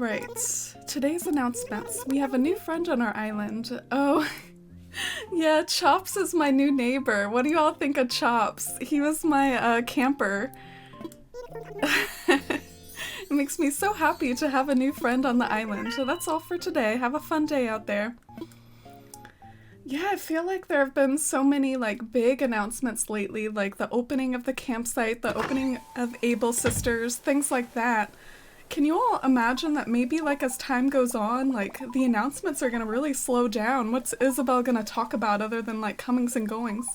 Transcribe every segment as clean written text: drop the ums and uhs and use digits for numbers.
Alright, today's announcements. We have a new friend on our island. Oh, yeah, Chops is my new neighbor. What do you all think of Chops? He was my camper. It makes me so happy to have a new friend on the island. So that's all for today. Have a fun day out there. Yeah, I feel like there have been so many like big announcements lately, like the opening of the campsite, the opening of Able Sisters, things like that. Can you all imagine that maybe like as time goes on, like the announcements are gonna really slow down? What's Isabel gonna talk about other than like comings and goings?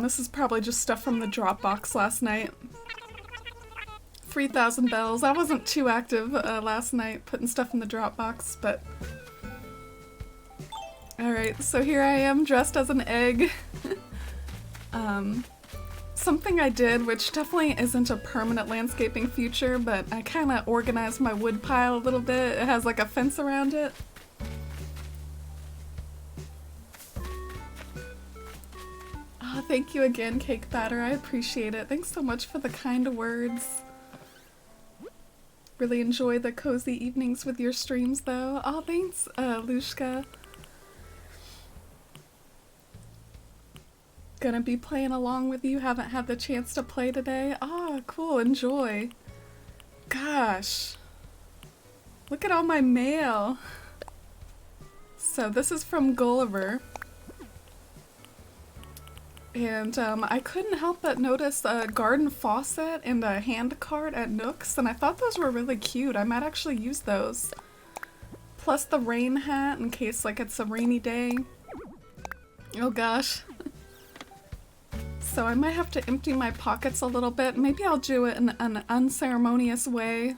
This is probably just stuff from the Dropbox last night. 3,000 bells. I wasn't too active last night putting stuff in the Dropbox, but... Alright, so here I am dressed as an egg. Something I did, which definitely isn't a permanent landscaping feature, but I kind of organized my wood pile a little bit. It has like a fence around it. Oh, thank you again, Cake Batter. I appreciate it. Thanks so much for the kind words. Really enjoy the cozy evenings with your streams, though. Oh, thanks, Lushka. Gonna be playing along with you. Haven't had the chance to play today. Ah, cool. Enjoy. Gosh. Look at all my mail. So this is from Gulliver. And I couldn't help but notice a garden faucet and a hand cart at Nook's, and I thought those were really cute. I might actually use those. Plus the rain hat in case like it's a rainy day. Oh gosh. So I might have to empty my pockets a little bit. Maybe I'll do it in an unceremonious way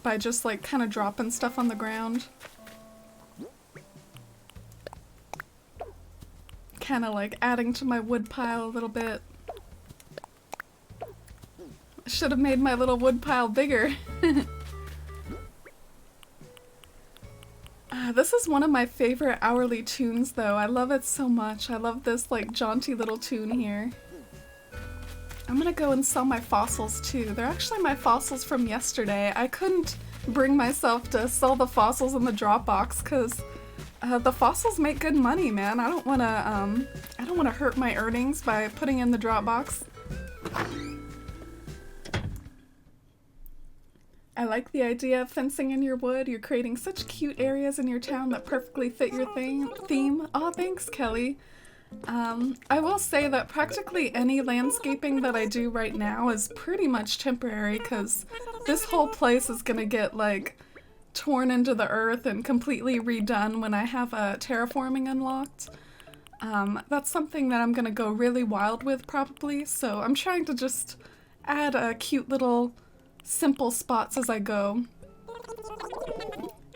by just like kind of dropping stuff on the ground. Kind of like adding to my wood pile a little bit. I should have made my little wood pile bigger. This is one of my favorite hourly tunes though. I love it so much. I love this like jaunty little tune here. I'm gonna go and sell my fossils too. They're actually my fossils from yesterday. I couldn't bring myself to sell the fossils in the Dropbox because the fossils make good money, man. I don't wanna hurt my earnings by putting in the Dropbox. I like the idea of fencing in your wood. You're creating such cute areas in your town that perfectly fit your theme. Oh, thanks, Kelly. I will say that practically any landscaping that I do right now is pretty much temporary because this whole place is gonna get like torn into the earth and completely redone when I have terraforming unlocked. That's something that I'm gonna go really wild with probably, so I'm trying to just add a cute little simple spots as I go.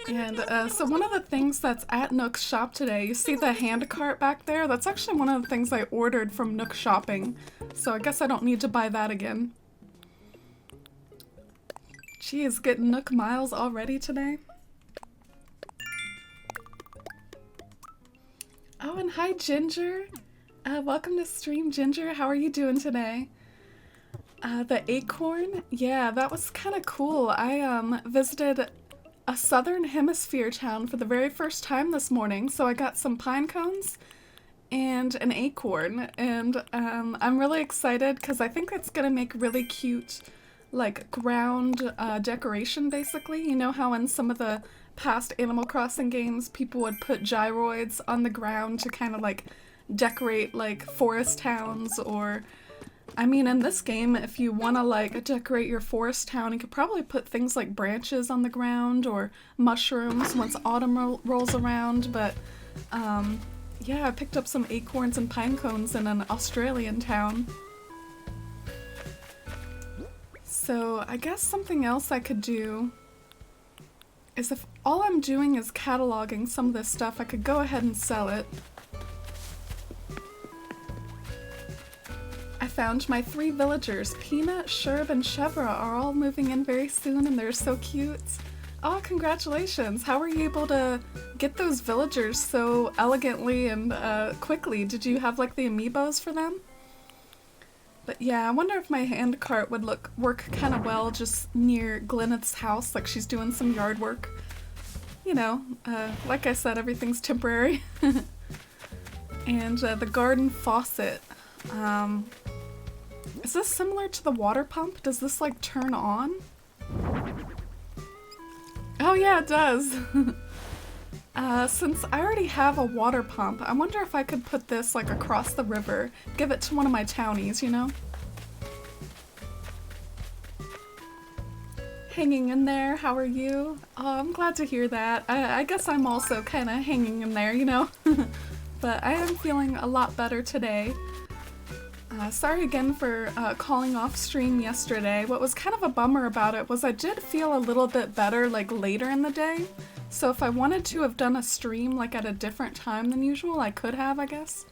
And so one of the things that's at Nook's shop today, you see the hand cart back there? That's actually one of the things I ordered from Nook Shopping, so I guess I don't need to buy that again. Geez, getting Nook miles already today? Oh, and hi Ginger! Welcome to stream, Ginger. How are you doing today? The acorn? Yeah, that was kind of cool. I visited a southern hemisphere town for the very first time this morning, so I got some pine cones and an acorn, and I'm really excited because I think it's gonna make really cute like ground decoration basically. You know how in some of the past Animal Crossing games people would put gyroids on the ground to kind of like decorate like forest towns, or I mean, in this game, if you want to, like, decorate your forest town, you could probably put things like branches on the ground or mushrooms once autumn rolls around, but, yeah, I picked up some acorns and pine cones in an Australian town. So, I guess something else I could do is if all I'm doing is cataloging some of this stuff, I could go ahead and sell it. I found my 3 villagers. Peanut, Sherb, and Chevra are all moving in very soon and they're so cute. Oh, congratulations! How were you able to get those villagers so elegantly and quickly? Did you have like the amiibos for them? But yeah, I wonder if my hand cart would work kind of well just near Glyneth's house, like she's doing some yard work. You know, like I said, everything's temporary. And the garden faucet. Is this similar to the water pump? Does this like turn on? Oh yeah, it does. Since I already have a water pump, I wonder if I could put this like across the river, give it to one of my townies, you know? Hanging in there, how are you? Oh, I'm glad to hear that. I guess I'm also kind of hanging in there, you know? But I am feeling a lot better today. Sorry again for calling off stream yesterday. What was kind of a bummer about it was I did feel a little bit better like later in the day. So if I wanted to have done a stream like at a different time than usual, I could have, I guess.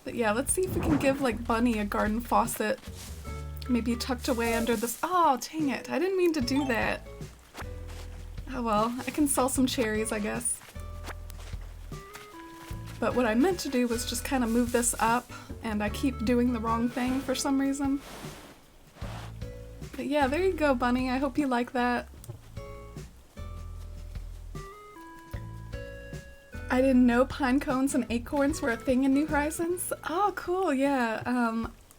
But yeah, let's see if we can give like Bunny a garden faucet. Maybe tucked away under this. Oh, dang it. I didn't mean to do that. Oh well, I can sell some cherries, I guess. But what I meant to do was just kind of move this up, and I keep doing the wrong thing for some reason. But yeah, there you go, Bunny. I hope you like that. I didn't know pine cones and acorns were a thing in New Horizons. Oh, cool, yeah.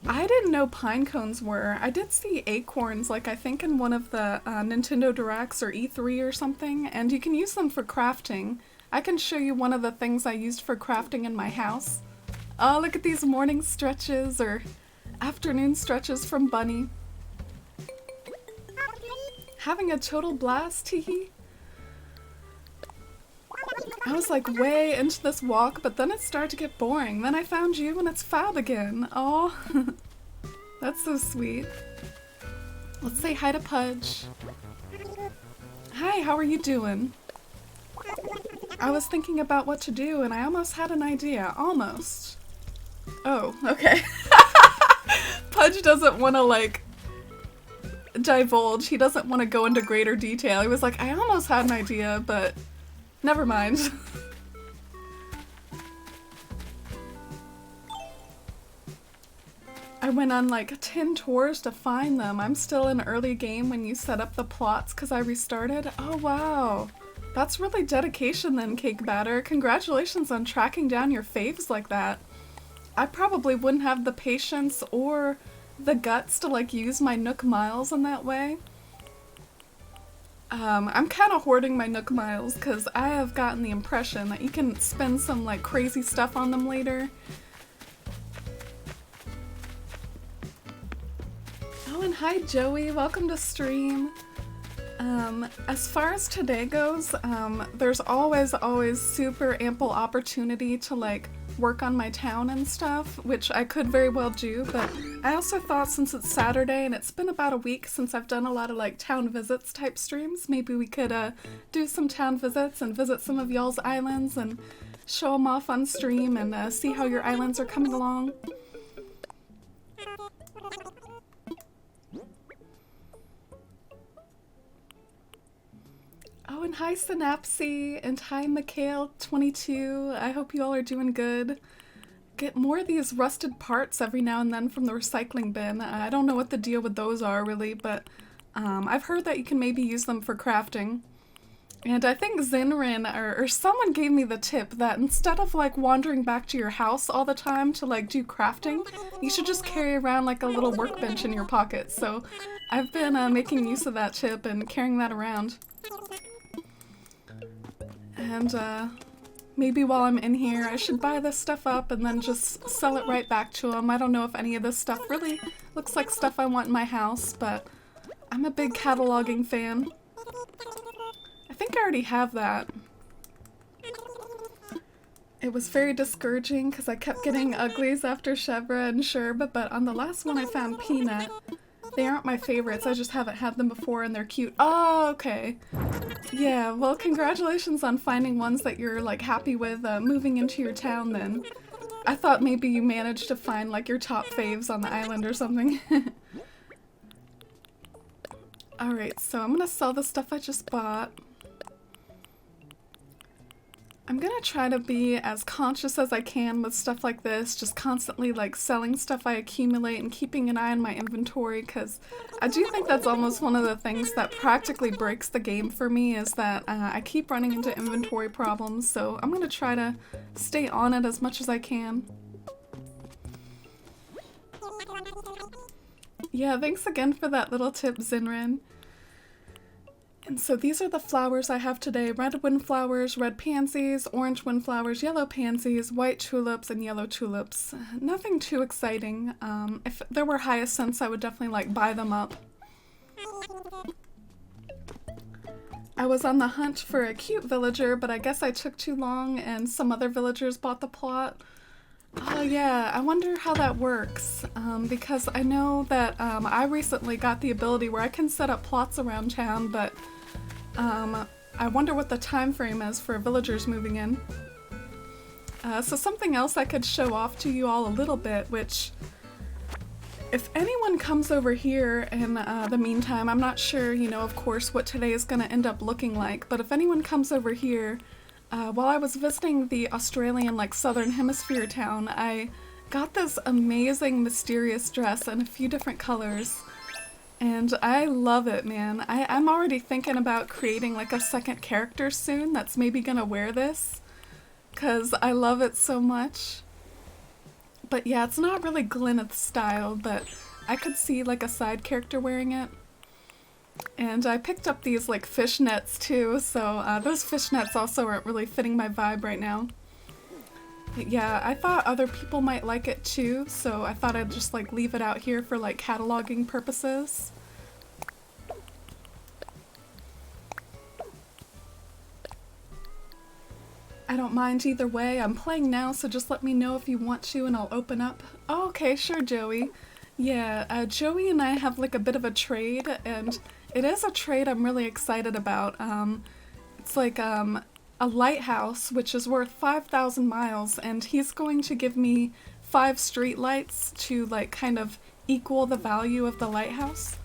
I didn't know pine cones were. I did see acorns, like I think in one of the Nintendo Directs or E3 or something, and you can use them for crafting. I can show you one of the things I used for crafting in my house. Oh, look at these morning stretches or afternoon stretches from Bunny. Having a total blast, teehee. I was like way into this walk, but then it started to get boring. Then I found you and it's fab again. Oh, that's so sweet. Let's say hi to Pudge. Hi, how are you doing? I was thinking about what to do and I almost had an idea. Almost. Oh, okay. Pudge doesn't want to like divulge. He doesn't want to go into greater detail. He was like, I almost had an idea, but never mind. I went on like 10 tours to find them. I'm still in early game when you set up the plots because I restarted. Oh wow. That's really dedication then, Cake Batter. Congratulations on tracking down your faves like that. I probably wouldn't have the patience or the guts to like use my Nook Miles in that way. I'm kind of hoarding my Nook Miles because I have gotten the impression that you can spend some like crazy stuff on them later. Oh, and hi Joey, welcome to stream. As far as today goes, there's always super ample opportunity to like work on my town and stuff, which I could very well do, but I also thought since it's Saturday and it's been about a week since I've done a lot of like town visits type streams, maybe we could do some town visits and visit some of y'all's islands and show them off on stream and see how your islands are coming along. Oh, and hi Synapsy, and hi Mikhail22. I hope you all are doing good. Get more of these rusted parts every now and then from the recycling bin. I don't know what the deal with those are really, but I've heard that you can maybe use them for crafting. And I think Zinrin or someone gave me the tip that instead of like wandering back to your house all the time to like do crafting, you should just carry around like a little workbench in your pocket. So I've been making use of that tip and carrying that around. And maybe while I'm in here, I should buy this stuff up and then just sell it right back to them. I don't know if any of this stuff really looks like stuff I want in my house, but I'm a big cataloging fan. I think I already have that. It was very discouraging because I kept getting uglies after Chevra and Sherb, but on the last one I found Peanut. They aren't my favorites, I just haven't had them before and they're cute. Oh, okay. Yeah, well congratulations on finding ones that you're like happy with moving into your town then. I thought maybe you managed to find like your top faves on the island or something. Alright, so I'm gonna sell the stuff I just bought. I'm gonna try to be as conscious as I can with stuff like this, just constantly like selling stuff I accumulate and keeping an eye on my inventory, because I do think that's almost one of the things that practically breaks the game for me, is that I keep running into inventory problems, so I'm gonna try to stay on it as much as I can. Yeah, thanks again for that little tip, Zinrin. And so these are the flowers I have today: red windflowers, red pansies, orange windflowers, yellow pansies, white tulips, and yellow tulips. Nothing too exciting. If there were hyacinths, I would definitely like buy them up. I was on the hunt for a cute villager, but I guess I took too long and some other villagers bought the plot. Oh yeah, I wonder how that works, because I know that I recently got the ability where I can set up plots around town, but I wonder what the time frame is for villagers moving in. So something else I could show off to you all a little bit, which if anyone comes over here in the meantime, I'm not sure, you know, of course, what today is going to end up looking like, but if anyone comes over here, while I was visiting the Australian, like, Southern Hemisphere town, I got this amazing mysterious dress in a few different colors. And I love it, man. I'm already thinking about creating like a second character soon that's maybe gonna wear this, because I love it so much. But yeah, it's not really Glyneth style, but I could see like a side character wearing it. And I picked up these like fishnets too, so those fishnets also aren't really fitting my vibe right now. But yeah, I thought other people might like it too, so I thought I'd just like leave it out here for like cataloging purposes. I don't mind either way. I'm playing now, so just let me know if you want to and I'll open up. Oh, okay, sure, Joey. Yeah, Joey and I have like a bit of a trade, and it is a trade I'm really excited about. It's like a lighthouse, which is worth 5,000 miles, and he's going to give me 5 streetlights to like kind of equal the value of the lighthouse.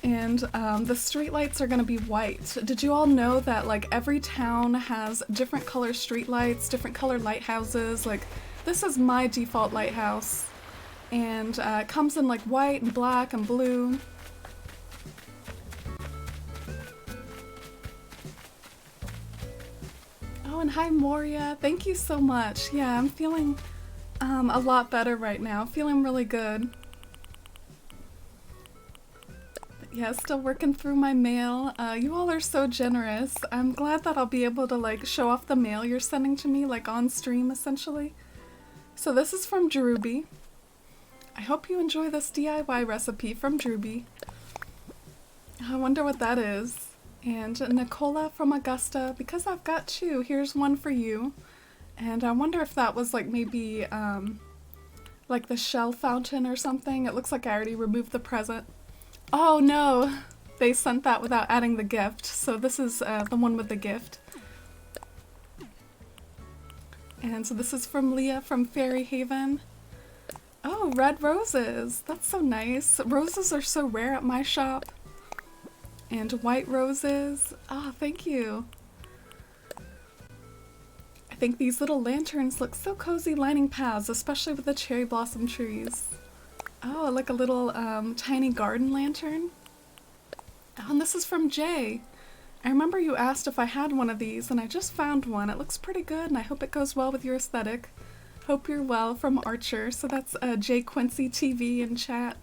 And the streetlights are gonna be white. Did you all know that like every town has different color streetlights, different color lighthouses? Like, this is my default lighthouse, and it comes in like white and black and blue. Oh, and hi Moria, thank you so much. Yeah, I'm feeling a lot better right now, feeling really good. But yeah, still working through my mail. You all are so generous. I'm glad that I'll be able to like show off the mail you're sending to me like on stream essentially. So this is from Druby. I hope you enjoy this DIY recipe from Druby. I wonder what that is. And Nicola from Augusta, because I've got 2, here's one for you. And I wonder if that was like maybe like the shell fountain or something. It looks like I already removed the present. Oh no, they sent that without adding the gift. So this is the one with the gift. And so this is from Leah from Fairy Haven. Oh, red roses. That's so nice. Roses are so rare at my shop. And white roses. Ah, thank you. I think these little lanterns look so cozy lining paths, especially with the cherry blossom trees. Oh, like a little tiny garden lantern. Oh, and this is from Jay. I remember you asked if I had one of these, and I just found one. It looks pretty good, and I hope it goes well with your aesthetic. Hope you're well, from Archer. So that's Jay Quincy TV in chat.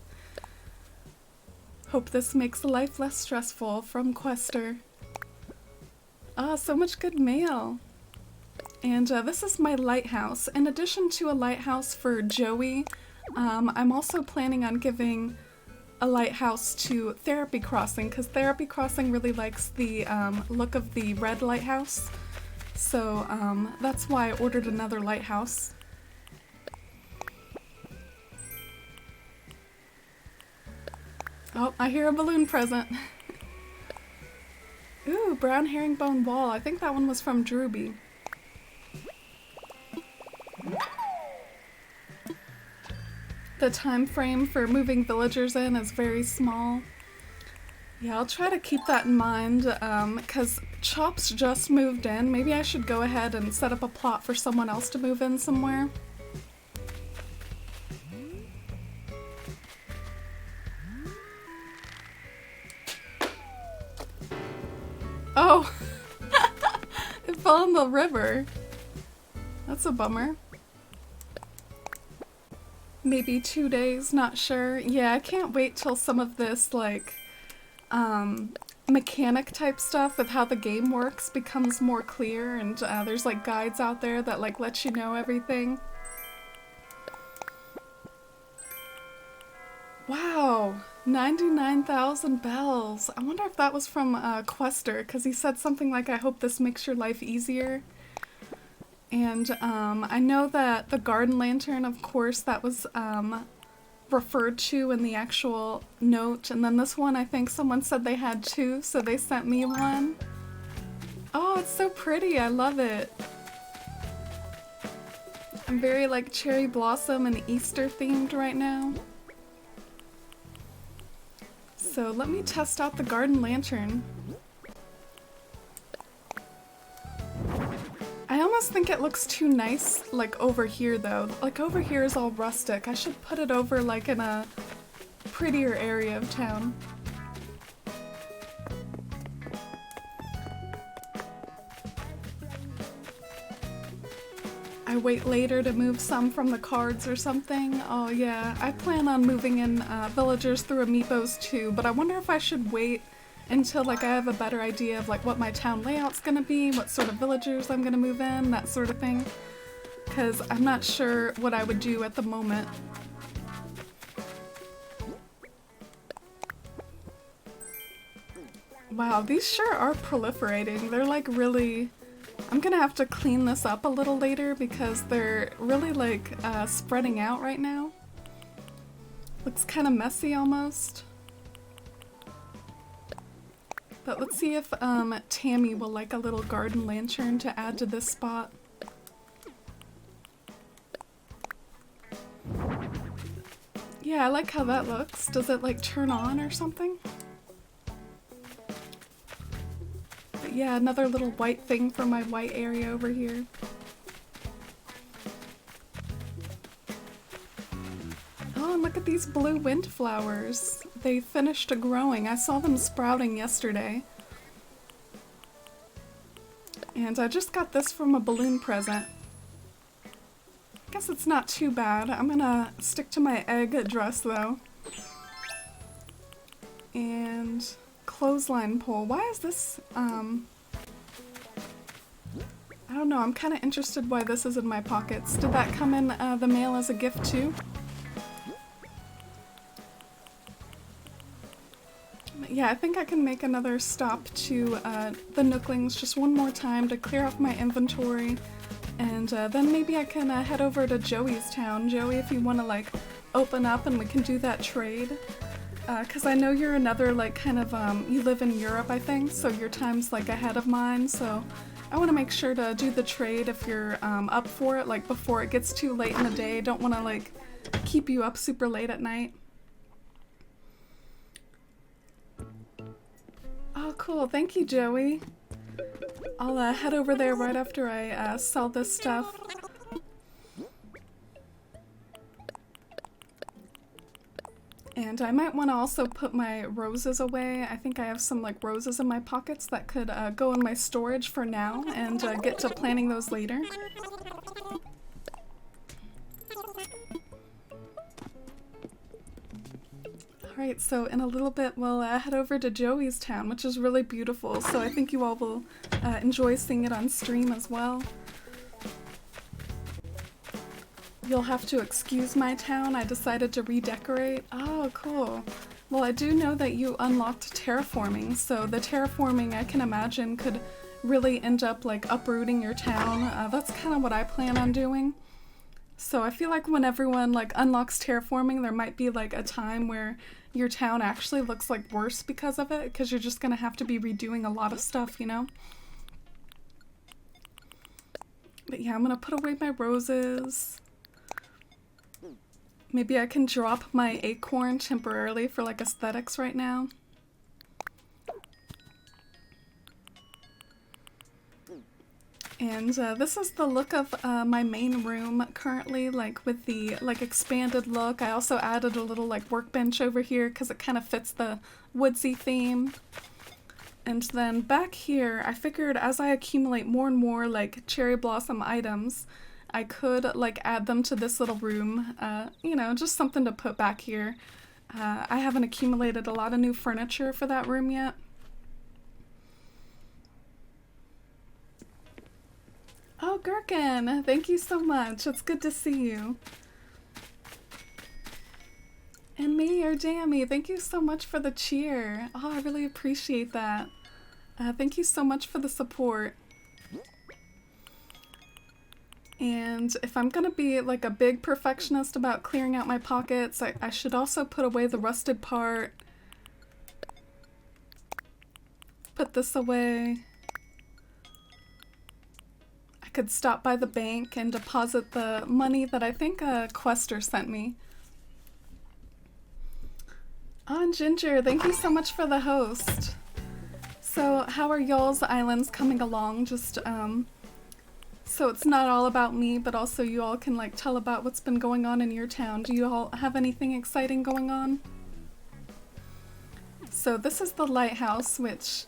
Hope this makes life less stressful, from Quester. Ah, so much good mail. And this is my lighthouse. In addition to a lighthouse for Joey, I'm also planning on giving a lighthouse to Therapy Crossing, because Therapy Crossing really likes the look of the red lighthouse. So that's why I ordered another lighthouse. Oh, I hear a balloon present. Ooh, brown herringbone wall. I think that one was from Druby. The time frame for moving villagers in is very small. Yeah, I'll try to keep that in mind, because Chops just moved in. Maybe I should go ahead and set up a plot for someone else to move in somewhere. Oh! It fell in the river. That's a bummer. Maybe 2 days, not sure. Yeah, I can't wait till some of this, like, mechanic type stuff with how the game works becomes more clear, and there's like guides out there that like let you know everything. Wow, 99,000 bells. I wonder if that was from Quester, because he said something like, I hope this makes your life easier. And I know that the garden lantern, of course, that was referred to in the actual note, and then this one, I think someone said they had 2, so they sent me one. Oh, it's so pretty. I love it. I'm very like cherry blossom and Easter themed right now. So let me test out the garden lantern. I almost think it looks too nice, like, over here, though. Like, over here is all rustic. I should put it over, like, in a prettier area of town. I wait later to move some from the cards or something. Oh, yeah. I plan on moving in villagers through amiibos, too, but I wonder if I should wait until like I have a better idea of like what my town layout's gonna be, what sort of villagers I'm gonna move in, that sort of thing. Because I'm not sure what I would do at the moment. Wow, these sure are proliferating. They're like really... I'm gonna have to clean this up a little later because they're really like spreading out right now. Looks kind of messy almost. But let's see if Tammy will like a little garden lantern to add to this spot. Yeah, I like how that looks. Does it like turn on or something? But yeah, another little white thing for my white area over here. Oh, and look at these blue windflowers. They finished growing. I saw them sprouting yesterday. And I just got this from a balloon present. Guess it's not too bad. I'm gonna stick to my egg dress though. And clothesline pole. Why is this, I don't know, I'm kind of interested why this is in my pockets. Did that come in the mail as a gift too? Yeah, I think I can make another stop to the Nooklings just one more time to clear off my inventory. And then maybe I can head over to Joey's town. Joey, if you want to like open up and we can do that trade. Because I know you're another like kind of, you live in Europe I think, so your time's like ahead of mine. So I want to make sure to do the trade if you're up for it, like before it gets too late in the day. Don't want to like keep you up super late at night. Oh, cool. Thank you, Joey. I'll head over there right after I sell this stuff. And I might want to also put my roses away. I think I have some like roses in my pockets that could go in my storage for now and get to planting those later. Alright, so in a little bit we'll head over to Joey's town, which is really beautiful, so I think you all will enjoy seeing it on stream as well. You'll have to excuse my town, I decided to redecorate. Oh, cool. Well, I do know that you unlocked terraforming, so the terraforming I can imagine could really end up like uprooting your town. That's kind of what I plan on doing. So I feel like when everyone like unlocks terraforming, there might be like a time where your town actually looks like worse because of it, because you're just gonna have to be redoing a lot of stuff, you know? But yeah, I'm gonna put away my roses. Maybe I can drop my acorn temporarily for like aesthetics right now. And this is the look of my main room currently, like with the like expanded look. I also added a little like workbench over here because it kind of fits the woodsy theme. And then back here, I figured as I accumulate more and more like cherry blossom items, I could like add them to this little room, you know, just something to put back here. I haven't accumulated a lot of new furniture for that room yet. Oh, Gherkin, thank you so much. It's good to see you. And me, or Jamie, thank you so much for the cheer. Oh, I really appreciate that. Thank you so much for the support. And if I'm gonna be like a big perfectionist about clearing out my pockets, I should also put away the rusted part. Put this away. I could stop by the bank and deposit the money that I think Quester sent me. Oh, and Ginger, thank you so much for the host. So how are y'all's islands coming along? Just so it's not all about me, but also you all can like tell about what's been going on in your town. Do you all have anything exciting going on? So this is the lighthouse, which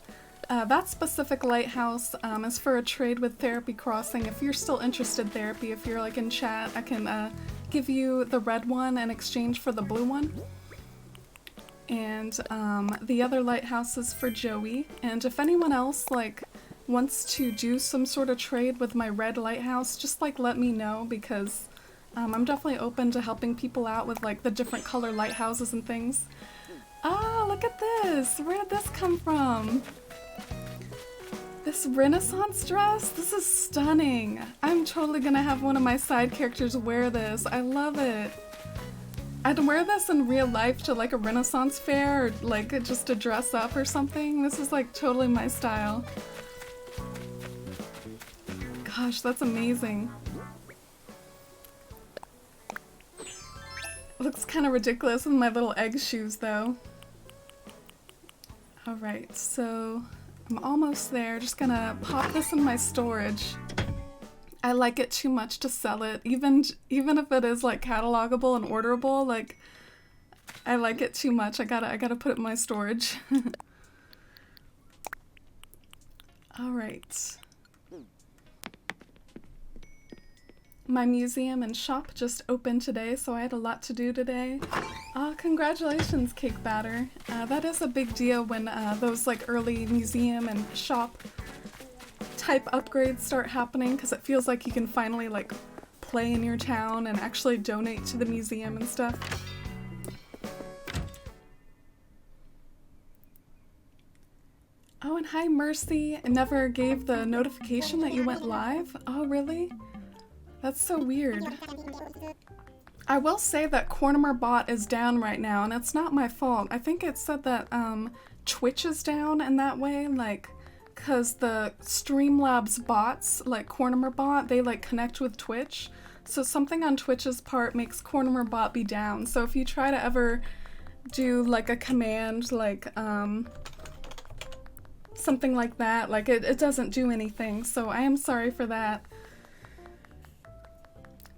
that specific lighthouse is for a trade with Therapy Crossing. If you're still interested, Therapy, if you're like in chat, I can give you the red one in exchange for the blue one. And the other lighthouse is for Joey. And if anyone else like wants to do some sort of trade with my red lighthouse, just like let me know, because I'm definitely open to helping people out with like the different color lighthouses and things. Ah, look at this! Where did this come from? This Renaissance dress? This is stunning! I'm totally gonna have one of my side characters wear this. I love it! I'd wear this in real life to like a Renaissance fair, or like just to dress up or something. This is like totally my style. Gosh, that's amazing. It looks kind of ridiculous with my little egg shoes though. Alright, so I'm almost there. Just gonna pop this in my storage. I like it too much to sell it, even if it is like catalogable and orderable. Like, I like it too much. I gotta put it in my storage. All right. My museum and shop just opened today, so I had a lot to do today. Congratulations, Cake Batter. That is a big deal when those like early museum and shop type upgrades start happening, because it feels like you can finally like play in your town and actually donate to the museum and stuff. Oh, and hi Mercy. It never gave the notification that you went live? Oh, really? That's so weird. I will say that Cornimer bot is down right now, and it's not my fault. I think it said that Twitch is down in that way, like, because the Streamlabs bots, like Cornimer bot, they like connect with Twitch. So something on Twitch's part makes Cornimer bot be down. So if you try to ever do like a command, like something like that, like it doesn't do anything. So I am sorry for that.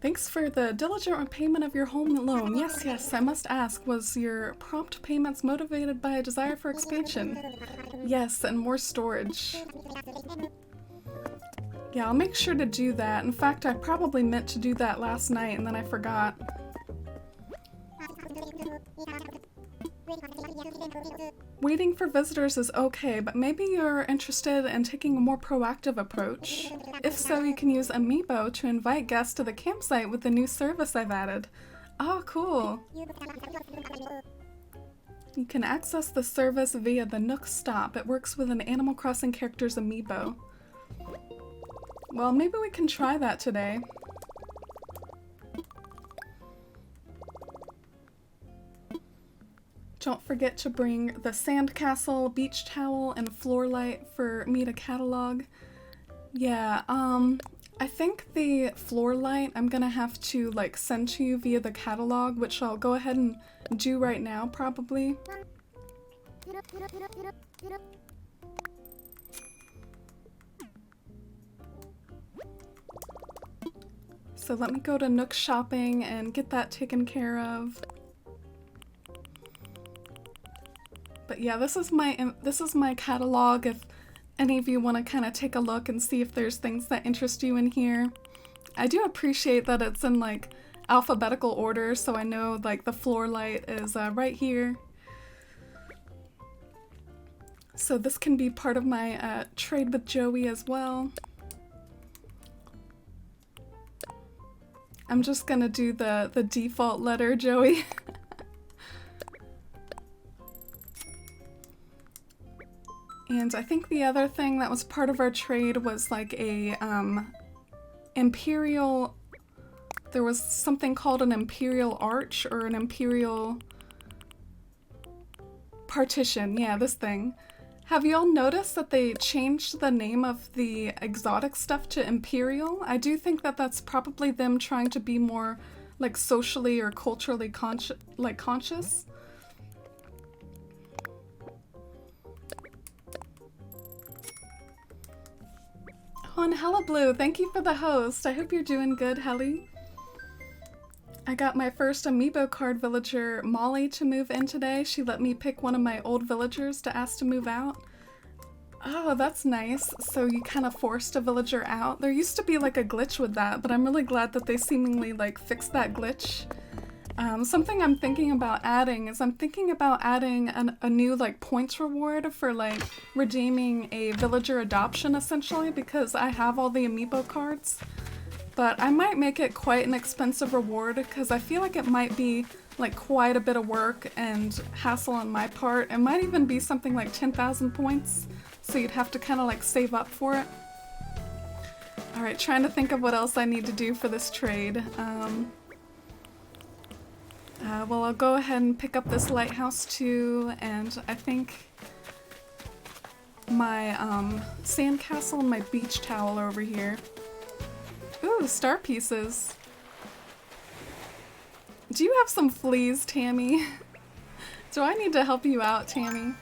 Thanks for the diligent repayment of your home loan. Yes, yes, I must ask, was your prompt payments motivated by a desire for expansion? Yes, and more storage. Yeah, I'll make sure to do that. In fact, I probably meant to do that last night and then I forgot. Waiting for visitors is okay, but maybe you're interested in taking a more proactive approach. If so, you can use Amiibo to invite guests to the campsite with the new service I've added. Oh, cool. You can access the service via the Nook Stop. It works with an Animal Crossing character's Amiibo. Well, maybe we can try that today. Don't forget to bring the sandcastle, beach towel, and floor light for me to catalog. Yeah, I think the floor light I'm gonna have to like send to you via the catalog, which I'll go ahead and do right now probably. So let me go to Nook Shopping and get that taken care of. But yeah, this is my catalog if any of you want to kind of take a look and see if there's things that interest you in here. I do appreciate that it's in like alphabetical order, so I know like the floor light is right here. So this can be part of my trade with Joey as well. I'm just gonna do the default letter, Joey. And I think the other thing that was part of our trade was like a imperial, there was something called an imperial arch or an imperial partition. Yeah, this thing. Have you all noticed that they changed the name of the exotic stuff to imperial? I do think that that's probably them trying to be more like socially or culturally conscious. Oh, and Hella Blue, thank you for the host. I hope you're doing good, Helly. I got my first amiibo card villager, Molly, to move in today. She let me pick one of my old villagers to ask to move out. Oh, that's nice. So you kind of forced a villager out. There used to be like a glitch with that, but I'm really glad that they seemingly like fixed that glitch. Something I'm thinking about adding is a new like points reward for like redeeming a villager adoption essentially, because I have all the amiibo cards. But I might make it quite an expensive reward because I feel like it might be like quite a bit of work and hassle on my part. It might even be something like 10,000 points, so you'd have to kind of like save up for it. Alright, trying to think of what else I need to do for this trade. Well, I'll go ahead and pick up this lighthouse too, and I think my sandcastle and my beach towel over here. Ooh, star pieces. Do you have some fleas, Tammy? Do I need to help you out, Tammy?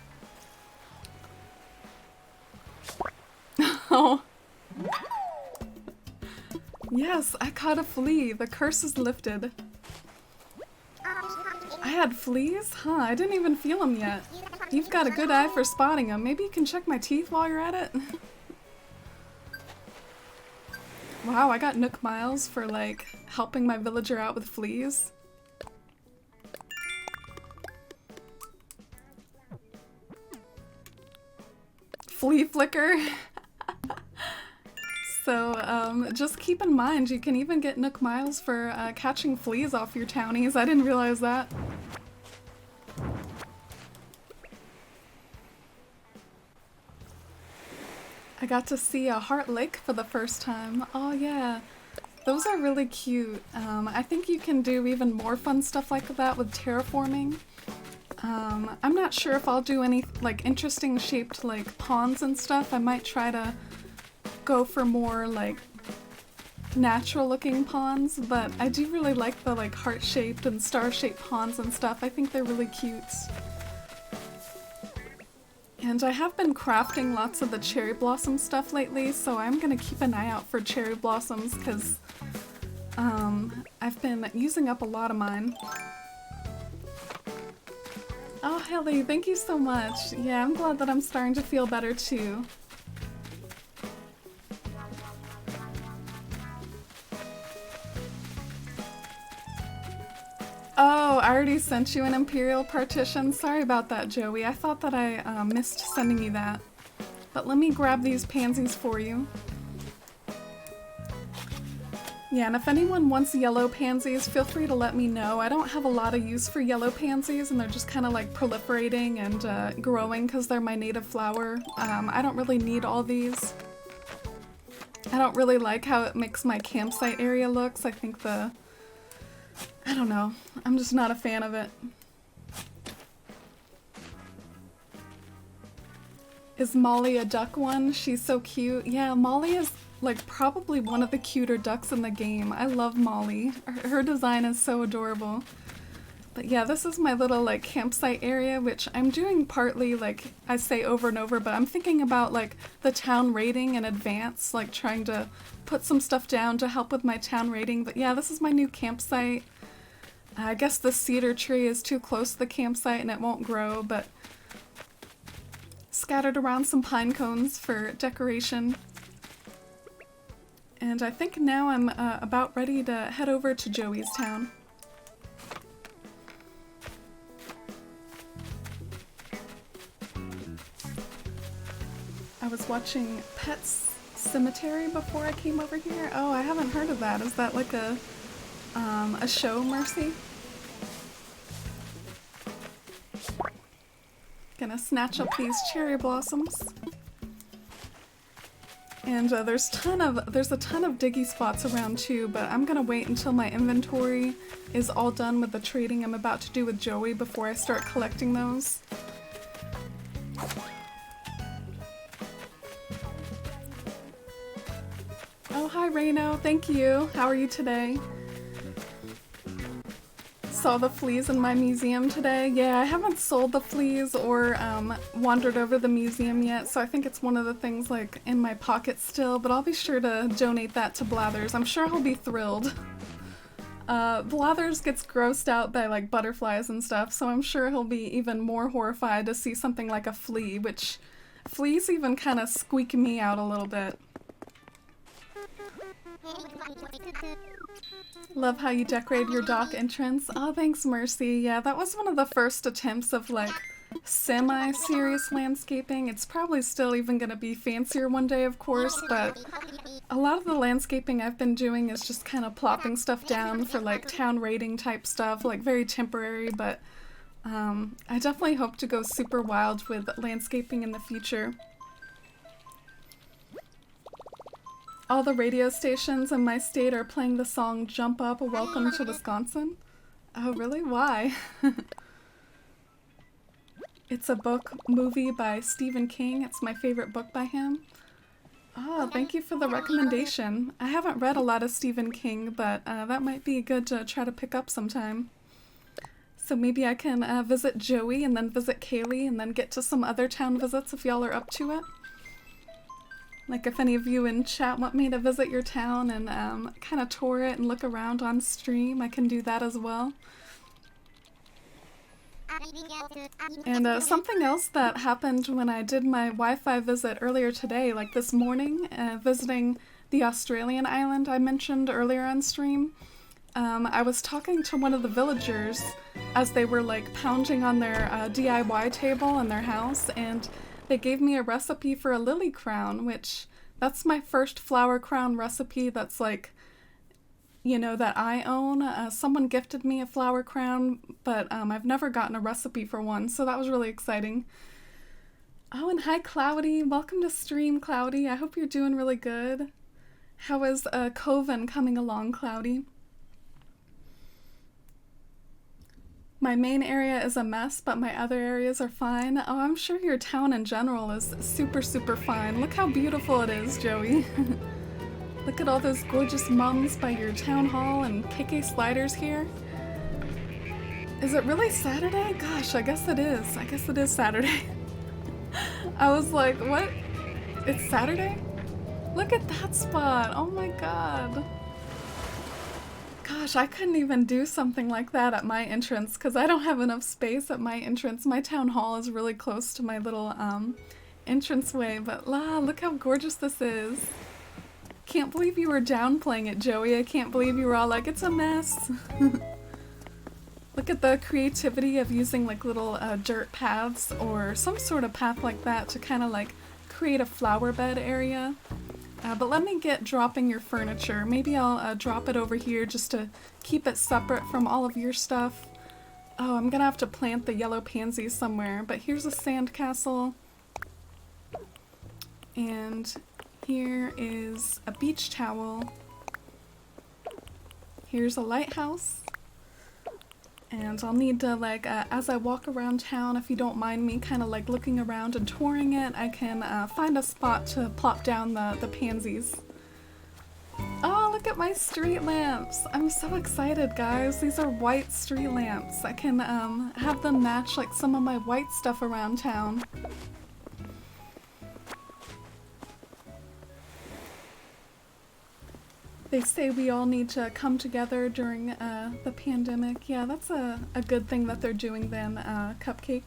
Oh. Yes, I caught a flea. The curse is lifted. I had fleas? Huh, I didn't even feel them yet. You've got a good eye for spotting them. Maybe you can check my teeth while you're at it? Wow, I got Nook Miles for like helping my villager out with fleas. Flea flicker. So just keep in mind you can even get Nook Miles for catching fleas off your townies. I didn't realize that. I got to see a Heart Lake for the first time. Oh yeah, those are really cute. I think you can do even more fun stuff like that with terraforming. I'm not sure if I'll do any like interesting shaped like ponds and stuff. I might try to go for more like natural looking ponds, but I do really like the like heart shaped and star shaped ponds and stuff. I think they're really cute. And I have been crafting lots of the cherry blossom stuff lately, so I'm gonna keep an eye out for cherry blossoms because I've been using up a lot of mine. Oh, Haley, thank you so much. Yeah, I'm glad that I'm starting to feel better too. Oh, I already sent you an Imperial partition. Sorry about that, Joey. I thought that I missed sending you that. But let me grab these pansies for you. Yeah, and if anyone wants yellow pansies, feel free to let me know. I don't have a lot of use for yellow pansies, and they're just kind of like proliferating and growing because they're my native flower. I don't really need all these. I don't really like how it makes my campsite area looks. I think I don't know. I'm just not a fan of it. Is Molly a duck one? She's so cute. Yeah, Molly is like probably one of the cuter ducks in the game. I love Molly. Her design is so adorable. But yeah, this is my little like campsite area, which I'm doing partly like I say over and over, but I'm thinking about like the town rating in advance, like trying to put some stuff down to help with my town rating. But yeah, this is my new campsite. I guess the cedar tree is too close to the campsite and it won't grow, but scattered around some pine cones for decoration. And I think now I'm about ready to head over to Joey's town. I was watching Pets Cemetery before I came over here. Oh, I haven't heard of that. Is that like a show, Mercy? Gonna snatch up these cherry blossoms. And there's a ton of diggy spots around too, but I'm gonna wait until my inventory is all done with the trading I'm about to do with Joey before I start collecting those. Oh, hi Reno, thank you. How are you today? Saw the fleas in my museum today. Yeah, I haven't sold the fleas or wandered over the museum yet, so I think it's one of the things like in my pocket still, but I'll be sure to donate that to Blathers. I'm sure he'll be thrilled. Blathers gets grossed out by like butterflies and stuff, so I'm sure he'll be even more horrified to see something like a flea, which fleas even kind of squeak me out a little bit. Love how you decorated your dock entrance. Oh, thanks, Mercy. Yeah, that was one of the first attempts of like semi-serious landscaping. It's probably still even gonna be fancier one day, of course, but a lot of the landscaping I've been doing is just kind of plopping stuff down for like town rating type stuff, like very temporary, but I definitely hope to go super wild with landscaping in the future. All the radio stations in my state are playing the song Jump Up, Welcome to Wisconsin. Oh, really? Why? It's a movie by Stephen King. It's my favorite book by him. Oh, thank you for the recommendation. I haven't read a lot of Stephen King, but that might be good to try to pick up sometime. So maybe I can visit Joey and then visit Kaylee and then get to some other town visits if y'all are up to it. Like if any of you in chat want me to visit your town and kind of tour it and look around on stream, I can do that as well. And something else that happened when I did my Wi-Fi visit earlier today, like this morning, visiting the Australian island I mentioned earlier on stream, I was talking to one of the villagers as they were like pounding on their DIY table in their house, and they gave me a recipe for a lily crown, which that's my first flower crown recipe that's like, you know, that I own. Someone gifted me a flower crown, but I've never gotten a recipe for one, so that was really exciting. Oh, and hi Cloudy. Welcome to stream, Cloudy. I hope you're doing really good. How is Coven coming along, Cloudy? My main area is a mess, but my other areas are fine. Oh, I'm sure your town in general is super, super fine. Look how beautiful it is, Joey. Look at all those gorgeous mums by your town hall and KK Sliders here. Is it really Saturday? Gosh, I guess it is. I guess it is Saturday. I was like, what? It's Saturday? Look at that spot. Oh my god. Gosh, I couldn't even do something like that at my entrance because I don't have enough space at my entrance. My town hall is really close to my little entranceway, but look how gorgeous this is. Can't believe you were downplaying it, Joey. I can't believe you were all like, it's a mess. Look at the creativity of using like little dirt paths or some sort of path like that to kind of like create a flower bed area. But let me get dropping your furniture. Maybe I'll drop it over here just to keep it separate from all of your stuff. Oh, I'm gonna have to plant the yellow pansies somewhere, but here's a sandcastle. And here is a beach towel. Here's a lighthouse. And I'll need to, like, as I walk around town, if you don't mind me kind of like looking around and touring it, I can find a spot to plop down the pansies. Oh, look at my street lamps. I'm so excited, guys. These are white street lamps. I can have them match like some of my white stuff around town. They say we all need to come together during the pandemic. Yeah, that's a good thing that they're doing then, Cupcake.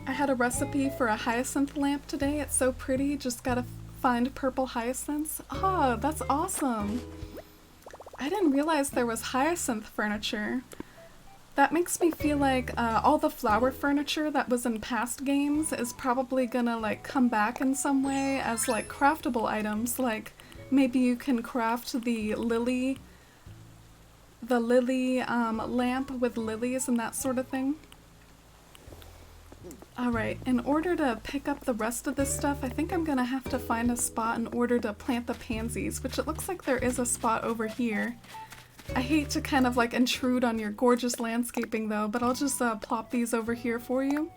I had a recipe for a hyacinth lamp today. It's so pretty. Just gotta find purple hyacinths. Oh, that's awesome. I didn't realize there was hyacinth furniture. That makes me feel like all the flower furniture that was in past games is probably gonna like come back in some way as like craftable items. Like maybe you can craft the lily lamp with lilies and that sort of thing. Alright, in order to pick up the rest of this stuff, I think I'm gonna have to find a spot in order to plant the pansies, which it looks like there is a spot over here. I hate to kind of like intrude on your gorgeous landscaping though, but I'll just plop these over here for you.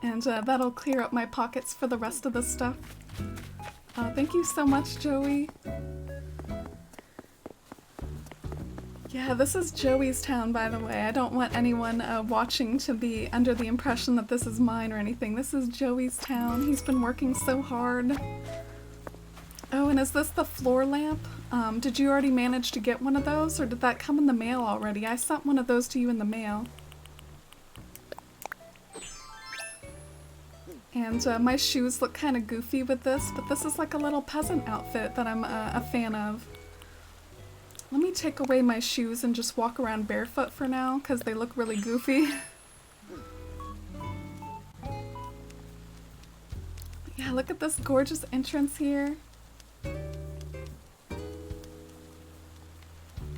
And that'll clear up my pockets for the rest of the stuff. Thank you so much, Joey. Yeah, this is Joey's town, by the way. I don't want anyone watching to be under the impression that this is mine or anything. This is Joey's town. He's been working so hard. Oh, and is this the floor lamp? Did you already manage to get one of those, or did that come in the mail already? I sent one of those to you in the mail. And my shoes look kind of goofy with this, but this is like a little peasant outfit that I'm a fan of. Let me take away my shoes and just walk around barefoot for now, because they look really goofy. Yeah, look at this gorgeous entrance here.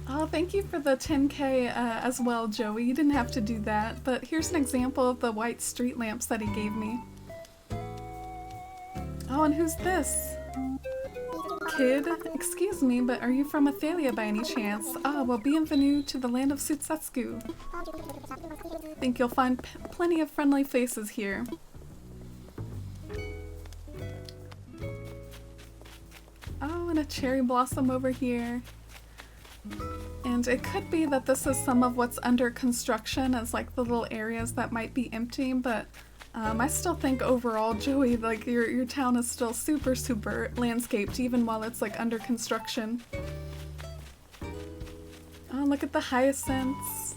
Oh, thank you for the 10K as well, Joey. You didn't have to do that, but here's an example of the white street lamps that he gave me. Oh, and who's this? Kid, excuse me, but are you from Ithaelia by any chance? Ah, well, bienvenue to the land of Sutsetsku. Think you'll find plenty of friendly faces here. Oh, and a cherry blossom over here. And it could be that this is some of what's under construction as like the little areas that might be empty, but I still think overall, Joey, like your town is still super landscaped even while it's like under construction. Oh, look at the hyacinths.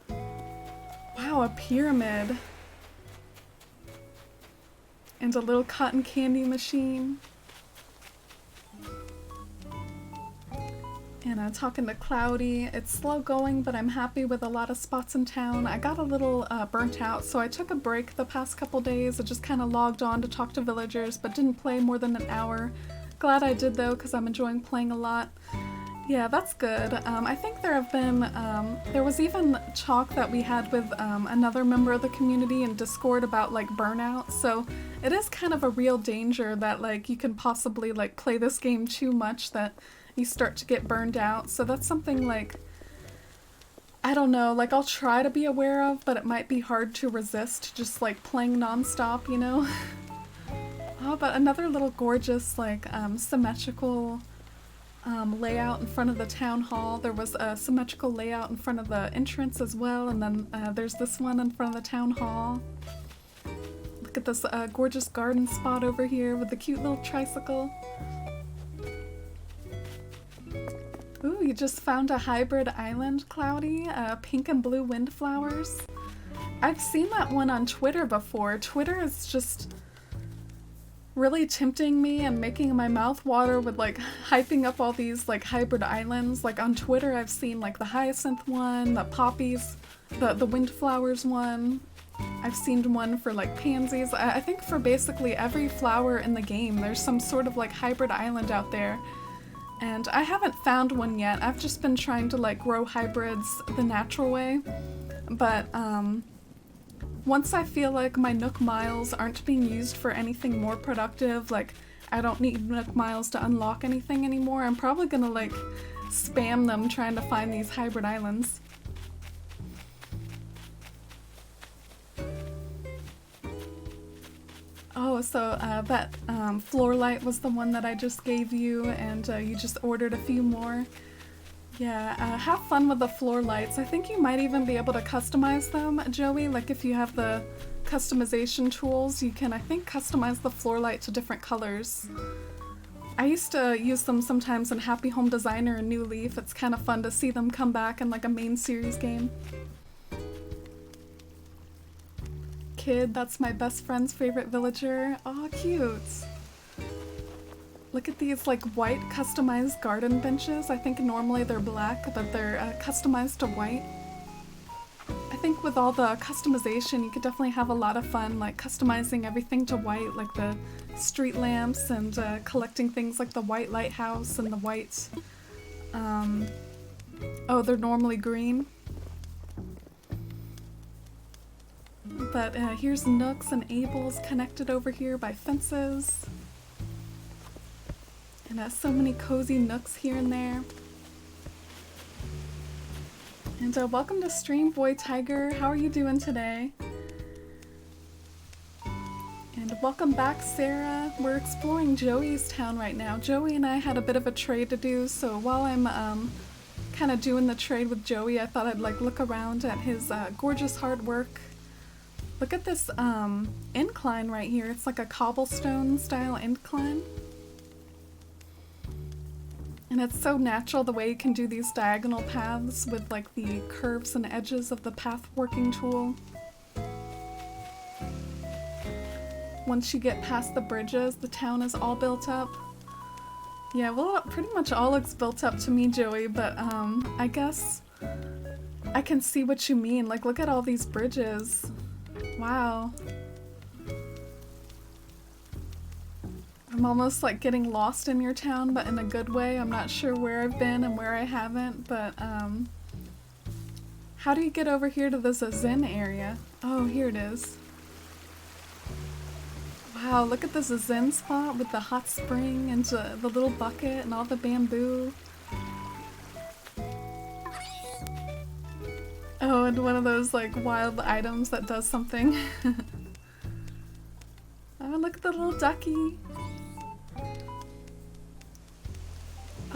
Wow, a pyramid. And a little cotton candy machine. And talking to Cloudy. It's slow going, but I'm happy with a lot of spots in town. I got a little burnt out, so I took a break the past couple days. I just kind of logged on to talk to villagers, but didn't play more than an hour. Glad I did though, because I'm enjoying playing a lot. Yeah, that's good. I think there have been, there was even talk that we had with another member of the community in Discord about like burnout, so it is kind of a real danger that like you can possibly like play this game too much that you start to get burned out. So that's something like, I don't know, like I'll try to be aware of, but it might be hard to resist just like playing non-stop, you know? Oh, but another little gorgeous like symmetrical layout in front of the town hall. There was a symmetrical layout in front of the entrance as well, and then there's this one in front of the town hall. Look at this gorgeous garden spot over here with the cute little tricycle. Ooh, you just found a hybrid island, Cloudy, pink and blue windflowers. I've seen that one on Twitter before. Twitter is just really tempting me and making my mouth water with like hyping up all these like hybrid islands. Like on Twitter I've seen like the hyacinth one, the poppies, the windflowers one. I've seen one for like pansies. I think for basically every flower in the game there's some sort of like hybrid island out there. And I haven't found one yet. I've just been trying to like grow hybrids the natural way. But once I feel like my Nook Miles aren't being used for anything more productive, like I don't need Nook Miles to unlock anything anymore, I'm probably gonna like spam them trying to find these hybrid islands. Oh, so that floor light was the one that I just gave you, and you just ordered a few more. Yeah, have fun with the floor lights. I think you might even be able to customize them, Joey. Like if you have the customization tools, you can, I think, customize the floor light to different colors. I used to use them sometimes in Happy Home Designer and New Leaf. It's kind of fun to see them come back in like a main series game. Kid, that's my best friend's favorite villager. Aw, cute. Look at these like white customized garden benches. I think normally they're black, but they're customized to white. I think with all the customization, you could definitely have a lot of fun, like customizing everything to white, like the street lamps and collecting things like the white lighthouse and the white... oh, they're normally green. But here's nooks and ables connected over here by fences. And so many cozy nooks here and there. And welcome to stream, Boy Tiger. How are you doing today? And welcome back, Sarah. We're exploring Joey's town right now. Joey and I had a bit of a trade to do, so while I'm kind of doing the trade with Joey, I thought I'd like look around at his gorgeous hard work. Look at this incline right here. It's like a cobblestone style incline. And it's so natural the way you can do these diagonal paths with like the curves and edges of the path working tool. Once you get past the bridges, the town is all built up. Yeah, well, it pretty much all looks built up to me, Joey, but I guess I can see what you mean. Like, look at all these bridges. Wow. I'm almost like getting lost in your town, but in a good way. I'm not sure where I've been and where I haven't, but how do you get over here to this Zen area? Oh, here it is. Wow, look at this Zen spot with the hot spring and the little bucket and all the bamboo. Oh, and one of those like wild items that does something. Oh, look at the little ducky.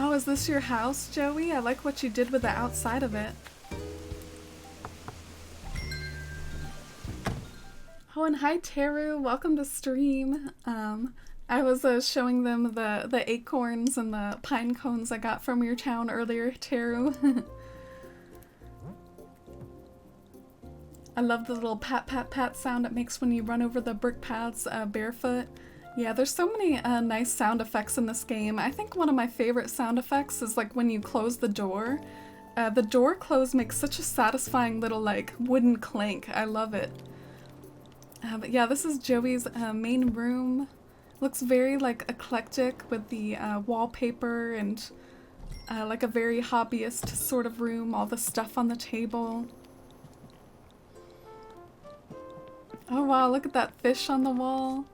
Oh, is this your house, Joey? I like what you did with the outside of it. Oh, and hi, Teru. Welcome to stream. I was showing them the acorns and the pine cones I got from your town earlier, Teru. I love the little pat pat pat sound it makes when you run over the brick paths barefoot. Yeah, there's so many nice sound effects in this game. I think one of my favorite sound effects is like when you close the door. The door close makes such a satisfying little like wooden clank. I love it. But yeah, this is Joey's main room. Looks very like eclectic with the wallpaper and like a very hobbyist sort of room. All the stuff on the table. Oh wow, look at that fish on the wall.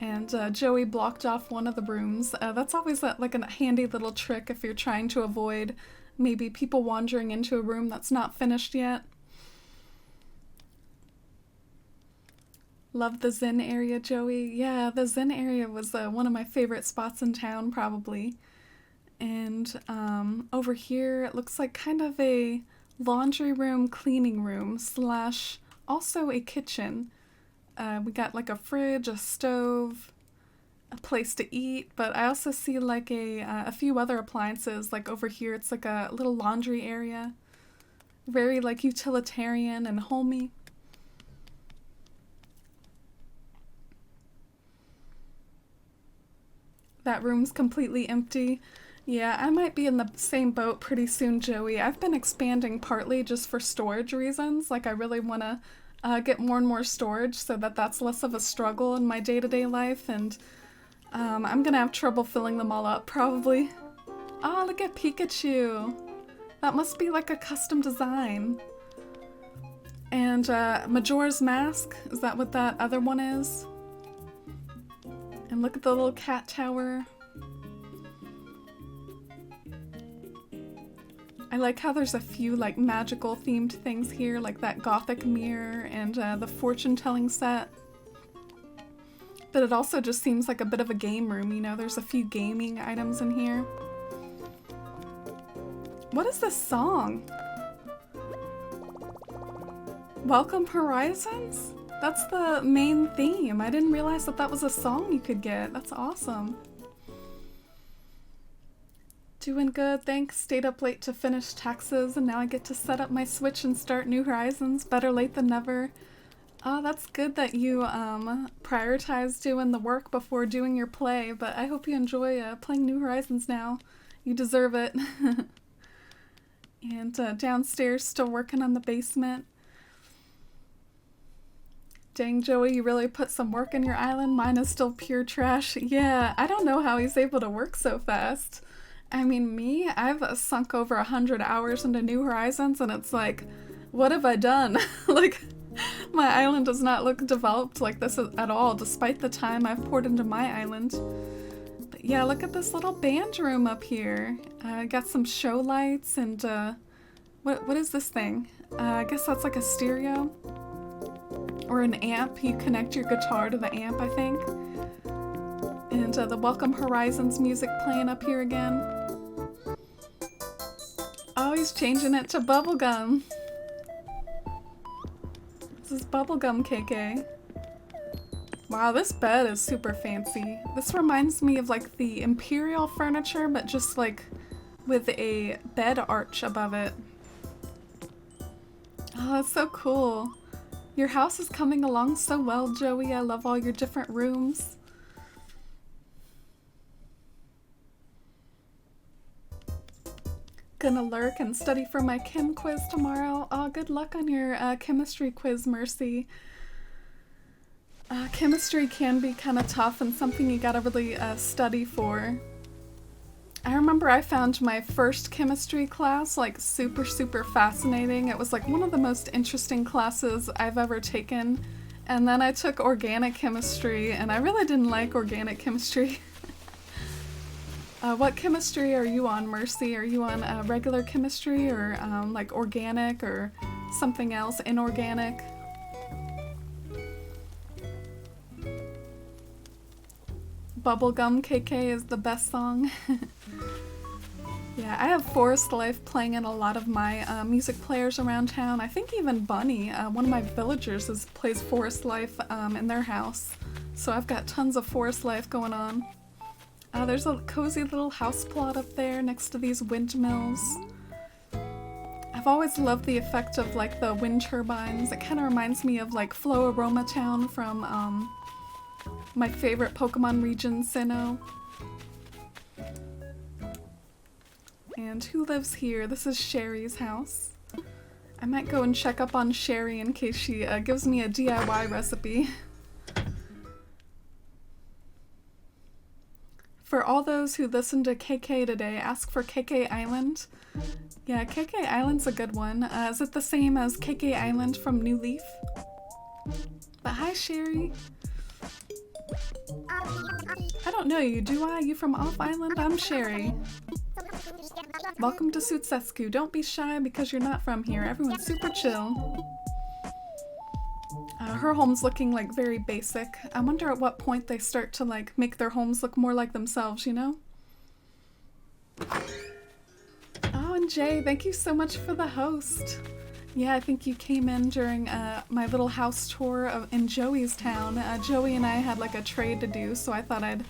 And Joey blocked off one of the rooms. That's always like a handy little trick if you're trying to avoid maybe people wandering into a room that's not finished yet. Love the Zen area, Joey. Yeah, the Zen area was one of my favorite spots in town, probably. And over here, it looks like kind of a laundry room, cleaning room, slash also a kitchen. We got like a fridge, a stove, a place to eat, but I also see like a few other appliances. Like over here, it's like a little laundry area. Very like utilitarian and homey. That room's completely empty. Yeah, I might be in the same boat pretty soon, Joey. I've been expanding partly just for storage reasons. Like I really want to get more and more storage so that that's less of a struggle in my day-to-day life, and I'm gonna have trouble filling them all up, probably. Oh, look at Pikachu! That must be like a custom design. And Majora's Mask, is that what that other one is? And look at the little cat tower. I like how there's a few like magical themed things here, like that gothic mirror and the fortune telling set. But it also just seems like a bit of a game room, you know? There's a few gaming items in here. What is this song? Welcome Horizons? That's the main theme. I didn't realize that that was a song you could get. That's awesome. Doing good, thanks. Stayed up late to finish taxes, and now I get to set up my Switch and start New Horizons. Better late than never. Oh, that's good that you prioritize doing the work before doing your play, but I hope you enjoy playing New Horizons now. You deserve it. And downstairs, still working on the basement. Dang, Joey, you really put some work in your island. Mine is still pure trash. Yeah, I don't know how he's able to work so fast. I mean, me, I've sunk over 100 hours into New Horizons, and it's like, what have I done? Like, my island does not look developed like this at all, despite the time I've poured into my island. But yeah, look at this little band room up here. Got some show lights and, what is this thing? I guess that's like a stereo. Or an amp. You connect your guitar to the amp, I think. And the Welcome Horizons music playing up here again. Oh, he's changing it to bubblegum. This is bubblegum KK. Wow, this bed is super fancy. This reminds me of like the Imperial furniture, but just like with a bed arch above it. Oh, that's so cool. Your house is coming along so well, Joey. I love all your different rooms. Gonna lurk and study for my chem quiz tomorrow. Oh, good luck on your chemistry quiz, Mercy. Chemistry can be kind of tough and something you gotta really study for. I remember I found my first chemistry class like super fascinating. It was like one of the most interesting classes I've ever taken. And then I took organic chemistry and I really didn't like organic chemistry. What chemistry are you on, Mercy? Are you on regular chemistry or like organic or something else, inorganic? Bubblegum KK is the best song. Yeah, I have Forest Life playing in a lot of my music players around town. I think even Bunny, one of my villagers, plays Forest Life in their house. So I've got tons of Forest Life going on. There's a cozy little house plot up there next to these windmills. I've always loved the effect of like the wind turbines. It kind of reminds me of like Flow Aroma Town from my favorite Pokemon region, Sinnoh. And who lives here? This is Sherry's house. I might go and check up on Sherry in case she gives me a DIY recipe. For all those who listen to KK today, ask for KK Island. Yeah, KK Island's a good one. Is it the same as KK Island from New Leaf? But hi, Sherry. I don't know you, do I? You from Off Island? I'm Sherry. Welcome to Sutsescu. Don't be shy because you're not from here. Everyone's super chill. Her home's looking like very basic. I wonder at what point they start to like make their homes look more like themselves, you know? Oh, and Jay, thank you so much for the host. Yeah, I think you came in during my little house tour in Joey's town. Joey and I had like a trade to do, so I thought I'd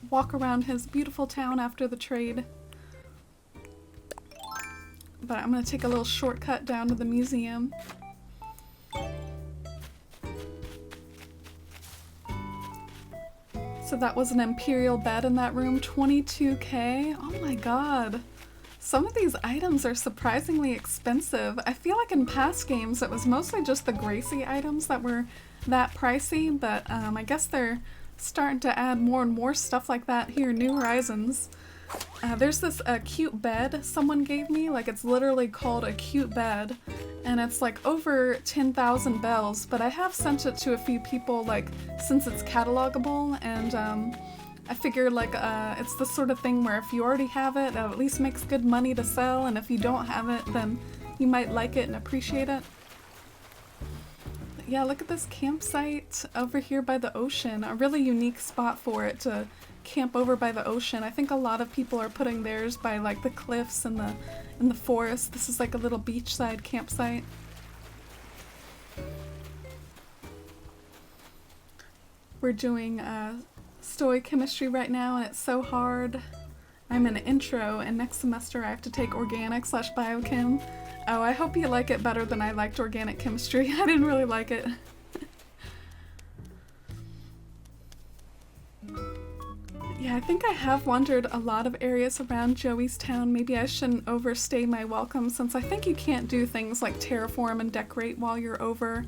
walk around his beautiful town after the trade. But I'm gonna take a little shortcut down to the museum. So that was an Imperial bed in that room, $22K. Oh my god. Some of these items are surprisingly expensive. I feel like in past games it was mostly just the Gracie items that were that pricey, but I guess they're starting to add more and more stuff like that here in New Horizons. There's this cute bed someone gave me, like it's literally called a cute bed, and it's like over 10,000 bells, but I have sent it to a few people like since it's catalogable, and I figured like it's the sort of thing where if you already have it, it at least makes good money to sell, and if you don't have it, then you might like it and appreciate it. Yeah, look at this campsite over here by the ocean. A really unique spot for it to camp over by the ocean. I think a lot of people are putting theirs by like the cliffs and the forest. This is like a little beachside campsite. We're doing stoichemistry right now and it's so hard. I'm in intro and next semester I have to take organic/biochem. Oh, I hope you like it better than I liked organic chemistry. I didn't really like it. Yeah, I think I have wandered a lot of areas around Joey's town. Maybe I shouldn't overstay my welcome since I think you can't do things like terraform and decorate while you're over.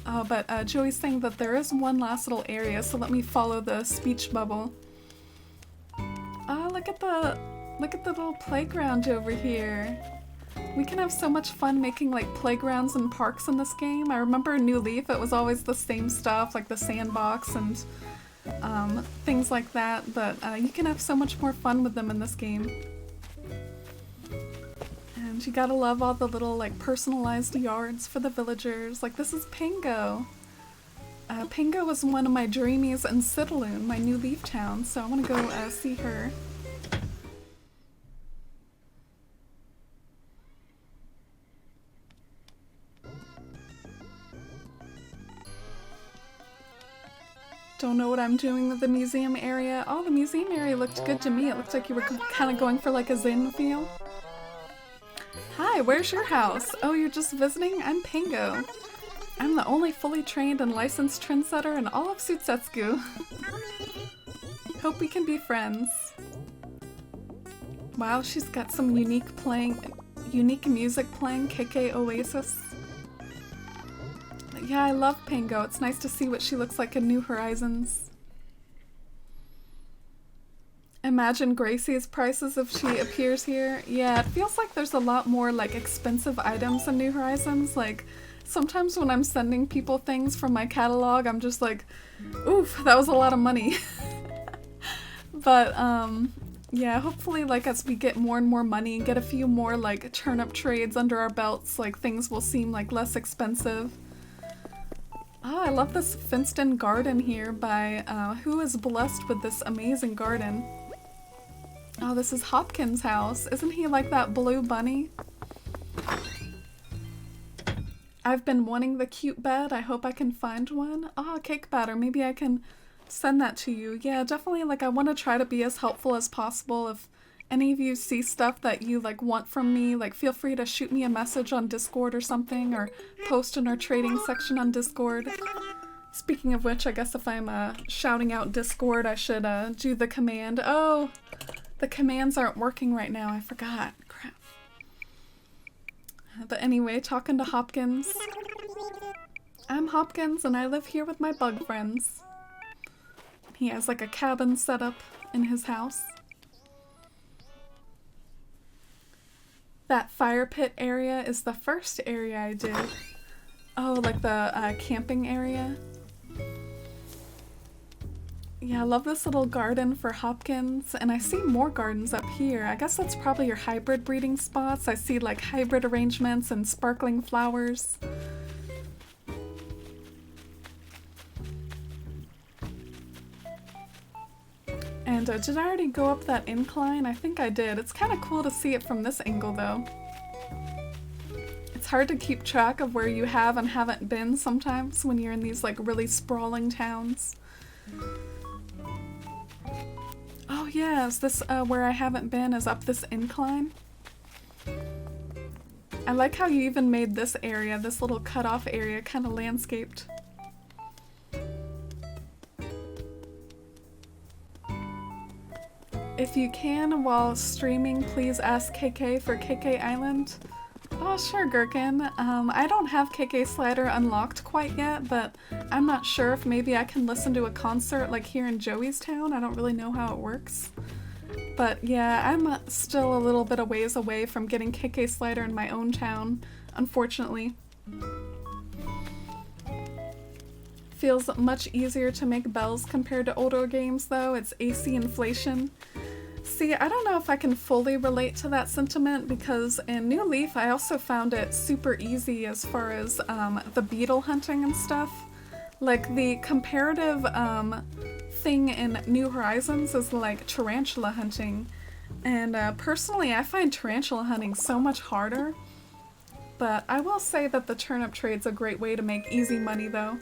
But Joey's saying that there is one last little area, so let me follow the speech bubble. Look at the little playground over here. We can have so much fun making like playgrounds and parks in this game. I remember New Leaf, it was always the same stuff, like the sandbox and things like that, but you can have so much more fun with them in this game. And you gotta love all the little like personalized yards for the villagers. Like this is Pingo. Pingo was one of my dreamies in Citaloon, my New Leaf town, so I want to go see her. Don't know what I'm doing with the museum area. Oh, the museum area looked good to me. It looked like you were kind of going for like a zen feel. Hi, where's your house? Oh, you're just visiting? I'm Pingo. I'm the only fully trained and licensed trendsetter in all of Sutsetsku. Hope we can be friends. Wow, she's got some unique music playing, KK Oasis. Yeah, I love Pingo. It's nice to see what she looks like in New Horizons. Imagine Gracie's prices if she appears here. Yeah, it feels like there's a lot more like expensive items in New Horizons. Like sometimes when I'm sending people things from my catalog, I'm just like, oof, that was a lot of money. But yeah, hopefully like as we get more and more money and get a few more like turnip trades under our belts, like things will seem like less expensive. Oh, I love this fenced-in garden here by who is blessed with this amazing garden. Oh, this is Hopkins' house. Isn't he like that blue bunny? I've been wanting the cute bed. I hope I can find one. Oh, cake batter. Maybe I can send that to you. Yeah, definitely, like, I want to try to be as helpful as possible. If any of you see stuff that you, like, want from me, like, feel free to shoot me a message on Discord or something, or post in our trading section on Discord. Speaking of which, I guess if I'm shouting out Discord, I should do the command. Oh, the commands aren't working right now. I forgot. Crap. But anyway, talking to Hopkins. I'm Hopkins, and I live here with my bug friends. He has like a cabin set up in his house. That fire pit area is the first area I did. Oh, like the camping area. Yeah, I love this little garden for Hopkins, and I see more gardens up here. I guess that's probably your hybrid breeding spots. I see like hybrid arrangements and sparkling flowers. And did I already go up that incline? I think I did. It's kind of cool to see it from this angle though. It's hard to keep track of where you have and haven't been sometimes when you're in these like really sprawling towns. Oh yeah, is this where I haven't been is up this incline? I like how you even made this area, this little cutoff area, kind of landscaped. If you can, while streaming, please ask KK for KK Island. Oh, sure, Gherkin. I don't have KK Slider unlocked quite yet, but I'm not sure if maybe I can listen to a concert like here in Joey's town. I don't really know how it works. But yeah, I'm still a little bit a ways away from getting KK Slider in my own town, unfortunately. Feels much easier to make bells compared to older games though. It's AC inflation. See, I don't know if I can fully relate to that sentiment because in New Leaf I also found it super easy as far as the beetle hunting and stuff. Like the comparative thing in New Horizons is like tarantula hunting. And personally I find tarantula hunting so much harder. But I will say that the turnip trade's a great way to make easy money though.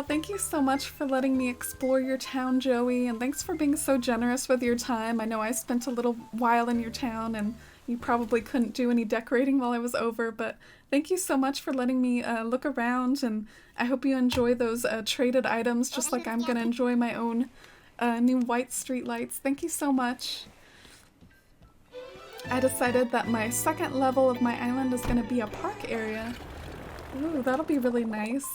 Thank you so much for letting me explore your town, Joey, and thanks for being so generous with your time. I know I spent a little while in your town and you probably couldn't do any decorating while I was over, but thank you so much for letting me look around, and I hope you enjoy those traded items just like I'm gonna enjoy my own new white streetlights. Thank you so much. I decided that my second level of my island is gonna be a park area. Ooh, that'll be really nice.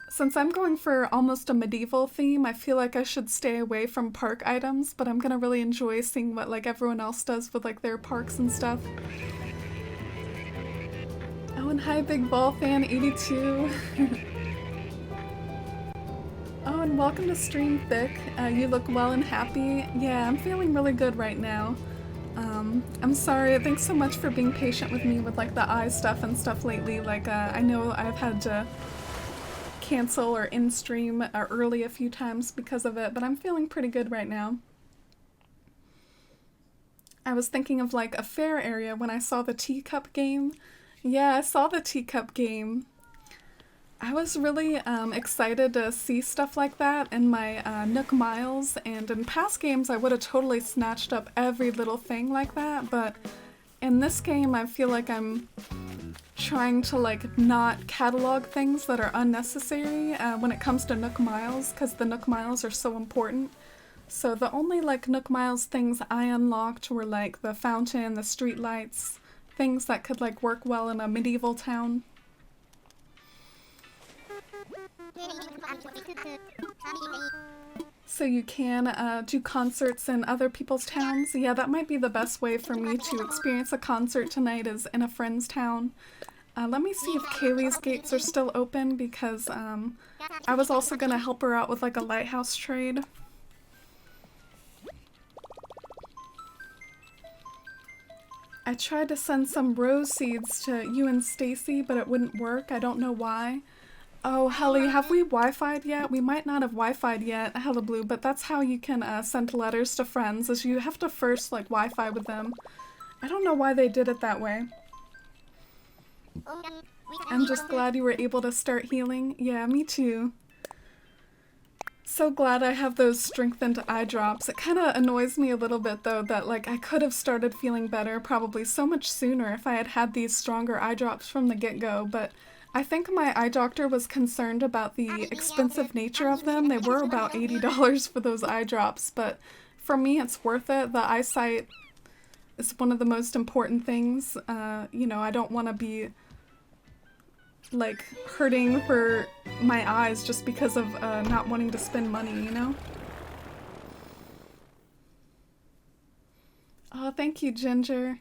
Since I'm going for almost a medieval theme, I feel like I should stay away from park items, but I'm gonna really enjoy seeing what like everyone else does with like their parks and stuff. Oh, and hi Big Ball Fan 82. Oh, and welcome to Stream Thick. You look well and happy. Yeah, I'm feeling really good right now. I'm sorry, thanks so much for being patient with me with like the eye stuff and stuff lately. Like, I know I've had to cancel or in stream early a few times because of it, but I'm feeling pretty good right now. I was thinking of like a fair area when I saw the teacup game. Yeah, I saw the teacup game. I was really excited to see stuff like that in my Nook Miles, and in past games I would have totally snatched up every little thing like that, but in this game I feel like I'm trying to like not catalog things that are unnecessary when it comes to Nook Miles, because the Nook Miles are so important. So the only like Nook Miles things I unlocked were like the fountain, the street lights, things that could like work well in a medieval town. So you can do concerts in other people's towns. Yeah, that might be the best way for me to experience a concert tonight, is in a friend's town. Let me see if Kaylee's gates are still open, because I was also gonna help her out with like a lighthouse trade. I tried to send some rose seeds to you and Stacy, but it wouldn't work. I don't know why. Oh, Helly, have we Wi-Fi'd yet? We might not have Wi-Fi'd yet, Hella Blue, but that's how you can send letters to friends, is you have to first like Wi-Fi with them. I don't know why they did it that way. I'm just glad you were able to start healing. Yeah, me too. So glad I have those strengthened eye drops. It kind of annoys me a little bit though that like I could have started feeling better probably so much sooner if I had had these stronger eye drops from the get-go, but I think my eye doctor was concerned about the expensive nature of them. They were about $80 for those eye drops, but for me it's worth it. The eyesight is one of the most important things. You know, I don't want to be like hurting for my eyes just because of not wanting to spend money, you know? Oh, thank you, Ginger.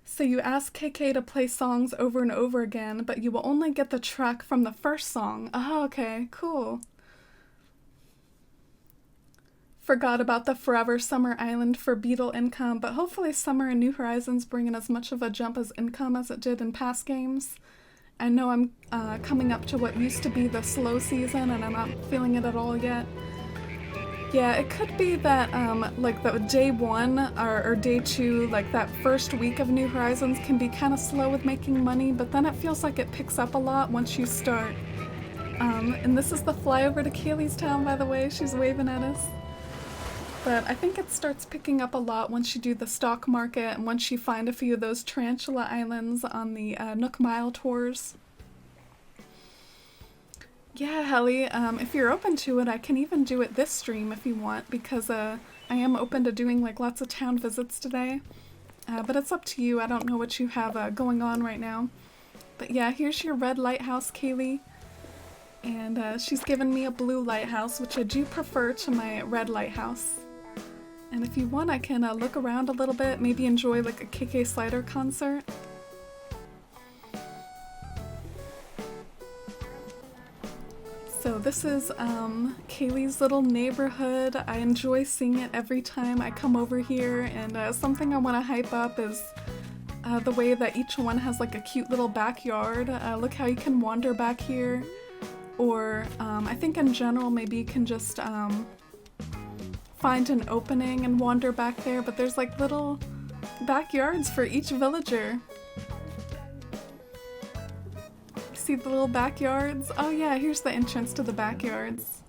So you ask KK to play songs over and over again, but you will only get the track from the first song. Oh, okay, cool. Forgot about the Forever Summer Island for beetle income, but hopefully Summer and New Horizons bring in as much of a jump as income as it did in past games. I know I'm coming up to what used to be the slow season, and I'm not feeling it at all yet. Yeah, it could be that like the day one or day two, like that first week of New Horizons can be kind of slow with making money, but then it feels like it picks up a lot once you start. And this is the flyover to Kaylee's town, by the way. She's waving at us. But I think it starts picking up a lot once you do the stock market and once you find a few of those tarantula islands on the Nook Mile tours. Yeah, Helly, if you're open to it, I can even do it this stream if you want, because I am open to doing like lots of town visits today. But it's up to you. I don't know what you have going on right now. But yeah, here's your red lighthouse, Kaylee. And she's given me a blue lighthouse, which I do prefer to my red lighthouse. And if you want, I can look around a little bit, maybe enjoy like a KK Slider concert. So this is Kaylee's little neighborhood. I enjoy seeing it every time I come over here, and something I want to hype up is the way that each one has like a cute little backyard. Look how you can wander back here, or I think in general maybe you can just find an opening and wander back there, but there's like little backyards for each villager. See the little backyards? Oh yeah, here's the entrance to the backyards.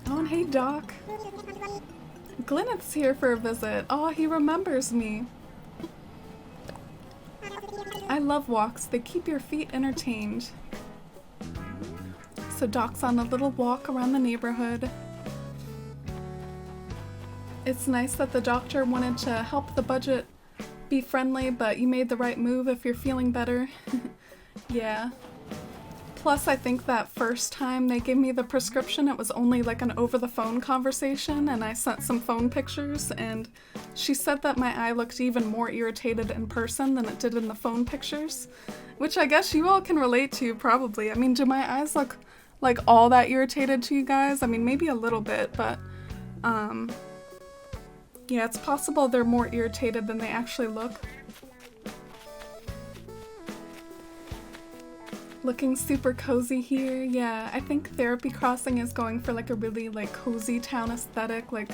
Oh, and hey Doc. Glyneth's here for a visit. Oh, he remembers me. I love walks. They keep your feet entertained. So Doc's on a little walk around the neighborhood. It's nice that the doctor wanted to help the budget be friendly, but you made the right move if you're feeling better. Yeah. Plus, I think that first time they gave me the prescription, it was only like an over-the-phone conversation, and I sent some phone pictures, and she said that my eye looked even more irritated in person than it did in the phone pictures, which I guess you all can relate to, probably. I mean, do my eyes look like all that irritated to you guys? I mean, maybe a little bit, but, yeah, it's possible they're more irritated than they actually look. Looking super cozy here. Yeah, I think Therapy Crossing is going for like a really like cozy town aesthetic, like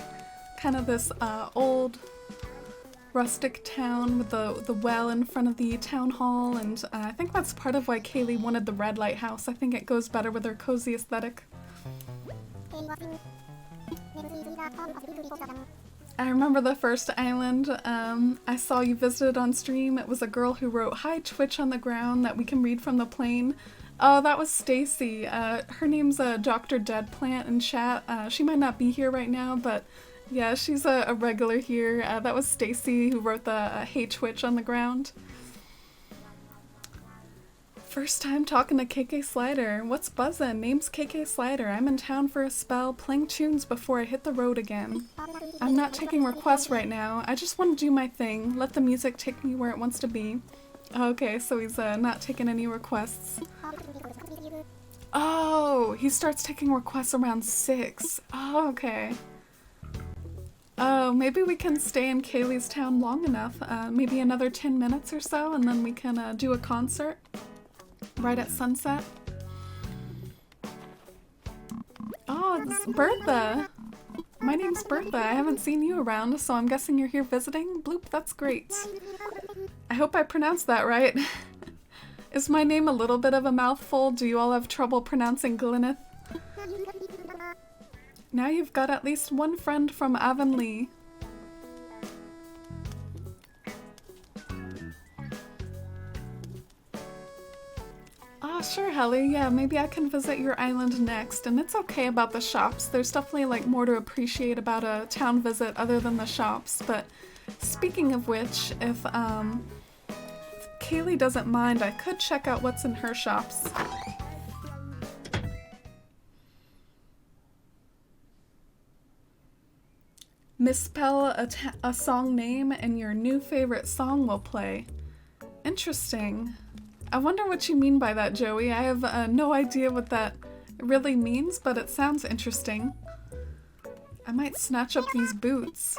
kind of this old rustic town with the well in front of the town hall, and I think that's part of why Kaylee wanted the red lighthouse. I think it goes better with her cozy aesthetic. I remember the first island I saw you visited on stream. It was a girl who wrote "Hi Twitch" on the ground that we can read from the plane. Oh, that was Stacy. Her name's Dr. Deadplant in chat. She might not be here right now, but yeah, she's a regular here. That was Stacy who wrote the "Hey Twitch" on the ground. First time talking to KK Slider. What's buzzin'? Name's KK Slider. I'm in town for a spell, playing tunes before I hit the road again. I'm not taking requests right now. I just want to do my thing. Let the music take me where it wants to be. Okay, so he's not taking any requests. Oh, he starts taking requests around 6. Oh, okay. Oh, maybe we can stay in Kaylee's town long enough. Maybe another 10 minutes or so, and then we can do a concert. Right at sunset. Oh, it's Bertha. My name's Bertha. I haven't seen you around, so I'm guessing you're here visiting? Bloop, that's great. I hope I pronounced that right. Is my name a little bit of a mouthful? Do you all have trouble pronouncing Glyneth? Now you've got at least one friend from Avonlea. Oh, sure, Helly. Yeah, maybe I can visit your island next. And it's okay about the shops. There's definitely like more to appreciate about a town visit other than the shops. But speaking of which, if Kaylee doesn't mind, I could check out what's in her shops. Misspell a song name and your new favorite song will play. Interesting. I wonder what you mean by that, Joey. I have no idea what that really means, but it sounds interesting. I might snatch up these boots.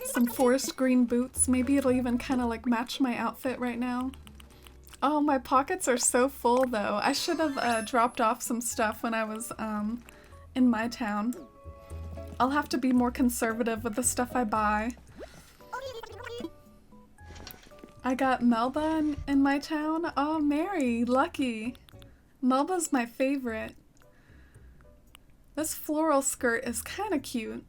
Some forest green boots. Maybe it'll even kind of like match my outfit right now. Oh, my pockets are so full though. I should have dropped off some stuff when I was in my town. I'll have to be more conservative with the stuff I buy. I got Melba in my town. Oh, Mary, lucky. Melba's my favorite. This floral skirt is kind of cute.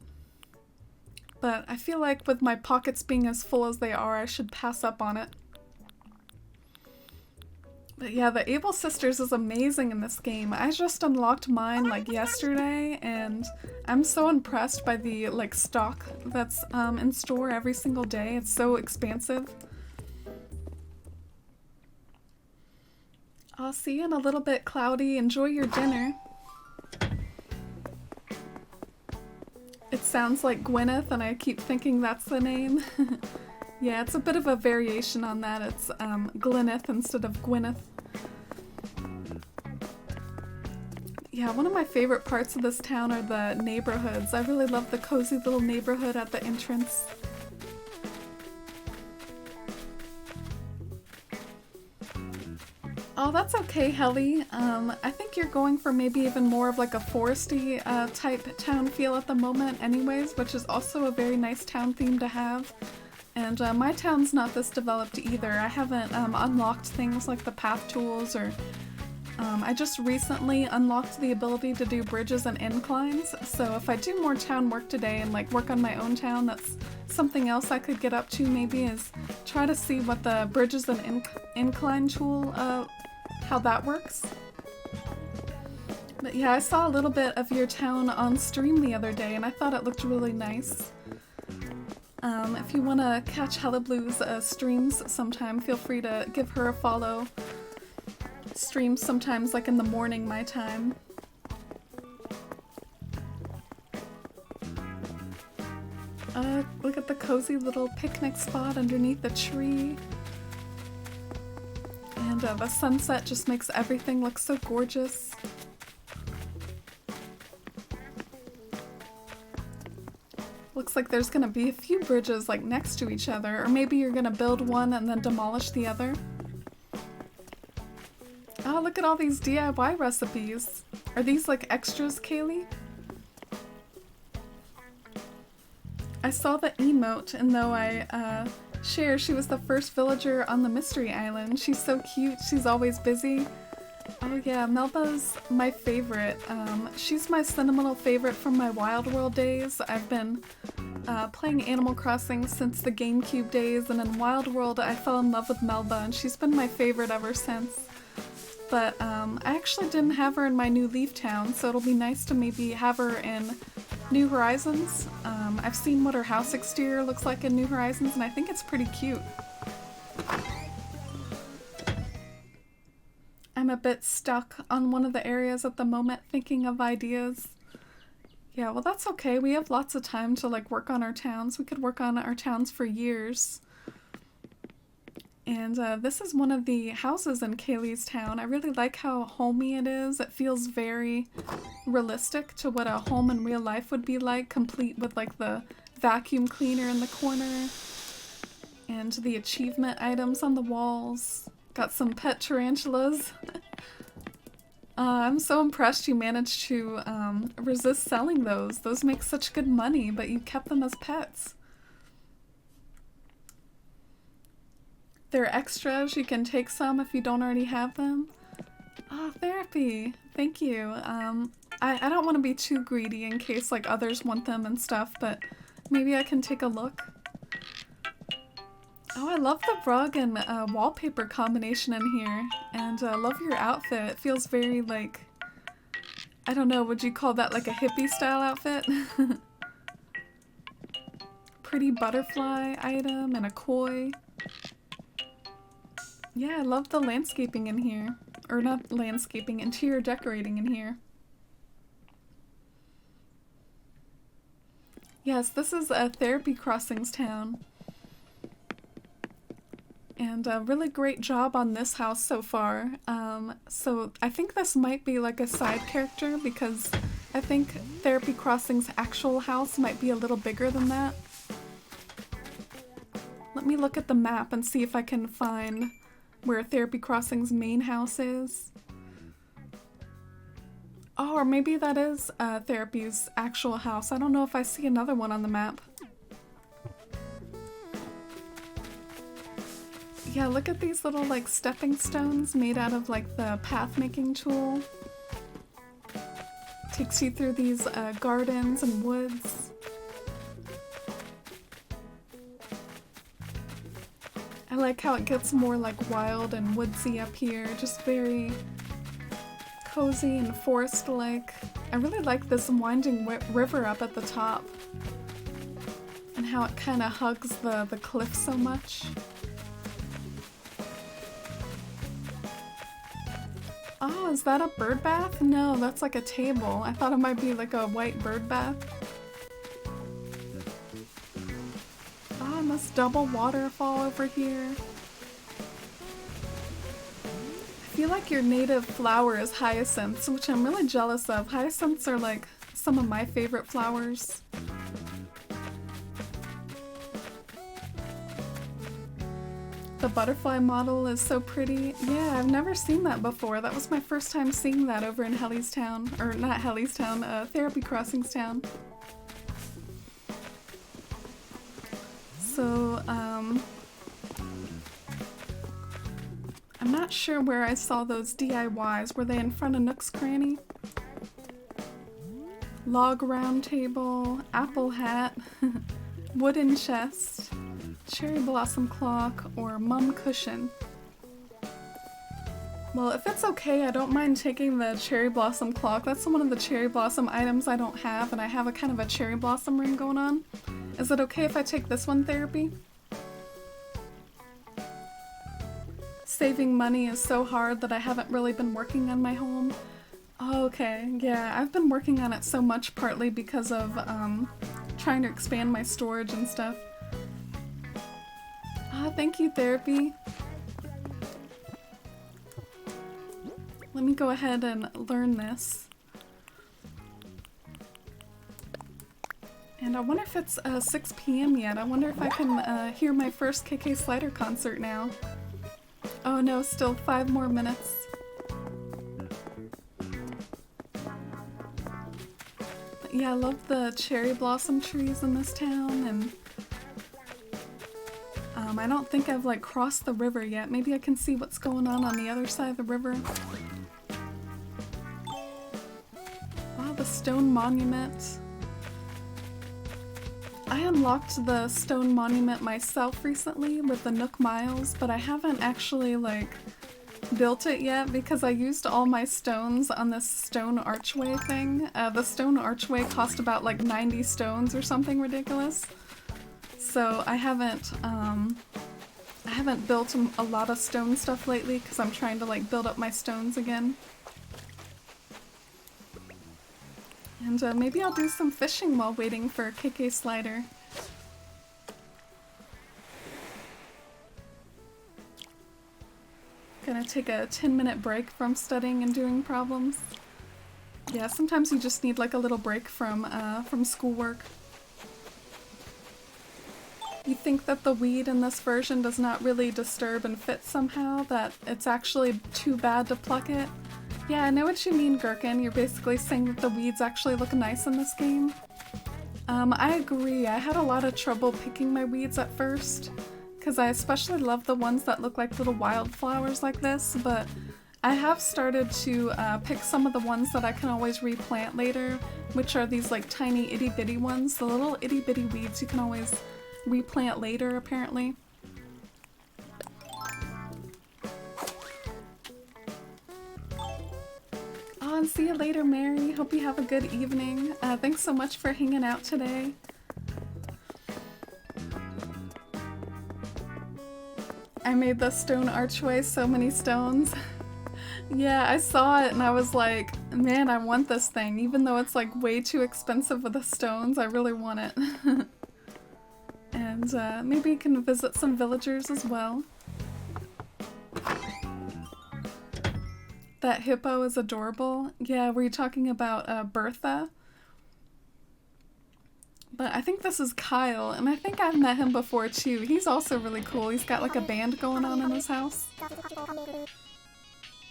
But I feel like with my pockets being as full as they are, I should pass up on it. But yeah, the Able Sisters is amazing in this game. I just unlocked mine like yesterday, and I'm so impressed by the like stock that's in store every single day. It's so expansive. I'll see you in a little bit, Cloudy. Enjoy your dinner. It sounds like Gwyneth, and I keep thinking that's the name. Yeah, it's a bit of a variation on that. It's Glyneth instead of Gwyneth. Yeah, one of my favorite parts of this town are the neighborhoods. I really love the cozy little neighborhood at the entrance. Oh, that's okay, Helly. I think you're going for maybe even more of like a foresty type town feel at the moment anyways, which is also a very nice town theme to have. And my town's not this developed either. I haven't unlocked things like the path tools or I just recently unlocked the ability to do bridges and inclines, so if I do more town work today and like work on my own town, that's something else I could get up to maybe, is try to see what the bridges and incline tool, how that works. But yeah, I saw a little bit of your town on stream the other day and I thought it looked really nice. If you want to catch Hella Blue's streams sometime, feel free to give her a follow. Streams sometimes like in the morning my time. Look at the cozy little picnic spot underneath the tree. And the sunset just makes everything look so gorgeous. Looks like there's gonna be a few bridges like next to each other, or maybe you're gonna build one and then demolish the other. Oh, look at all these DIY recipes. Are these like extras, Kaylee? I saw the emote, and though I share she was the first villager on the Mystery Island. She's so cute, she's always busy. Oh yeah, Melba's my favorite. She's my sentimental favorite from my Wild World days. I've been playing Animal Crossing since the GameCube days, and in Wild World I fell in love with Melba, and she's been my favorite ever since. But I actually didn't have her in my new Leaf Town, so it'll be nice to maybe have her in New Horizons. I've seen what her house exterior looks like in New Horizons, and I think it's pretty cute. I'm a bit stuck on one of the areas at the moment, thinking of ideas. Yeah, well that's okay. We have lots of time to like work on our towns. We could work on our towns for years. And this is one of the houses in Kaylee's town. I really like how homey it is. It feels very realistic to what a home in real life would be like, complete with like the vacuum cleaner in the corner and the achievement items on the walls. Got some pet tarantulas. I'm so impressed you managed to resist selling those. Those make such good money, but you kept them as pets. They're extras, you can take some if you don't already have them. Oh, therapy. Thank you. I don't want to be too greedy in case like others want them and stuff, but maybe I can take a look. Oh, I love the rug and wallpaper combination in here, and I love your outfit. It feels very like, I don't know, would you call that like a hippie style outfit? Pretty butterfly item and a koi. Yeah, I love the landscaping in here. Or not landscaping, interior decorating in here. Yes, this is a Therapy Crossings town. And a really great job on this house so far. So I think this might be like a side character because I think Therapy Crossings' actual house might be a little bigger than that. Let me look at the map and see if I can find where Therapy Crossings' main house is. Oh, or maybe that is Therapy's actual house. I don't know if I see another one on the map. Yeah, look at these little like stepping stones made out of like the path making tool. Takes you through these gardens and woods. I like how it gets more like wild and woodsy up here, just very cozy and forest-like. I really like this winding river up at the top and how it kind of hugs the cliff so much. Oh, is that a bird bath? No, that's like a table. I thought it might be like a white bird bath. Oh, and this double waterfall over here. I feel like your native flower is hyacinths, which I'm really jealous of. Hyacinths are like some of my favorite flowers. The butterfly model is so pretty. Yeah, I've never seen that before. That was my first time seeing that over in Hellystown. Or not Hellystown, Therapy Crossings Town. So, I'm not sure where I saw those DIYs. Were they in front of Nook's Cranny? Log round table, apple hat, wooden chest, cherry blossom clock, or mum cushion. Well, if it's okay, I don't mind taking the cherry blossom clock. That's one of the cherry blossom items I don't have, and I have a kind of a cherry blossom ring going on. Is it okay if I take this one, Therapy? Saving money is so hard that I haven't really been working on my home. Oh, okay, yeah, I've been working on it so much, partly because of trying to expand my storage and stuff. Ah, thank you, Therapy. Let me go ahead and learn this. And I wonder if it's 6 p.m. yet. I wonder if I can hear my first KK Slider concert now. Oh no, still 5 more minutes. But yeah, I love the cherry blossom trees in this town, and I don't think I've like crossed the river yet. Maybe I can see what's going on the other side of the river. Wow, the stone monument. I unlocked the stone monument myself recently with the Nook Miles, but I haven't actually like built it yet because I used all my stones on this stone archway thing. The stone archway cost about like 90 stones or something ridiculous. So I haven't built a lot of stone stuff lately because I'm trying to like build up my stones again. And maybe I'll do some fishing while waiting for KK Slider. Gonna take a 10-minute break from studying and doing problems. Yeah, sometimes you just need like a little break from schoolwork. You think that the weed in this version does not really disturb and fit somehow, that it's actually too bad to pluck it? Yeah, I know what you mean, Gherkin. You're basically saying that the weeds actually look nice in this game. I agree. I had a lot of trouble picking my weeds at first, because I especially love the ones that look like little wildflowers like this, but I have started to pick some of the ones that I can always replant later, which are these like tiny itty-bitty ones. The little itty-bitty weeds you can always replant later, apparently. Oh, and see you later, Mary. Hope you have a good evening. Thanks so much for hanging out today. I made the stone archway, so many stones. Yeah, I saw it and I was like, man, I want this thing. Even though it's like way too expensive with the stones, I really want it. And maybe you can visit some villagers as well. That hippo is adorable. Yeah, were you talking about Bertha? But I think this is Kyle, and I think I've met him before too. He's also really cool. He's got like a band going on in his house.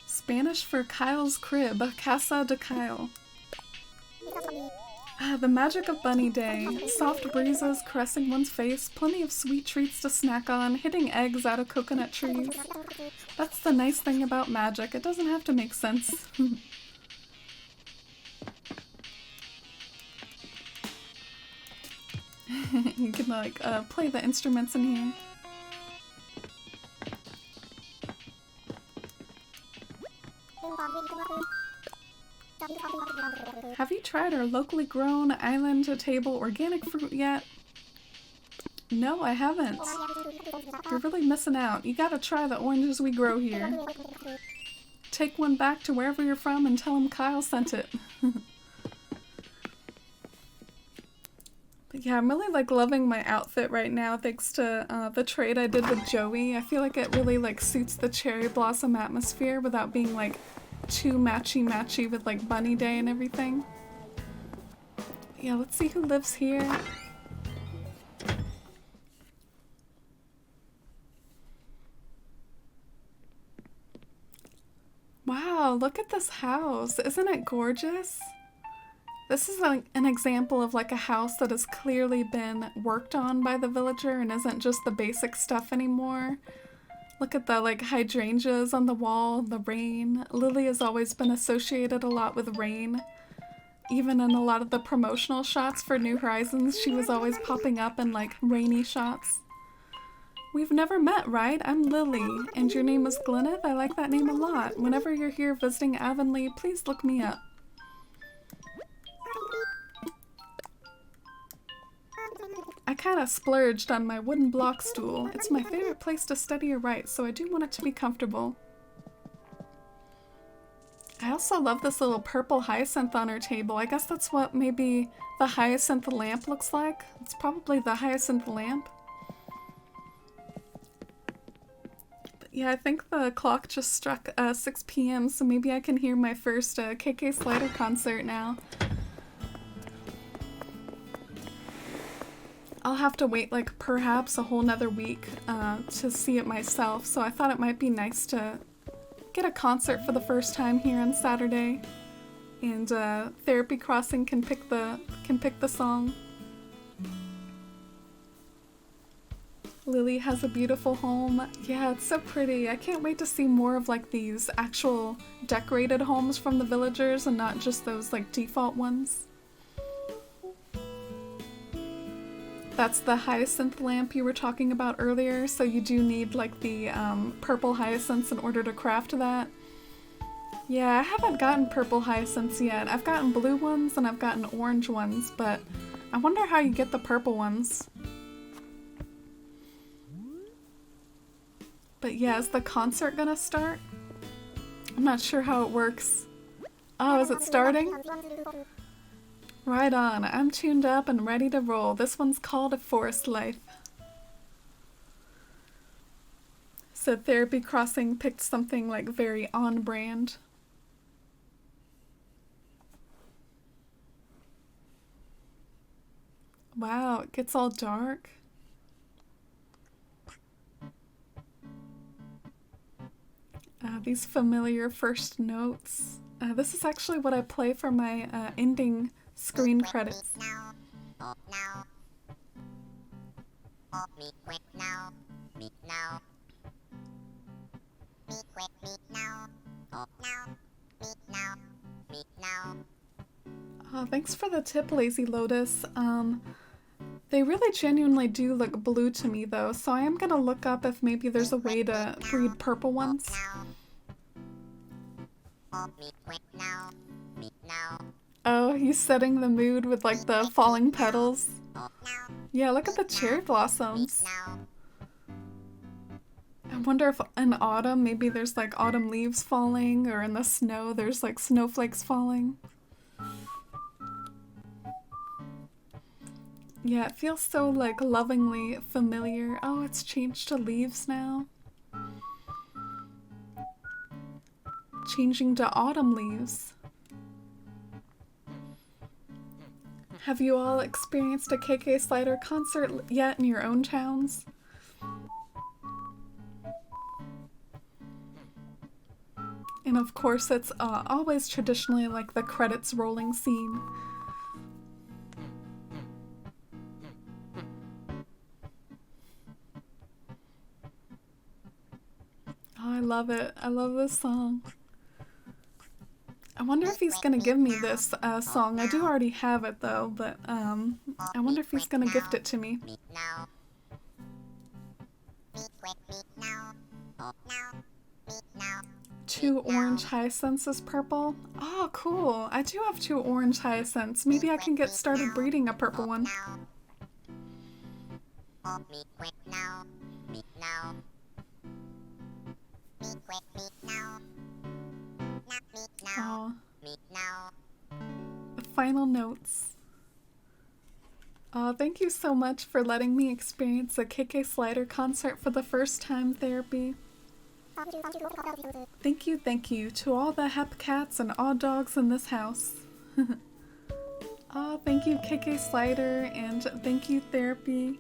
Spanish for Kyle's crib, Casa de Kyle. The magic of Bunny Day. Soft breezes caressing one's face, plenty of sweet treats to snack on, hitting eggs out of coconut trees. That's the nice thing about magic. It doesn't have to make sense. You can like play the instruments in here. Have you tried our locally grown island-to-table organic fruit yet? No, I haven't. You're really missing out. You gotta try the oranges we grow here. Take one back to wherever you're from and tell them Kyle sent it. But Yeah, I'm really like loving my outfit right now thanks to the trade I did with Joey. I feel like it really like suits the cherry blossom atmosphere without being like too matchy with like Bunny Day and everything. Yeah, let's see who lives here. Wow, look at this house. Isn't it gorgeous? This is an example of like a house that has clearly been worked on by the villager and isn't just the basic stuff anymore. Look at the like hydrangeas on the wall, the rain. Lily has always been associated a lot with rain. Even in a lot of the promotional shots for New Horizons, she was always popping up in like rainy shots. We've never met, right? I'm Lily, and your name is Glyneth? I like that name a lot. Whenever you're here visiting Avonlea, please look me up. I kinda splurged on my wooden block stool. It's my favorite place to study or write, so I do want it to be comfortable. I also love this little purple hyacinth on her table. I guess that's what maybe the hyacinth lamp looks like. It's probably the hyacinth lamp. Yeah, I think the clock just struck 6 p.m., so maybe I can hear my first KK Slider concert now. I'll have to wait like perhaps a whole nother week to see it myself, so I thought it might be nice to get a concert for the first time here on Saturday. And Therapy Crossing can pick the song. Lily has a beautiful home. Yeah, it's so pretty. I can't wait to see more of like these actual decorated homes from the villagers and not just those like default ones. That's the hyacinth lamp you were talking about earlier, so you do need like the purple hyacinths in order to craft that. Yeah, I haven't gotten purple hyacinths yet. I've gotten blue ones and I've gotten orange ones, but I wonder how you get the purple ones. But yeah, is the concert gonna start? I'm not sure how it works. Oh, is it starting? Right on. I'm tuned up and ready to roll. This one's called A Forest Life. So Therapy Crossing picked something like very on brand. Wow, it gets all dark. These familiar first notes. This is actually what I play for my ending screen credits. Oh, thanks for the tip, Lazy Lotus. They really genuinely do look blue to me though, so I am gonna look up if maybe there's a way to breed purple ones. Oh, he's setting the mood with like the falling petals. Yeah, look at the cherry blossoms. I wonder if in autumn maybe there's like autumn leaves falling, or in the snow there's like snowflakes falling. Yeah, it feels so like lovingly familiar. Oh, it's changed to leaves now. Changing to autumn leaves. Have you all experienced a KK Slider concert yet in your own towns? And of course it's always traditionally like the credits rolling scene. Oh, I love it. I love this song. I wonder if he's gonna give me this song. I do already have it though, but I wonder if he's gonna gift it to me. Two orange hyacinths is purple. Oh, cool. I do have two orange hyacinths. Maybe I can get started breeding a purple one. Oh. The final notes. Thank you so much for letting me experience a KK Slider concert for the first time, Therapy. Thank you to all the hep cats and odd dogs in this house. Thank you, KK Slider, and thank you, Therapy.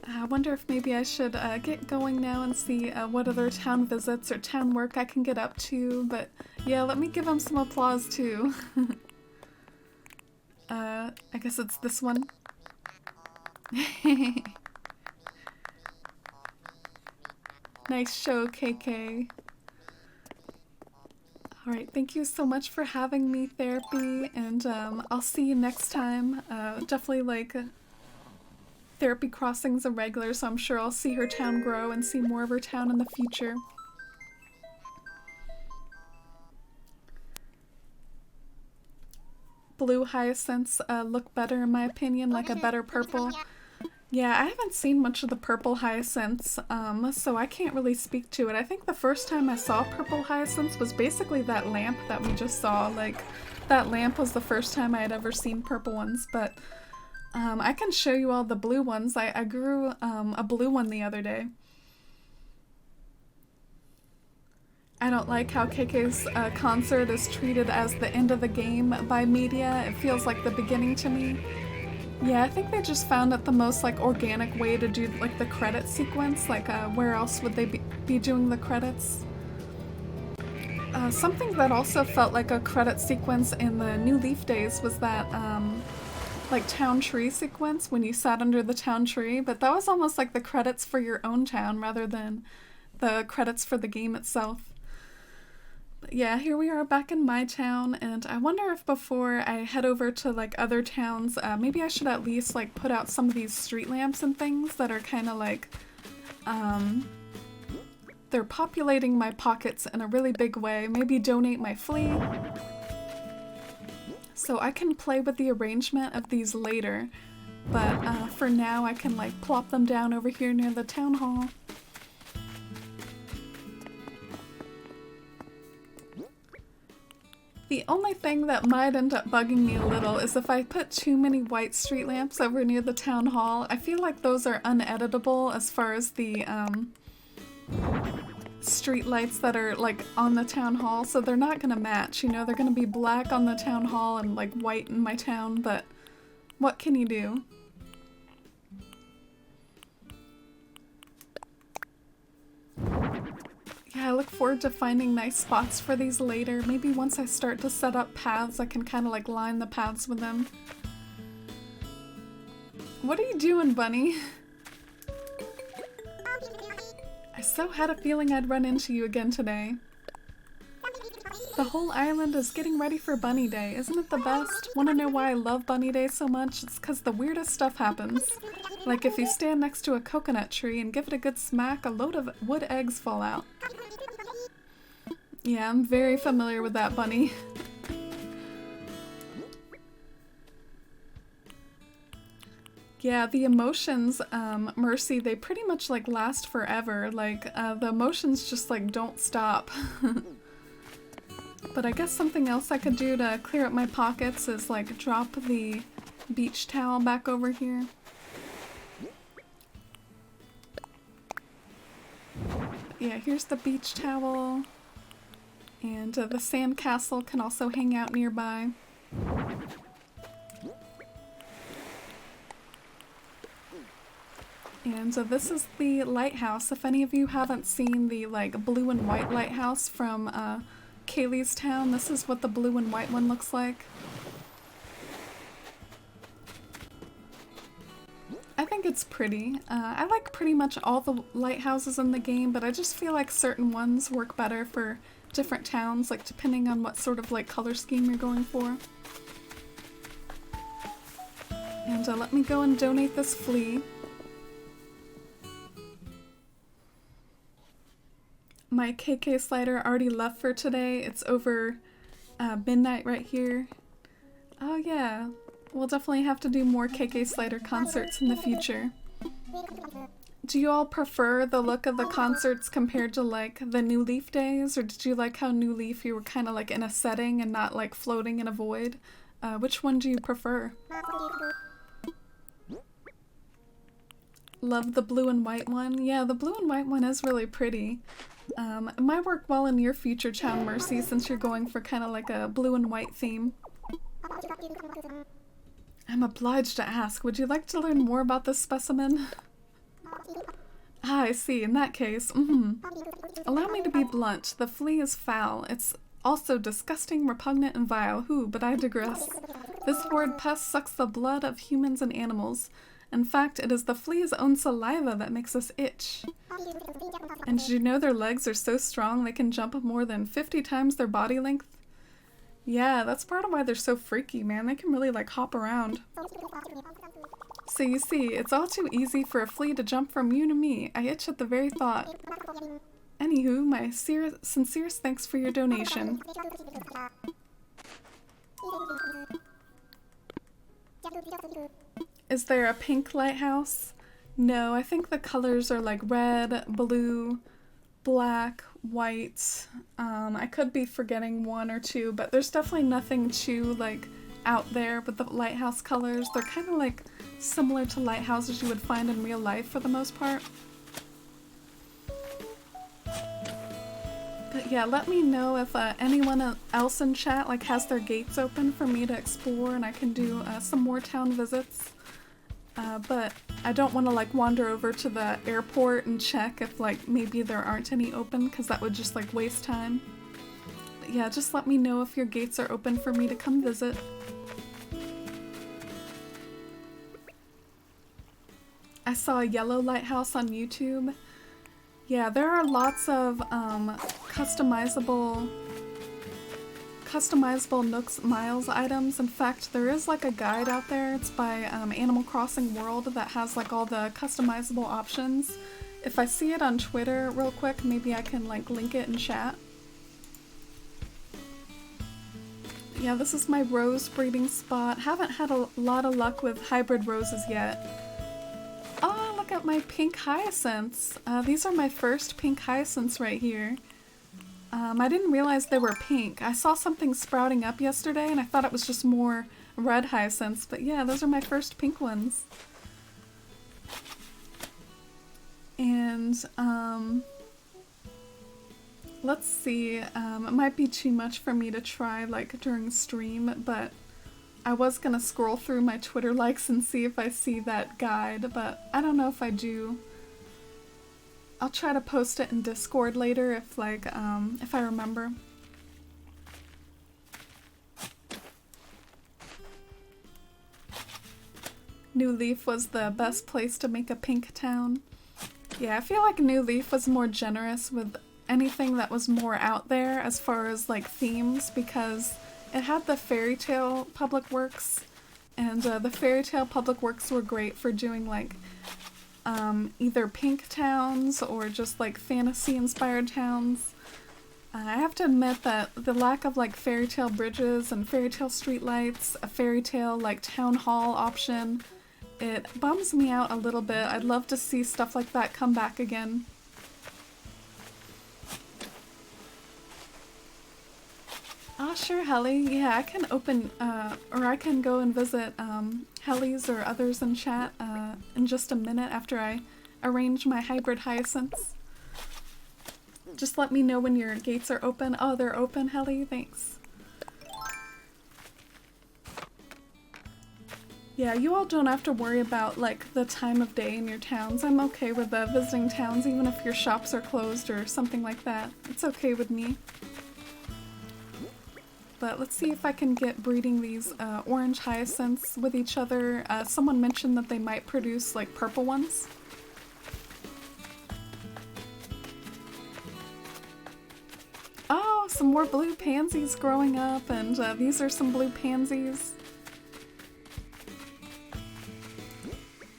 I wonder if maybe I should get going now and see what other town visits or town work I can get up to, but yeah, let me give them some applause too. I guess it's this one. Nice show, KK. Alright, thank you so much for having me, Therapy, and I'll see you next time. Definitely like Therapy Crossing's a regular, so I'm sure I'll see her town grow and see more of her town in the future. Blue hyacinths look better in my opinion, like a better purple. Yeah, I haven't seen much of the purple hyacinths, so I can't really speak to it. I think the first time I saw purple hyacinths was basically that lamp that we just saw. Like, that lamp was the first time I had ever seen purple ones, but I can show you all the blue ones. I grew a blue one the other day. I don't like how KK's concert is treated as the end of the game by media. It feels like the beginning to me. Yeah, I think they just found it the most like organic way to do like the credit sequence. Like where else would they be doing the credits? Something that also felt like a credit sequence in the New Leaf days was that like town tree sequence when you sat under the town tree, but that was almost like the credits for your own town rather than the credits for the game itself. Yeah, here we are back in my town, and I wonder if before I head over to like other towns, maybe I should at least like put out some of these street lamps and things that are kind of like, they're populating my pockets in a really big way. Maybe donate my flea. So I can play with the arrangement of these later, but for now I can like plop them down over here near the town hall. The only thing that might end up bugging me a little is if I put too many white street lamps over near the town hall. I feel like those are uneditable as far as the street lights that are like on the town hall, so they're not gonna match, you know, they're gonna be black on the town hall and like white in my town, but what can you do? Yeah, I look forward to finding nice spots for these later. Maybe once I start to set up paths, I can kind of like line the paths with them. What are you doing, Bunny? I so had a feeling I'd run into you again today. The whole island is getting ready for Bunny Day. Isn't it the best? Want to know why I love Bunny Day so much? It's because the weirdest stuff happens. Like if you stand next to a coconut tree and give it a good smack, a load of wood eggs fall out. Yeah, I'm very familiar with that, Bunny. Yeah, the emotions, Mercy, they pretty much like last forever. Like, the emotions just like don't stop. But I guess something else I could do to clear up my pockets is like drop the beach towel back over here. Yeah, here's the beach towel. And the sandcastle can also hang out nearby. And this is the lighthouse. If any of you haven't seen the like blue and white lighthouse from Kaylee's town, this is what the blue and white one looks like. I think it's pretty. I like pretty much all the lighthouses in the game, but I just feel like certain ones work better for different towns, like depending on what sort of like color scheme you're going for. And let me go and donate this flea. My KK slider already left for today. It's over midnight right here. Oh yeah, we'll definitely have to do more KK slider concerts in the future. Do you all prefer the look of the concerts compared to like the New Leaf days, or did you like how New Leaf you were kind of like in a setting and not like floating in a void? Which one do you prefer? Love the blue and white one. Yeah, the blue and white one is really pretty. It might work well in your future Town Mercy since you're going for kind of like a blue and white theme. I'm obliged to ask, would you like to learn more about this specimen? Ah, I see. In that case, Allow me to be blunt. The flea is foul. It's also disgusting, repugnant, and vile. But I digress. This horrid pest sucks the blood of humans and animals. In fact, it is the flea's own saliva that makes us itch. And did you know their legs are so strong they can jump more than 50 times their body length? Yeah, that's part of why they're so freaky, man. They can really, like, hop around. So you see, it's all too easy for a flea to jump from you to me. I itch at the very thought. Anywho, my sincerest thanks for your donation. Is there a pink lighthouse? No, I think the colors are like red, blue, black, white. I could be forgetting one or two, but there's definitely nothing too like out there with the lighthouse colors. They're kind of like similar to lighthouses you would find in real life for the most part. But yeah, let me know if anyone else in chat like has their gates open for me to explore and I can do some more town visits. But I don't want to like wander over to the airport and check if like maybe there aren't any open because that would just like waste time. But yeah, just let me know if your gates are open for me to come visit. I saw a yellow lighthouse on YouTube. Yeah, there are lots of customizable Nooks Miles items. In fact, there is like a guide out there. It's by Animal Crossing World that has like all the customizable options. If I see it on Twitter real quick, maybe I can like link it in chat. Yeah, this is my rose breeding spot. Haven't had a lot of luck with hybrid roses yet. Oh, look at my pink hyacinths. These are my first pink hyacinths right here. I didn't realize they were pink. I saw something sprouting up yesterday and I thought it was just more red hyacinths, but yeah, those are my first pink ones. And, let's see, it might be too much for me to try, like, during stream, but I was gonna scroll through my Twitter likes and see if I see that guide, but I don't know if I do. I'll try to post it in Discord later if like, if I remember. New Leaf was the best place to make a pink town. Yeah, I feel like New Leaf was more generous with anything that was more out there as far as like themes because it had the Fairy Tale Public Works and the Fairy Tale Public Works were great for doing like either pink towns or just like fantasy inspired towns. I have to admit that the lack of like fairy tale bridges and fairy tale streetlights, a fairy tale like town hall option, it bums me out a little bit. I'd love to see stuff like that come back again. Ah, sure, Helly. Yeah, I can open, or I can go and visit Helly's or others in chat in just a minute after I arrange my hybrid hyacinths. Just let me know when your gates are open. Oh, they're open, Helly? Thanks. Yeah, you all don't have to worry about, like, the time of day in your towns. I'm okay with visiting towns even if your shops are closed or something like that. It's okay with me. But let's see if I can get breeding these orange hyacinths with each other. Someone mentioned that they might produce like purple ones. Oh, some more blue pansies growing up, and these are some blue pansies.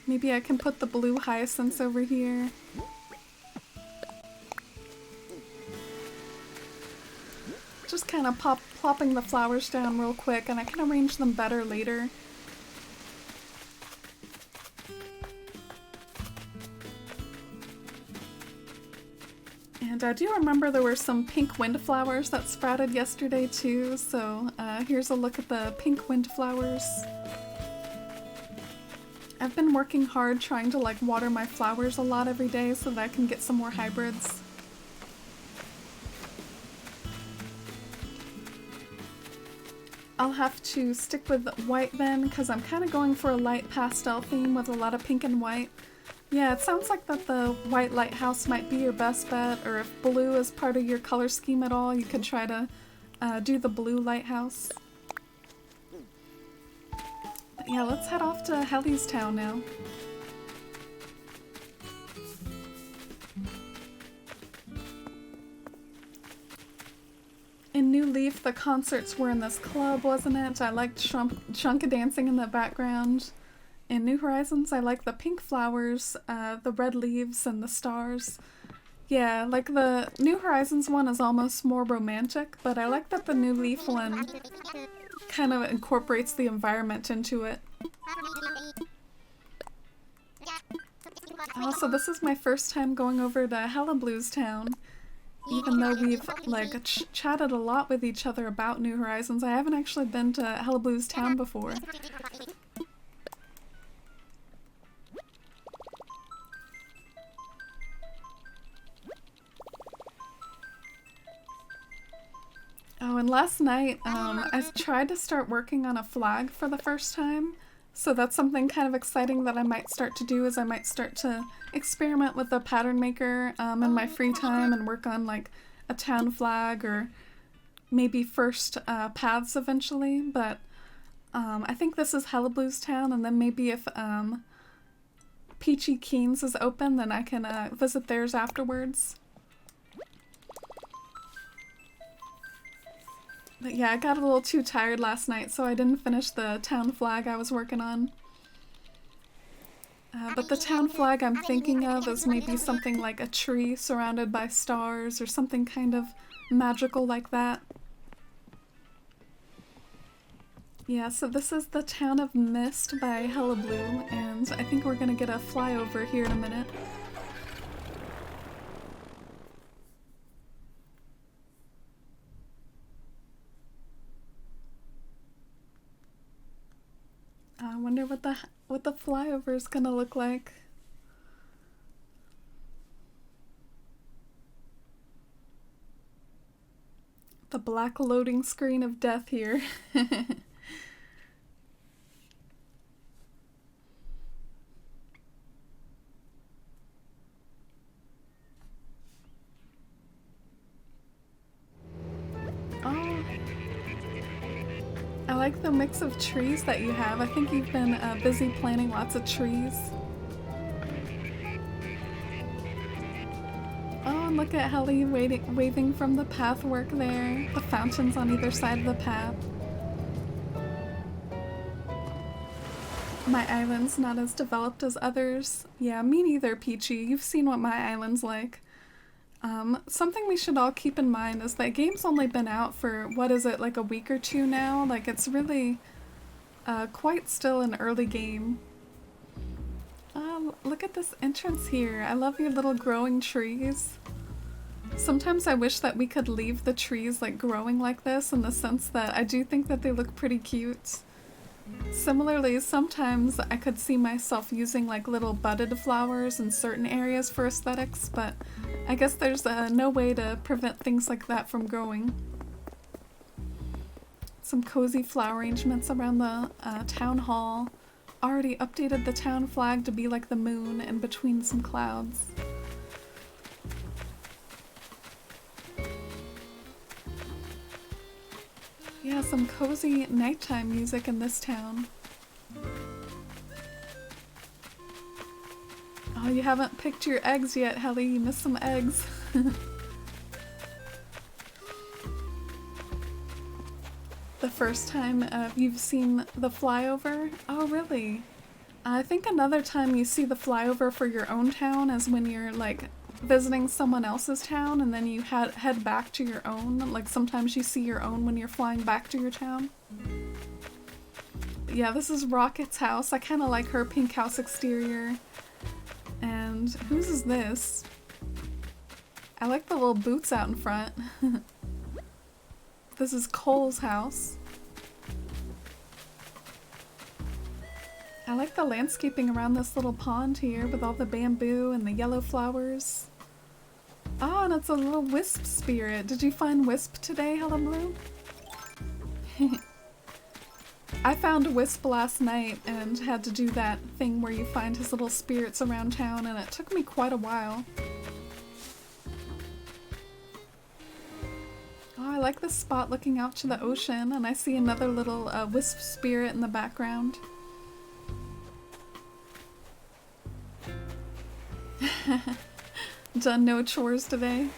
Maybe I can put the blue hyacinths over here. Just kind of plopping the flowers down real quick, and I can arrange them better later. And I do remember there were some pink windflowers that sprouted yesterday too, so here's a look at the pink windflowers. I've been working hard trying to like water my flowers a lot every day so that I can get some more hybrids. I'll have to stick with white then, because I'm kind of going for a light pastel theme with a lot of pink and white. Yeah, it sounds like that the white lighthouse might be your best bet, or if blue is part of your color scheme at all, you could try to do the blue lighthouse. But yeah, let's head off to Helly's Town now. In New Leaf, the concerts were in this club, wasn't it? I liked Shunka dancing in the background. In New Horizons, I like the pink flowers, the red leaves, and the stars. Yeah, like the New Horizons one is almost more romantic, but I like that the New Leaf one kind of incorporates the environment into it. Also, this is my first time going over to Hella Blues Town. Even though we've like chatted a lot with each other about New Horizons, I haven't actually been to Hella Blues Town before. Oh, and last night, I tried to start working on a flag for the first time. So that's something kind of exciting that I might start to do, is I might start to experiment with the pattern maker in my free time and work on like a town flag or maybe first paths eventually. But I think this is Hella Blues Town, and then maybe if Peachy Keen's is open, then I can visit theirs afterwards. But yeah, I got a little too tired last night, so I didn't finish the town flag I was working on. But the town flag I'm thinking of is maybe something like a tree surrounded by stars or something kind of magical like that. Yeah, so this is the Town of Mist by Hella Blue, and I think we're gonna get a flyover here in a minute. I wonder what the flyover is gonna look like. The black loading screen of death here. Oh, I like the mix of trees that you have. I think you've been busy planting lots of trees. Oh, and look at Helly waving from the pathwork there. The fountains on either side of the path. My island's not as developed as others. Yeah, me neither, Peachy. You've seen what my island's like. Something we should all keep in mind is that game's only been out for, what is it, like a week or two now? Like, it's really quite still an early game. Look at this entrance here. I love your little growing trees. Sometimes I wish that we could leave the trees like growing like this, in the sense that I do think that they look pretty cute. Similarly, sometimes I could see myself using like little budded flowers in certain areas for aesthetics, but I guess there's no way to prevent things like that from growing. Some cozy flower arrangements around the town hall. Already updated the town flag to be like the moon in between some clouds. Yeah, some cozy nighttime music in this town. Oh, you haven't picked your eggs yet, Helly. You missed some eggs. The first time you've seen the flyover? Oh, really? I think another time you see the flyover for your own town is when you're, like, visiting someone else's town and then you head back to your own. Like, sometimes you see your own when you're flying back to your town. But yeah, this is Rocket's house. I kind of like her pink house exterior. And whose is this? I like the little boots out in front. This is Cole's house. I like the landscaping around this little pond here with all the bamboo and the yellow flowers. Oh, and it's a little wisp spirit. Did you find wisp today, Hello Blue? I found a wisp last night and had to do that thing where you find his little spirits around town, and it took me quite a while. Oh, I like this spot looking out to the ocean, and I see another little wisp spirit in the background. Done no chores today.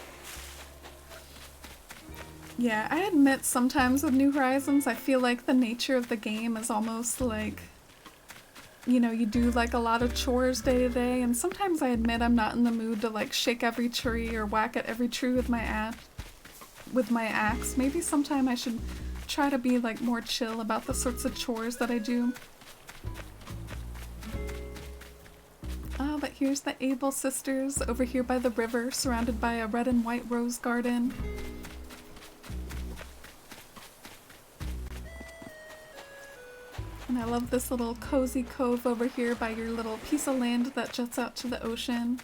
Yeah, I admit sometimes with New Horizons I feel like the nature of the game is almost like, you know, you do like a lot of chores day to day, and sometimes I admit I'm not in the mood to like shake every tree or whack at every tree with my axe. Maybe sometime I should try to be like more chill about the sorts of chores that I do. Oh, but here's the Able sisters over here by the river, surrounded by a red and white rose garden. And I love this little cozy cove over here by your little piece of land that juts out to the ocean.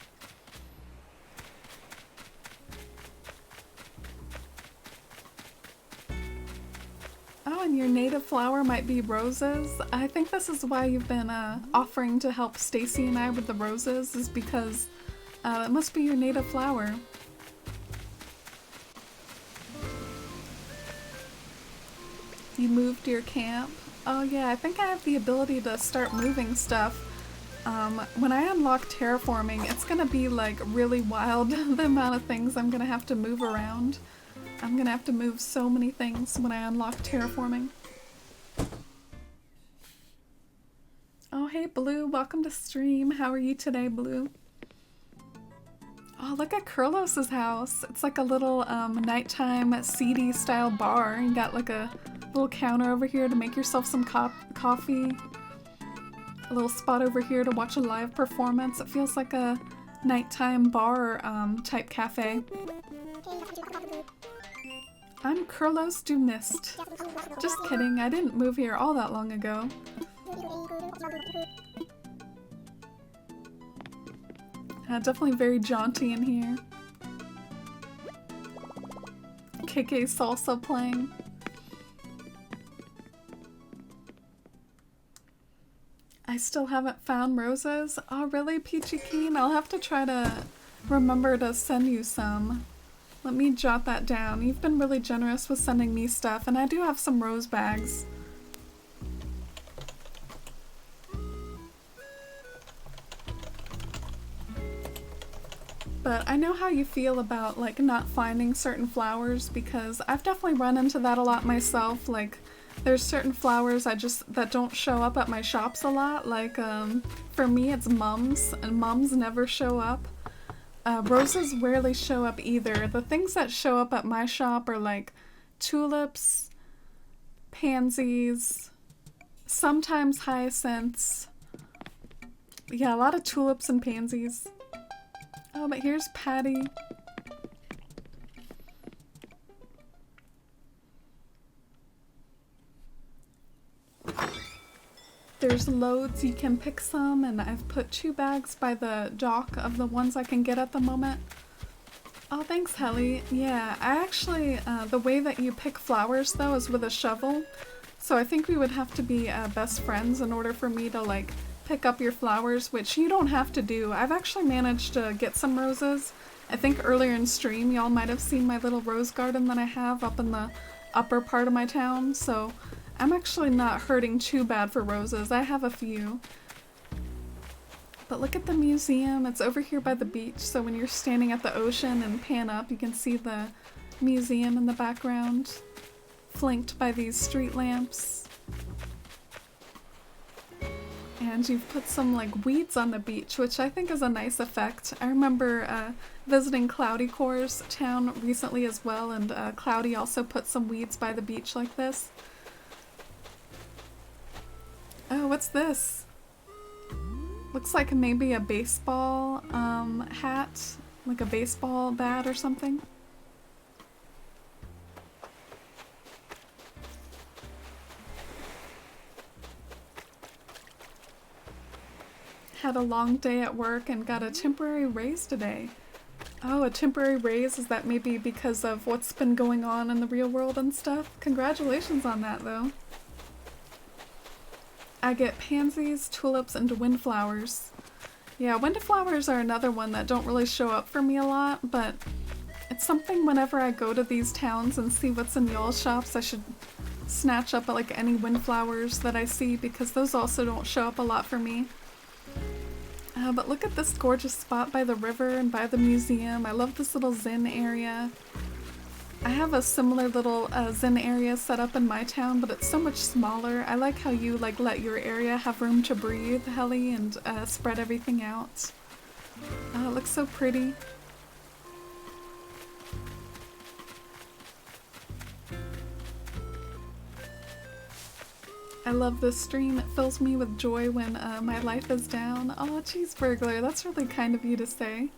Oh, and your native flower might be roses. I think this is why you've been offering to help Stacy and I with the roses, is because it must be your native flower. You moved your camp. Oh yeah, I think I have the ability to start moving stuff. When I unlock terraforming, it's gonna be like really wild the amount of things I'm gonna have to move around. I'm gonna have to move so many things when I unlock terraforming. Oh hey Blue, welcome to stream. How are you today, Blue? Oh, look at Kurlos's house. It's like a little nighttime seedy style bar. You got like a little counter over here to make yourself some coffee. A little spot over here to watch a live performance. It feels like a nighttime bar type cafe. I'm Kurlos du Mist. Just kidding, I didn't move here all that long ago. Definitely very jaunty in here. KK salsa playing. I still haven't found roses. Oh really, Peachy Keen? I'll have to try to remember to send you some. Let me jot that down. You've been really generous with sending me stuff, and I do have some rose bags. But I know how you feel about like not finding certain flowers, because I've definitely run into that a lot myself. Like there's certain flowers that don't show up at my shops a lot. Like for me it's mums, and mums never show up. Roses rarely show up either. The things that show up at my shop are like tulips, pansies, sometimes hyacinths. Yeah, a lot of tulips and pansies. Oh, but here's Patty. There's loads, you can pick some, and I've put 2 bags by the dock of the ones I can get at the moment. Oh, thanks, Helly. Yeah, I actually, the way that you pick flowers, though, is with a shovel. So I think we would have to be best friends in order for me to, like, pick up your flowers, which you don't have to do. I've actually managed to get some roses. I think earlier in stream, y'all might have seen my little rose garden that I have up in the upper part of my town, so I'm actually not hurting too bad for roses. I have a few. But look at the museum. It's over here by the beach, so when you're standing at the ocean and pan up, you can see the museum in the background, flanked by these street lamps. And you've put some like weeds on the beach, which I think is a nice effect. I remember visiting Cloudy Core's town recently as well, and Cloudy also put some weeds by the beach like this. Oh, what's this? Looks like maybe a baseball hat, like a baseball bat or something. had a long day at work and got a temporary raise today. Oh, a temporary raise? Is that maybe because of what's been going on in the real world and stuff? Congratulations on that, though. I get pansies, tulips, and windflowers. Yeah, windflowers are another one that don't really show up for me a lot, but it's something whenever I go to these towns and see what's in y'all's shops, I should snatch up like any windflowers that I see, because those also don't show up a lot for me. But look at this gorgeous spot by the river and by the museum. I love this little zen area. I have a similar little zen area set up in my town, but it's so much smaller. I like how you like let your area have room to breathe, Helly, and spread everything out. It looks so pretty. I love this stream. It fills me with joy when my life is down. Oh, Cheeseburglar, that's really kind of you to say.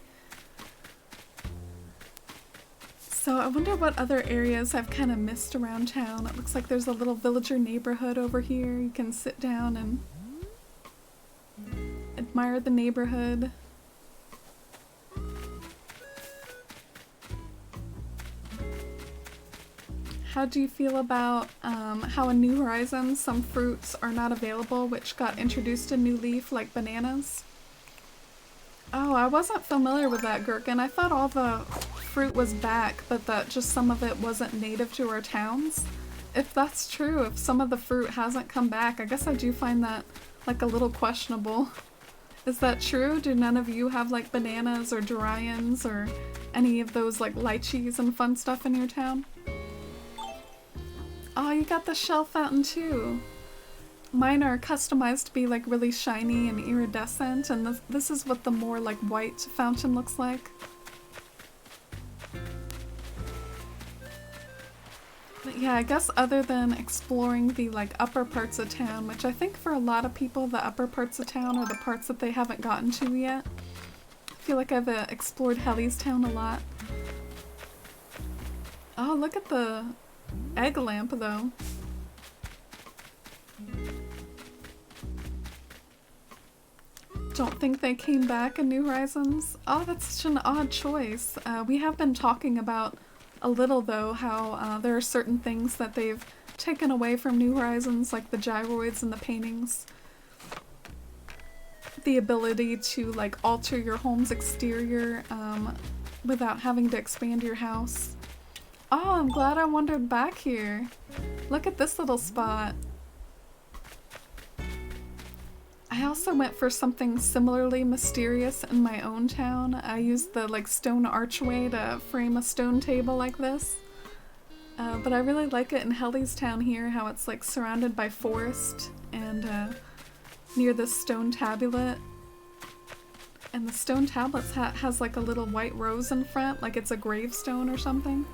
So I wonder what other areas I've kind of missed around town. It looks like there's a little villager neighborhood over here. You can sit down and admire the neighborhood. How do you feel about how in New Horizons some fruits are not available which got introduced in New Leaf, like bananas? Oh, I wasn't familiar with that, Gherkin. I thought all the fruit was back, but that just some of it wasn't native to our towns. If that's true, if some of the fruit hasn't come back, I guess I do find that like a little questionable. Is that true? Do none of you have like bananas or durians or any of those like lychees and fun stuff in your town? Oh, you got the shell fountain too. Mine are customized to be like really shiny and iridescent, and this is what the more like white fountain looks like. But yeah, I guess other than exploring the like upper parts of town, which I think for a lot of people the upper parts of town are the parts that they haven't gotten to yet. I feel like I've explored Helly's town a lot. Oh, look at the egg lamp though. Don't think they came back in New Horizons? Oh, that's such an odd choice. We have been talking about a little though how there are certain things that they've taken away from New Horizons, like the gyroids and the paintings. The ability to like alter your home's exterior without having to expand your house. Oh, I'm glad I wandered back here. Look at this little spot. I also went for something similarly mysterious in my own town. I used the like stone archway to frame a stone table like this. But I really like it in Helly's town here, how it's like surrounded by forest and near this stone tablet. And the stone tablet has like a little white rose in front, like it's a gravestone or something.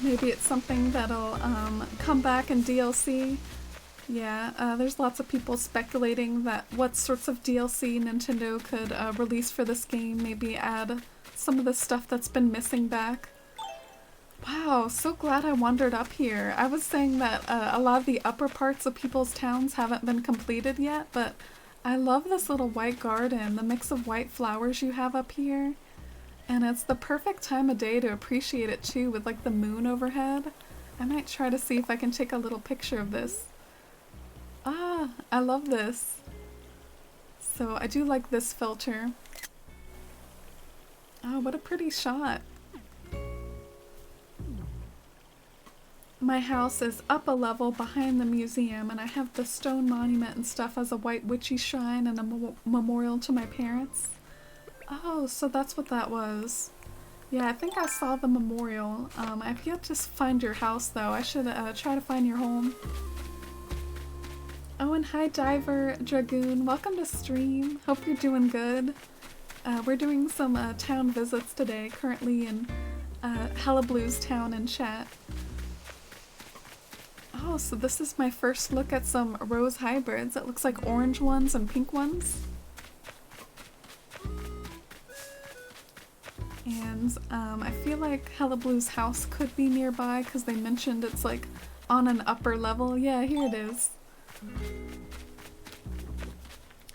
Maybe it's something that'll come back in DLC. Yeah, there's lots of people speculating that what sorts of DLC Nintendo could release for this game. Maybe add some of the stuff that's been missing back. Wow, so glad I wandered up here. I was saying that a lot of the upper parts of people's towns haven't been completed yet, but I love this little white garden, the mix of white flowers you have up here. And it's the perfect time of day to appreciate it too, with like the moon overhead. I might try to see if I can take a little picture of this. Ah, I love this. So I do like this filter. Oh, what a pretty shot. My house is up a level behind the museum, and I have the stone monument and stuff as a white witchy shrine and a memorial to my parents. Oh, so that's what that was. Yeah, I think I saw the memorial. I've yet to find your house though. I should try to find your home. Oh, and hi Diver Dragoon. Welcome to stream. Hope you're doing good. We're doing some town visits today, currently in Hella Blues town in chat. Oh, so this is my first look at some rose hybrids. It looks like orange ones and pink ones. And I feel like Hella Blue's house could be nearby because they mentioned it's like on an upper level. Yeah, here it is.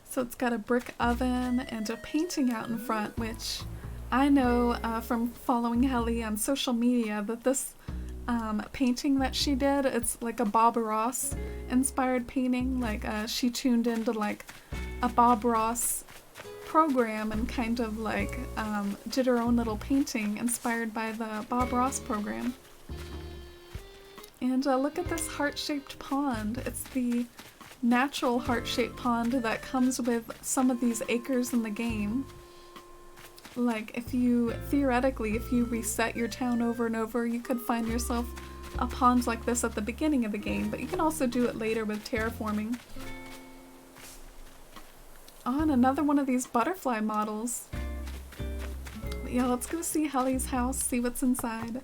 So it's got a brick oven and a painting out in front, which I know from following Helly on social media that this painting that she did, it's like a Bob Ross inspired painting. Like she tuned into like a Bob Ross program and kind of like did her own little painting inspired by the Bob Ross program. And look at this heart-shaped pond. It's the natural heart-shaped pond that comes with some of these acres in the game. Like if you, theoretically, if you reset your town over and over, you could find yourself a pond like this at the beginning of the game, but you can also do it later with terraforming. Oh, and another one of these butterfly models. But yeah, let's go see Helly's house, see what's inside.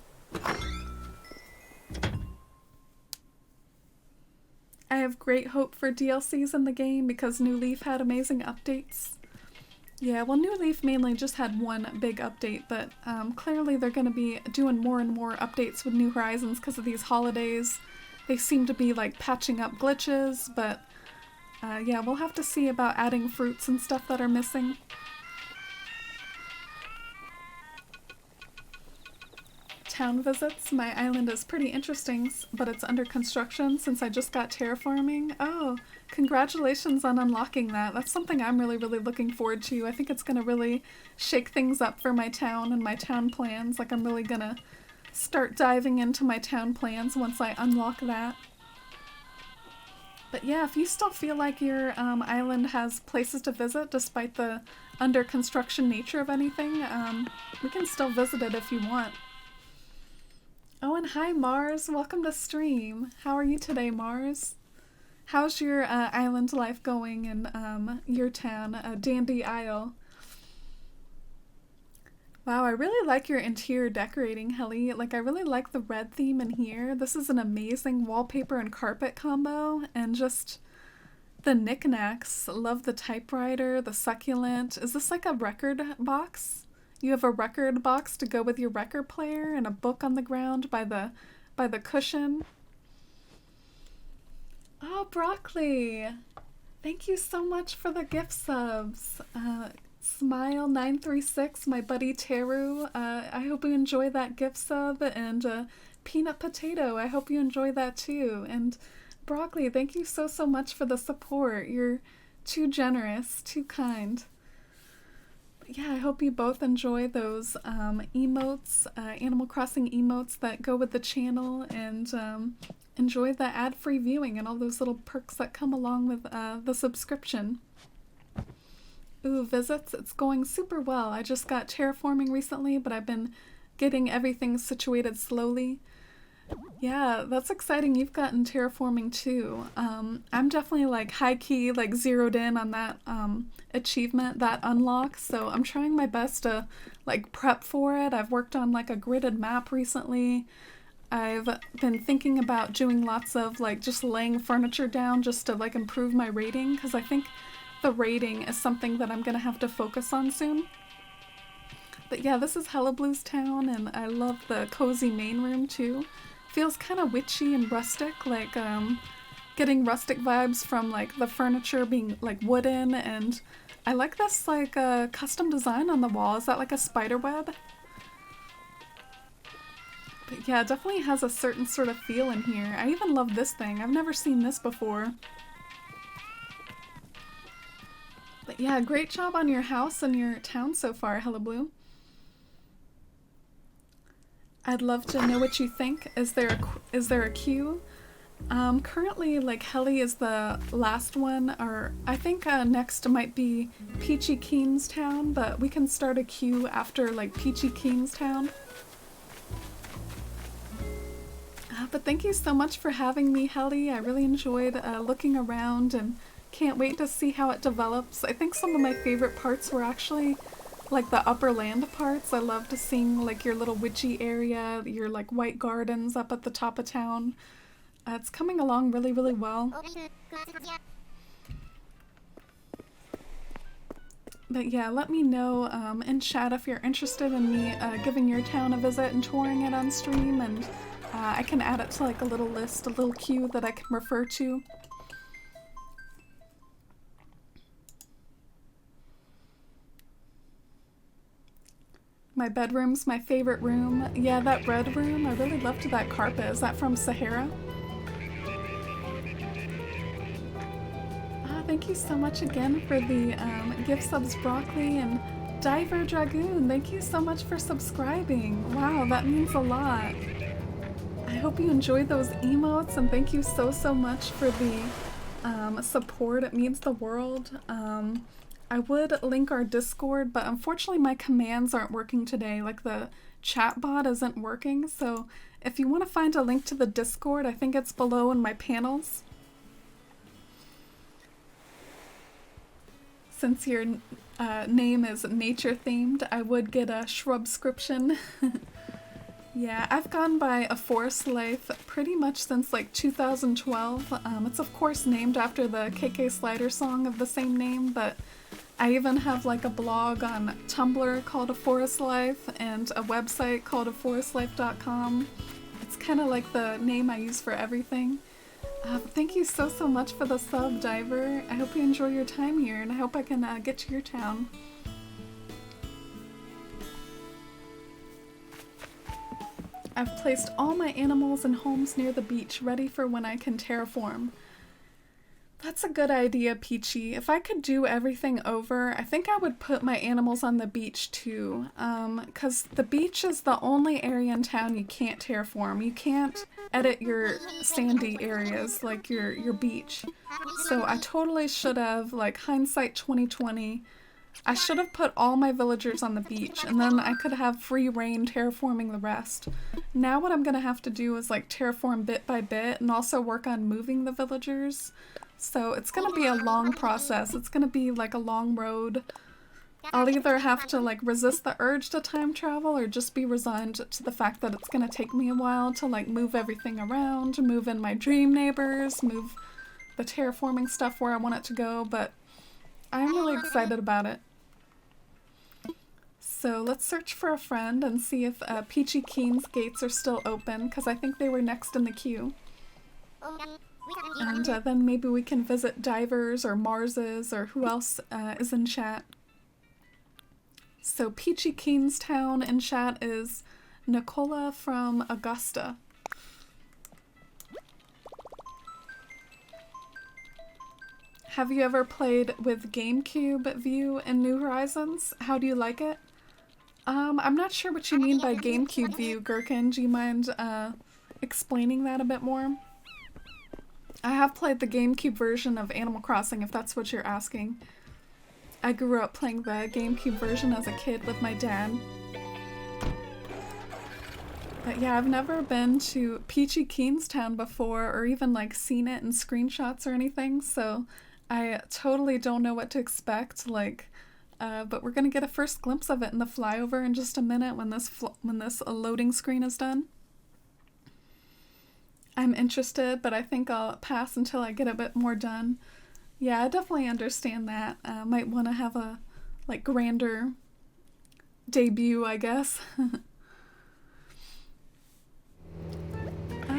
I have great hope for DLCs in the game because New Leaf had amazing updates. Yeah, well, New Leaf mainly just had one big update, but clearly they're going to be doing more and more updates with New Horizons because of these holidays. They seem to be like patching up glitches, but yeah, we'll have to see about adding fruits and stuff that are missing. Town visits. My island is pretty interesting, but it's under construction since I just got terraforming. Oh, congratulations on unlocking that. That's something I'm really looking forward to. I think it's going to really shake things up for my town and my town plans. Like I'm really going to start diving into my town plans once I unlock that. But yeah, if you still feel like your island has places to visit despite the under construction nature of anything, we can still visit it if you want. Oh, and hi Mars, welcome to stream. How are you today, Mars? How's your island life going in your town, Dandy Isle? Wow, I really like your interior decorating, Helly. Like, I really like the red theme in here. This is an amazing wallpaper and carpet combo, and just the knickknacks. Love the typewriter, the succulent. Is this like a record box? You have a record box to go with your record player and a book on the ground by the cushion. Oh, Broccoli! Thank you so much for the gift subs. Smile936, my buddy Teru. I hope you enjoy that gift sub. And Peanut Potato, I hope you enjoy that too. And Broccoli, thank you so much for the support. You're too generous, too kind. Yeah, I hope you both enjoy those emotes, Animal Crossing emotes that go with the channel, and enjoy the ad-free viewing and all those little perks that come along with the subscription. Ooh, visits, it's going super well. I just got terraforming recently, but I've been getting everything situated slowly. Yeah, that's exciting. You've gotten terraforming too. I'm definitely like high-key, like zeroed in on that achievement, that unlock, so I'm trying my best to like prep for it. I've worked on like a gridded map recently. I've been thinking about doing lots of like just laying furniture down just to like improve my rating, because I think the rating is something that I'm gonna have to focus on soon. But yeah, this is Hella Blue's town, and I love the cozy main room too. Feels kind of witchy and rustic, like getting rustic vibes from like the furniture being like wooden, and I like this like custom design on the wall. Is that like a spider web? But yeah, it definitely has a certain sort of feel in here. I even love this thing. I've never seen this before. But yeah, great job on your house and your town so far, Hella Blue. I'd love to know what you think. Is there a queue? Currently, like, Helly is the last one, or I think next might be Peachy Keen's town, but we can start a queue after, like, Peachy Keen's town. But thank you so much for having me, Helly. I really enjoyed looking around and can't wait to see how it develops. I think some of my favorite parts were actually like the upper land parts. I loved seeing like your little witchy area, your like white gardens up at the top of town. It's coming along really well. But yeah, let me know in chat if you're interested in me giving your town a visit and touring it on stream, and I can add it to like a little list, a little queue that I can refer to. My bedroom's my favorite room. Yeah, that red room, I really loved that carpet. Is that from Sahara? Thank you so much again for the gift subs, Broccoli, and Diver Dragoon. Thank you so much for subscribing. Wow, that means a lot. I hope you enjoyed those emotes, and thank you so much for the support. It means the world. I would link our Discord, but unfortunately my commands aren't working today. Like the chat bot isn't working, so if you want to find a link to the Discord, I think it's below in my panels. Since your name is nature themed, I would get a shrubscription. Yeah, I've gone by A Forest Life pretty much since like 2012. It's of course named after the KK Slider song of the same name, but I even have like a blog on Tumblr called A Forest Life and a website called aforestlife.com. It's kind of like the name I use for everything. Thank you so much for the sub, Diver. I hope you enjoy your time here, and I hope I can get to your town. I've placed all my animals in homes near the beach, ready for when I can terraform. That's a good idea, Peachy. If I could do everything over, I think I would put my animals on the beach too. 'Cause the beach is the only area in town you can't terraform. You can't edit your sandy areas like your beach. So I totally should have, like hindsight 2020, I should have put all my villagers on the beach, and then I could have free reign terraforming the rest. Now what I'm gonna have to do is like terraform bit by bit and also work on moving the villagers. So it's gonna be a long process. It's gonna be like a long road. I'll either have to like resist the urge to time travel or just be resigned to the fact that it's gonna take me a while to like move everything around, move in my dream neighbors, move the terraforming stuff where I want it to go, but I'm really excited about it. So let's search for a friend and see if Peachy Keen's gates are still open, because I think they were next in the queue. And then maybe we can visit Divers or Mars's or who else is in chat. So Peachy Keen's town in chat is Nicola from Augusta. Have you ever played with GameCube view in New Horizons? How do you like it? I'm not sure what you mean by GameCube view, Gherkin. Do you mind explaining that a bit more? I have played the GameCube version of Animal Crossing, if that's what you're asking. I grew up playing the GameCube version as a kid with my dad. But yeah, I've never been to Peachy Keen's town before, or even like seen it in screenshots or anything, so I totally don't know what to expect. Like, but we're gonna get a first glimpse of it in the flyover in just a minute when this loading screen is done. I'm interested, but I think I'll pass until I get a bit more done. Yeah, I definitely understand that. Might want to have a like grander debut, I guess.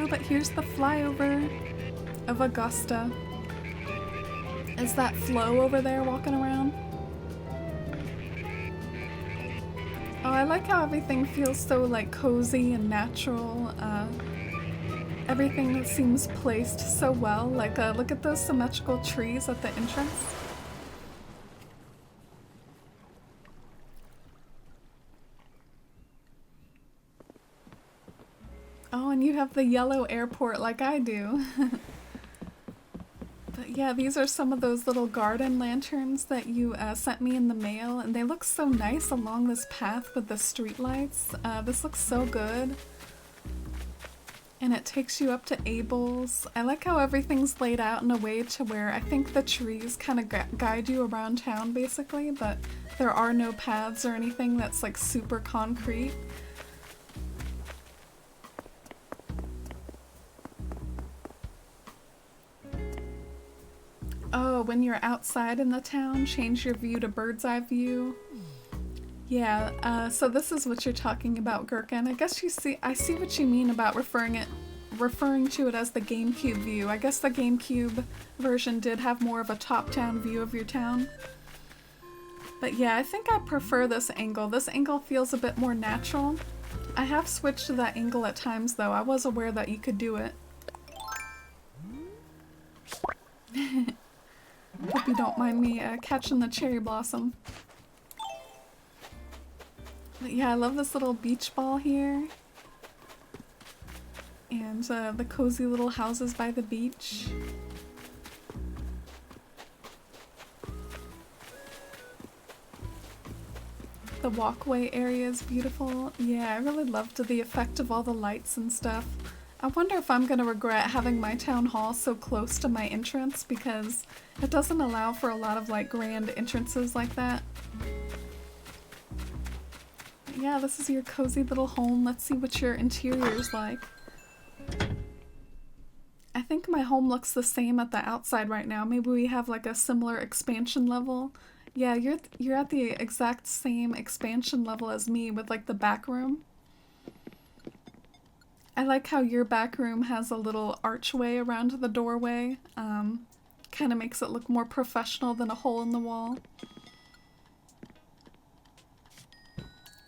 But here's the flyover of Augusta. Is that Flo over there walking around? Oh, I like how everything feels so like cozy and natural. Everything seems placed so well. Like, look at those symmetrical trees at the entrance. Oh, and you have the yellow airport like I do. But yeah, these are some of those little garden lanterns that you sent me in the mail, and they look so nice along this path with the streetlights. This looks so good. And it takes you up to Abel's. I like how everything's laid out in a way to where I think the trees kind of guide you around town basically, but there are no paths or anything that's like super concrete. Oh, when you're outside in the town, change your view to bird's eye view. Yeah, so this is what you're talking about, Gherkin. I guess I see what you mean about referring to it as the GameCube view. I guess the GameCube version did have more of a top-down view of your town. But yeah, I think I prefer this angle. This angle feels a bit more natural. I have switched to that angle at times though. I was aware that you could do it. Hope you don't mind me catching the cherry blossom. But yeah, I love this little beach ball here. And the cozy little houses by the beach. The walkway area is beautiful. Yeah, I really loved the effect of all the lights and stuff. I wonder if I'm gonna regret having my town hall so close to my entrance because it doesn't allow for a lot of like grand entrances like that. Yeah, this is your cozy little home. Let's see what your interior is like. I think my home looks the same at the outside right now. Maybe we have like a similar expansion level. Yeah, you're at the exact same expansion level as me with like the back room. I like how your back room has a little archway around the doorway. Kind of makes it look more professional than a hole in the wall.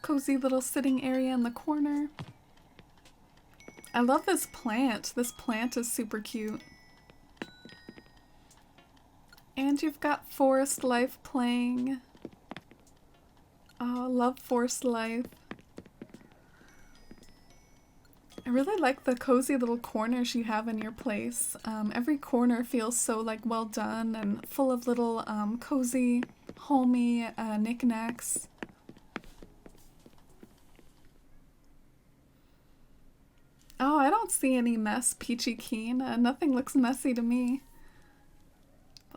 Cozy little sitting area in the corner. I love this plant. This plant is super cute. And you've got forest life playing. Oh, I love forest life. I really like the cozy little corners you have in your place. Every corner feels so like well done and full of little cozy, homey knickknacks. Oh, I don't see any mess, Peachy Keen. Nothing looks messy to me.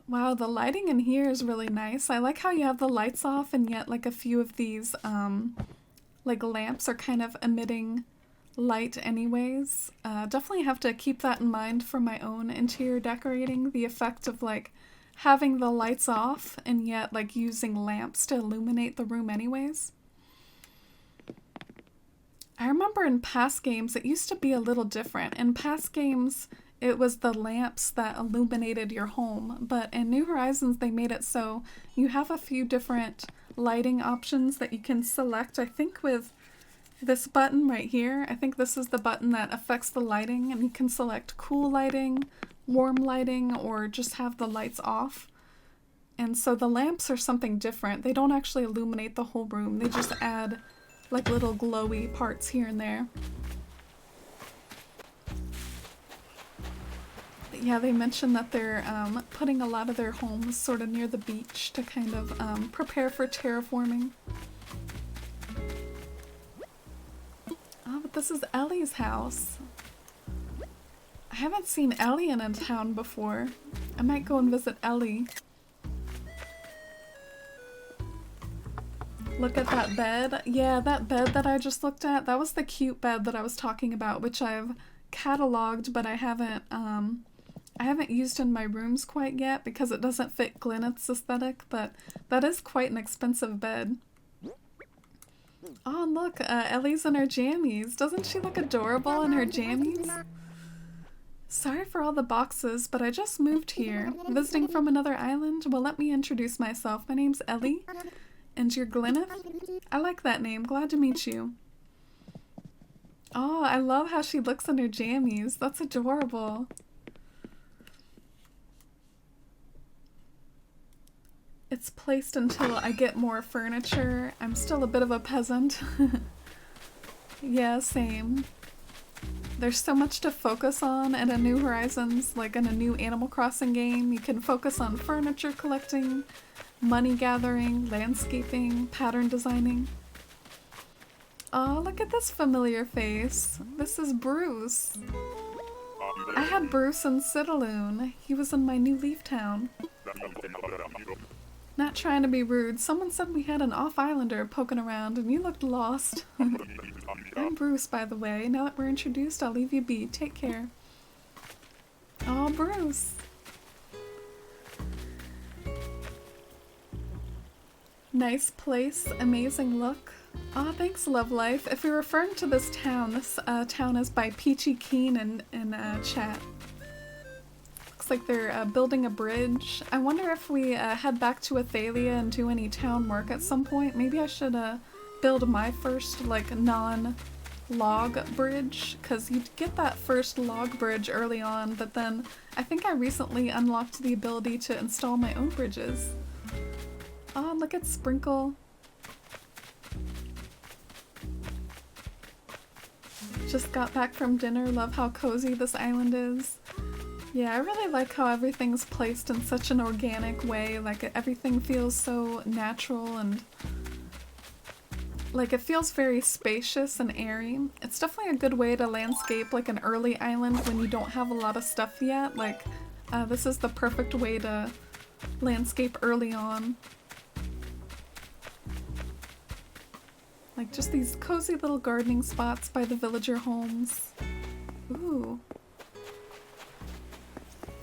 Wow, the lighting in here is really nice. I like how you have the lights off and yet like a few of these like lamps are kind of emitting light anyways. Definitely have to keep that in mind for my own interior decorating. The effect of like having the lights off and yet like using lamps to illuminate the room anyways. I remember in past games it used to be a little different. In past games it was the lamps that illuminated your home, but in New Horizons they made it so you have a few different lighting options that you can select. I think with this button right here, I think this is the button that affects the lighting, and you can select cool lighting, warm lighting, or just have the lights off. And so the lamps are something different. They don't actually illuminate the whole room, they just add like little glowy parts here and there. But yeah, they mentioned that they're putting a lot of their homes sort of near the beach to kind of prepare for terraforming. Oh, but this is Ellie's house. I haven't seen Ellie in a town before. I might go and visit Ellie. Look at that bed. Yeah, that bed that I just looked at, that was the cute bed that I was talking about, which I've cataloged, but I haven't used in my rooms quite yet because it doesn't fit Glyneth's aesthetic, but that is quite an expensive bed. Oh, and look, Ellie's in her jammies. Doesn't she look adorable in her jammies? Sorry for all the boxes, but I just moved here. Visiting from another island? Well, let me introduce myself. My name's Ellie. And you're Glyneth? I like that name. Glad to meet you. Oh, I love how she looks in her jammies. That's adorable. It's placed until I get more furniture. I'm still a bit of a peasant. Yeah, same. There's so much to focus on in a New Horizons, like in a new Animal Crossing game. You can focus on furniture collecting, money gathering, landscaping, pattern designing. Oh, look at this familiar face. This is Bruce. I had Bruce in Citaloon. He was in my new Leaf Town. Not trying to be rude. Someone said we had an off-islander poking around and you looked lost. I'm Bruce, by the way. Now that we're introduced, I'll leave you be. Take care. Oh, Bruce. Nice place, amazing look. Aw, thanks, Love Life. If you're referring to this town is by Peachy Keen in chat. Looks like they're building a bridge. I wonder if we head back to Ithaelia and do any town work at some point. Maybe I should build my first, like, non-log bridge, because you get that first log bridge early on, but then I think I recently unlocked the ability to install my own bridges. Oh, look at Sprinkle. Just got back from dinner. Love how cozy this island is. Yeah, I really like how everything's placed in such an organic way. Like, everything feels so natural and like it feels very spacious and airy. It's definitely a good way to landscape like an early island when you don't have a lot of stuff yet. Like, this is the perfect way to landscape early on. Like, just these cozy little gardening spots by the villager homes. Ooh.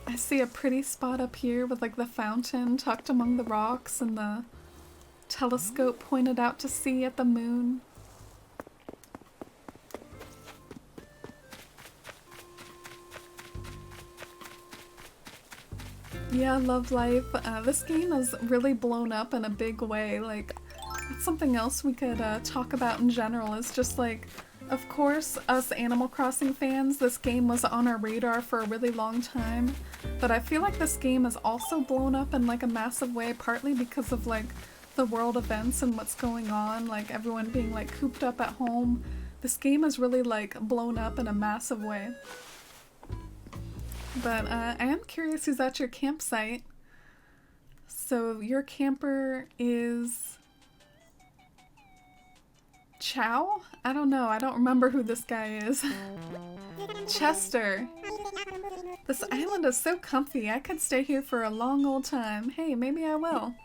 I see a pretty spot up here with like the fountain tucked among the rocks and the telescope pointed out to sea at the moon. Yeah, Love Life. This game has really blown up in a big way. Like, that's something else we could talk about in general is just like, of course, us Animal Crossing fans, this game was on our radar for a really long time, but I feel like this game has also blown up in like a massive way, partly because of like the world events and what's going on, like everyone being like cooped up at home. This game has really like blown up in a massive way. But I am curious who's at your campsite. So your camper is Chow? I don't know. I don't remember who this guy is. Chester. This island is so comfy. I could stay here for a long old time. Hey, maybe I will.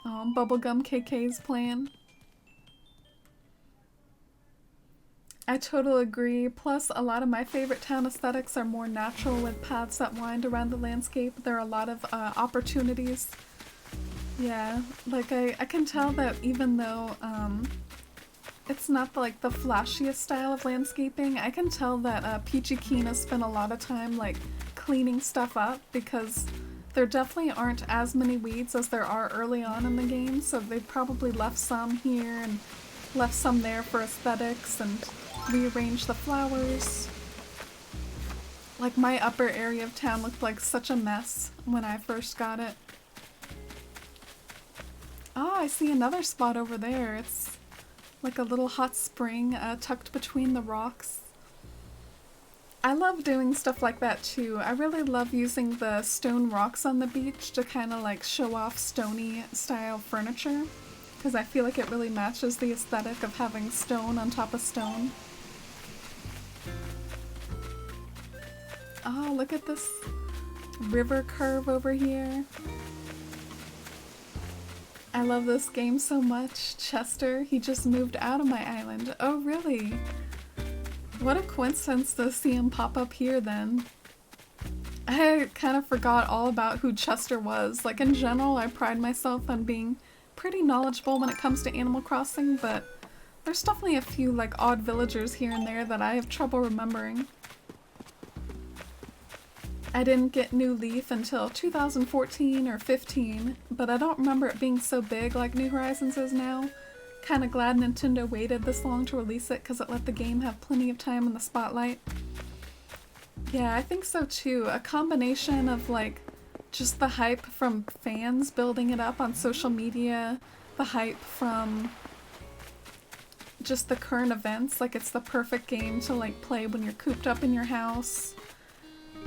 Oh, Bubblegum KK's plan. I totally agree. Plus, a lot of my favorite town aesthetics are more natural with paths that wind around the landscape. There are a lot of opportunities. Yeah, like I can tell that even though it's not like the flashiest style of landscaping, I can tell that Peachy Keen has spent a lot of time like cleaning stuff up because there definitely aren't as many weeds as there are early on in the game, so they probably left some here and left some there for aesthetics and rearranged the flowers. Like my upper area of town looked like such a mess when I first got it. Oh, I see another spot over there. It's like a little hot spring tucked between the rocks. I love doing stuff like that too. I really love using the stone rocks on the beach to kind of like show off stony style furniture because I feel like it really matches the aesthetic of having stone on top of stone. Oh, look at this river curve over here. I love this game so much. Chester, he just moved out of my island. Oh, really? What a coincidence to see him pop up here then. I kind of forgot all about who Chester was. Like, in general, I pride myself on being pretty knowledgeable when it comes to Animal Crossing, but there's definitely a few, like, odd villagers here and there that I have trouble remembering. I didn't get New Leaf until 2014 or 15, but I don't remember it being so big like New Horizons is now. Kinda glad Nintendo waited this long to release it because it let the game have plenty of time in the spotlight. Yeah, I think so too. A combination of like just the hype from fans building it up on social media, the hype from just the current events, like it's the perfect game to like play when you're cooped up in your house.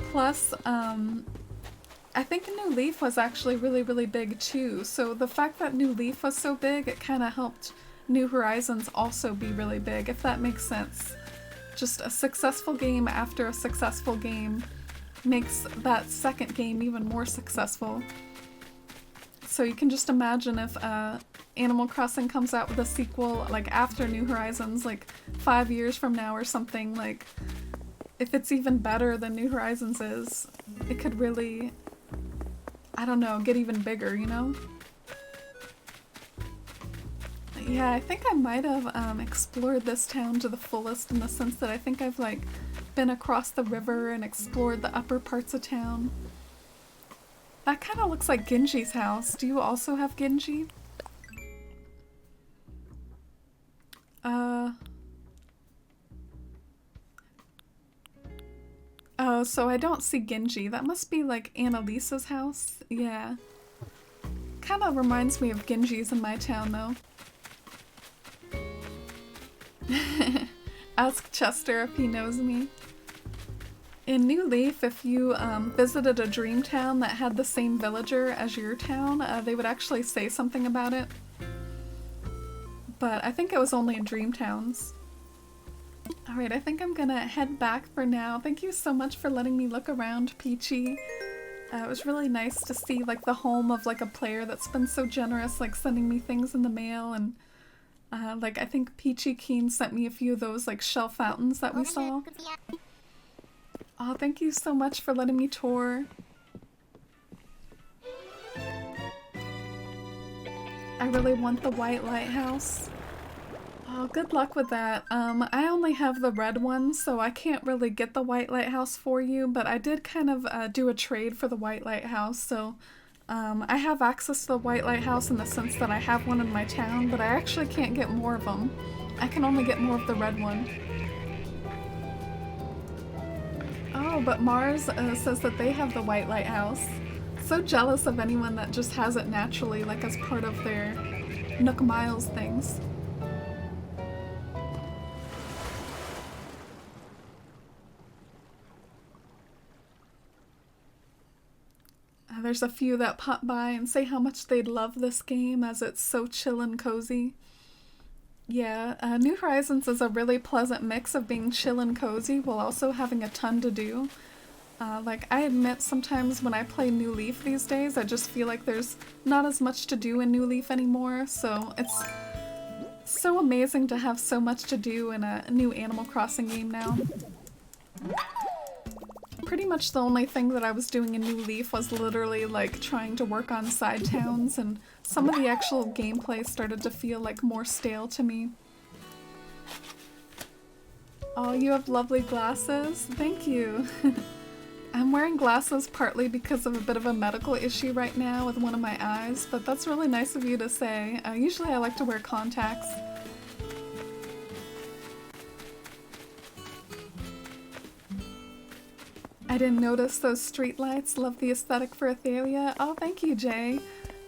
Plus, I think New Leaf was actually really, really big too. So the fact that New Leaf was so big, it kind of helped New Horizons also be really big, if that makes sense. Just a successful game after a successful game makes that second game even more successful. So you can just imagine if Animal Crossing comes out with a sequel like after New Horizons, like 5 years from now or something, like if it's even better than New Horizons is, it could really, I don't know, get even bigger, you know? Yeah, I think I might have explored this town to the fullest in the sense that I think I've like been across the river and explored the upper parts of town. That kind of looks like Genji's house. Do you also have Genji? Oh, so I don't see Genji. That must be like Annalisa's house. Yeah. Kind of reminds me of Genji's in my town though. Ask Chester if he knows me. In New Leaf, if you visited a dream town that had the same villager as your town, they would actually say something about it. But I think it was only in dream towns. Alright, I think I'm gonna head back for now. Thank you so much for letting me look around, Peachy. It was really nice to see like the home of like a player that's been so generous, like sending me things in the mail, and like I think Peachy Keen sent me a few of those like shell fountains that we saw. Oh, thank you so much for letting me tour. I really want the white lighthouse. Oh, good luck with that. I only have the red one, so I can't really get the white lighthouse for you, but I did kind of do a trade for the white lighthouse, so I have access to the white lighthouse in the sense that I have one in my town, but I actually can't get more of them. I can only get more of the red one. Oh, but Mars says that they have the white lighthouse. So jealous of anyone that just has it naturally, like as part of their Nook Miles things. There's a few that pop by and say how much they'd love this game as it's so chill and cozy. Yeah, New Horizons is a really pleasant mix of being chill and cozy while also having a ton to do. Like, I admit sometimes when I play New Leaf these days, I just feel like there's not as much to do in New Leaf anymore, so it's so amazing to have so much to do in a new Animal Crossing game now. Pretty much the only thing that I was doing in New Leaf was literally like trying to work on side towns, and some of the actual gameplay started to feel like more stale to me. Oh, you have lovely glasses? Thank you. I'm wearing glasses partly because of a bit of a medical issue right now with one of my eyes, but that's really nice of you to say. Usually I like to wear contacts. I didn't notice those streetlights. Love the aesthetic for Ithaelia. Oh, thank you, Jay.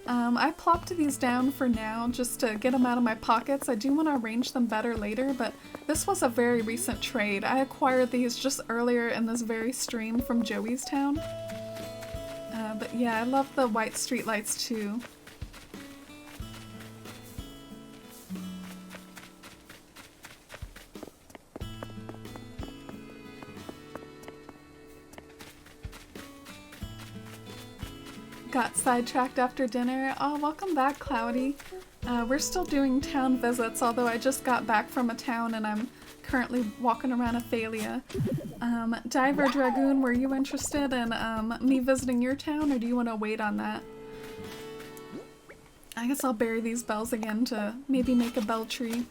I plopped these down for now just to get them out of my pockets. I do want to arrange them better later, but this was a very recent trade. I acquired these just earlier in this very stream from Joey's town. But yeah, I love the white streetlights too. Got sidetracked after dinner. Oh, welcome back, Cloudy. We're still doing town visits, although I just got back from a town and I'm currently walking around Ithaelia. Diver Dragoon, were you interested in me visiting your town, or do you want to wait on that? I guess I'll bury these bells again to maybe make a bell tree.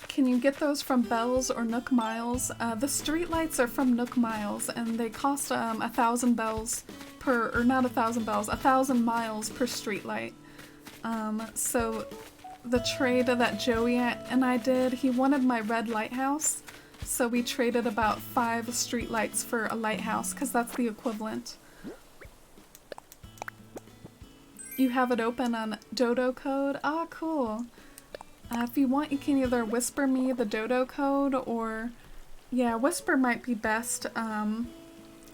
Can you get those from Bells or Nook Miles? The streetlights are from Nook Miles, and they cost 1,000 bells per, or not 1,000 bells, 1,000 miles per streetlight. So the trade that Joey and I did, he wanted my red lighthouse, so we traded about 5 streetlights for a lighthouse, because that's the equivalent. You have it open on Dodo code? Ah, cool. If you want, you can either whisper me the Dodo code, or yeah, whisper might be best,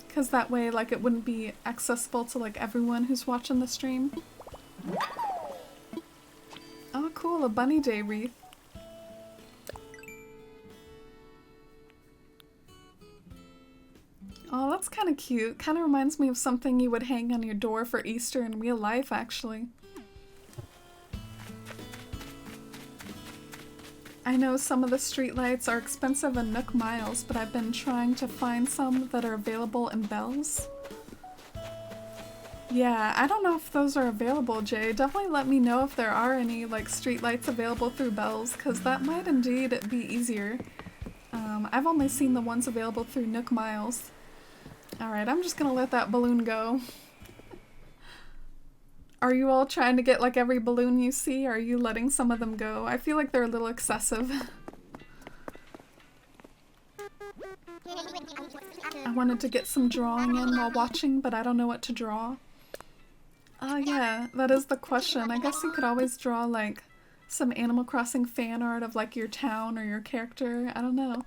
because that way like it wouldn't be accessible to like everyone who's watching the stream. Oh cool, a bunny day wreath. Oh, that's kind of cute. Kind of reminds me of something you would hang on your door for Easter in real life, actually. I know some of the streetlights are expensive in Nook Miles, but I've been trying to find some that are available in Bells. Yeah, I don't know if those are available, Jay. Definitely let me know if there are any like street lights available through Bells, because that might indeed be easier. I've only seen the ones available through Nook Miles. Alright, I'm just gonna let that balloon go. Are you all trying to get like every balloon you see, or are you letting some of them go? I feel like they're a little excessive. I wanted to get some drawing in while watching, but I don't know what to draw. Oh yeah, that is the question. I guess you could always draw like some Animal Crossing fan art of like your town or your character. I don't know.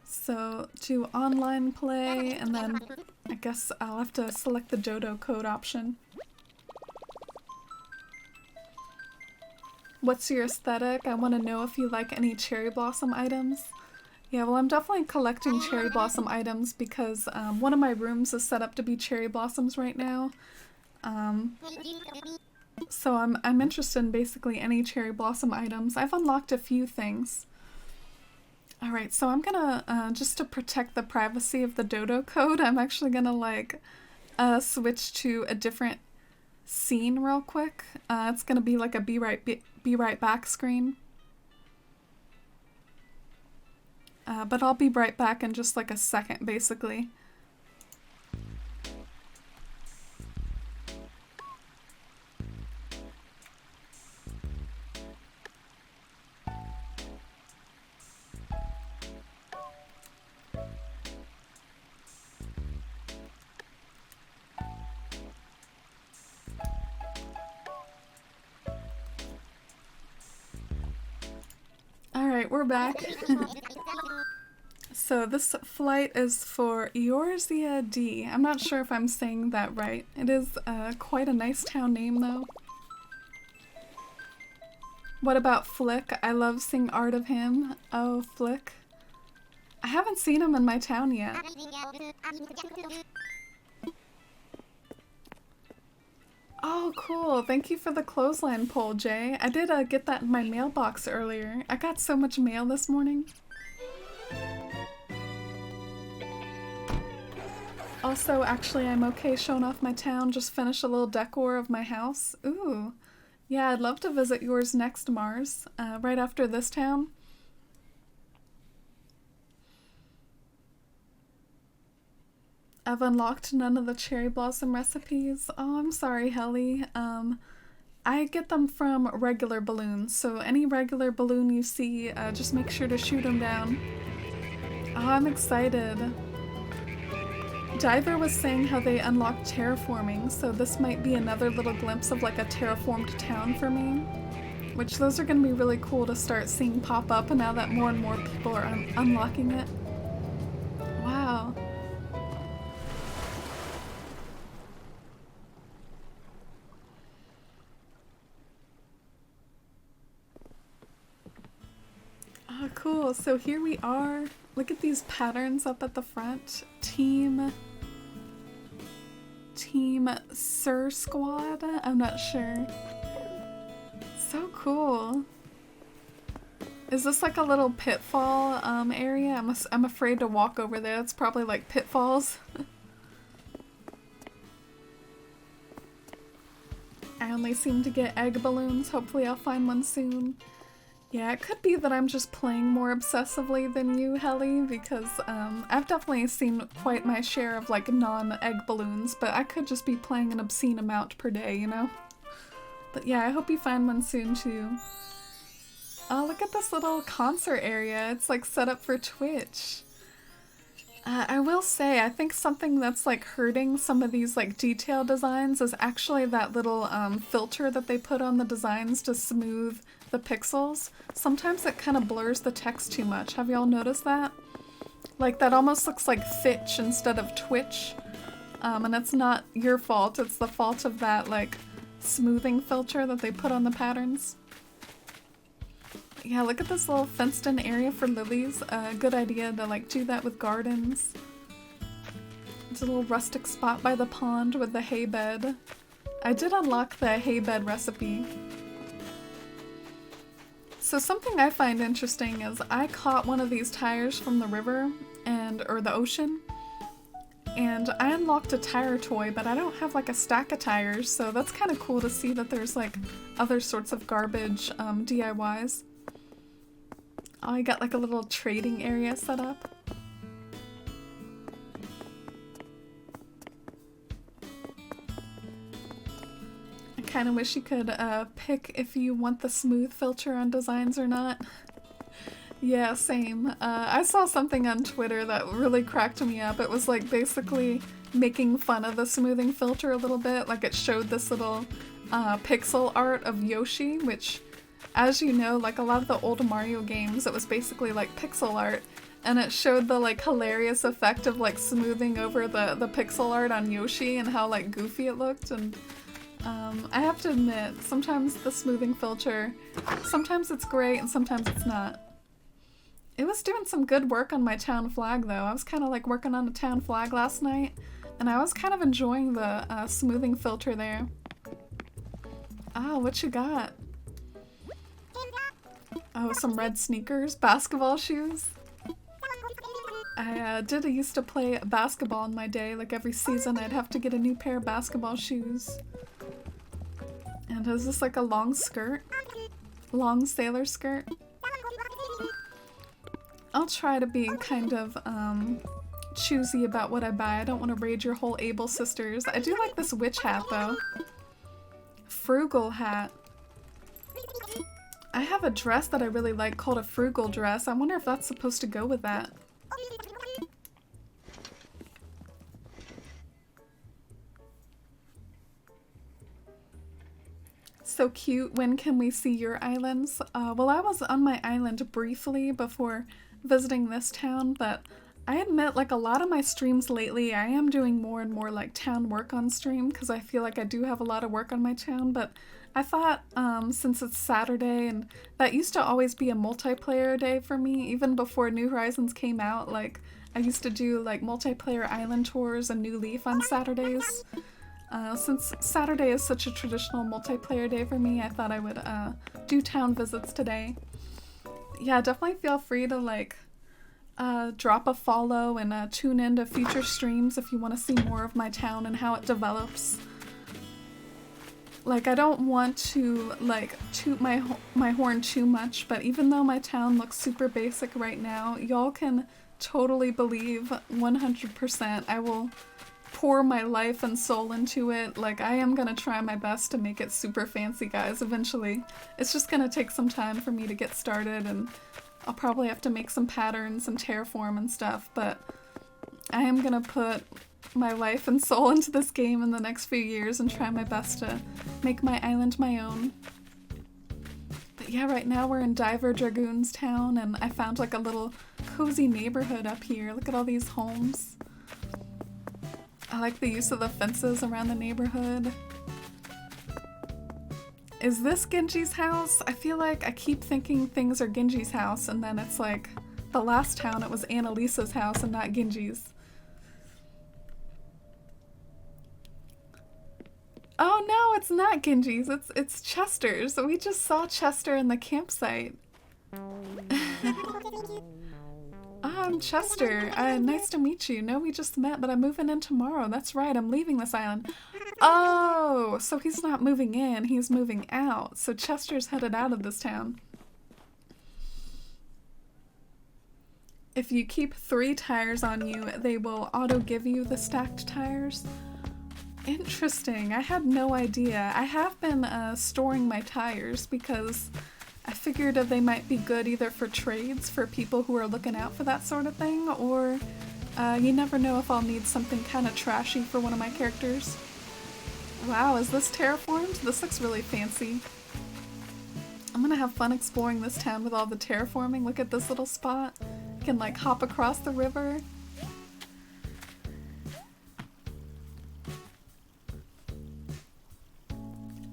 So to online play, and then I guess I'll have to select the dodo code option. What's your aesthetic? I want to know if you like any cherry blossom items. Yeah, well, I'm definitely collecting cherry blossom items because one of my rooms is set up to be cherry blossoms right now. So I'm interested in basically any cherry blossom items. I've unlocked a few things. Alright, so I'm gonna, just to protect the privacy of the dodo code, I'm actually gonna like switch to a different scene real quick. It's gonna be like a be right back screen. But I'll be right back in just like a second, basically. Alright, we're back. So this flight is for Eorzea D. I'm not sure if I'm saying that right. It is quite a nice town name though. What about Flick? I love seeing art of him. Oh, Flick. I haven't seen him in my town yet. Oh, cool. Thank you for the clothesline poll, Jay. I did get that in my mailbox earlier. I got so much mail this morning. Also, actually, I'm okay showing off my town. Just finished a little decor of my house. Ooh. Yeah, I'd love to visit yours next, Mars. Right after this town. I've unlocked none of the cherry blossom recipes. Oh, I'm sorry, Helly. I get them from regular balloons, so any regular balloon you see, just make sure to shoot them down. Oh, I'm excited. Diver was saying how they unlocked terraforming, so this might be another little glimpse of like a terraformed town for me. Which those are going to be really cool to start seeing pop up now that more and more people are unlocking it. Wow. Oh, cool. So here we are. Look at these patterns up at the front. Team Sir Squad? I'm not sure. So cool. Is this like a little pitfall area? I'm afraid to walk over there. It's probably like pitfalls. I only seem to get egg balloons. Hopefully I'll find one soon. Yeah, it could be that I'm just playing more obsessively than you, Helly, because I've definitely seen quite my share of like non-egg balloons, but I could just be playing an obscene amount per day, you know? But yeah, I hope you find one soon too. Oh, look at this little concert area. It's like set up for Twitch. I will say, I think something that's like hurting some of these like detail designs is actually that little filter that they put on the designs to smooth the pixels. Sometimes it kind of blurs the text too much. Have y'all noticed that? Like that almost looks like Fitch instead of Twitch. And it's not your fault, it's the fault of that like smoothing filter that they put on the patterns. Yeah, look at this little fenced-in area for lilies. Good idea to like do that with gardens. There's a little rustic spot by the pond with the hay bed. I did unlock the hay bed recipe. So something I find interesting is I caught one of these tires from the river or the ocean, And I unlocked a tire toy, but I don't have like a stack of tires, so that's kind of cool to see that there's like other sorts of garbage DIYs. Oh, I got like a little trading area set up. I kind of wish you could pick if you want the smooth filter on designs or not. Yeah, same. I saw something on Twitter that really cracked me up. It was like basically making fun of the smoothing filter a little bit. Like it showed this little pixel art of Yoshi, which, as you know, like a lot of the old Mario games, it was basically like pixel art. And it showed the like hilarious effect of like smoothing over the pixel art on Yoshi and how like goofy it looked. And I have to admit, sometimes the smoothing filter, sometimes it's great and sometimes it's not. It was doing some good work on my town flag though. I was kind of like working on the town flag last night and I was kind of enjoying the smoothing filter there. Ah, what you got? Oh, some red sneakers, basketball shoes. I used to play basketball in my day. Like every season I'd have to get a new pair of basketball shoes. And is this like a long skirt? Long sailor skirt? I'll try to be kind of choosy about what I buy. I don't want to raid your whole Able sisters. I do like this witch hat though. Frugal hat. I have a dress that I really like called a frugal dress. I wonder if that's supposed to go with that. So cute. When can we see your islands? Well, I was on my island briefly before visiting this town, but I admit, like a lot of my streams lately, I am doing more and more like town work on stream because I feel like I do have a lot of work on my town, but I thought since it's Saturday and that used to always be a multiplayer day for me, even before New Horizons came out, like I used to do like multiplayer island tours and New Leaf on Saturdays. Since Saturday is such a traditional multiplayer day for me, I thought I would do town visits today. Yeah, definitely feel free to like drop a follow and tune in to future streams if you want to see more of my town and how it develops. Like, I don't want to like toot my horn too much, but even though my town looks super basic right now, y'all can totally believe 100% I will pour my life and soul into it. Like, I am gonna try my best to make it super fancy, guys, eventually. It's just gonna take some time for me to get started, and I'll probably have to make some patterns and terraform and stuff, but I am gonna put my life and soul into this game in the next few years and try my best to make my island my own. But yeah, right now we're in Diver Dragoons town, and I found like a little cozy neighborhood up here. Look at all these homes. I like the use of the fences around the neighborhood. Is this Genji's house? I feel like I keep thinking things are Genji's house, and then it's like the last town it was Annalisa's house and not Genji's. Oh no, it's not Genji's, it's Chester's. We just saw Chester in the campsite. I'm Chester. Nice to meet you. No, we just met, but I'm moving in tomorrow. That's right, I'm leaving this island. Oh, so he's not moving in, he's moving out. So Chester's headed out of this town. If you keep 3 tires on you, they will auto give you the stacked tires. Interesting. I had no idea. I have been storing my tires because I figured that they might be good either for trades for people who are looking out for that sort of thing, or you never know if I'll need something kind of trashy for one of my characters. Wow, is this terraformed? This looks really fancy. I'm gonna have fun exploring this town with all the terraforming. Look at this little spot. You can like hop across the river.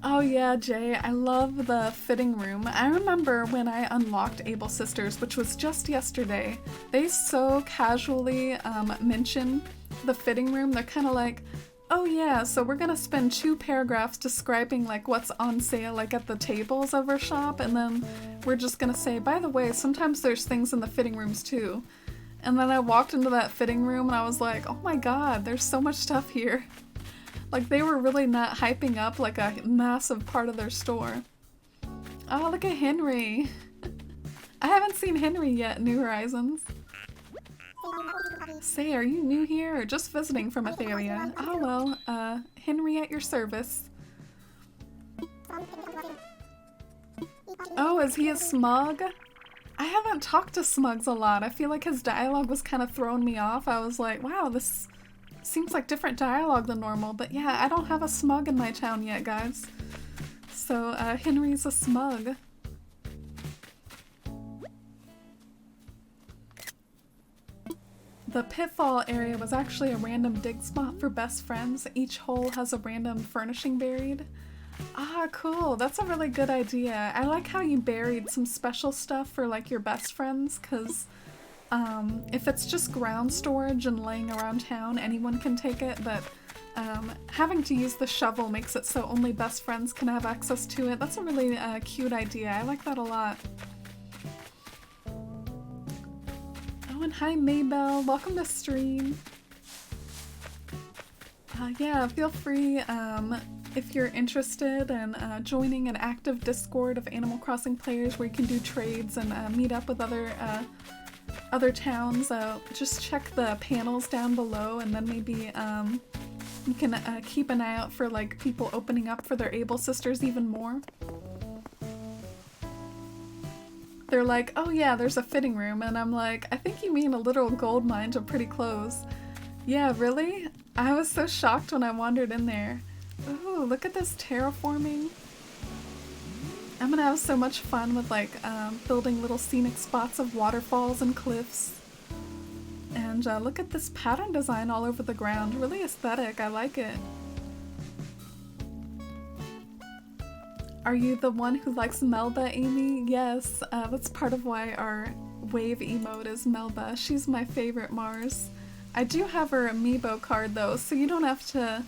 Oh yeah, Jay, I love the fitting room. I remember when I unlocked Able Sisters, which was just yesterday, they so casually mention the fitting room. They're kind of like, oh yeah, so we're gonna spend 2 paragraphs describing like what's on sale like at the tables of our shop, and then we're just gonna say, by the way, sometimes there's things in the fitting rooms too. And then I walked into that fitting room and I was like, oh my god, there's so much stuff here. Like, they were really not hyping up like a massive part of their store. Oh, look at Henry. I haven't seen Henry yet in New Horizons. Say, are you new here or just visiting from Ithaelia? Oh well, Henry at your service. Oh, is he a smug? I haven't talked to Smugs a lot. I feel like his dialogue was kind of throwing me off. I was like, wow, this seems like different dialogue than normal. But yeah, I don't have a smug in my town yet, guys. So, Henry's a smug. The pitfall area was actually a random dig spot for best friends. Each hole has a random furnishing buried. Ah, cool. That's a really good idea. I like how you buried some special stuff for like your best friends, because if it's just ground storage and laying around town, anyone can take it, but having to use the shovel makes it so only best friends can have access to it. That's a really cute idea. I like that a lot. Oh, and hi Maybell. Welcome to stream. Yeah, feel free if you're interested in joining an active Discord of Animal Crossing players where you can do trades and meet up with other towns. Just check the panels down below, and then maybe you can keep an eye out for like people opening up for their Able sisters even more. They're like, oh yeah, there's a fitting room, and I'm like, I think you mean a literal gold mine to pretty clothes. Yeah, really? I was so shocked when I wandered in there. Ooh, look at this terraforming. I'm gonna have so much fun with like building little scenic spots of waterfalls and cliffs. And look at this pattern design all over the ground. Really aesthetic. I like it. Are you the one who likes Melba, Amy? Yes, that's part of why our wave emote is Melba. She's my favorite Mars. I do have her amiibo card though, so you don't have to,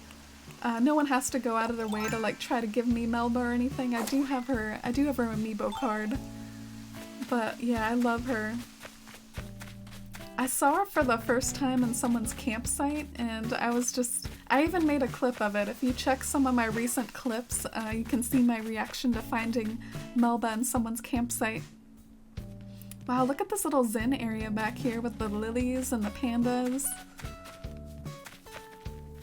no one has to go out of their way to like try to give me Melba or anything. I do have her amiibo card. But yeah, I love her. I saw her for the first time in someone's campsite, and I even made a clip of it. If you check some of my recent clips, you can see my reaction to finding Melba in someone's campsite. Wow, look at this little zen area back here with the lilies and the pandas.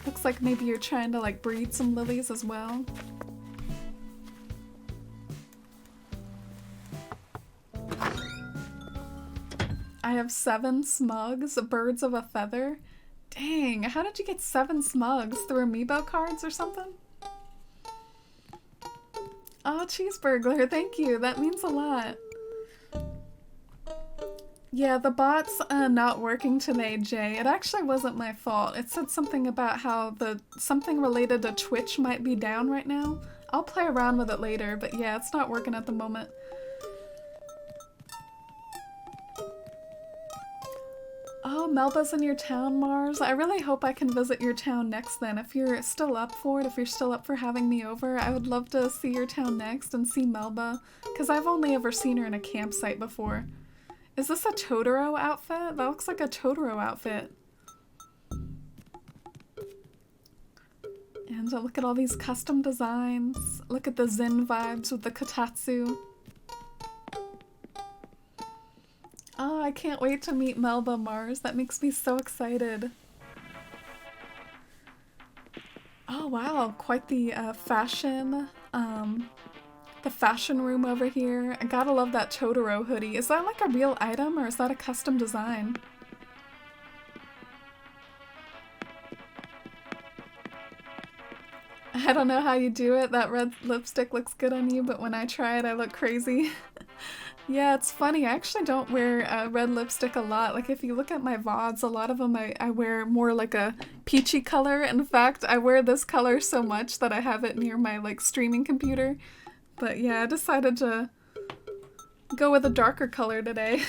Looks like maybe you're trying to like breed some lilies as well. I have 7 smugs, birds of a feather. Dang, how did you get 7 smugs? Through amiibo cards or something? Oh, Cheeseburglar, thank you. That means a lot. Yeah, the bot's not working today, Jay. It actually wasn't my fault. It said something about how something related to Twitch might be down right now. I'll play around with it later, but yeah, it's not working at the moment. Oh, Melba's in your town, Mars. I really hope I can visit your town next then. If you're still up for it, if you're still up for having me over, I would love to see your town next and see Melba, because I've only ever seen her in a campsite before. Is this a Totoro outfit? That looks like a Totoro outfit. And look at all these custom designs. Look at the zen vibes with the kotatsu. Oh, I can't wait to meet Melba, Mars. That makes me so excited. Oh wow, quite the fashion room over here. I gotta love that Totoro hoodie. Is that like a real item or is that a custom design? I don't know how you do it. That red lipstick looks good on you, but when I try it, I look crazy. Yeah, it's funny. I actually don't wear red lipstick a lot. Like, if you look at my VODs, a lot of them I wear more like a peachy color. In fact, I wear this color so much that I have it near my, like, streaming computer. But yeah, I decided to go with a darker color today.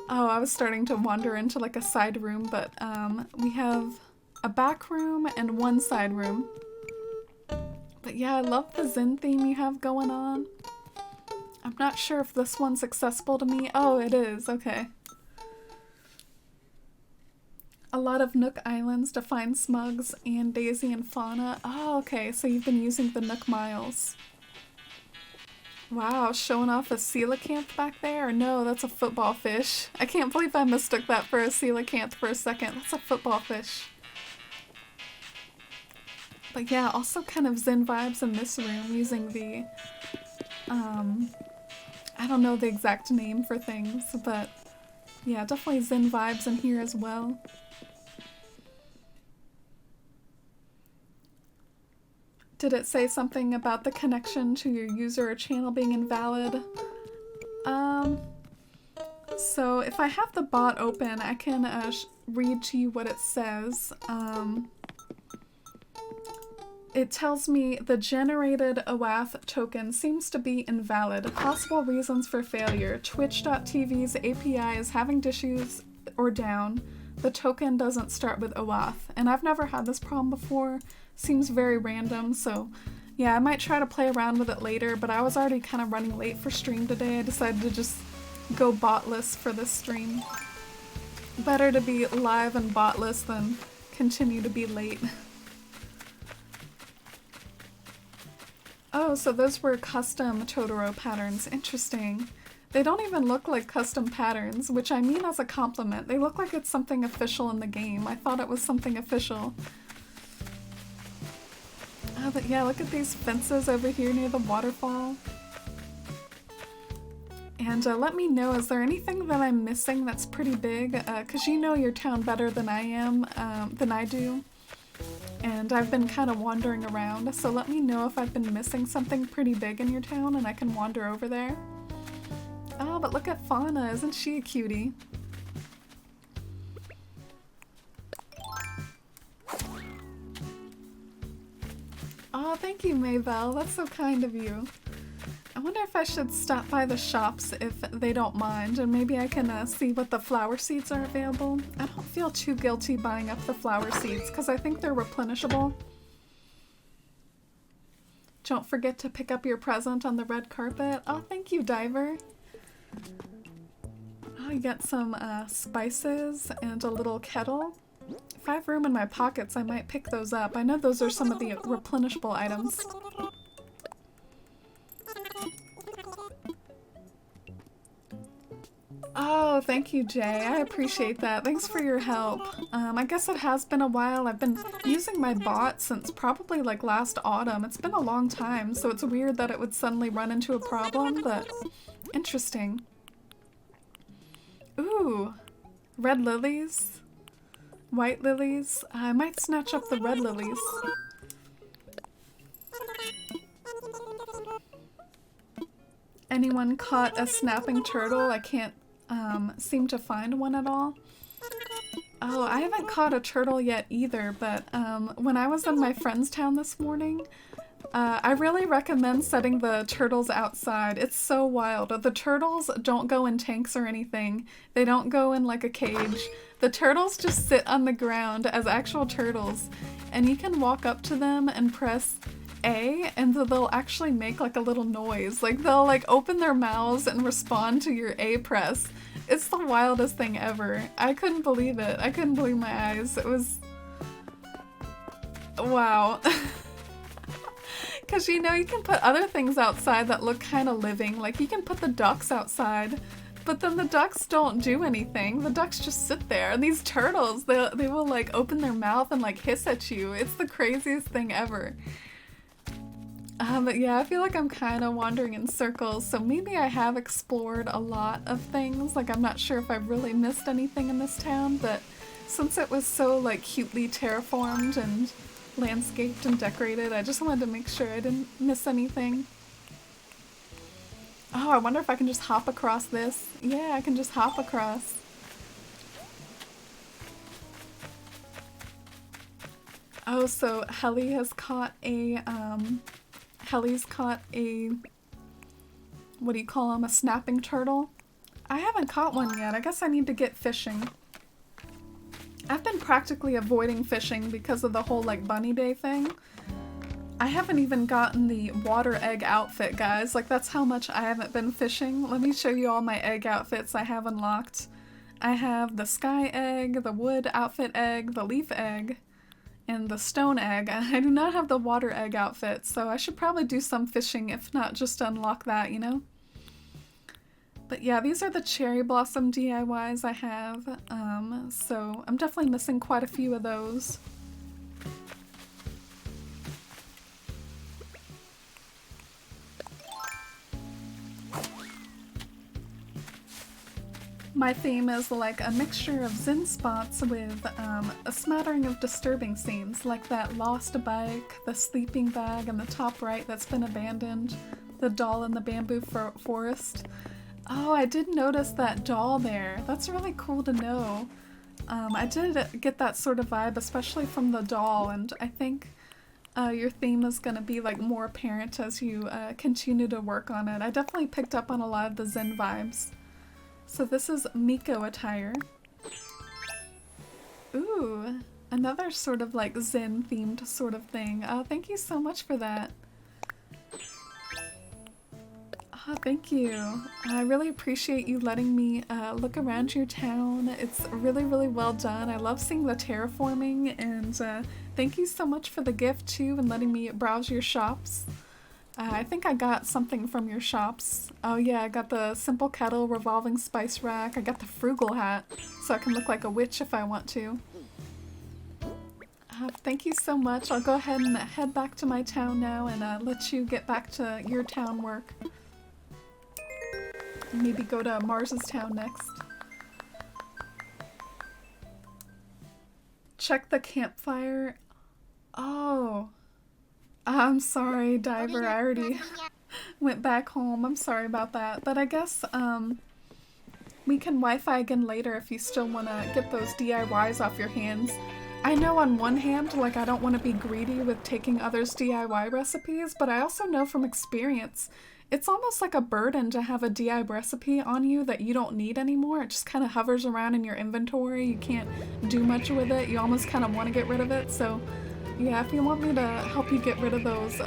Oh, I was starting to wander into, like, a side room, but we have a back room and one side room. But yeah, I love the zen theme you have going on. I'm not sure if this one's accessible to me. Oh, it is. Okay. A lot of Nook Islands to find smugs and Daisy and Fauna. Oh, okay. So you've been using the Nook Miles. Wow, showing off a coelacanth back there? No, that's a football fish. I can't believe I mistook that for a coelacanth for a second. That's a football fish. But yeah, also kind of zen vibes in this room using the, I don't know the exact name for things, but yeah, definitely zen vibes in here as well. Did it say something about the connection to your user or channel being invalid? So if I have the bot open, I can read to you what it says. It tells me the generated OAuth token seems to be invalid. Possible reasons for failure. Twitch.tv's API is having issues or down. The token doesn't start with OAuth. And I've never had this problem before. Seems very random, so yeah, I might try to play around with it later, but I was already kind of running late for stream today. I decided to just go botless for this stream. Better to be live and botless than continue to be late. Oh, so those were custom Totoro patterns. Interesting. They don't even look like custom patterns, which I mean as a compliment. They look like it's something official in the game. I thought it was something official. Oh, but yeah, look at these fences over here near the waterfall. And let me know, is there anything that I'm missing that's pretty big? Because you know your town better than I do. And I've been kind of wandering around, so let me know if I've been missing something pretty big in your town and I can wander over there. Oh, but look at Fauna, isn't she a cutie? Oh, thank you, Maybell. That's so kind of you. I wonder if I should stop by the shops if they don't mind, and maybe I can see what the flower seeds are available. I don't feel too guilty buying up the flower seeds, because I think they're replenishable. Don't forget to pick up your present on the red carpet. Oh, thank you, Diver. Oh, you got some spices and a little kettle. If I have room in my pockets, I might pick those up. I know those are some of the replenishable items. Oh, thank you, Jay. I appreciate that. Thanks for your help. I guess it has been a while. I've been using my bot since probably like last autumn. It's been a long time, so it's weird that it would suddenly run into a problem, but interesting. Ooh, red lilies. White lilies. I might snatch up the red lilies. Anyone caught a snapping turtle? I can't seem to find one at all. Oh, I haven't caught a turtle yet either, but when I was in my friend's town this morning, I really recommend setting the turtles outside. It's so wild. The turtles don't go in tanks or anything. They don't go in like a cage. The turtles just sit on the ground as actual turtles, and you can walk up to them and press A, and they'll actually make like a little noise. Like they'll like open their mouths and respond to your A press. It's the wildest thing ever. I couldn't believe it. I couldn't believe my eyes. It was... wow. Because you know, you can put other things outside that look kind of living. Like you can put the ducks outside, but then the ducks don't do anything. The ducks just sit there. And these turtles, they will like open their mouth and like hiss at you. It's the craziest thing ever. But yeah, I feel like I'm kind of wandering in circles, so maybe I have explored a lot of things. Like I'm not sure if I've really missed anything in this town, but since it was so like cutely terraformed and landscaped and decorated, I just wanted to make sure I didn't miss anything. Oh, I wonder if I can just hop across this. Yeah, I can just hop across. Oh, so Helly has caught a, Helly's caught a, what do you call them, a snapping turtle? I haven't caught one yet. I guess I need to get fishing. I've been practically avoiding fishing because of the whole like bunny day thing. I haven't even gotten the water egg outfit, guys. Like, that's how much I haven't been fishing. Let me show you all my egg outfits I have unlocked. I have the sky egg, the wood outfit egg, the leaf egg, and the stone egg. I do not have the water egg outfit, so I should probably do some fishing, if not just to unlock that, you know? But yeah, these are the cherry blossom DIYs I have, so I'm definitely missing quite a few of those. My theme is like a mixture of zen spots with a smattering of disturbing scenes, like that lost bike, the sleeping bag in the top right that's been abandoned, the doll in the bamboo forest. Oh, I did notice that doll there. That's really cool to know. I did get that sort of vibe, especially from the doll, and I think your theme is going to be like more apparent as you continue to work on it. I definitely picked up on a lot of the zen vibes. So this is Miko attire. Ooh, another sort of like zen themed sort of thing. Thank you so much for that. Oh, thank you. I really appreciate you letting me look around your town. It's really, really well done. I love seeing the terraforming, and thank you so much for the gift too and letting me browse your shops. I think I got something from your shops. Oh yeah, I got the simple kettle, revolving spice rack. I got the frugal hat, so I can look like a witch if I want to. Thank you so much. I'll go ahead and head back to my town now and let you get back to your town work. Maybe go to Mars's town next. Check the campfire. Oh. I'm sorry, Diver. I already went back home. I'm sorry about that. But I guess we can Wi-Fi again later if you still want to get those DIYs off your hands. I know on one hand, like, I don't want to be greedy with taking others' DIY recipes, but I also know from experience it's almost like a burden to have a DIY recipe on you that you don't need anymore. It just kind of hovers around in your inventory. You can't do much with it. You almost kind of want to get rid of it. So yeah, if you want me to help you get rid of those,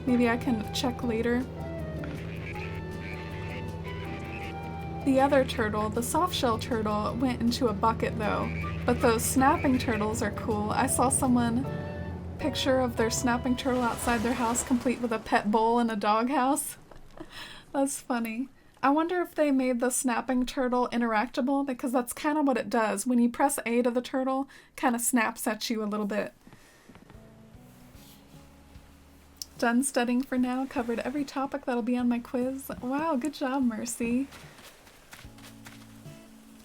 maybe I can check later. The other turtle, the softshell turtle, went into a bucket though, but those snapping turtles are cool. I saw someone picture of their snapping turtle outside their house complete with a pet bowl and a doghouse. That's funny. I wonder if they made the snapping turtle interactable, because that's kind of what it does. When you press A to the turtle, kind of snaps at you a little bit. Done studying for now, covered every topic that'll be on my quiz. Wow, good job, Mercy.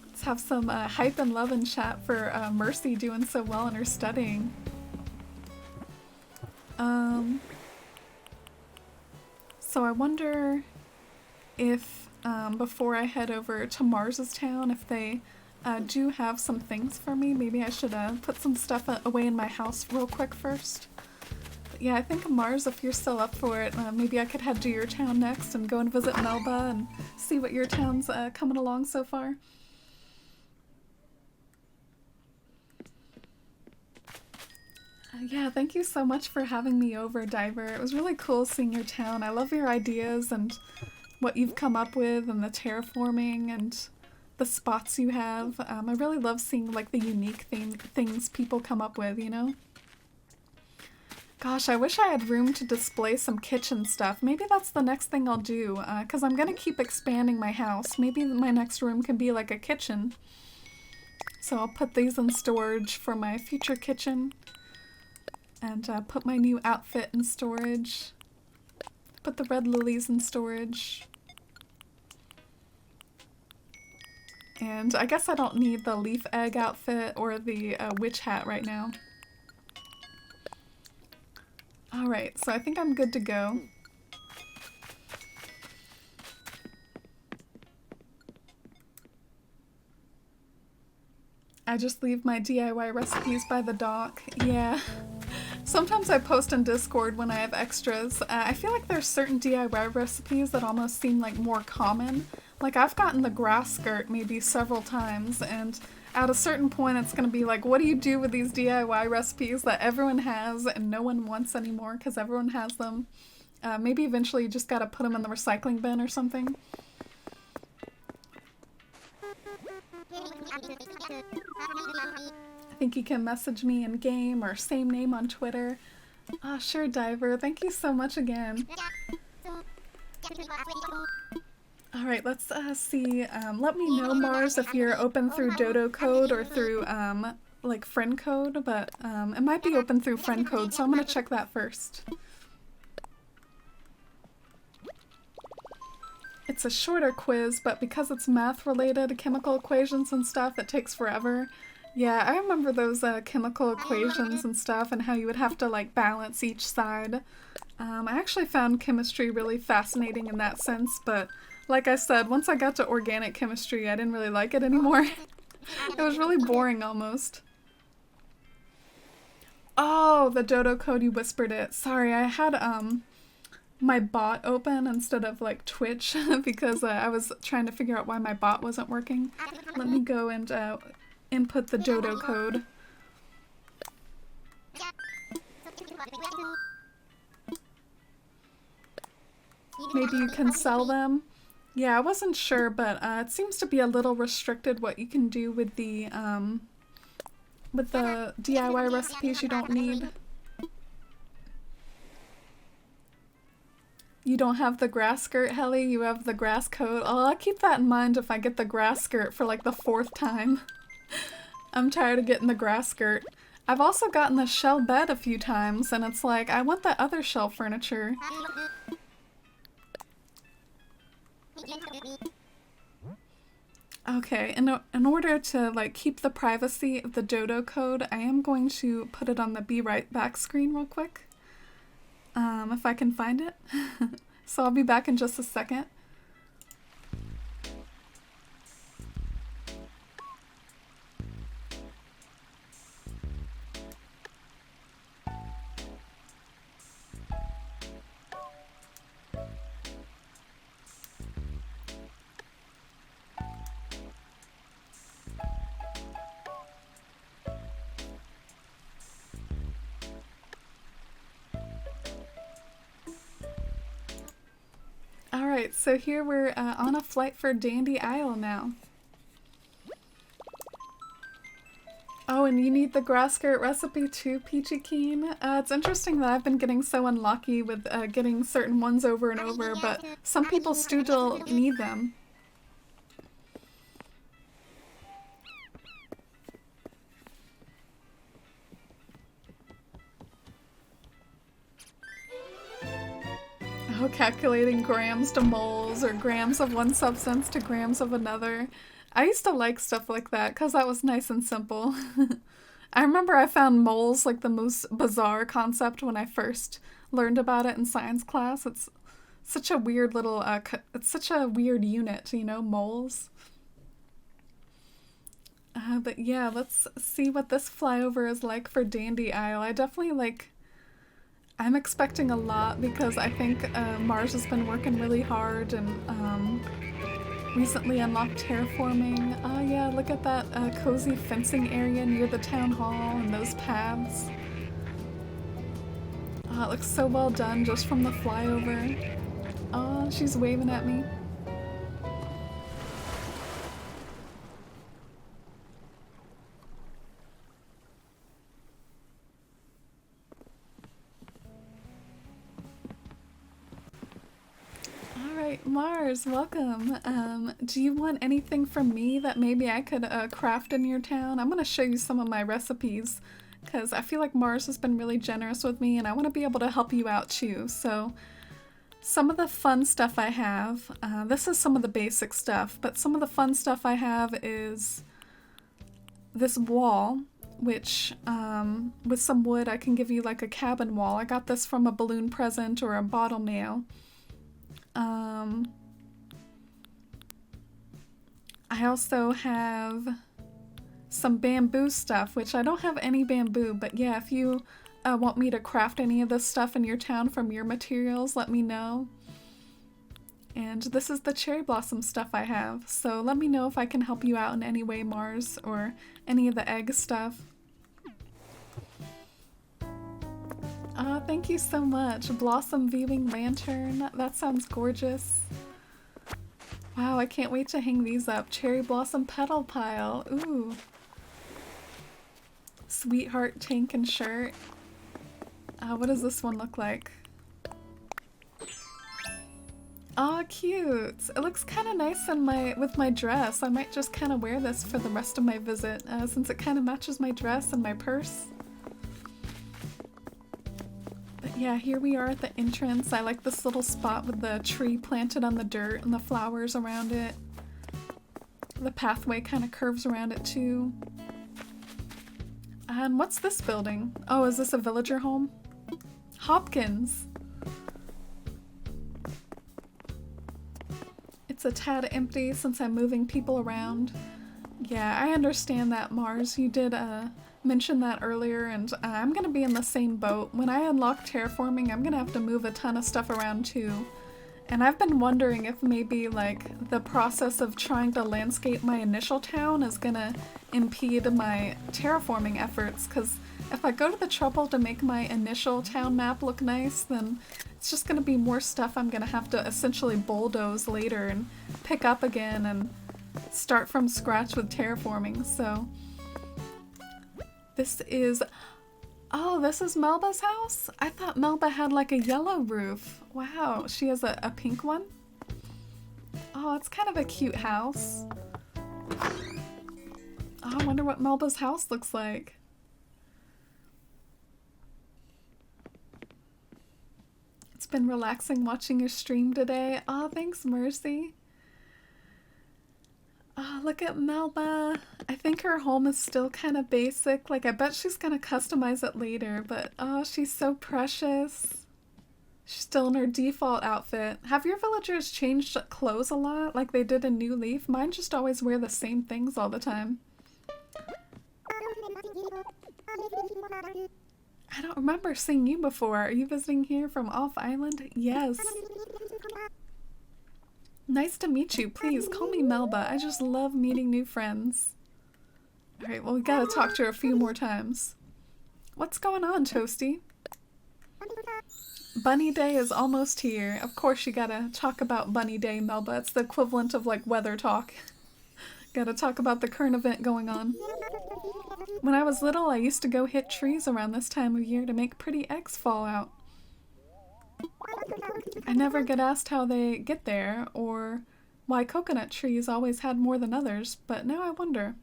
Let's have some hype and love in chat for Mercy doing so well in her studying. So I wonder if, before I head over to Mars's town, if they do have some things for me. Maybe I should put some stuff away in my house real quick first. Yeah, I think Mars, if you're still up for it, maybe I could head to your town next and go and visit Melba and see what your town's coming along so far. Yeah, thank you so much for having me over, Diver. It was really cool seeing your town. I love your ideas and what you've come up with and the terraforming and the spots you have. I really love seeing like the unique things people come up with, you know? Gosh, I wish I had room to display some kitchen stuff. Maybe that's the next thing I'll do, because I'm going to keep expanding my house. Maybe my next room can be like a kitchen. So I'll put these in storage for my future kitchen. And put my new outfit in storage. Put the red lilies in storage. And I guess I don't need the leaf egg outfit or the witch hat right now. Alright, so I think I'm good to go. I just leave my DIY recipes by the dock. Yeah. Sometimes I post in Discord when I have extras. I feel like there's certain DIY recipes that almost seem like more common. Like I've gotten the grass skirt maybe several times, and at a certain point it's gonna be like, what do you do with these DIY recipes that everyone has and no one wants anymore because everyone has them? Maybe eventually you just gotta put them in the recycling bin or something. I think you can message me in game or same name on Twitter. Oh, sure, Diver. Thank you so much again. Alright, let's see. Let me know, Mars, if you're open through Dodo code or through, like, friend code, but it might be open through friend code, so I'm gonna check that first. It's a shorter quiz, but because it's math-related, chemical equations and stuff, it takes forever. Yeah, I remember those chemical equations and stuff and how you would have to, like, balance each side. I actually found chemistry really fascinating in that sense, but like I said, once I got to organic chemistry, I didn't really like it anymore. It was really boring almost. Oh, the Dodo code, you whispered it. Sorry, I had my bot open instead of like Twitch because I was trying to figure out why my bot wasn't working. Let me go and input the Dodo code. Maybe you can sell them. Yeah, I wasn't sure, but it seems to be a little restricted what you can do with the DIY recipes you don't need. You don't have the grass skirt, Helly, you have the grass coat. Oh, I'll keep that in mind if I get the grass skirt for like the 4th time. I'm tired of getting the grass skirt. I've also gotten the shell bed a few times, and it's like, I want that other shell furniture. Okay, in order to like keep the privacy of the Dodo code, I am going to put it on the be right back screen real quick. If I can find it. So I'll be back in just a second. Alright, so here we're on a flight for Dandy Isle now. Oh, and you need the grass skirt recipe too, Peachy Keen? It's interesting that I've been getting so unlucky with getting certain ones over and over, but some people still need them. Oh, calculating grams to moles or grams of one substance to grams of another. I used to like stuff like that because that was nice and simple. I remember I found moles like the most bizarre concept when I first learned about it in science class. It's such a weird little, it's such a weird unit, you know, moles. But yeah, let's see what this flyover is like for Dandy Isle. I definitely like... I'm expecting a lot because I think Mars has been working really hard and recently unlocked terraforming. Oh yeah, look at that cozy fencing area near the town hall and those paths. Oh, it looks so well done just from the flyover. Oh, she's waving at me. Mars, welcome. Do you want anything from me that maybe I could craft in your town? I'm going to show you some of my recipes because I feel like Mars has been really generous with me and I want to be able to help you out too. So some of the fun stuff I have, this is some of the basic stuff, but some of the fun stuff I have is this wall, which with some wood I can give you like a cabin wall. I got this from a balloon present or a bottle mail. I also have some bamboo stuff, which I don't have any bamboo, but yeah, if you want me to craft any of this stuff in your town from your materials, let me know. And this is the cherry blossom stuff I have. So let me know if I can help you out in any way, Mars, or any of the egg stuff. Thank you so much. Blossom viewing lantern. That sounds gorgeous. Wow, I can't wait to hang these up. Cherry blossom petal pile. Ooh. Sweetheart tank and shirt. What does this one look like? Aw, cute. It looks kind of nice in with my dress. I might just kind of wear this for the rest of my visit, since it kind of matches my dress and my purse. But yeah, here we are at the entrance. I like this little spot with the tree planted on the dirt and the flowers around it. The pathway kind of curves around it too. And what's this building? Oh, is this a villager home? Hopkins! It's a tad empty since I'm moving people around. Yeah, I understand that, Mars. You did mention that earlier, and I'm gonna be in the same boat. When I unlock terraforming, I'm gonna have to move a ton of stuff around too. And I've been wondering if maybe like the process of trying to landscape my initial town is gonna impede my terraforming efforts, because if I go to the trouble to make my initial town map look nice, then it's just gonna be more stuff I'm gonna have to essentially bulldoze later and pick up again and start from scratch with terraforming. So this is... Oh, this is Melba's house? I thought Melba had like a yellow roof. Wow, she has a pink one? Oh, it's kind of a cute house. Oh, I wonder what Melba's house looks like. It's been relaxing watching your stream today. Oh, thanks, Mercy. Oh, look at Melba. I think her home is still kind of basic. Like, I bet she's gonna customize it later, but oh, she's so precious. She's still in her default outfit. Have your villagers changed clothes a lot, like they did in New Leaf? Mine just always wear the same things all the time. I don't remember seeing you before. Are you visiting here from off island? Yes. Nice to meet you. Please call me Melba. I just love meeting new friends. Alright, well, we gotta talk to her a few more times. What's going on, Toasty? Bunny Day is almost here. Of course you gotta talk about Bunny Day, Melba. It's the equivalent of like weather talk. Gotta talk about the current event going on. When I was little, I used to go hit trees around this time of year to make pretty eggs fall out. I never get asked how they get there, or why coconut trees always had more than others, but now I wonder.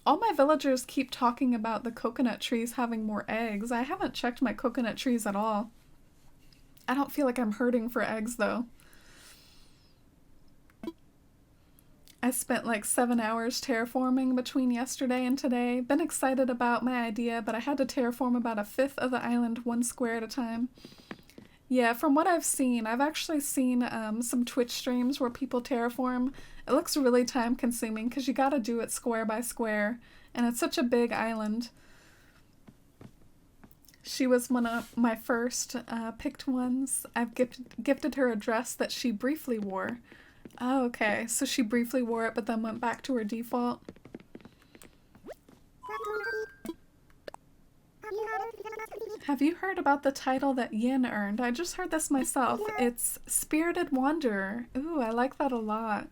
All my villagers keep talking about the coconut trees having more eggs. I haven't checked my coconut trees at all. I don't feel like I'm hurting for eggs, though. I spent like 7 hours terraforming between yesterday and today. Been excited about my idea, but I had to terraform about 1/5 of the island 1 square at a time. Yeah, from what I've seen, I've actually seen some Twitch streams where people terraform. It looks really time consuming because you gotta do it square by square, and it's such a big island. She was one of my first picked ones. I've gifted her a dress that she briefly wore. Oh, okay, so she briefly wore it but then went back to her default. Have you heard about the title that Yin earned? I just heard this myself. It's Spirited Wanderer. Ooh, I like that a lot.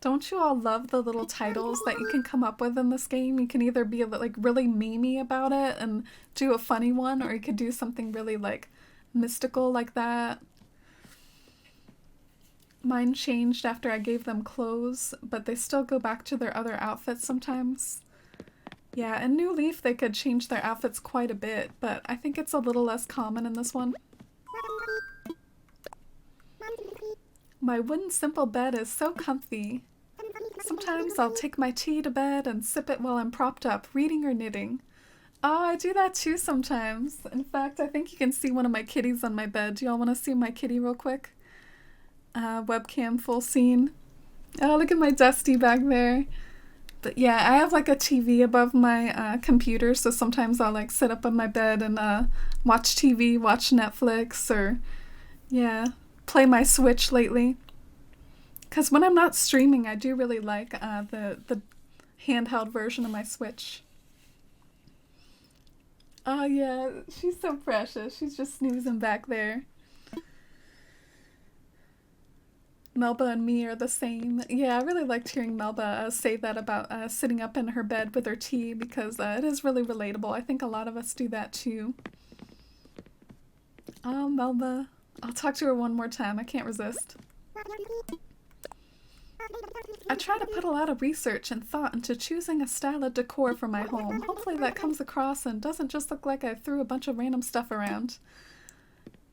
Don't you all love the little titles that you can come up with in this game? You can either be like really memey about it and do a funny one, or you could do something really like mystical like that. Mine changed after I gave them clothes, but they still go back to their other outfits sometimes. Yeah, in New Leaf they could change their outfits quite a bit, but I think it's a little less common in this one. My wooden simple bed is so comfy. Sometimes I'll take my tea to bed and sip it while I'm propped up, reading or knitting. Oh, I do that too sometimes. In fact, I think you can see one of my kitties on my bed. Do y'all want to see my kitty real quick? Webcam full scene. Oh, look at my Dusty back there. But yeah, I have like a TV above my computer, so sometimes I'll like sit up on my bed and watch TV, watch Netflix, or yeah. play my Switch lately. Because when I'm not streaming, I do really like the handheld version of my Switch. Oh yeah, she's so precious. She's just snoozing back there. Melba and me are the same. Yeah, I really liked hearing Melba say that about sitting up in her bed with her tea because it is really relatable. I think a lot of us do that too. Oh, Melba. I'll talk to her one more time. I can't resist. I try to put a lot of research and thought into choosing a style of decor for my home. Hopefully that comes across and doesn't just look like I threw a bunch of random stuff around.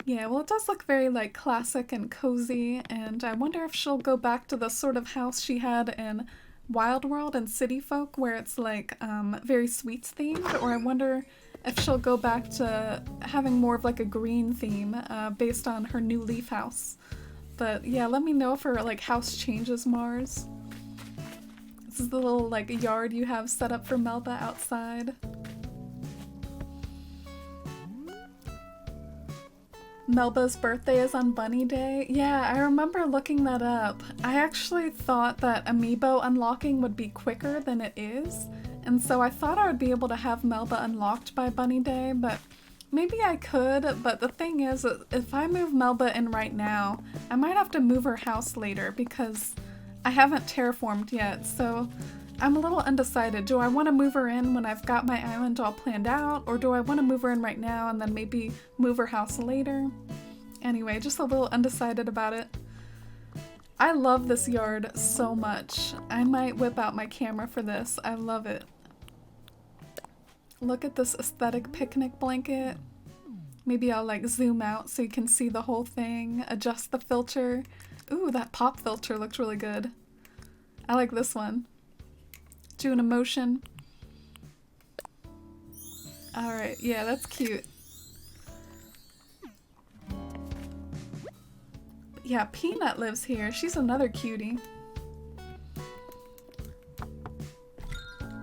Yeah, well, it does look very, like, classic and cozy, and I wonder if she'll go back to the sort of house she had in Wild World and City Folk, where it's, like, very sweets themed, or I wonder if she'll go back to having more of, like, a green theme based on her new Leaf house. But, yeah, let me know if her, like, house changes, Mars. This is the little, like, yard you have set up for Melba outside. Melba's birthday is on Bunny Day. Yeah, I remember looking that up. I actually thought that amiibo unlocking would be quicker than it is, and so I thought I would be able to have Melba unlocked by Bunny Day, but maybe I could, but the thing is, if I move Melba in right now, I might have to move her house later because I haven't terraformed yet, so I'm a little undecided. Do I want to move her in when I've got my island all planned out, or do I want to move her in right now and then maybe move her house later? Anyway, just a little undecided about it. I love this yard so much. I might whip out my camera for this. I love it. Look at this aesthetic picnic blanket. Maybe I'll like zoom out so you can see the whole thing. Adjust the filter. Ooh, that pop filter looked really good. I like this one. Do an emotion. Alright, yeah, that's cute. Yeah, Peanut lives here. She's another cutie.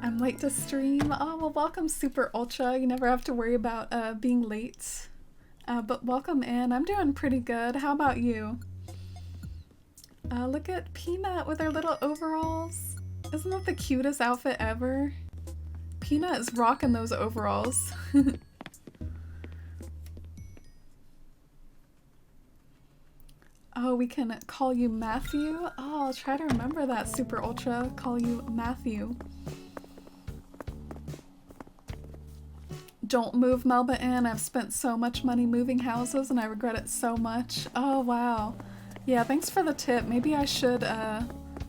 I'm late to stream. Oh, well, welcome, Super Ultra. You never have to worry about being late. But welcome in. I'm doing pretty good. How about you? Look at Peanut with her little overalls. Isn't that the cutest outfit ever? Peanut is rocking those overalls. Oh, we can call you Matthew? Oh, I'll try to remember that, Super Ultra. Call you Matthew. Don't move Melba in. I've spent so much money moving houses and I regret it so much. Oh, wow. Yeah, thanks for the tip. Maybe I should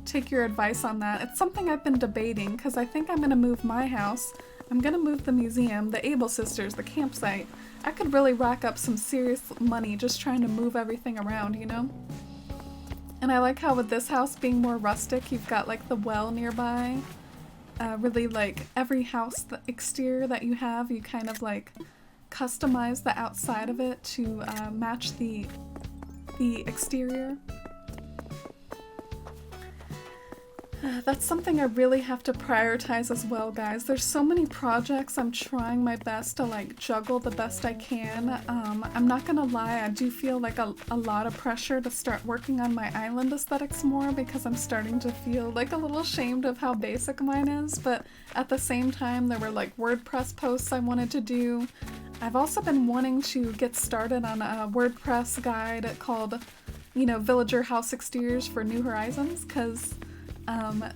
take your advice on that. It's something I've been debating because I think I'm going to move my house. I'm going to move the museum, the Able Sisters, the campsite. I could really rack up some serious money just trying to move everything around, you know? And I like how with this house being more rustic, you've got like the well nearby. Really like every house, the exterior that you have, you kind of like customize the outside of it to match the exterior. That's something I really have to prioritize as well, guys. There's so many projects I'm trying my best to like juggle the best I can. I'm not gonna lie, I do feel like a lot of pressure to start working on my island aesthetics more because I'm starting to feel like a little ashamed of how basic mine is, but at the same time there were like WordPress posts I wanted to do. I've also been wanting to get started on a WordPress guide called, you know, Villager House Exteriors for New Horizons, because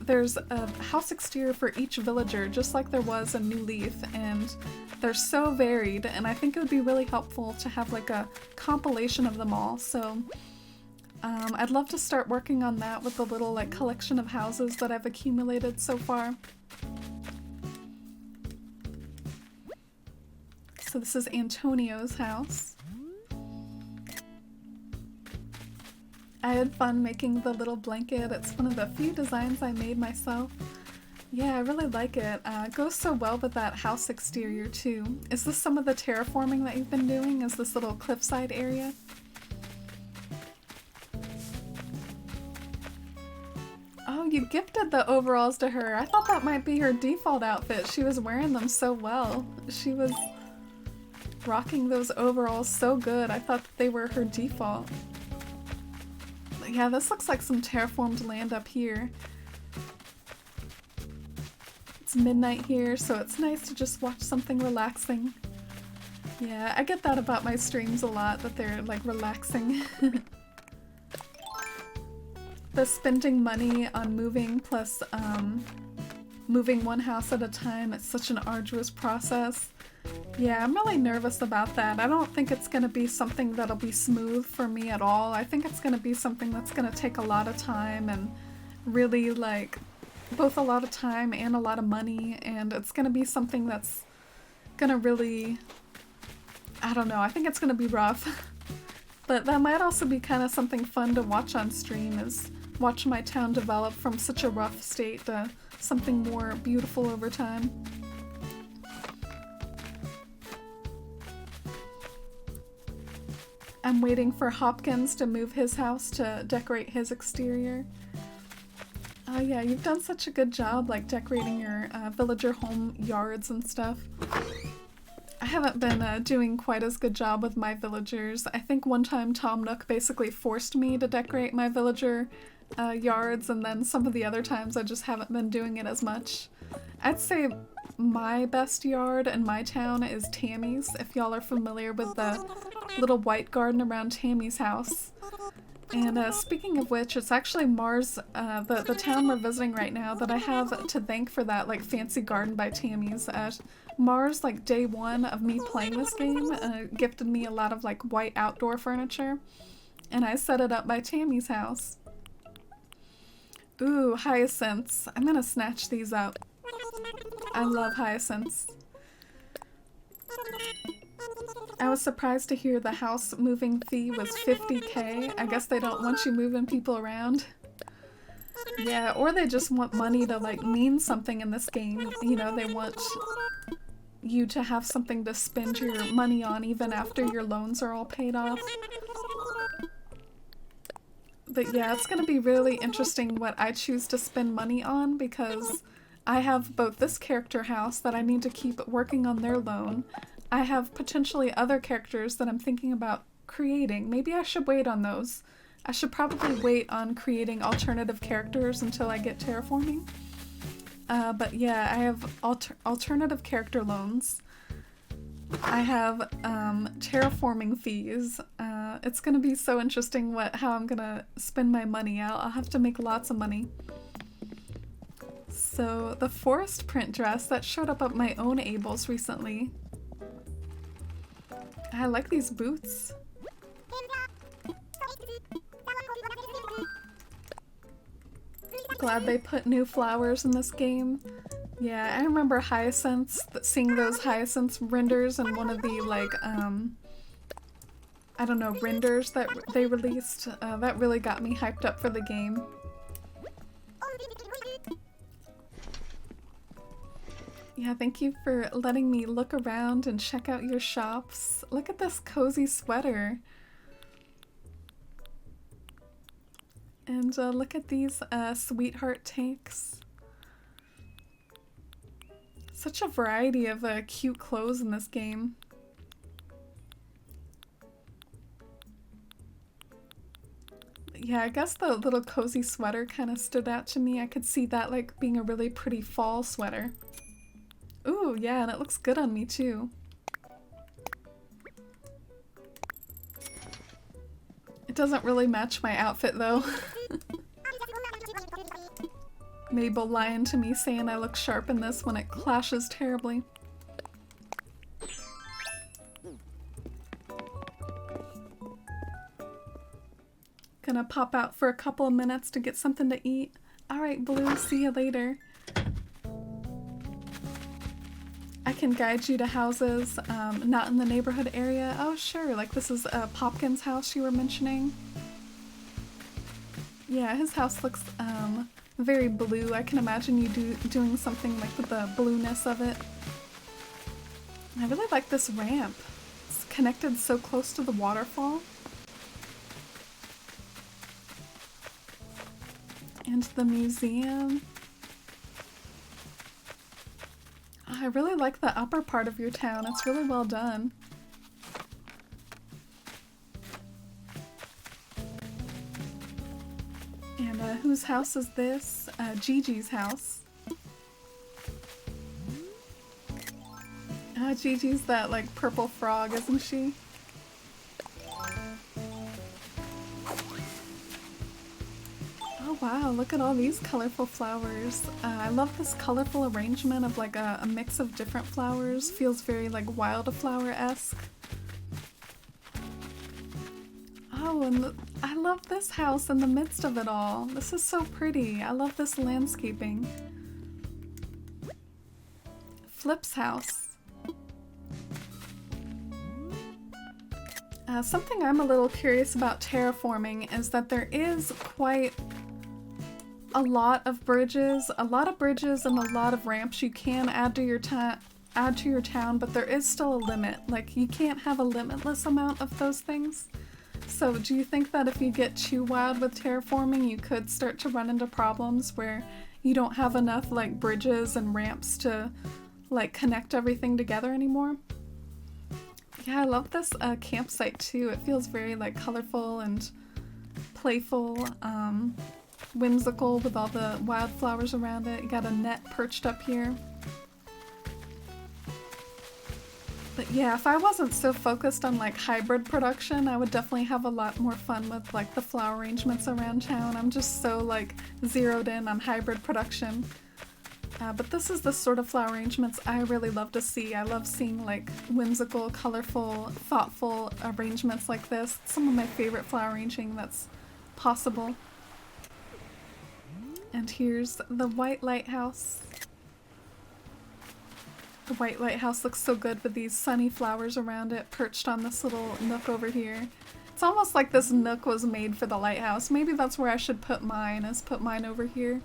there's a house exterior for each villager, just like there was in New Leaf, and they're so varied, and I think it would be really helpful to have like a compilation of them all, so I'd love to start working on that with the little like collection of houses that I've accumulated so far. So this is Antonio's house. I had fun making the little blanket. It's one of the few designs I made myself. Yeah, I really like it. It goes so well with that house exterior too. Is this some of the terraforming that you've been doing? Is this little cliffside area? Oh, you gifted the overalls to her. I thought that might be her default outfit. She was wearing them so well. She was rocking those overalls so good. I thought that they were her default. Yeah, this looks like some terraformed land up here. It's midnight here, so it's nice to just watch something relaxing. Yeah, I get that about my streams a lot, that they're like relaxing. The spending money on moving plus moving one house at a time, it's such an arduous process. Yeah, I'm really nervous about that. I don't think it's gonna be something that'll be smooth for me at all. I think it's gonna be something that's gonna take a lot of time and really like both a lot of time and a lot of money, and it's gonna be something that's gonna really, I don't know, I think it's gonna be rough. But that might also be kind of something fun to watch on stream, is watch my town develop from such a rough state to something more beautiful over time. I'm waiting for Hopkins to move his house to decorate his exterior. Oh yeah, you've done such a good job like decorating your villager home yards and stuff. I haven't been doing quite as good job with my villagers. I think one time Tom Nook basically forced me to decorate my villager yards, and then some of the other times I just haven't been doing it as much. I'd say my best yard in my town is Tammy's, if y'all are familiar with the little white garden around Tammy's house. And speaking of which, it's actually Mars, the town we're visiting right now, that I have to thank for that like fancy garden by Tammy's. Mars, like day one of me playing this game, gifted me a lot of like white outdoor furniture, and I set it up by Tammy's house. Ooh, hyacinths. I'm gonna snatch these up. I love hyacinths. I was surprised to hear the house moving fee was 50k. I guess they don't want you moving people around. Yeah, or they just want money to like mean something in this game. You know, they want you to have something to spend your money on even after your loans are all paid off. But yeah, it's gonna be really interesting what I choose to spend money on, because I have both this character house that I need to keep working on their loan. I have potentially other characters that I'm thinking about creating. Maybe I should wait on those. I should probably wait on creating alternative characters until I get terraforming. But yeah, I have alternative character loans. I have terraforming fees. It's gonna be so interesting how I'm gonna spend my money. I'll have to make lots of money. So the forest print dress that showed up at my own Ables recently. I like these boots. Glad they put new flowers in this game. Yeah, I remember hyacinths, seeing those hyacinths renders in one of the like, I don't know, renders that they released. That really got me hyped up for the game. Yeah, thank you for letting me look around and check out your shops. Look at this cozy sweater. And look at these sweetheart tanks. Such a variety of cute clothes in this game. Yeah, I guess the little cozy sweater kind of stood out to me. I could see that like being a really pretty fall sweater. Ooh, yeah, and it looks good on me too. It doesn't really match my outfit though. Mabel lying to me saying I look sharp in this when it clashes terribly. Gonna pop out for a couple of minutes to get something to eat. Alright, Blue, see you later. I can guide you to houses not in the neighborhood area. Oh sure, like this is Popkin's house you were mentioning. Yeah, his house looks very blue. I can imagine you doing something like with the blueness of it. I really like this ramp. It's connected so close to the waterfall. And the museum. Oh, I really like the upper part of your town. It's really well done. whose house is this? Gigi's house. Gigi's that like purple frog, isn't she? Oh wow, look at all these colorful flowers. I love this colorful arrangement of like a mix of different flowers. Feels very like wildflower-esque. Oh, and I love this house in the midst of it all. This is so pretty. I love this landscaping. Flip's house. Something I'm a little curious about terraforming is that there is quite a lot of bridges and a lot of ramps you can add to your town, but there is still a limit. Like, you can't have a limitless amount of those things. So do you think that if you get too wild with terraforming, you could start to run into problems where you don't have enough like bridges and ramps to like connect everything together anymore? Yeah, I love this campsite too. It feels very like colorful and playful, whimsical with all the wildflowers around it. You got a net perched up here. But yeah, if I wasn't so focused on like hybrid production, I would definitely have a lot more fun with like the flower arrangements around town. I'm just so like zeroed in on hybrid production. But this is the sort of flower arrangements I really love to see. I love seeing like whimsical, colorful, thoughtful arrangements like this. It's some of my favorite flower arranging that's possible. And here's the white lighthouse. The white lighthouse looks so good with these sunny flowers around it, perched on this little nook over here. It's almost like this nook was made for the lighthouse. Maybe that's where I should put mine, is put mine over here.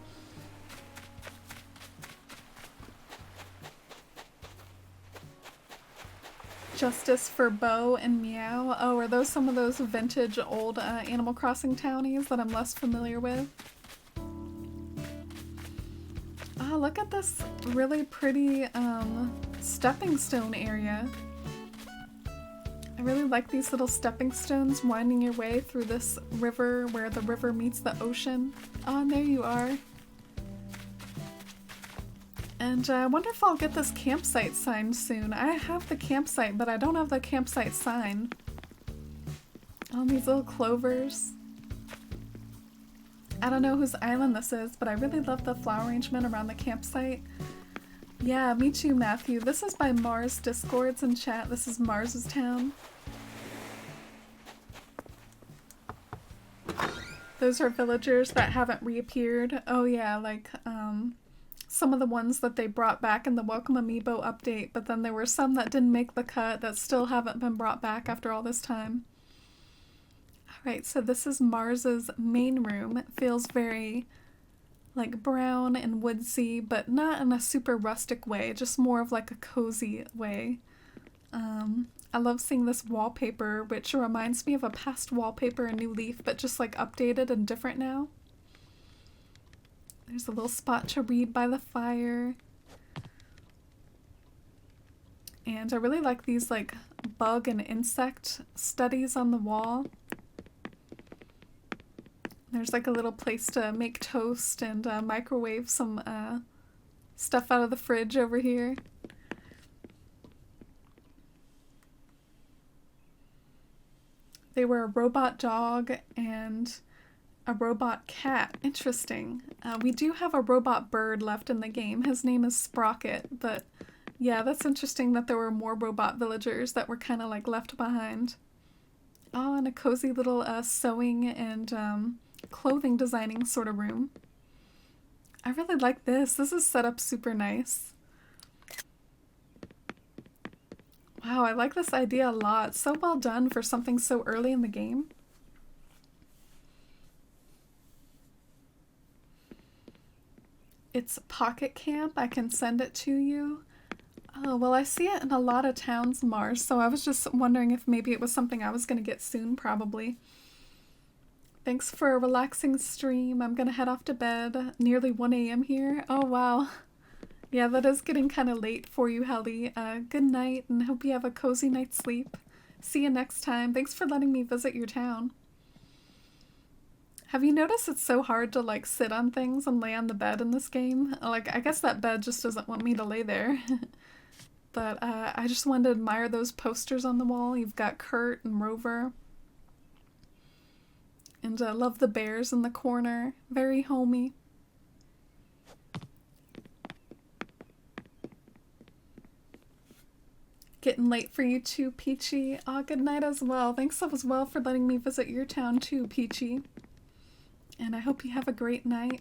Justice for Bo and Meow. Oh, are those some of those vintage old Animal Crossing townies that I'm less familiar with? Oh, look at this really pretty stepping stone area. I really like these little stepping stones winding your way through this river where the river meets the ocean. Oh, and there you are. And I wonder if I'll get this campsite sign soon. I have the campsite, but I don't have the campsite sign. All these little clovers. I don't know whose island this is, but I really love the flower arrangement around the campsite. Yeah, me too, Matthew. This is by Mars Discords in chat. This is Mars's town. Those are villagers that haven't reappeared. Oh yeah, like, some of the ones that they brought back in the Welcome Amiibo update, but then there were some that didn't make the cut that still haven't been brought back after all this time. Alright, so this is Mars's main room. It feels very like brown and woodsy, but not in a super rustic way, just more of like a cozy way. I love seeing this wallpaper, which reminds me of a past wallpaper in New Leaf, but just like updated and different now. There's a little spot to read by the fire. And I really like these like bug and insect studies on the wall. There's like a little place to make toast and microwave some stuff out of the fridge over here. They were a robot dog and a robot cat. Interesting. We do have a robot bird left in the game. His name is Sprocket, but yeah, that's interesting that there were more robot villagers that were kind of like left behind. Oh, and a cozy little sewing and clothing designing sort of room. I really like this. This is set up super nice. Wow, I like this idea a lot. So well done for something so early in the game. It's Pocket Camp. I can send it to you. Oh, well, I see it in a lot of towns, Mars, so I was just wondering if maybe it was something I was going to get soon, probably. Thanks for a relaxing stream. I'm going to head off to bed. Nearly 1 a.m. here. Oh, wow. Yeah, that is getting kind of late for you, Helly. Good night, and hope you have a cozy night's sleep. See you next time. Thanks for letting me visit your town. Have you noticed it's so hard to like sit on things and lay on the bed in this game? Like, I guess that bed just doesn't want me to lay there. But I just wanted to admire those posters on the wall. You've got Kurt and Rover. And I love the bears in the corner. Very homey. Getting late for you too, Peachy. Aw, good night as well. Thanks as well for letting me visit your town too, Peachy. And I hope you have a great night.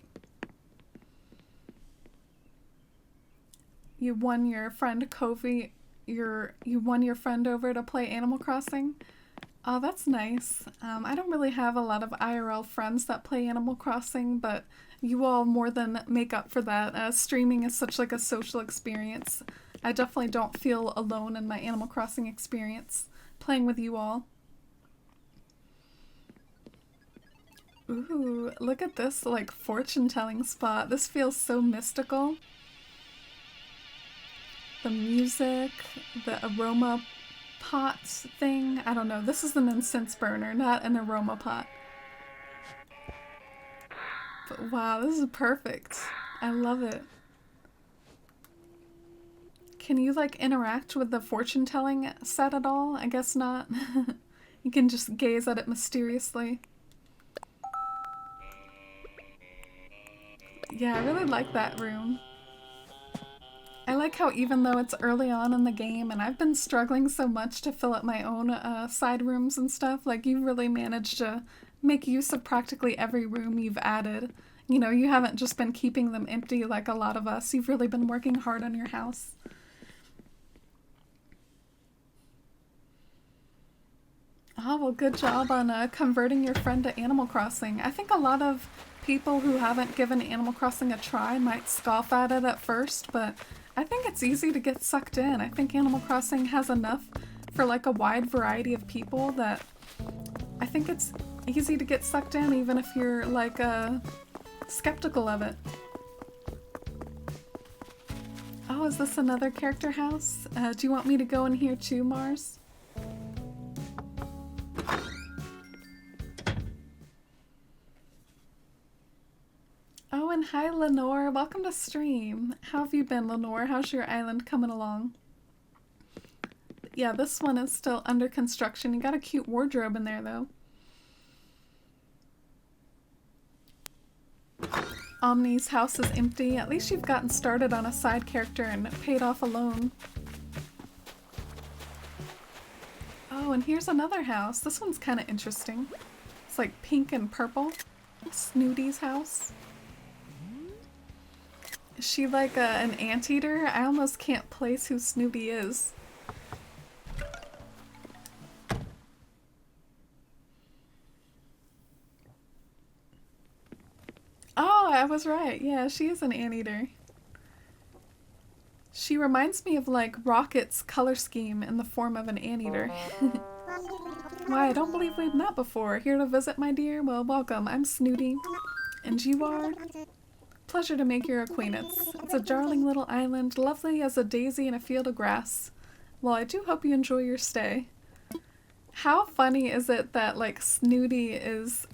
You won your friend Covey. You won your friend over to play Animal Crossing. Oh, that's nice. I don't really have a lot of IRL friends that play Animal Crossing, but you all more than make up for that. Streaming is such like a social experience. I definitely don't feel alone in my Animal Crossing experience playing with you all. Ooh, look at this like fortune-telling spot. This feels so mystical. The music, the aroma pot thing. I don't know. This is an incense burner, not an aroma pot. But wow, this is perfect. I love it. Can you like interact with the fortune-telling set at all? I guess not. You can just gaze at it mysteriously. Yeah, I really like that room. I like how even though it's early on in the game and I've been struggling so much to fill up my own side rooms and stuff, like you really managed to make use of practically every room you've added. You know, you haven't just been keeping them empty like a lot of us. You've really been working hard on your house. Oh, well, good job on converting your friend to Animal Crossing. I think a lot of people who haven't given Animal Crossing a try might scoff at it at first, but I think it's easy to get sucked in. I think Animal Crossing has enough for like a wide variety of people that I think it's easy to get sucked in even if you're like skeptical of it. Oh, is this another character house? Do you want me to go in here too, Mars? Oh, and hi, Lenore. Welcome to stream. How have you been, Lenore? How's your island coming along? Yeah, this one is still under construction. You got a cute wardrobe in there, though. Omni's house is empty. At least you've gotten started on a side character and paid off a loan. Oh, and here's another house. This one's kind of interesting. It's like pink and purple. Snooty's house. Is she like an anteater? I almost can't place who Snooty is. Oh, I was right. Yeah, she is an anteater. She reminds me of like Rocket's color scheme in the form of an anteater. Why, I don't believe we've met before. Here to visit, my dear? Well, welcome. I'm Snooty. And you are? Pleasure to make your acquaintance. It's a darling little island, lovely as a daisy in a field of grass. Well, I do hope you enjoy your stay. How funny is it that, like, Snooty is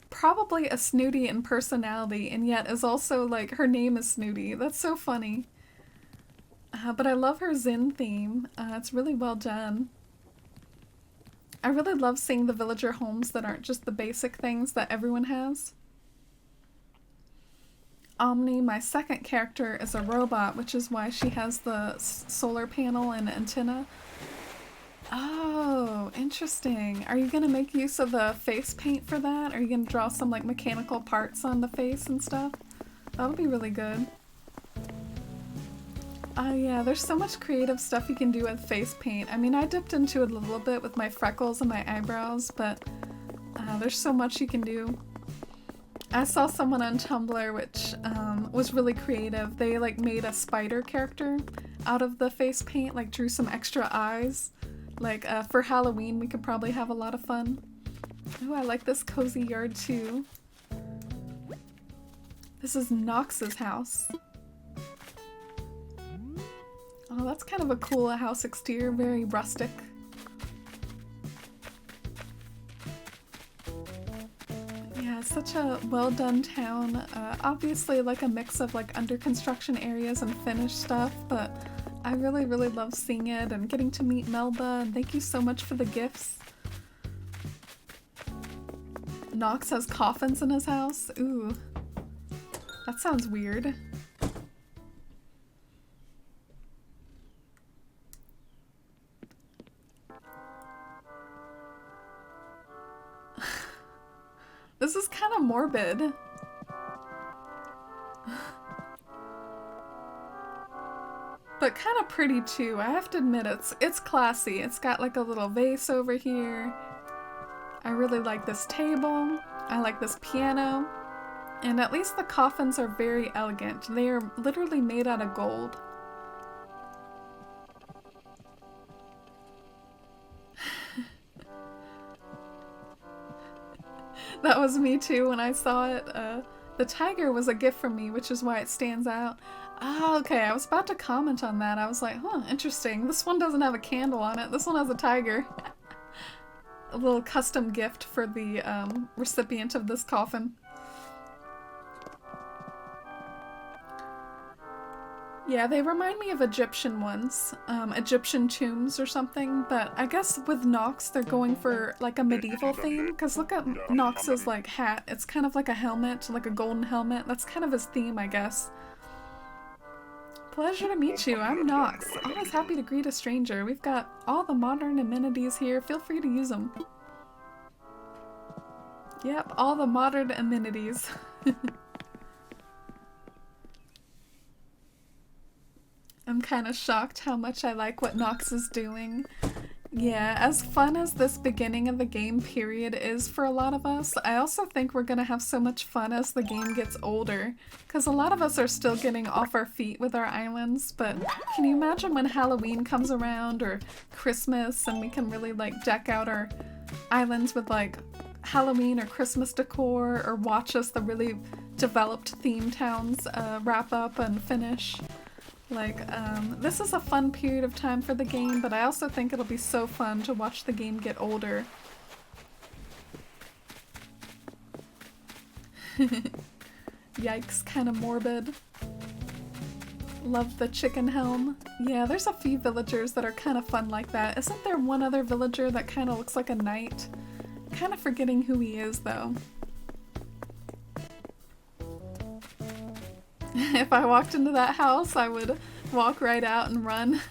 probably a Snooty in personality, and yet is also, like, her name is Snooty. That's so funny. But I love her Zen theme. It's really well done. I really love seeing the villager homes that aren't just the basic things that everyone has. Omni, my second character, is a robot, which is why she has the solar panel and antenna. Oh, interesting. Are you gonna make use of the face paint for that? Are you gonna draw some like mechanical parts on the face and stuff? That'll be really good. Yeah, there's so much creative stuff you can do with face paint. I mean, I dipped into it a little bit with my freckles and my eyebrows, but there's so much you can do. I saw someone on Tumblr which was really creative. They like made a spider character out of the face paint, like drew some extra eyes. Like for Halloween we could probably have a lot of fun. Ooh, I like this cozy yard too. This is Nox's house. Oh, that's kind of a cool house exterior, very rustic. Yes, such a well done town. Obviously like a mix of like under construction areas and finished stuff, but I really, really love seeing it and getting to meet Melba, and thank you so much for the gifts. Knox has coffins in his house? Ooh. That sounds weird. This is kind of morbid. But kind of pretty too. I have to admit it's classy. It's got like a little vase over here. I really like this table. I like this piano. And at least the coffins are very elegant. They are literally made out of gold. That was me too when I saw it. The tiger was a gift from me, which is why it stands out. Oh, okay, I was about to comment on that. I was like, huh, interesting. This one doesn't have a candle on it. This one has a tiger. A little custom gift for the recipient of this coffin. Yeah, they remind me of Egyptian ones, Egyptian tombs or something, but I guess with Nox they're going for like a medieval theme, because look at Nox's like hat. It's kind of like a helmet, like a golden helmet. That's kind of his theme, I guess. Pleasure to meet you, I'm Nox. Always happy to greet a stranger. We've got all the modern amenities here, feel free to use them. Yep, all the modern amenities. I'm kind of shocked how much I like what Nox is doing. Yeah, as fun as this beginning of the game period is for a lot of us, I also think we're gonna have so much fun as the game gets older. Because a lot of us are still getting off our feet with our islands, but can you imagine when Halloween comes around or Christmas and we can really like deck out our islands with like Halloween or Christmas decor, or watch as the really developed theme towns wrap up and finish. Like, this is a fun period of time for the game, but I also think it'll be so fun to watch the game get older. Yikes, kind of morbid. Love the chicken helm. Yeah, there's a few villagers that are kind of fun like that. Isn't there one other villager that kind of looks like a knight? Kind of forgetting who he is, though. If I walked into that house, I would walk right out and run.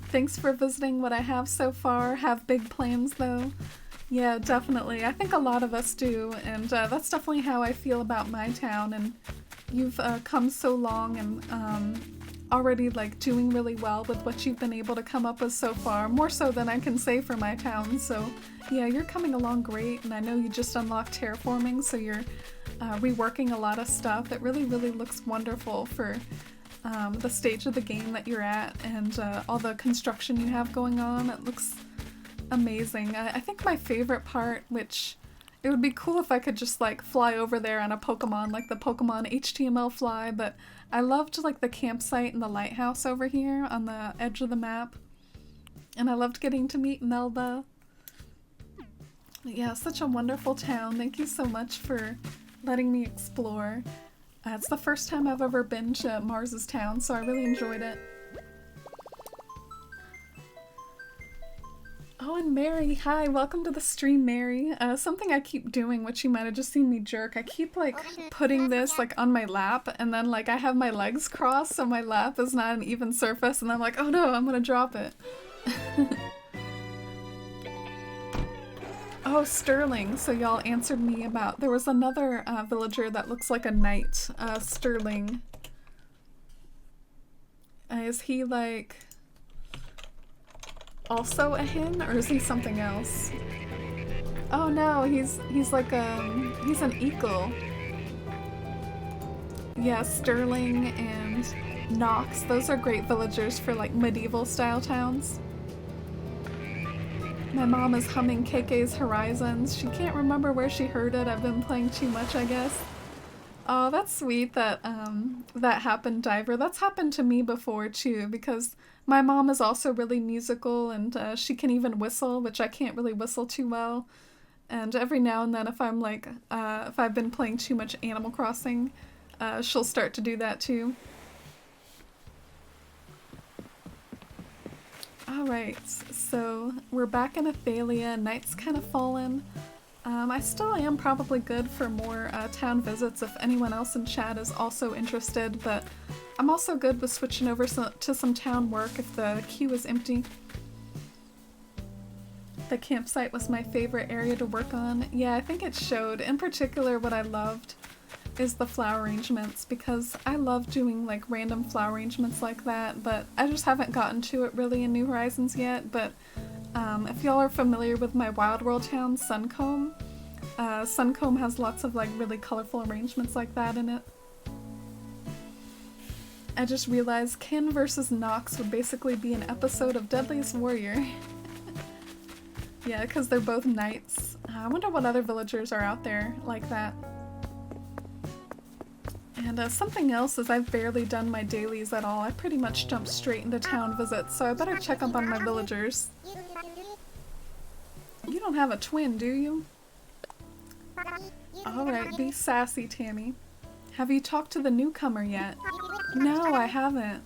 Thanks for visiting what I have so far. Have big plans, though. Yeah, definitely. I think a lot of us do, and that's definitely how I feel about my town, and you've come so long and already like doing really well with what you've been able to come up with so far, more so than I can say for my town. So yeah, you're coming along great, and I know you just unlocked terraforming, so you're reworking a lot of stuff. It really, really looks wonderful for the stage of the game that you're at, and all the construction you have going on. It looks amazing. I think my favorite part, which it would be cool if I could just like fly over there on a Pokemon, like the Pokemon HTML fly, but I loved like the campsite and the lighthouse over here on the edge of the map. And I loved getting to meet Melba. Yeah, such a wonderful town. Thank you so much for letting me explore. It's the first time I've ever been to Mars's town, so I really enjoyed it. Oh, and Mary, hi, welcome to the stream, Mary. Something I keep doing, which you might have just seen me jerk, I keep like putting this like on my lap, and then like I have my legs crossed so my lap is not an even surface, and I'm like, oh no, I'm gonna drop it. Oh, Sterling, so y'all answered me about, there was another villager that looks like a knight, Sterling. Is he like also a hen, or is he something else? Oh no, he's like he's an eagle. Yeah, Sterling and Nox, those are great villagers for like medieval style towns. My mom is humming KK's Horizons. She can't remember where she heard it. I've been playing too much, I guess. Oh, that's sweet that that happened, Diver. That's happened to me before too, because my mom is also really musical and she can even whistle, which I can't really whistle too well. And every now and then, if I'm like, if I've been playing too much Animal Crossing, she'll start to do that too. Alright, so we're back in Ithaelia, night's kind of fallen. I still am probably good for more town visits if anyone else in chat is also interested, but I'm also good with switching over to some town work if the queue is empty. The campsite was my favorite area to work on. Yeah, I think it showed. In particular, what I loved is the flower arrangements, because I love doing like random flower arrangements like that, but I just haven't gotten to it really in New Horizons yet. But if y'all are familiar with my Wild World town, Suncombe, Suncombe has lots of like really colorful arrangements like that in it. I just realized Kin versus Nox would basically be an episode of Deadliest Warrior. Yeah, because they're both knights. I wonder what other villagers are out there like that. And something else is I've barely done my dailies at all. I pretty much jumped straight into town visits, so I better check up on my villagers. You don't have a twin, do you? Alright, be sassy, Tammy. Have you talked to the newcomer yet? No, I haven't.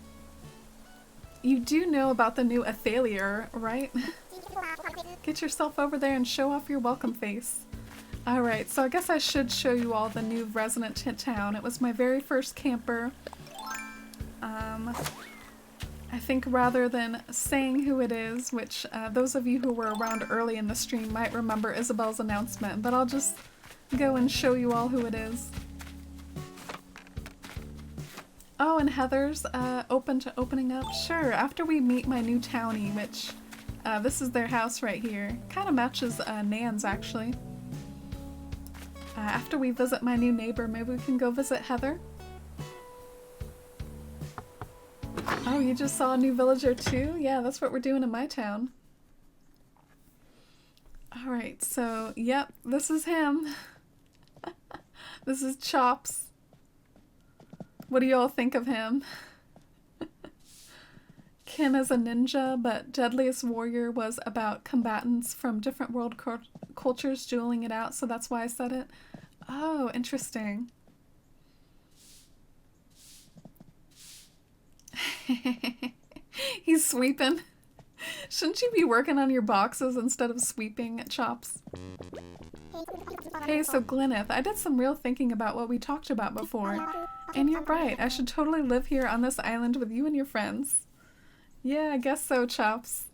You do know about the new Ithaelia, right? Get yourself over there and show off your welcome face. Alright, so I guess I should show you all the new resident to town. It was my very first camper. I think rather than saying who it is, which those of you who were around early in the stream might remember Isabel's announcement, but I'll just go and show you all who it is. Oh, and Heather's open to opening up? Sure, after we meet my new townie, which this is their house right here. Kind of matches Nan's, actually. After we visit my new neighbor, maybe we can go visit Heather? Oh, you just saw a new villager too? Yeah, that's what we're doing in my town. Alright, so, yep, this is him. This is Chops. What do you all think of him? Kin is a ninja, but Deadliest Warrior was about combatants from different world cultures dueling it out, so that's why I said it. Oh, interesting. He's sweeping. Shouldn't you be working on your boxes instead of sweeping, Chops? Hey, so Glyneth, I did some real thinking about what we talked about before. And you're right, I should totally live here on this island with you and your friends. Yeah, I guess so, Chops.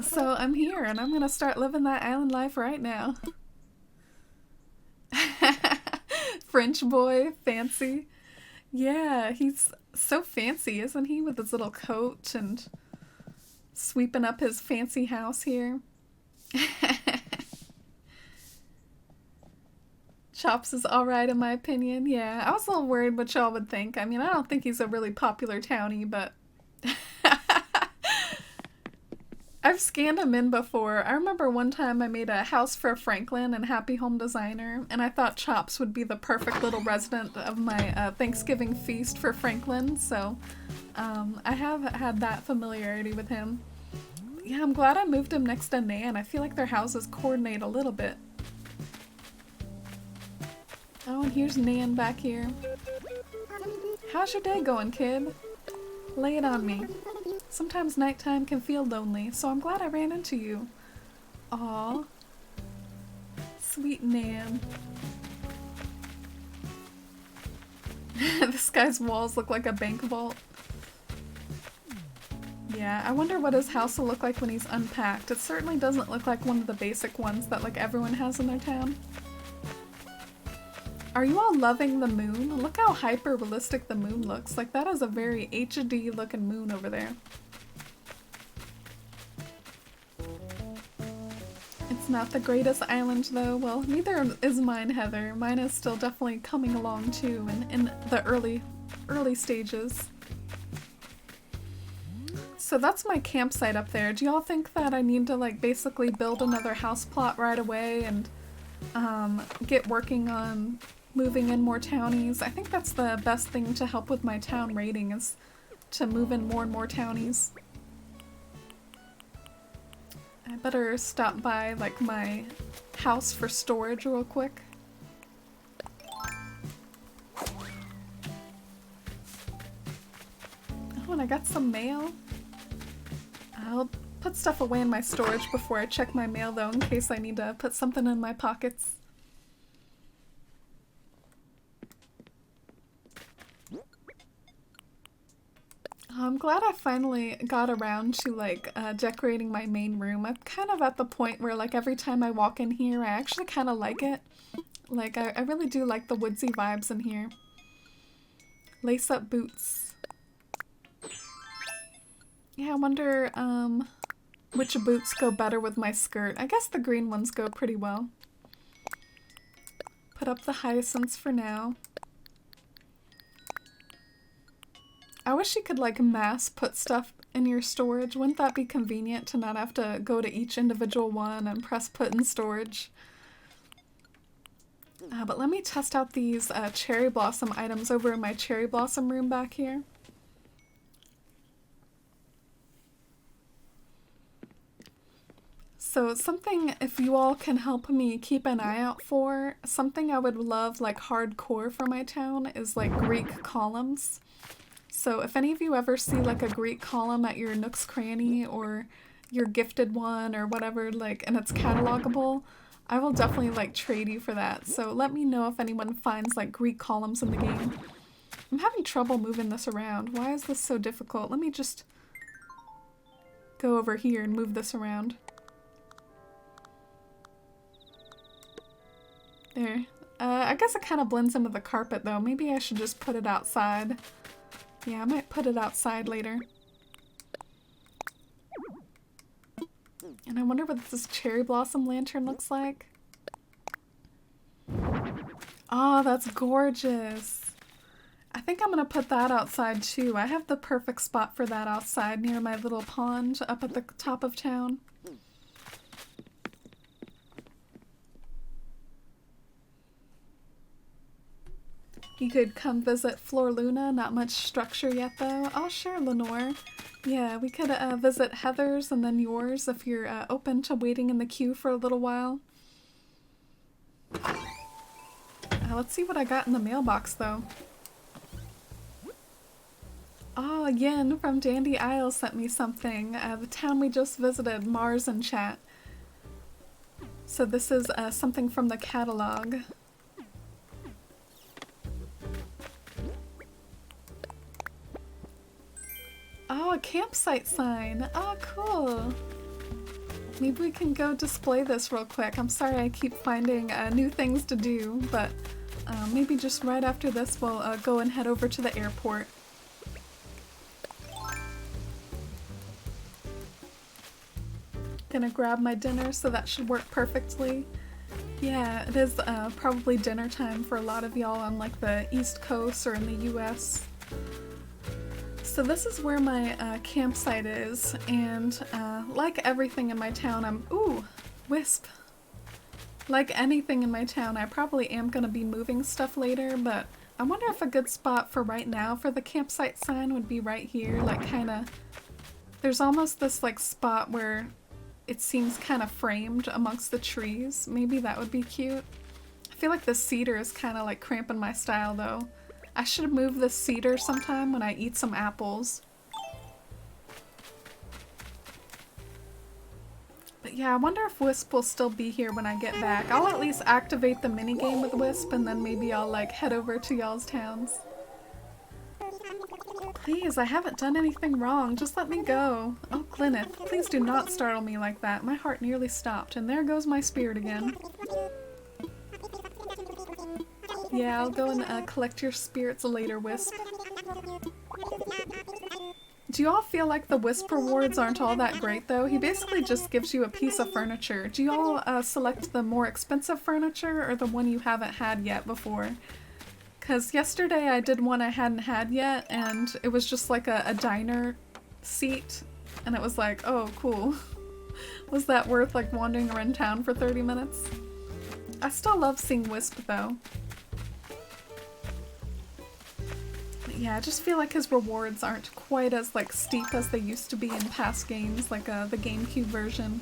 So I'm here, and I'm gonna start living that island life right now. French boy, fancy. Yeah, he's so fancy, isn't he, with his little coat and sweeping up his fancy house here. Chops is alright in my opinion. Yeah, I was a little worried what y'all would think. I mean, I don't think he's a really popular townie, but I've scanned him in before. I remember one time I made a house for Franklin and Happy Home Designer, and I thought Chops would be the perfect little resident of my Thanksgiving feast for Franklin, so I have had that familiarity with him. Yeah, I'm glad I moved him next to Nan. I feel like their houses coordinate a little bit. Oh, and here's Nan back here. How's your day going, kid? Lay it on me. Sometimes nighttime can feel lonely, so I'm glad I ran into you. Aw. Sweet Nan. This guy's walls look like a bank vault. Yeah, I wonder what his house will look like when he's unpacked. It certainly doesn't look like one of the basic ones that like everyone has in their town. Are you all loving the moon? Look how hyper-realistic the moon looks. Like, that is a very HD looking moon over there. It's not the greatest island though. Well, neither is mine, Heather. Mine is still definitely coming along too in the early stages. So that's my campsite up there. Do y'all think that I need to like basically build another house plot right away and get working on moving in more townies. I think that's the best thing to help with my town rating, is to move in more and more townies. I better stop by like my house for storage real quick. Oh, and I got some mail. I'll put stuff away in my storage before I check my mail though, in case I need to put something in my pockets. I'm glad I finally got around to like decorating my main room. I'm kind of at the point where like every time I walk in here I actually kind of like it. Like I really do like the woodsy vibes in here. Lace up boots. Yeah, I wonder which boots go better with my skirt. I guess the green ones go pretty well. Put up the hyacinths for now. I wish you could like mass put stuff in your storage. Wouldn't that be convenient to not have to go to each individual one and press put in storage? But let me test out these cherry blossom items over in my cherry blossom room back here. So something, if you all can help me keep an eye out for, something I would love like hardcore for my town is like Greek columns. So if any of you ever see like a Greek column at your Nook's Cranny or your gifted one or whatever, like, and it's catalogable, I will definitely like trade you for that. So let me know if anyone finds like Greek columns in the game. I'm having trouble moving this around. Why is this so difficult? Let me just go over here and move this around. There. I guess it kind of blends in with the carpet though. Maybe I should just put it outside. Yeah, I might put it outside later. And I wonder what this cherry blossom lantern looks like. Oh, that's gorgeous. I think I'm gonna put that outside too. I have the perfect spot for that outside near my little pond up at the top of town. You could come visit Flor Luna. Not much structure yet though. Oh sure, Lenore. Yeah, we could visit Heather's and then yours if you're open to waiting in the queue for a little while. Let's see what I got in the mailbox though. Oh, Yin from Dandy Isle sent me something. The town we just visited, Mars in chat. So this is something from the catalog. Oh, a campsite sign. Oh, cool. Maybe we can go display this real quick. I'm sorry I keep finding new things to do, but maybe just right after this we'll go and head over to the airport. Gonna grab my dinner, so that should work perfectly. Yeah, it is probably dinner time for a lot of y'all on like the East Coast or in the US. So this is where my campsite is, and like everything in my town, ooh, wisp. Like anything in my town, I probably am gonna be moving stuff later, but I wonder if a good spot for right now for the campsite sign would be right here, like kinda, there's almost this like spot where it seems kind of framed amongst the trees. Maybe that would be cute. I feel like the cedar is kind of like cramping my style though. I should move this cedar sometime when I eat some apples. But yeah, I wonder if Wisp will still be here when I get back. I'll at least activate the minigame with Wisp and then maybe I'll like head over to y'all's towns. Please, I haven't done anything wrong. Just let me go. Oh, Glyneth, please do not startle me like that. My heart nearly stopped, and there goes my spirit again. Yeah, I'll go and collect your spirits later, Wisp. Do you all feel like the Wisp rewards aren't all that great, though? He basically just gives you a piece of furniture. Do you all select the more expensive furniture or the one you haven't had yet before? Because yesterday I did one I hadn't had yet, and it was just like a diner seat, and it was like, oh, cool. Was that worth like wandering around town for 30 minutes? I still love seeing Wisp, though. Yeah, I just feel like his rewards aren't quite as like steep as they used to be in past games, like the GameCube version.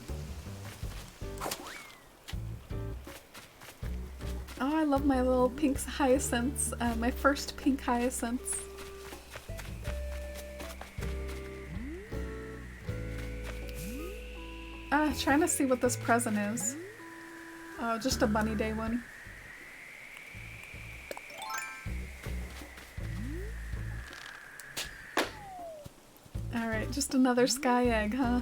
Oh, I love my little pink hyacinths, my first pink hyacinths. Trying to see what this present is. Oh, just a bunny day one. Alright, just another sky egg, huh?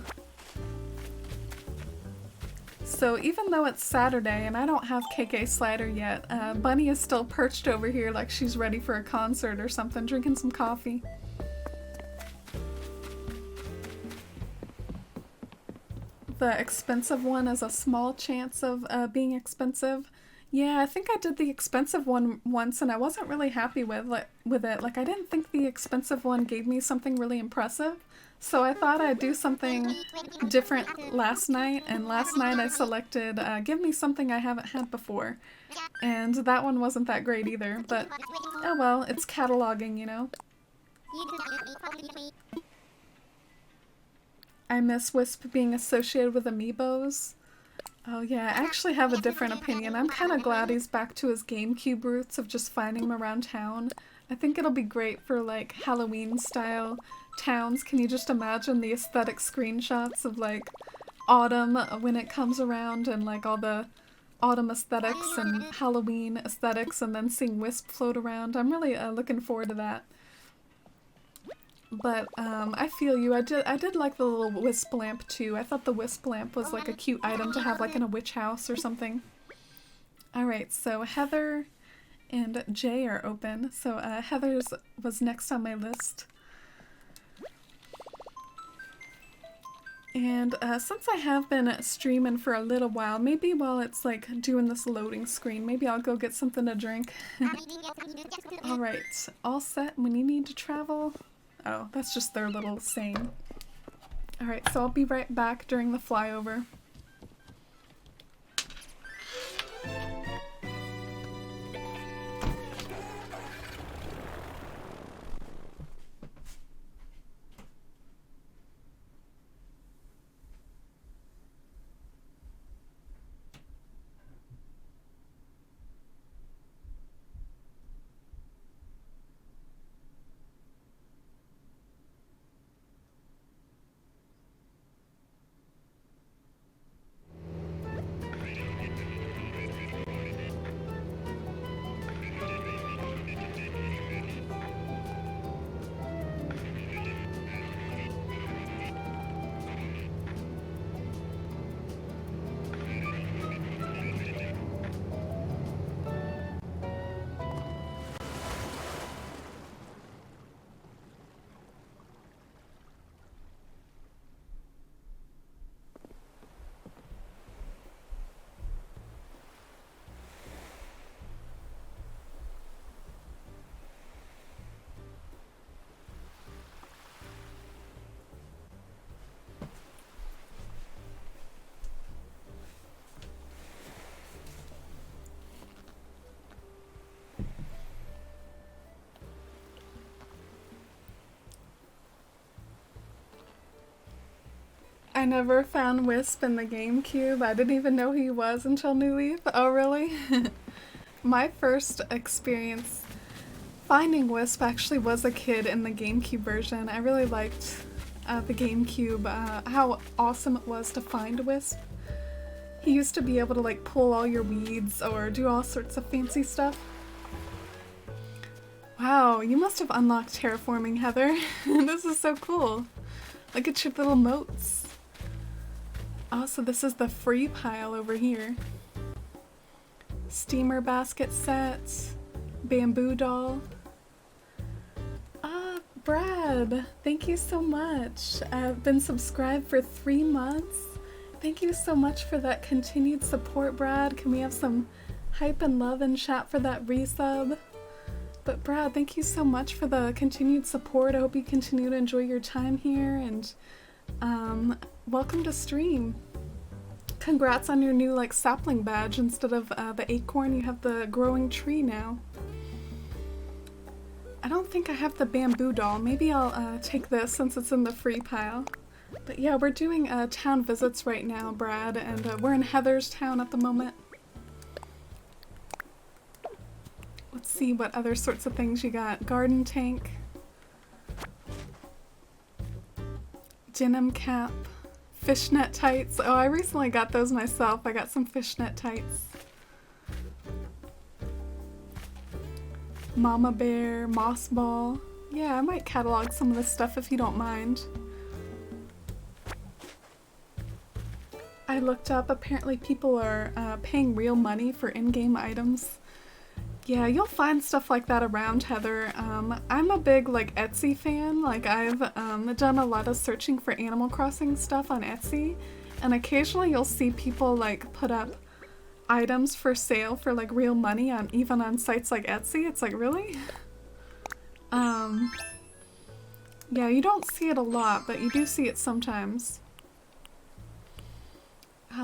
So even though it's Saturday and I don't have KK Slider yet, Bunny is still perched over here like she's ready for a concert or something, drinking some coffee. The expensive one is a small chance of being expensive. Yeah, I think I did the expensive one once and I wasn't really happy with it. Like, I didn't think the expensive one gave me something really impressive. So I thought I'd do something different last night, and last night I selected give me something I haven't had before. And that one wasn't that great either, but oh well, it's cataloging, you know? I miss Wisp being associated with amiibos. Oh yeah, I actually have a different opinion. I'm kind of glad he's back to his GameCube roots of just finding him around town. I think it'll be great for like Halloween style towns. Can you just imagine the aesthetic screenshots of like autumn when it comes around and like all the autumn aesthetics and Halloween aesthetics, and then seeing Wisp float around? I'm really looking forward to that. But I feel you. I did like the little wisp lamp too. I thought the wisp lamp was like a cute item to have like in a witch house or something. Alright, so Heather and Jay are open. So Heather's was next on my list. And since I have been streaming for a little while, maybe while it's like doing this loading screen, maybe I'll go get something to drink. Alright, all set when you need to travel. Oh, that's just their little saying. Alright, so I'll be right back during the flyover. I never found Wisp in the GameCube. I didn't even know who he was until New Leaf. Oh, really? My first experience finding Wisp actually was a kid in the GameCube version. I really liked the GameCube, how awesome it was to find Wisp. He used to be able to like pull all your weeds or do all sorts of fancy stuff. Wow, you must have unlocked terraforming, Heather. This is so cool. Look at your little moats. Oh, so this is the free pile over here. Steamer basket set, bamboo doll. Ah, Brad, thank you so much. I've been subscribed for 3 months. Thank you so much for that continued support, Brad. Can we have some hype and love and chat for that resub? But Brad, thank you so much for the continued support. I hope you continue to enjoy your time here, and welcome to stream. Congrats on your new like sapling badge. Instead of the acorn, you have the growing tree now. I don't think I have the bamboo doll. Maybe I'll take this since it's in the free pile. But yeah, we're doing town visits right now, Brad, and we're in Heather's town at the moment. Let's see what other sorts of things you got. Garden tank. Denim cap. Fishnet tights. Oh, I recently got those myself. I got some fishnet tights. Mama bear, moss ball. Yeah, I might catalog some of this stuff if you don't mind. I looked up, apparently people are paying real money for in-game items. Yeah, you'll find stuff like that around, Heather. I'm a big, like, Etsy fan. Like, I've done a lot of searching for Animal Crossing stuff on Etsy, and occasionally you'll see people, like, put up items for sale for, like, real money on even on sites like Etsy. It's like, really? Yeah, you don't see it a lot, but you do see it sometimes.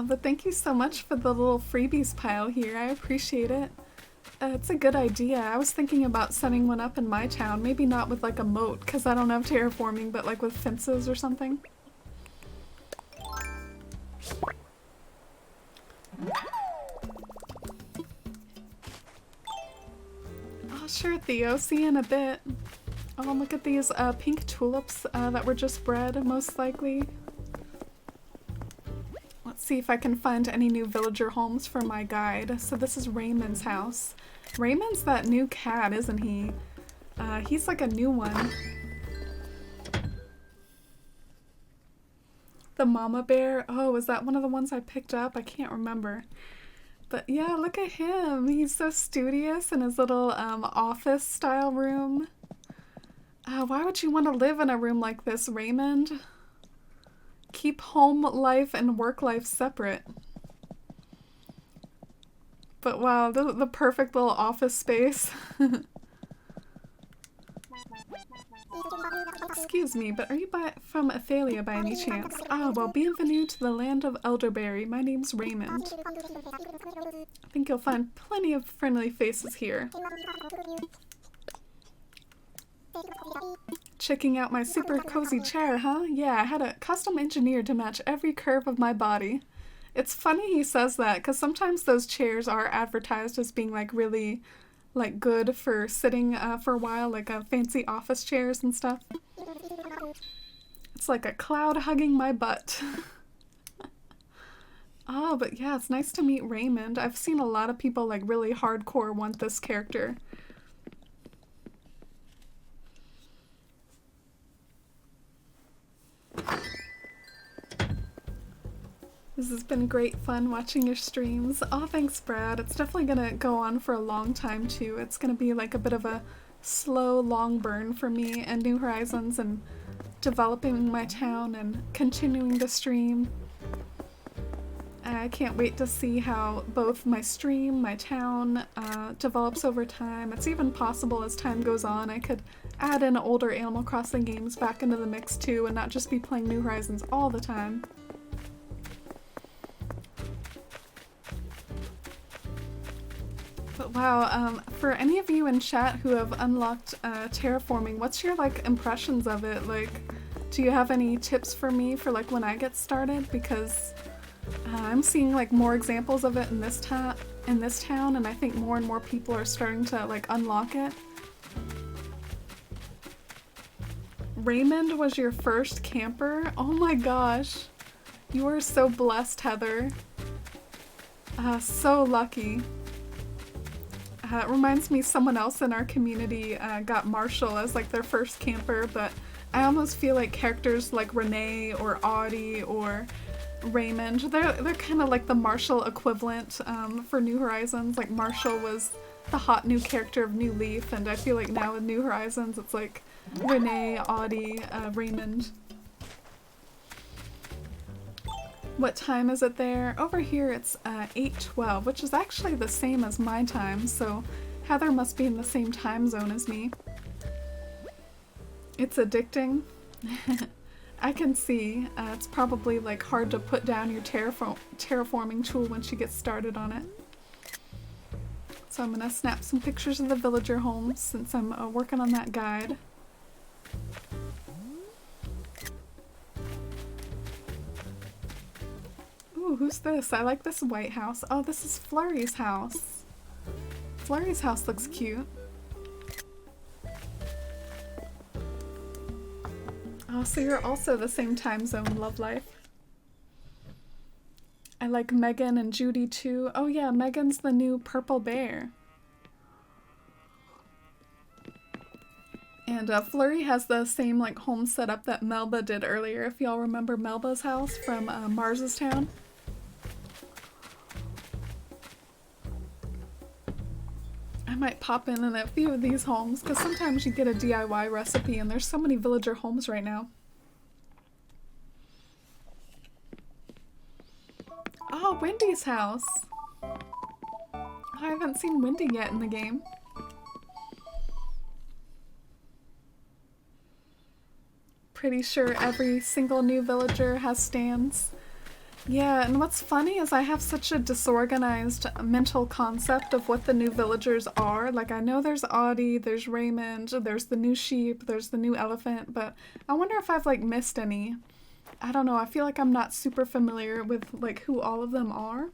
But thank you so much for the little freebies pile here. I appreciate it. It's a good idea. I was thinking about setting one up in my town. Maybe not with like a moat, because I don't have terraforming, but like with fences or something. Oh, sure, Theo. See you in a bit. Oh, look at these pink tulips that were just bred, most likely. Let's see if I can find any new villager homes for my guide. So this is Raymond's house. Raymond's that new cat, isn't he? He's like a new one. The mama bear. Oh, is that one of the ones I picked up? I can't remember. But yeah, look at him. He's so studious in his little office style room. Why would you want to live in a room like this, Raymond? Keep home life and work life separate. But wow, the perfect little office space. Excuse me, but are you from Ithaelia by any chance? Ah, well, bienvenue to the land of elderberry. My name's Raymond. I think you'll find plenty of friendly faces here. Checking out my super cozy chair, huh? Yeah, I had it custom engineered to match every curve of my body. It's funny he says that, because sometimes those chairs are advertised as being like really like good for sitting for a while, like fancy office chairs and stuff. It's like a cloud hugging my butt. Oh, but yeah, it's nice to meet Raymond. I've seen a lot of people like really hardcore want this character. This has been great fun watching your streams. Oh, thanks, Brad. It's definitely gonna go on for a long time, too. It's gonna be like a bit of a slow, long burn for me and New Horizons and developing my town and continuing to stream. I can't wait to see how both my stream, my town, develops over time. It's even possible as time goes on I could add in older Animal Crossing games back into the mix, too, and not just be playing New Horizons all the time. But wow, for any of you in chat who have unlocked terraforming, what's your like impressions of it? Like, do you have any tips for me for like when I get started? Because I'm seeing like more examples of it in this town, and I think more and more people are starting to like unlock it. Raymond was your first camper? Oh my gosh, you are so blessed, Heather. So lucky. It reminds me someone else in our community got Marshall as like their first camper, but I almost feel like characters like Renee or Audie or Raymond, they're kind of like the Marshall equivalent for New Horizons. Like Marshall was the hot new character of New Leaf, and I feel like now with New Horizons it's like Renee, Audie, Raymond. What time is it there? Over here it's 8:12, which is actually the same as my time, so Heather must be in the same time zone as me. It's addicting. I can see. It's probably like hard to put down your terraforming tool once you get started on it. So I'm gonna snap some pictures of the villager homes since I'm working on that guide. Ooh, who's this? I like this white house. Oh, this is Flurry's house. Flurry's house looks cute. Oh, so you're also the same time zone, Love Life. I like Megan and Judy too. Oh yeah, Megan's the new purple bear. And Flurry has the same like home setup that Melba did earlier, if y'all remember Melba's house from Mars's Town. I might pop in a few of these homes because sometimes you get a DIY recipe and there's so many villager homes right now. Oh, Wendy's house. I haven't seen Wendy yet in the game. Pretty sure every single new villager has stands. Yeah, and what's funny is I have such a disorganized mental concept of what the new villagers are. Like, I know there's Audie, there's Raymond, there's the new sheep, there's the new elephant, but I wonder if I've, like, missed any. I don't know, I feel like I'm not super familiar with, like, who all of them are.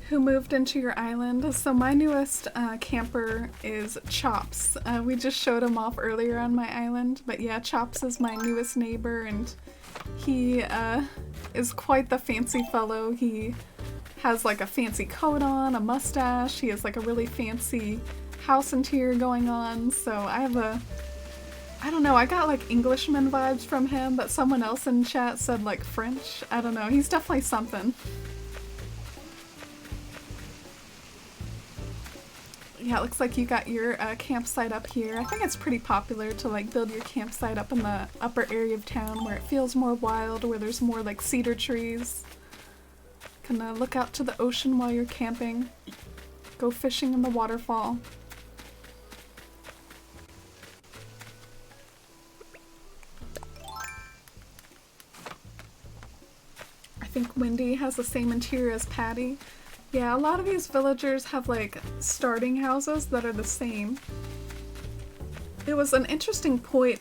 Who moved into your island? So my newest camper is Chops. We just showed him off earlier on my island, but yeah, Chops is my newest neighbor and he is quite the fancy fellow. He has like a fancy coat on, a mustache, he has like a really fancy house interior going on, so I don't know, I got like Englishman vibes from him, but someone else in chat said like French. I don't know, he's definitely something. Yeah, it looks like you got your campsite up here. I think it's pretty popular to like build your campsite up in the upper area of town where it feels more wild, where there's more like cedar trees. Can look out to the ocean while you're camping. Go fishing in the waterfall. I think Wendy has the same interior as Patty. Yeah, a lot of these villagers have like starting houses that are the same. It was an interesting point.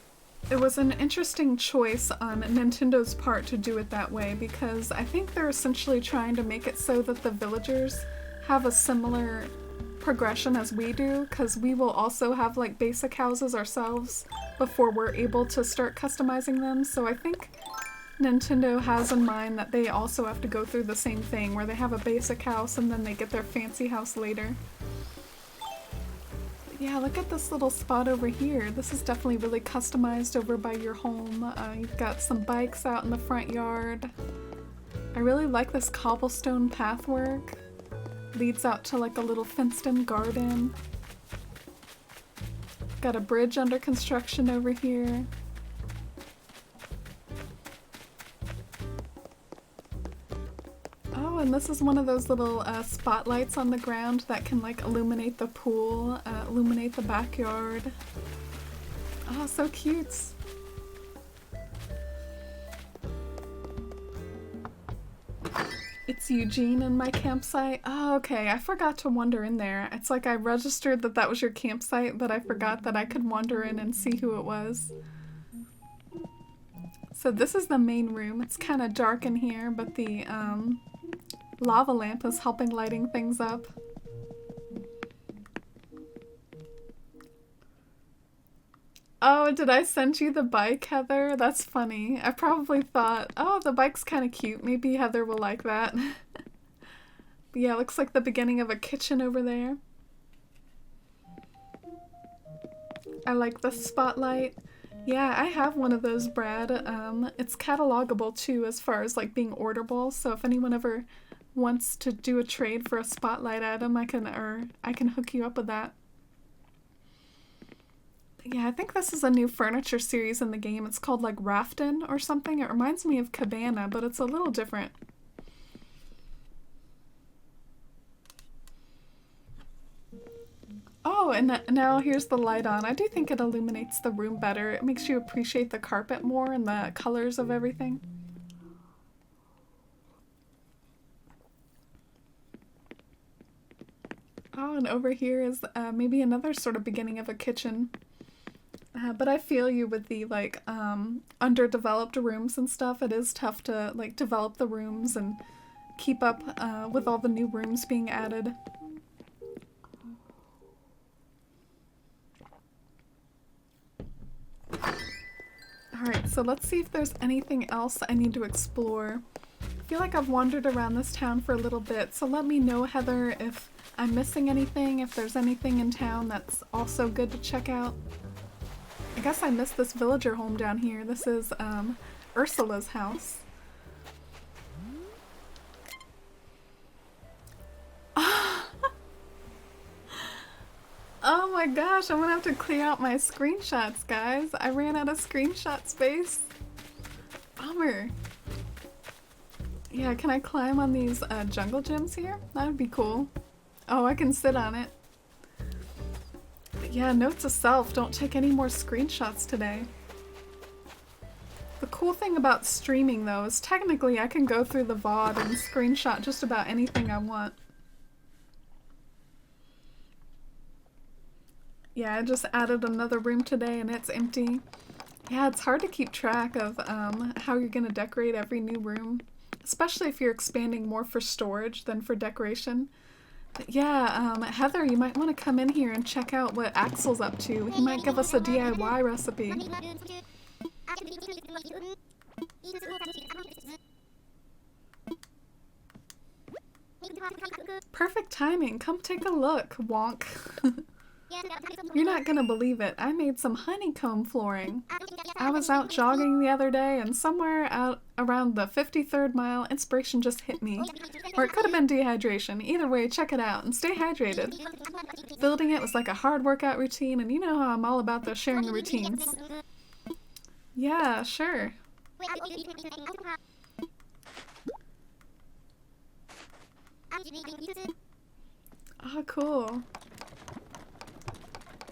It was an interesting choice on Nintendo's part to do it that way because I think they're essentially trying to make it so that the villagers have a similar progression as we do, because we will also have like basic houses ourselves before we're able to start customizing them. So I think Nintendo has in mind that they also have to go through the same thing where they have a basic house and then they get their fancy house later. But yeah, look at this little spot over here. This is definitely really customized over by your home. You've got some bikes out in the front yard. I really like this cobblestone pathwork. Leads out to like a little fenced-in garden. Got a bridge under construction over here. Oh, and this is one of those little spotlights on the ground that can like illuminate the pool, illuminate the backyard. Oh, so cute. It's Eugene in my campsite. Oh, okay, I forgot to wander in there. It's like I registered that that was your campsite, but I forgot that I could wander in and see who it was. So this is the main room. It's kind of dark in here, but the lava lamp is helping lighting things up. Oh, did I send you the bike, Heather? That's funny. I probably thought, oh, the bike's kind of cute. Maybe Heather will like that. But yeah, looks like the beginning of a kitchen over there. I like the spotlight. Yeah, I have one of those, Brad. It's catalogable too as far as like being orderable, so if anyone ever wants to do a trade for a spotlight item, I can hook you up with that. Yeah, I think this is a new furniture series in the game. It's called like Rafton or something. It reminds me of Cabana, but it's a little different. Oh, and now here's the light on. I do think it illuminates the room better. It makes you appreciate the carpet more and the colors of everything. Oh, and over here is maybe another sort of beginning of a kitchen. But I feel you with the like underdeveloped rooms and stuff. It is tough to like develop the rooms and keep up with all the new rooms being added. Alright, so let's see if there's anything else I need to explore. I feel like I've wandered around this town for a little bit, so let me know, Heather, if I'm missing anything, if there's anything in town that's also good to check out. I guess I missed this villager home down here. This is Ursula's house. Oh my gosh, I'm gonna have to clear out my screenshots, guys. I ran out of screenshot space. Bummer. Yeah, can I climb on these jungle gyms here? That would be cool. Oh, I can sit on it. But yeah, note to self, don't take any more screenshots today. The cool thing about streaming though is technically I can go through the VOD and screenshot just about anything I want. Yeah, I just added another room today and it's empty. Yeah, it's hard to keep track of how you're gonna decorate every new room, especially if you're expanding more for storage than for decoration. But yeah, Heather, you might want to come in here and check out what Axel's up to. He might give us a DIY recipe. Perfect timing. Come take a look, wonk. You're not gonna believe it. I made some honeycomb flooring. I was out jogging the other day and somewhere out around the 53rd mile, inspiration just hit me. Or it could have been dehydration. Either way, check it out and stay hydrated. Building it was like a hard workout routine, and you know how I'm all about the sharing the routines. Yeah, sure. Oh, cool.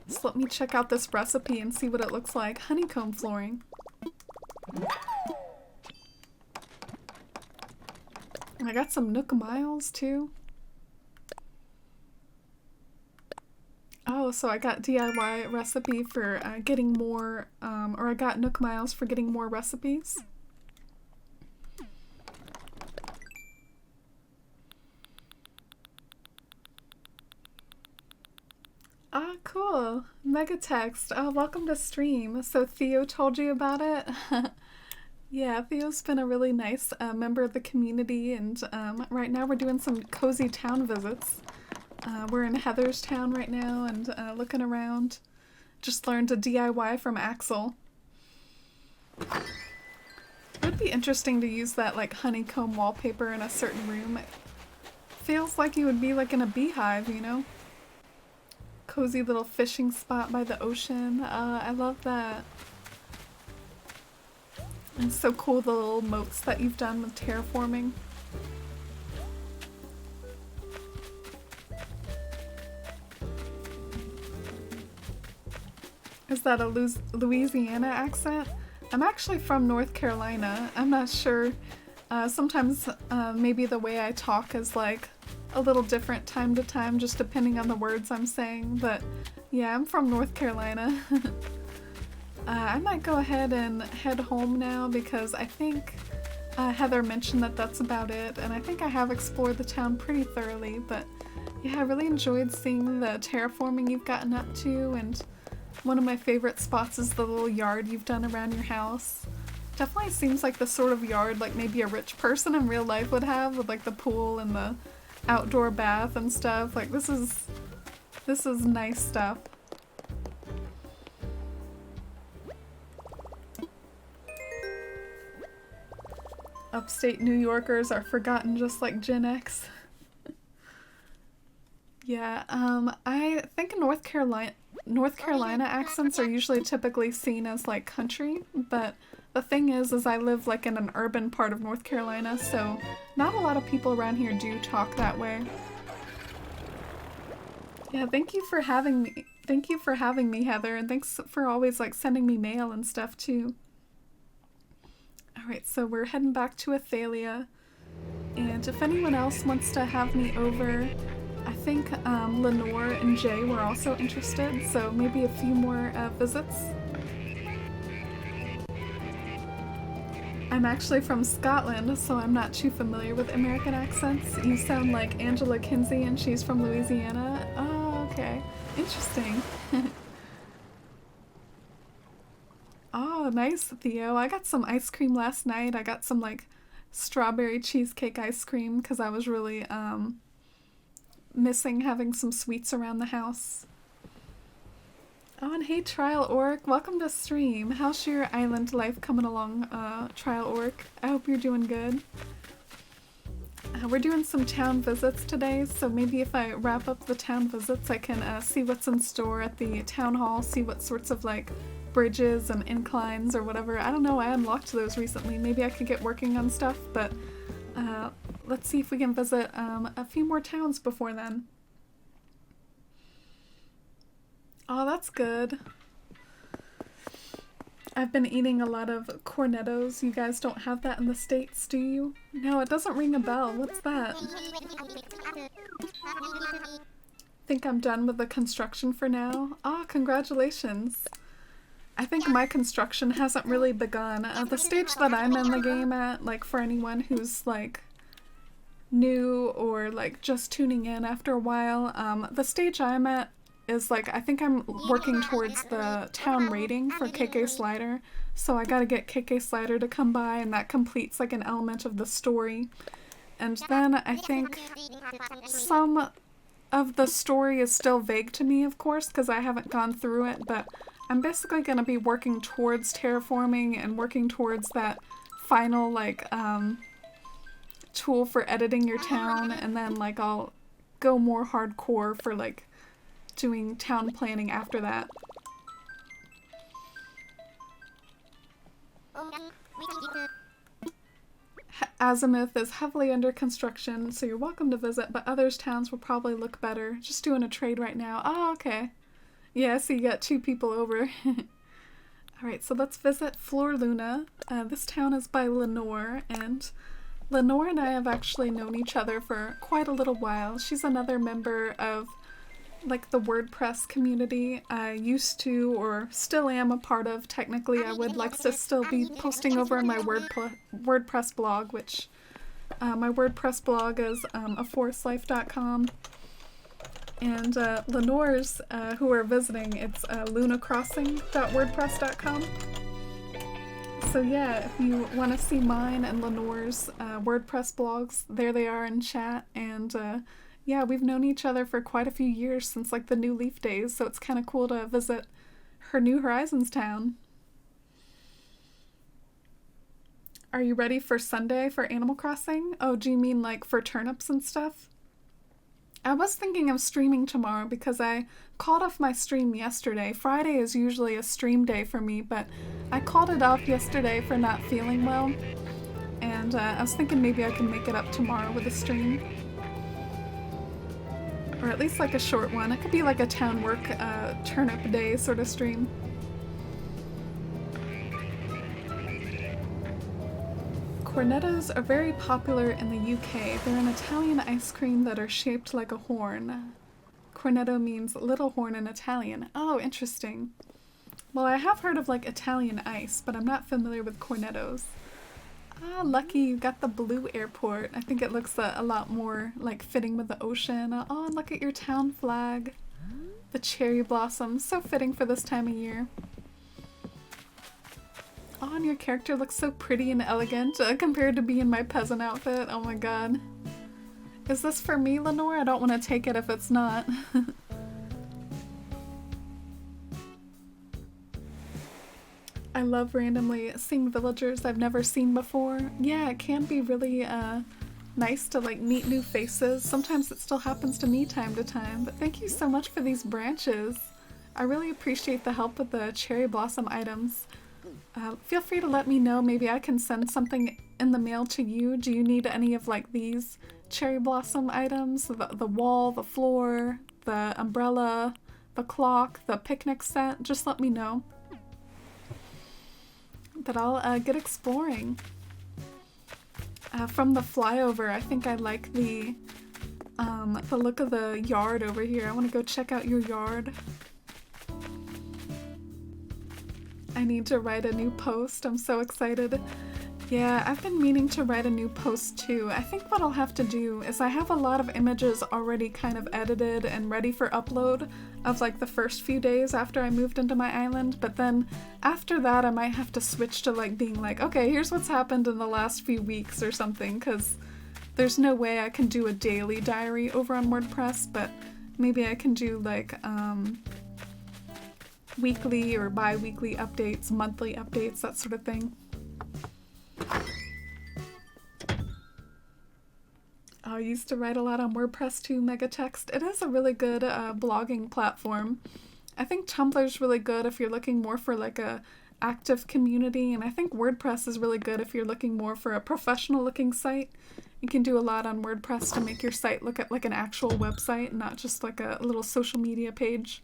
So let me check out this recipe and see what it looks like. Honeycomb flooring. And I got some Nook Miles too. Oh, so I got DIY recipe for getting more, or I got Nook Miles for getting more recipes. Ah, cool. Mega text. Oh, welcome to stream. So Theo told you about it? Yeah, Theo's been a really nice member of the community, and right now we're doing some cozy town visits. We're in Heather's town right now and looking around. Just learned a DIY from Axel. It would be interesting to use that like honeycomb wallpaper in a certain room. It feels like you would be like in a beehive, you know? Cozy little fishing spot by the ocean. I love that. And it's so cool the little moats that you've done with terraforming. Is that a Louisiana accent? I'm actually from North Carolina. I'm not sure. Sometimes maybe the way I talk is like a little different time to time, just depending on the words I'm saying. But yeah, I'm from North Carolina. I might go ahead and head home now because I think Heather mentioned that that's about it, and I think I have explored the town pretty thoroughly. But yeah, I really enjoyed seeing the terraforming you've gotten up to, and one of my favorite spots is the little yard you've done around your house. Definitely seems like the sort of yard like maybe a rich person in real life would have, with like the pool and the outdoor bath and stuff. Like this is nice stuff. Upstate New Yorkers are forgotten just like Gen X. Yeah, I think North Carolina accents are usually typically seen as like country, but the thing is I live like in an urban part of North Carolina, so not a lot of people around here do talk that way. Yeah, thank you for having me. Thank you for having me, Heather, and thanks for always like sending me mail and stuff too. Alright, so we're heading back to Ithaelia, and if anyone else wants to have me over I think Lenore and Jay were also interested, so maybe a few more visits. I'm actually from Scotland, so I'm not too familiar with American accents. You sound like Angela Kinsey and she's from Louisiana. Oh, okay. Interesting. Oh, nice, Theo. I got some ice cream last night. I got some like strawberry cheesecake ice cream because I was really missing having some sweets around the house. Oh, and hey, Trial Orc, welcome to stream. How's your island life coming along, Trial Orc? I hope you're doing good. We're doing some town visits today, so maybe if I wrap up the town visits, I can see what's in store at the town hall, see what sorts of like bridges and inclines or whatever. I don't know, I unlocked those recently. Maybe I could get working on stuff, but let's see if we can visit a few more towns before then. Oh, that's good. I've been eating a lot of cornettos. You guys don't have that in the States, do you? No, it doesn't ring a bell. What's that? Think I'm done with the construction for now? Ah, congratulations. I think my construction hasn't really begun. The stage that I'm in the game at, like for anyone who's like new or like just tuning in after a while, the stage I'm at is like, I think I'm working towards the town rating for KK Slider, so I gotta get KK Slider to come by, and that completes like an element of the story. And then I think some of the story is still vague to me, of course, because I haven't gone through it, but I'm basically gonna be working towards terraforming and working towards that final like tool for editing your town, and then like I'll go more hardcore for like doing town planning after that. Azimuth is heavily under construction, so you're welcome to visit, but others' towns will probably look better. Just doing a trade right now. Oh, okay. Yeah, so you got 2 people over. Alright, so let's visit Flor Luna. This town is by Lenore, and Lenore and I have actually known each other for quite a little while. She's another member of like the WordPress community I used to, or still am a part of. Technically, I would like to still be posting over on my WordPress blog, which my WordPress blog is aforestlife.com. And Lenore's, who are visiting, it's lunacrossing.wordpress.com. So yeah, if you want to see mine and Lenore's WordPress blogs, there they are in chat. And yeah, we've known each other for quite a few years, since like the New Leaf days, so it's kind of cool to visit her New Horizons town. Are you ready for Sunday for Animal Crossing? Oh, do you mean like for turnips and stuff? I was thinking of streaming tomorrow because I called off my stream yesterday. Friday is usually a stream day for me, but I called it off yesterday for not feeling well. And I was thinking maybe I can make it up tomorrow with a stream. Or at least like a short one. It could be like a town work turnip day sort of stream. Cornettos are very popular in the UK. They're an Italian ice cream that are shaped like a horn. Cornetto means little horn in Italian. Oh, interesting. Well, I have heard of like Italian ice, but I'm not familiar with cornettos. Ah, lucky you got the blue airport. I think it looks a lot more like fitting with the ocean. Oh, and look at your town flag. The cherry blossoms, so fitting for this time of year. Oh, and your character looks so pretty and elegant compared to being my peasant outfit. Oh my god. Is this for me, Lenore? I don't want to take it if it's not. I love randomly seeing villagers I've never seen before. Yeah, it can be really nice to like meet new faces. Sometimes it still happens to me time to time, but thank you so much for these branches. I really appreciate the help with the cherry blossom items. Feel free to let me know. Maybe I can send something in the mail to you. Do you need any of like these cherry blossom items? The wall, the floor, the umbrella, the clock, the picnic set? Just let me know. But I'll get exploring. From the flyover, I think I like the the look of the yard over here. I want to go check out your yard. I need to write a new post. I'm so excited. Yeah, I've been meaning to write a new post too. I think what I'll have to do is I have a lot of images already kind of edited and ready for upload of like the first few days after I moved into my island, but then after that I might have to switch to like being like, okay, here's what's happened in the last few weeks or something, because there's no way I can do a daily diary over on WordPress, but maybe I can do like weekly or bi-weekly updates, monthly updates, that sort of thing. I used to write a lot on WordPress too, Megatext. It is a really good blogging platform. I think Tumblr's really good if you're looking more for like a active community, and I think WordPress is really good if you're looking more for a professional looking site. You can do a lot on WordPress to make your site look like an actual website, not just like a little social media page.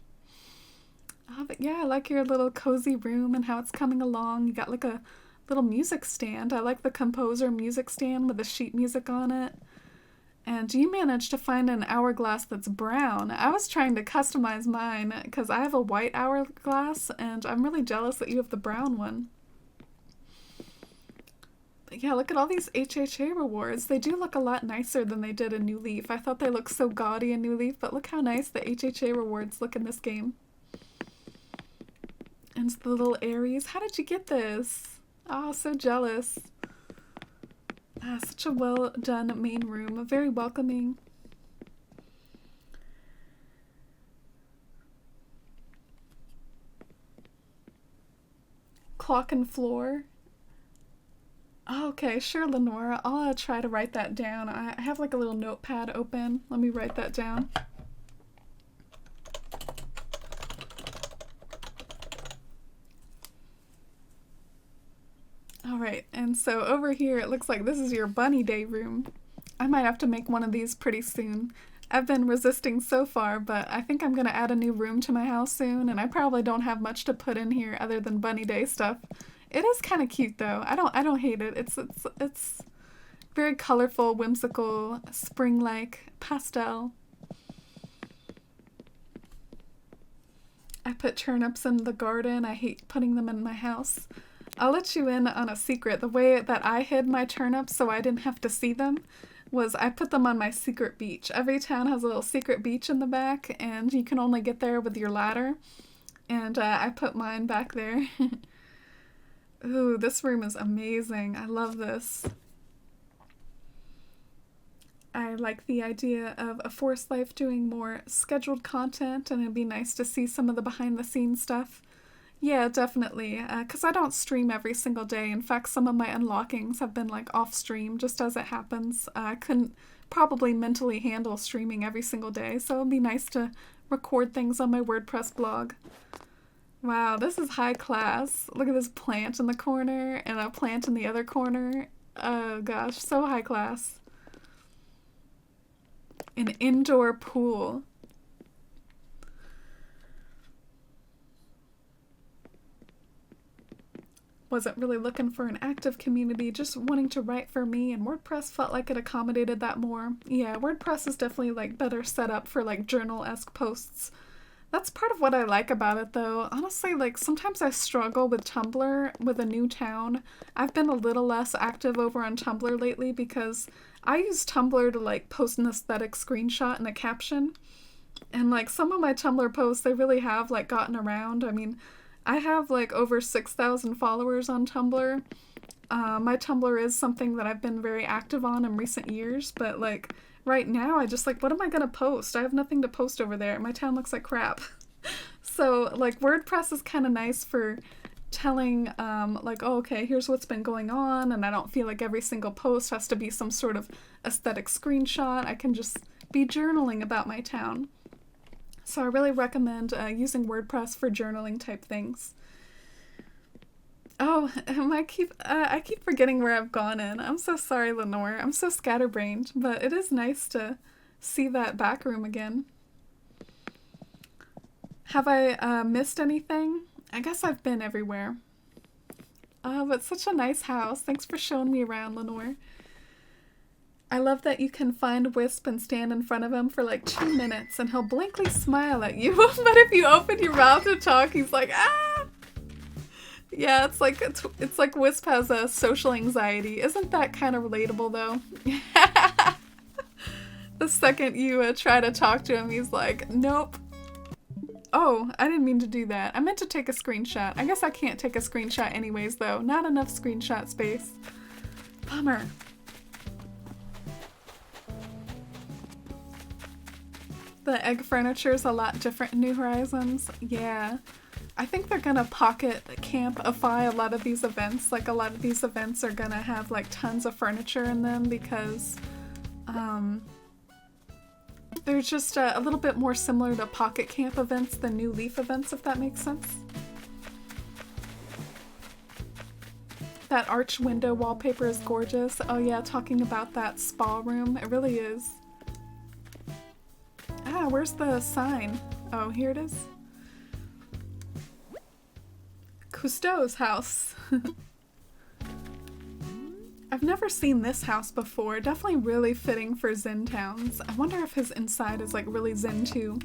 But yeah, I like your little cozy room and how it's coming along. You got like a little music stand. I like the Composer music stand with the sheet music on it. And you managed to find an hourglass that's brown. I was trying to customize mine because I have a white hourglass and I'm really jealous that you have the brown one. But yeah, look at all these HHA rewards. They do look a lot nicer than they did in New Leaf. I thought they looked so gaudy in New Leaf, but look how nice the HHA rewards look in this game. And the little Aries. How did you get this? Oh, so jealous. Such a well done main room. Very welcoming. Clock and floor. Oh, okay, sure, Lenora. I'll try to write that down. I have like a little notepad open. Let me write that down. Alright, and so over here it looks like this is your bunny day room. I might have to make one of these pretty soon. I've been resisting so far, but I think I'm gonna add a new room to my house soon, and I probably don't have much to put in here other than bunny day stuff. It is kind of cute though. I don't hate it. It's very colorful, whimsical, spring-like, pastel. I put turnips in the garden. I hate putting them in my house. I'll let you in on a secret. The way that I hid my turnips so I didn't have to see them was I put them on my secret beach. Every town has a little secret beach in the back, and you can only get there with your ladder. And I put mine back there. Ooh, this room is amazing. I love this. I like the idea of A Forest Life doing more scheduled content, and it'd be nice to see some of the behind-the-scenes stuff. Yeah, definitely, because I don't stream every single day. In fact, some of my unlockings have been like off stream, just as it happens. I couldn't probably mentally handle streaming every single day, so it'd be nice to record things on my WordPress blog. Wow, this is high class. Look at this plant in the corner and a plant in the other corner. Oh gosh, so high class. An indoor pool. Wasn't really looking for an active community, just wanting to write for me, and WordPress felt like it accommodated that more. Yeah, WordPress is definitely like better set up for like journal-esque posts. That's part of what I like about it though. Honestly, like sometimes I struggle with Tumblr with a new town. I've been a little less active over on Tumblr lately because I use Tumblr to like post an aesthetic screenshot and a caption. And like some of my Tumblr posts, they really have like gotten around. I mean, I have like over 6,000 followers on Tumblr. My Tumblr is something that I've been very active on in recent years, but like right now I just like, what am I gonna post? I have nothing to post over there. My town looks like crap. So like WordPress is kind of nice for telling like, oh, okay, here's what's been going on, and I don't feel like every single post has to be some sort of aesthetic screenshot. I can just be journaling about my town. So I really recommend using WordPress for journaling type things. Oh, I keep forgetting where I've gone in. I'm so sorry, Lenore. I'm so scatterbrained, but it is nice to see that back room again. Have I missed anything? I guess I've been everywhere. But such a nice house. Thanks for showing me around, Lenore. I love that you can find Wisp and stand in front of him for like 2 minutes and he'll blankly smile at you, but if you open your mouth to talk, he's like, ah! Yeah, it's like Wisp has a social anxiety. Isn't that kind of relatable though? The second you try to talk to him, he's like, nope. Oh, I didn't mean to do that. I meant to take a screenshot. I guess I can't take a screenshot anyways though. Not enough screenshot space. Bummer. The egg furniture is a lot different in New Horizons. Yeah. I think they're gonna pocket campify a lot of these events. Like, a lot of these events are gonna have like tons of furniture in them because they're just a little bit more similar to pocket camp events than New Leaf events, if that makes sense. That arch window wallpaper is gorgeous. Oh yeah, talking about that spa room. It really is. Ah, where's the sign? Oh, here it is. Cousteau's house. I've never seen this house before. Definitely really fitting for Zen towns. I wonder if his inside is like really Zen too.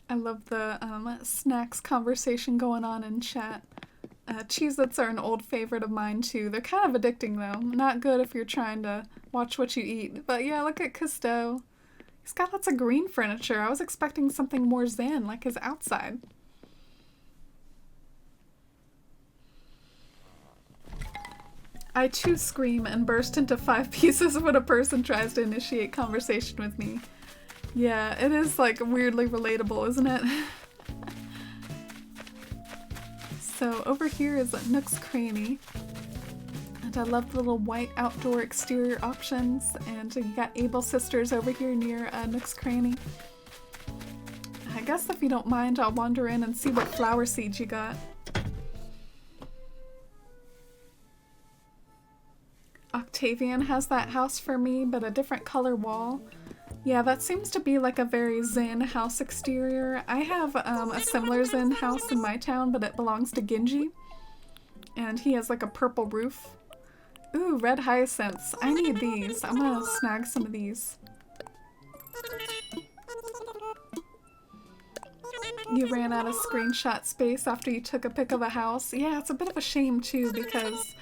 I love the snacks conversation going on in chat. Cheez-Its are an old favorite of mine too. They're kind of addicting though. Not good if you're trying to watch what you eat. But yeah, look at Cousteau. He's got lots of green furniture. I was expecting something more zen, like his outside. I too scream and burst into 5 pieces when a person tries to initiate conversation with me. Yeah, it is like weirdly relatable, isn't it? So over here is Nook's Cranny. And I love the little white outdoor exterior options. And you got Able Sisters over here near Nook's Cranny. I guess if you don't mind, I'll wander in and see what flower seeds you got. Octavian has that house for me, but a different color wall. Yeah, that seems to be like a very Zen house exterior. I have a similar Zen house in my town, but it belongs to Genji. And he has like a purple roof. Ooh, red hyacinths. I need these. I'm gonna snag some of these. You ran out of screenshot space after you took a pic of a house. Yeah, it's a bit of a shame too because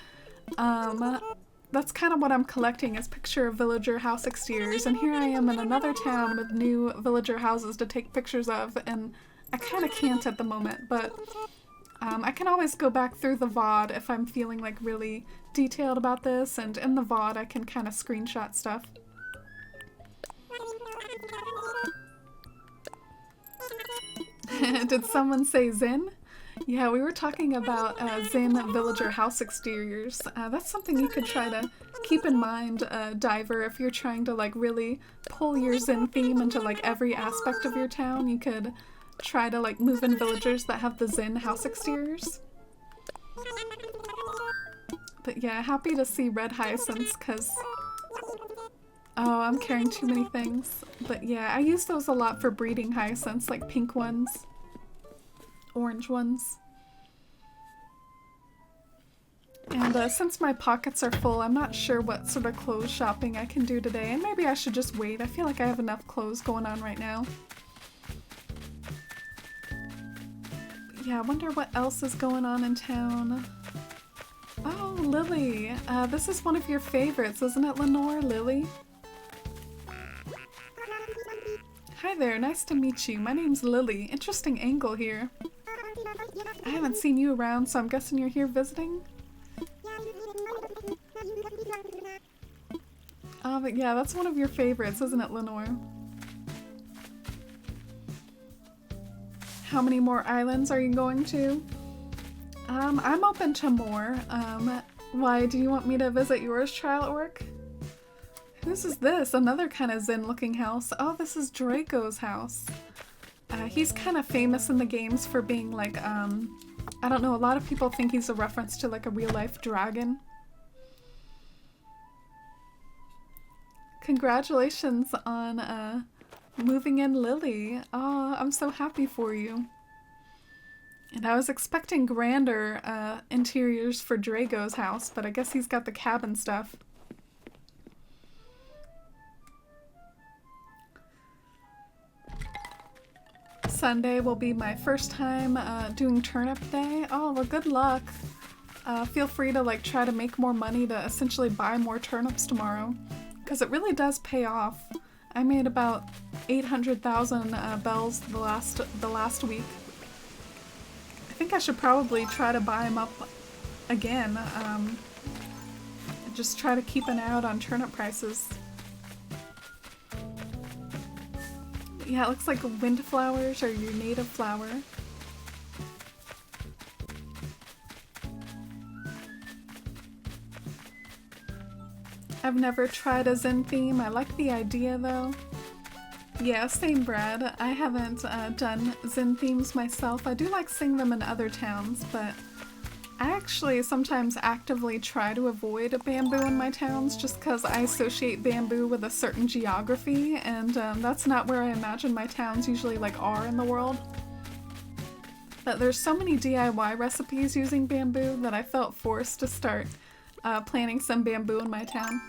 that's kind of what I'm collecting is picture villager house exteriors, and here I am in another town with new villager houses to take pictures of, and I kind of can't at the moment, but I can always go back through the VOD if I'm feeling like really detailed about this, and in the VOD I can kind of screenshot stuff. Did someone say Zen? Yeah, we were talking about Zen villager house exteriors. That's something you could try to keep in mind, Diver, if you're trying to like really pull your Zen theme into like every aspect of your town. You could try to like move in villagers that have the Zen house exteriors. But yeah, happy to see red hyacinths because... Oh, I'm carrying too many things. But yeah, I use those a lot for breeding hyacinths, like pink ones. Orange ones. And since my pockets are full, I'm not sure what sort of clothes shopping I can do today, and maybe I should just wait. I feel like I have enough clothes going on right now. Yeah, I wonder what else is going on in town. Oh, Lily. This is one of your favorites, isn't it, Lenore? Lily? Hi there, nice to meet you. My name's Lily. Interesting angle here. I haven't seen you around, so I'm guessing you're here visiting? Oh, but yeah, that's one of your favorites, isn't it, Lenore? How many more islands are you going to? I'm open to more. Why, do you want me to visit yours, Trial at Work? Whose is this? Another kind of Zen-looking house. Oh, this is Draco's house. He's kind of famous in the games for being like, I don't know, a lot of people think he's a reference to like a real-life dragon. Congratulations on moving in Lily. Oh, I'm so happy for you. And I was expecting grander interiors for Drago's house, but I guess he's got the cabin stuff. Sunday will be my first time doing turnip day. Oh, well, good luck. Feel free to like try to make more money to essentially buy more turnips tomorrow, because it really does pay off. I made about 800,000 bells the last week. I think I should probably try to buy them up again. Just try to keep an eye out on turnip prices. Yeah, it looks like windflowers are your native flower. I've never tried a Zen theme. I like the idea though. Yeah, same Brad. I haven't done Zen themes myself. I do like seeing them in other towns, but I actually sometimes actively try to avoid bamboo in my towns just because I associate bamboo with a certain geography, and that's not where I imagine my towns usually like are in the world. But there's so many DIY recipes using bamboo that I felt forced to start planting some bamboo in my town.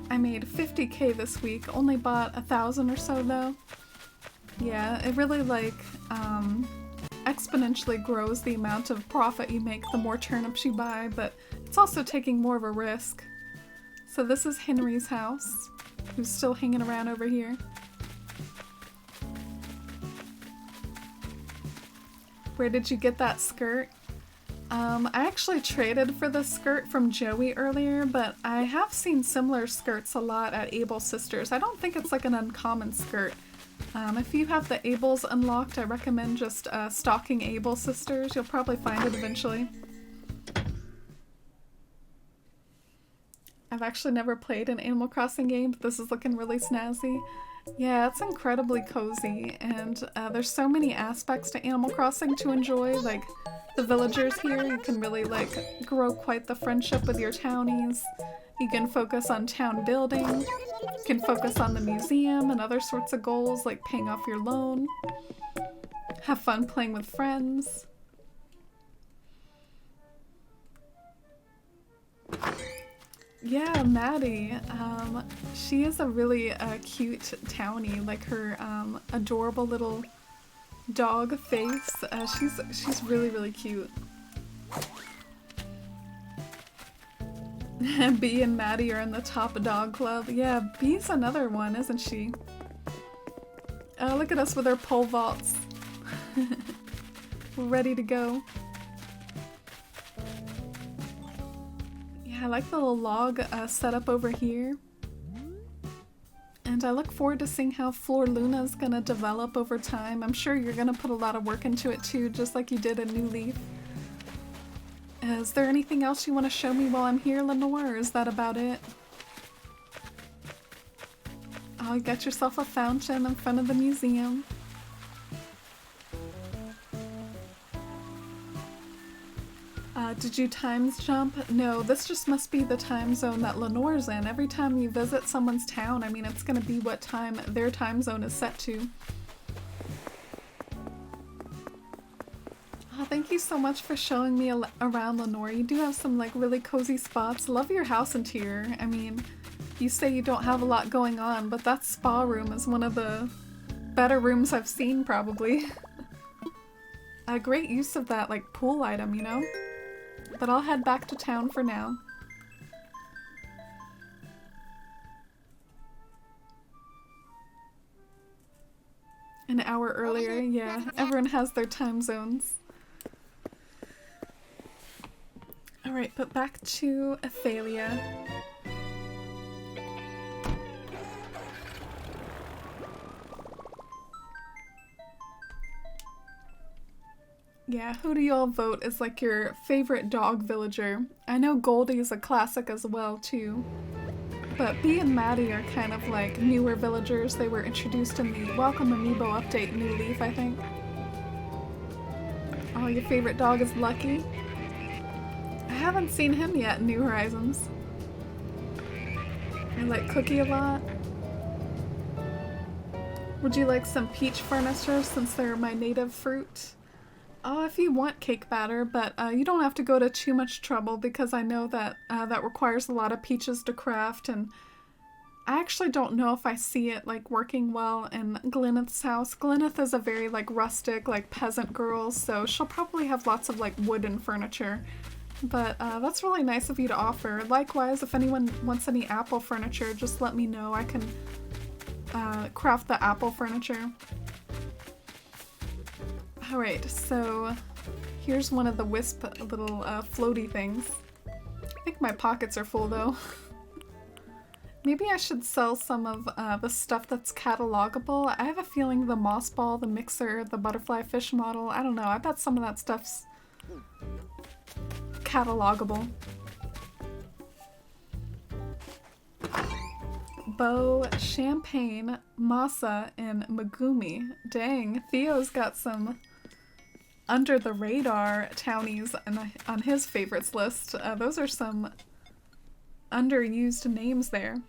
I made 50k this week, only bought 1,000 or so though. Yeah, it really like exponentially grows the amount of profit you make the more turnips you buy, but it's also taking more of a risk. So this is Henry's house, who's still hanging around over here. Where did you get that skirt? I actually traded for this skirt from Joey earlier, but I have seen similar skirts a lot at Able Sisters. I don't think it's like an uncommon skirt. If you have the Ables unlocked, I recommend just stalking Able Sisters. You'll probably find it eventually. I've actually never played an Animal Crossing game, but this is looking really snazzy. Yeah, it's incredibly cozy, and there's so many aspects to Animal Crossing to enjoy, like the villagers here. You can really like grow quite the friendship with your townies. You can focus on town building. You can focus on the museum and other sorts of goals like paying off your loan. Have fun playing with friends. Yeah, Maddie. She is a really cute townie, like her adorable little dog face. She's really, really cute. Bee and Maddie are in the top dog club. Yeah, Bee's another one, isn't she? Look at us with our pole vaults. We're ready to go. Yeah, I like the little log setup over here. And I look forward to seeing how Flor Luna's gonna develop over time. I'm sure you're gonna put a lot of work into it too, just like you did in New Leaf. Is there anything else you want to show me while I'm here, Lenore, or is that about it? Oh, you got yourself a fountain in front of the museum. Did you times jump? No, this just must be the time zone that Lenore's in. Every time you visit someone's town, I mean, it's gonna be what time their time zone is set to. Oh, thank you so much for showing me around, Lenore. You do have some like really cozy spots. Love your house interior. I mean, you say you don't have a lot going on, but that spa room is one of the better rooms I've seen, probably. A great use of that like pool item, you know? But I'll head back to town for now. An hour earlier, yeah. Everyone has their time zones. Alright, but back to Ithaelia. Yeah, who do y'all vote is like your favorite dog villager? I know Goldie is a classic as well too. But Bee and Maddie are kind of like newer villagers. They were introduced in the Welcome Amiibo update New Leaf, I think. Oh, your favorite dog is Lucky? I haven't seen him yet in New Horizons. I like Cookie a lot. Would you like some peach furniture since they're my native fruit? Oh, if you want cake batter, but you don't have to go to too much trouble because I know that that requires a lot of peaches to craft, and I actually don't know if I see it like working well in Glyneth's house. Glyneth is a very like rustic, like peasant girl, so she'll probably have lots of like wooden furniture. But that's really nice of you to offer. Likewise, if anyone wants any apple furniture, just let me know. I can craft the apple furniture. Alright, so here's one of the wisp little floaty things. I think my pockets are full though. Maybe I should sell some of the stuff that's catalogable. I have a feeling the moss ball, the mixer, the butterfly fish model, I don't know, I bet some of that stuff's catalogable. Bow, champagne, masa, and Megumi. Dang, Theo's got some under the radar townies on his favorites list. Those are some underused names there.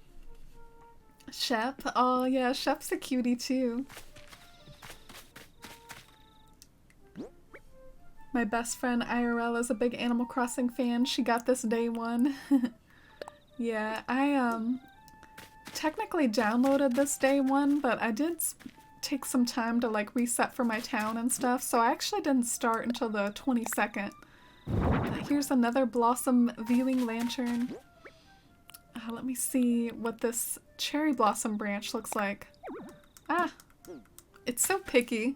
Shep, oh yeah, Shep's a cutie too. My best friend IRL is a big Animal Crossing fan. She got this day one. Yeah, I technically downloaded this day one, but I did take some time to like reset for my town and stuff, so I actually didn't start until the 22nd. Here's another blossom viewing lantern. Let me see what this cherry blossom branch looks like. Ah, it's so picky.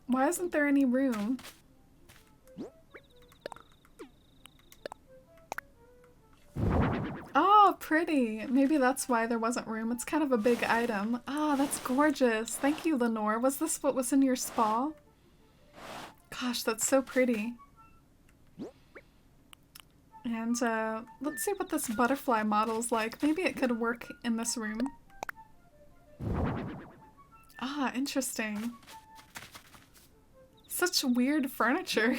Why isn't there any room? Oh, pretty. Maybe that's why there wasn't room. It's kind of a big item. Ah, that's gorgeous. Thank you, Lenore. Was this what was in your spa? Gosh, that's so pretty. And let's see what this butterfly model's like. Maybe it could work in this room. Ah, interesting. Such weird furniture.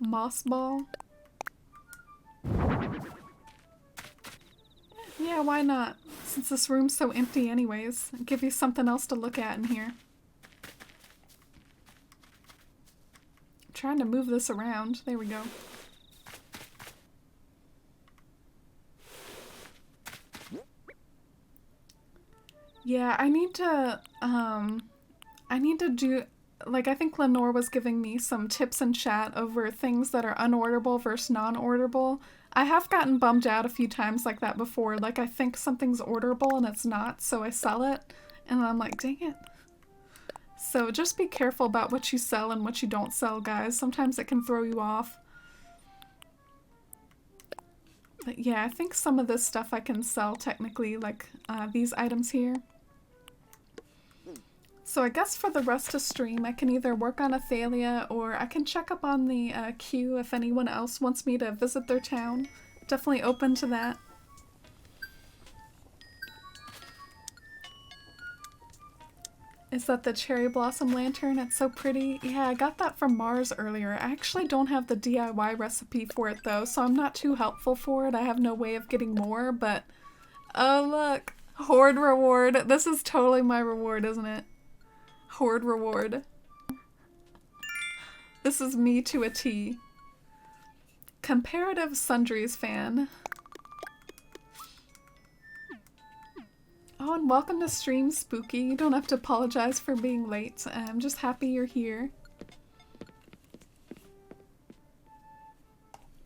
Moss ball. Yeah, why not? Since this room's so empty anyways. I'll give you something else to look at in here. I'm trying to move this around. There we go. Yeah, I need to do, like, I think Lenore was giving me some tips in chat over things that are unorderable versus non-orderable. I have gotten bummed out a few times like that before. Like, I think something's orderable and it's not, so I sell it, and I'm like, dang it. So just be careful about what you sell and what you don't sell, guys. Sometimes it can throw you off. But yeah, I think some of this stuff I can sell technically, like these items here. So I guess for the rest of stream, I can either work on Ithaelia or I can check up on the queue if anyone else wants me to visit their town. Definitely open to that. Is that the cherry blossom lantern? It's so pretty. Yeah, I got that from Mars earlier. I actually don't have the DIY recipe for it though, so I'm not too helpful for it. I have no way of getting more, but... Oh look! Horde reward! This is totally my reward, isn't it? Horde reward. This is me to a T. Comparative Sundries fan. Oh, and welcome to stream, Spooky. You don't have to apologize for being late. I'm just happy you're here.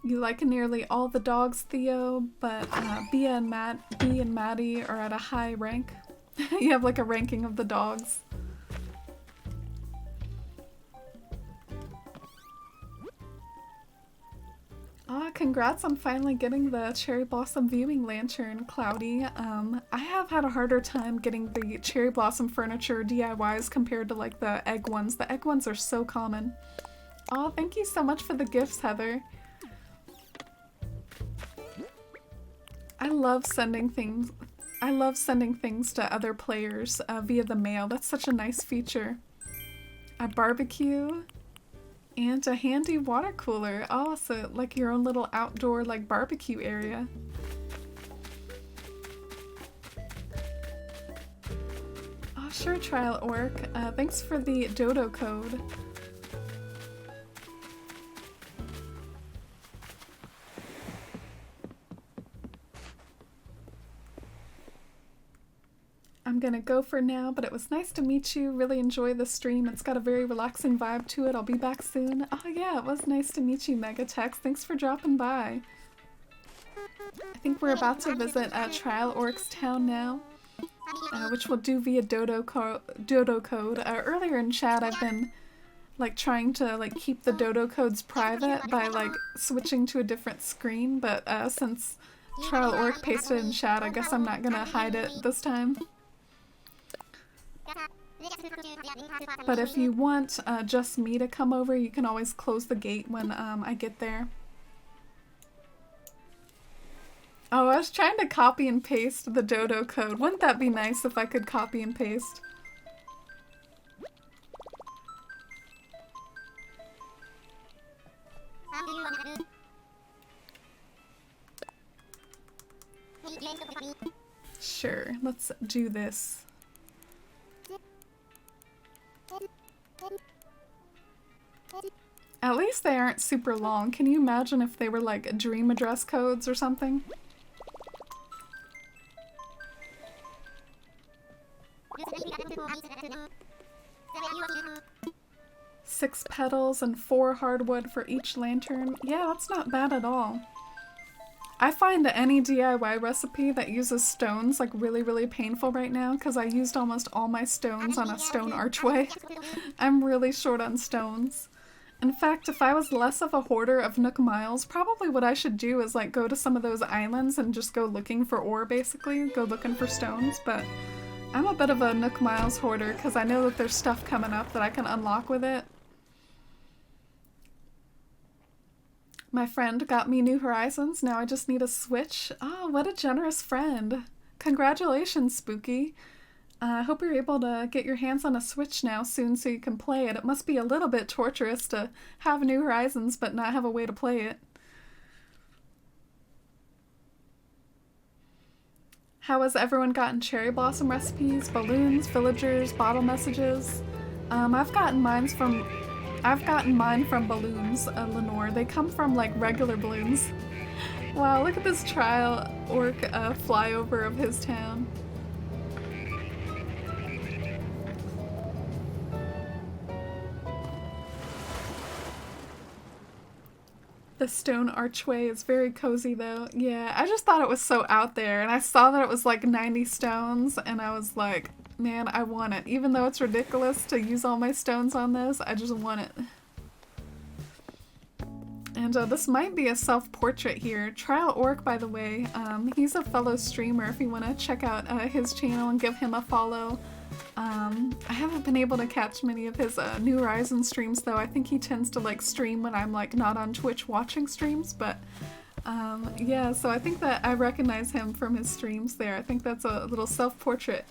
You like nearly all the dogs, Theo, but Bea and Maddie are at a high rank. You have like a ranking of the dogs. Ah, congrats on finally getting the cherry blossom viewing lantern, Cloudy. I have had a harder time getting the cherry blossom furniture DIYs compared to like the egg ones. The egg ones are so common. Oh, thank you so much for the gifts, Heather. I love sending things to other players via the mail. That's such a nice feature. A barbecue. And a handy water cooler. Oh, so like your own little outdoor like barbecue area. Oh, sure, Trial Orc. Thanks for the dodo code. I'm gonna go for now, but it was nice to meet you. Really enjoy the stream. It's got a very relaxing vibe to it. I'll be back soon. Oh yeah, it was nice to meet you, Megatex. Thanks for dropping by. I think we're about to visit Trial Orc's town now, which we'll do via dodo code. Earlier in chat, I've been like trying to like keep the dodo codes private by like switching to a different screen, but since Trial Orc pasted in chat, I guess I'm not gonna hide it this time. But if you want just me to come over, you can always close the gate when I get there. Oh, I was trying to copy and paste the dodo code. Wouldn't that be nice if I could copy and paste? Sure, let's do this. At least they aren't super long. Can you imagine if they were like dream address codes or something? Six petals and 4 hardwood for each lantern. Yeah, that's not bad at all. I find that any DIY recipe that uses stones like really painful right now because I used almost all my stones on a stone archway. I'm really short on stones. In fact, if I was less of a hoarder of Nook Miles, probably what I should do is like go to some of those islands and just go looking for ore, basically. Go looking for stones, but I'm a bit of a Nook Miles hoarder because I know that there's stuff coming up that I can unlock with it. My friend got me New Horizons, now I just need a Switch. Oh, what a generous friend. Congratulations, Spooky. I hope you're able to get your hands on a Switch now soon so you can play it. It must be a little bit torturous to have New Horizons but not have a way to play it. How has everyone gotten cherry blossom recipes, balloons, villagers, bottle messages? I've gotten mine from balloons, Lenore. They come from like regular balloons. Wow, look at this Trial Orc flyover of his town. The stone archway is very cozy though. Yeah, I just thought it was so out there, and I saw that it was like 90 stones, and I was like, man, I want it. Even though it's ridiculous to use all my stones on this, I just want it. And this might be a self-portrait here. Trial Orc, by the way, he's a fellow streamer if you want to check out his channel and give him a follow. I haven't been able to catch many of his New Horizons streams though. I think he tends to like stream when I'm like not on Twitch watching streams, but yeah, so I think that I recognize him from his streams there. I think that's a little self-portrait.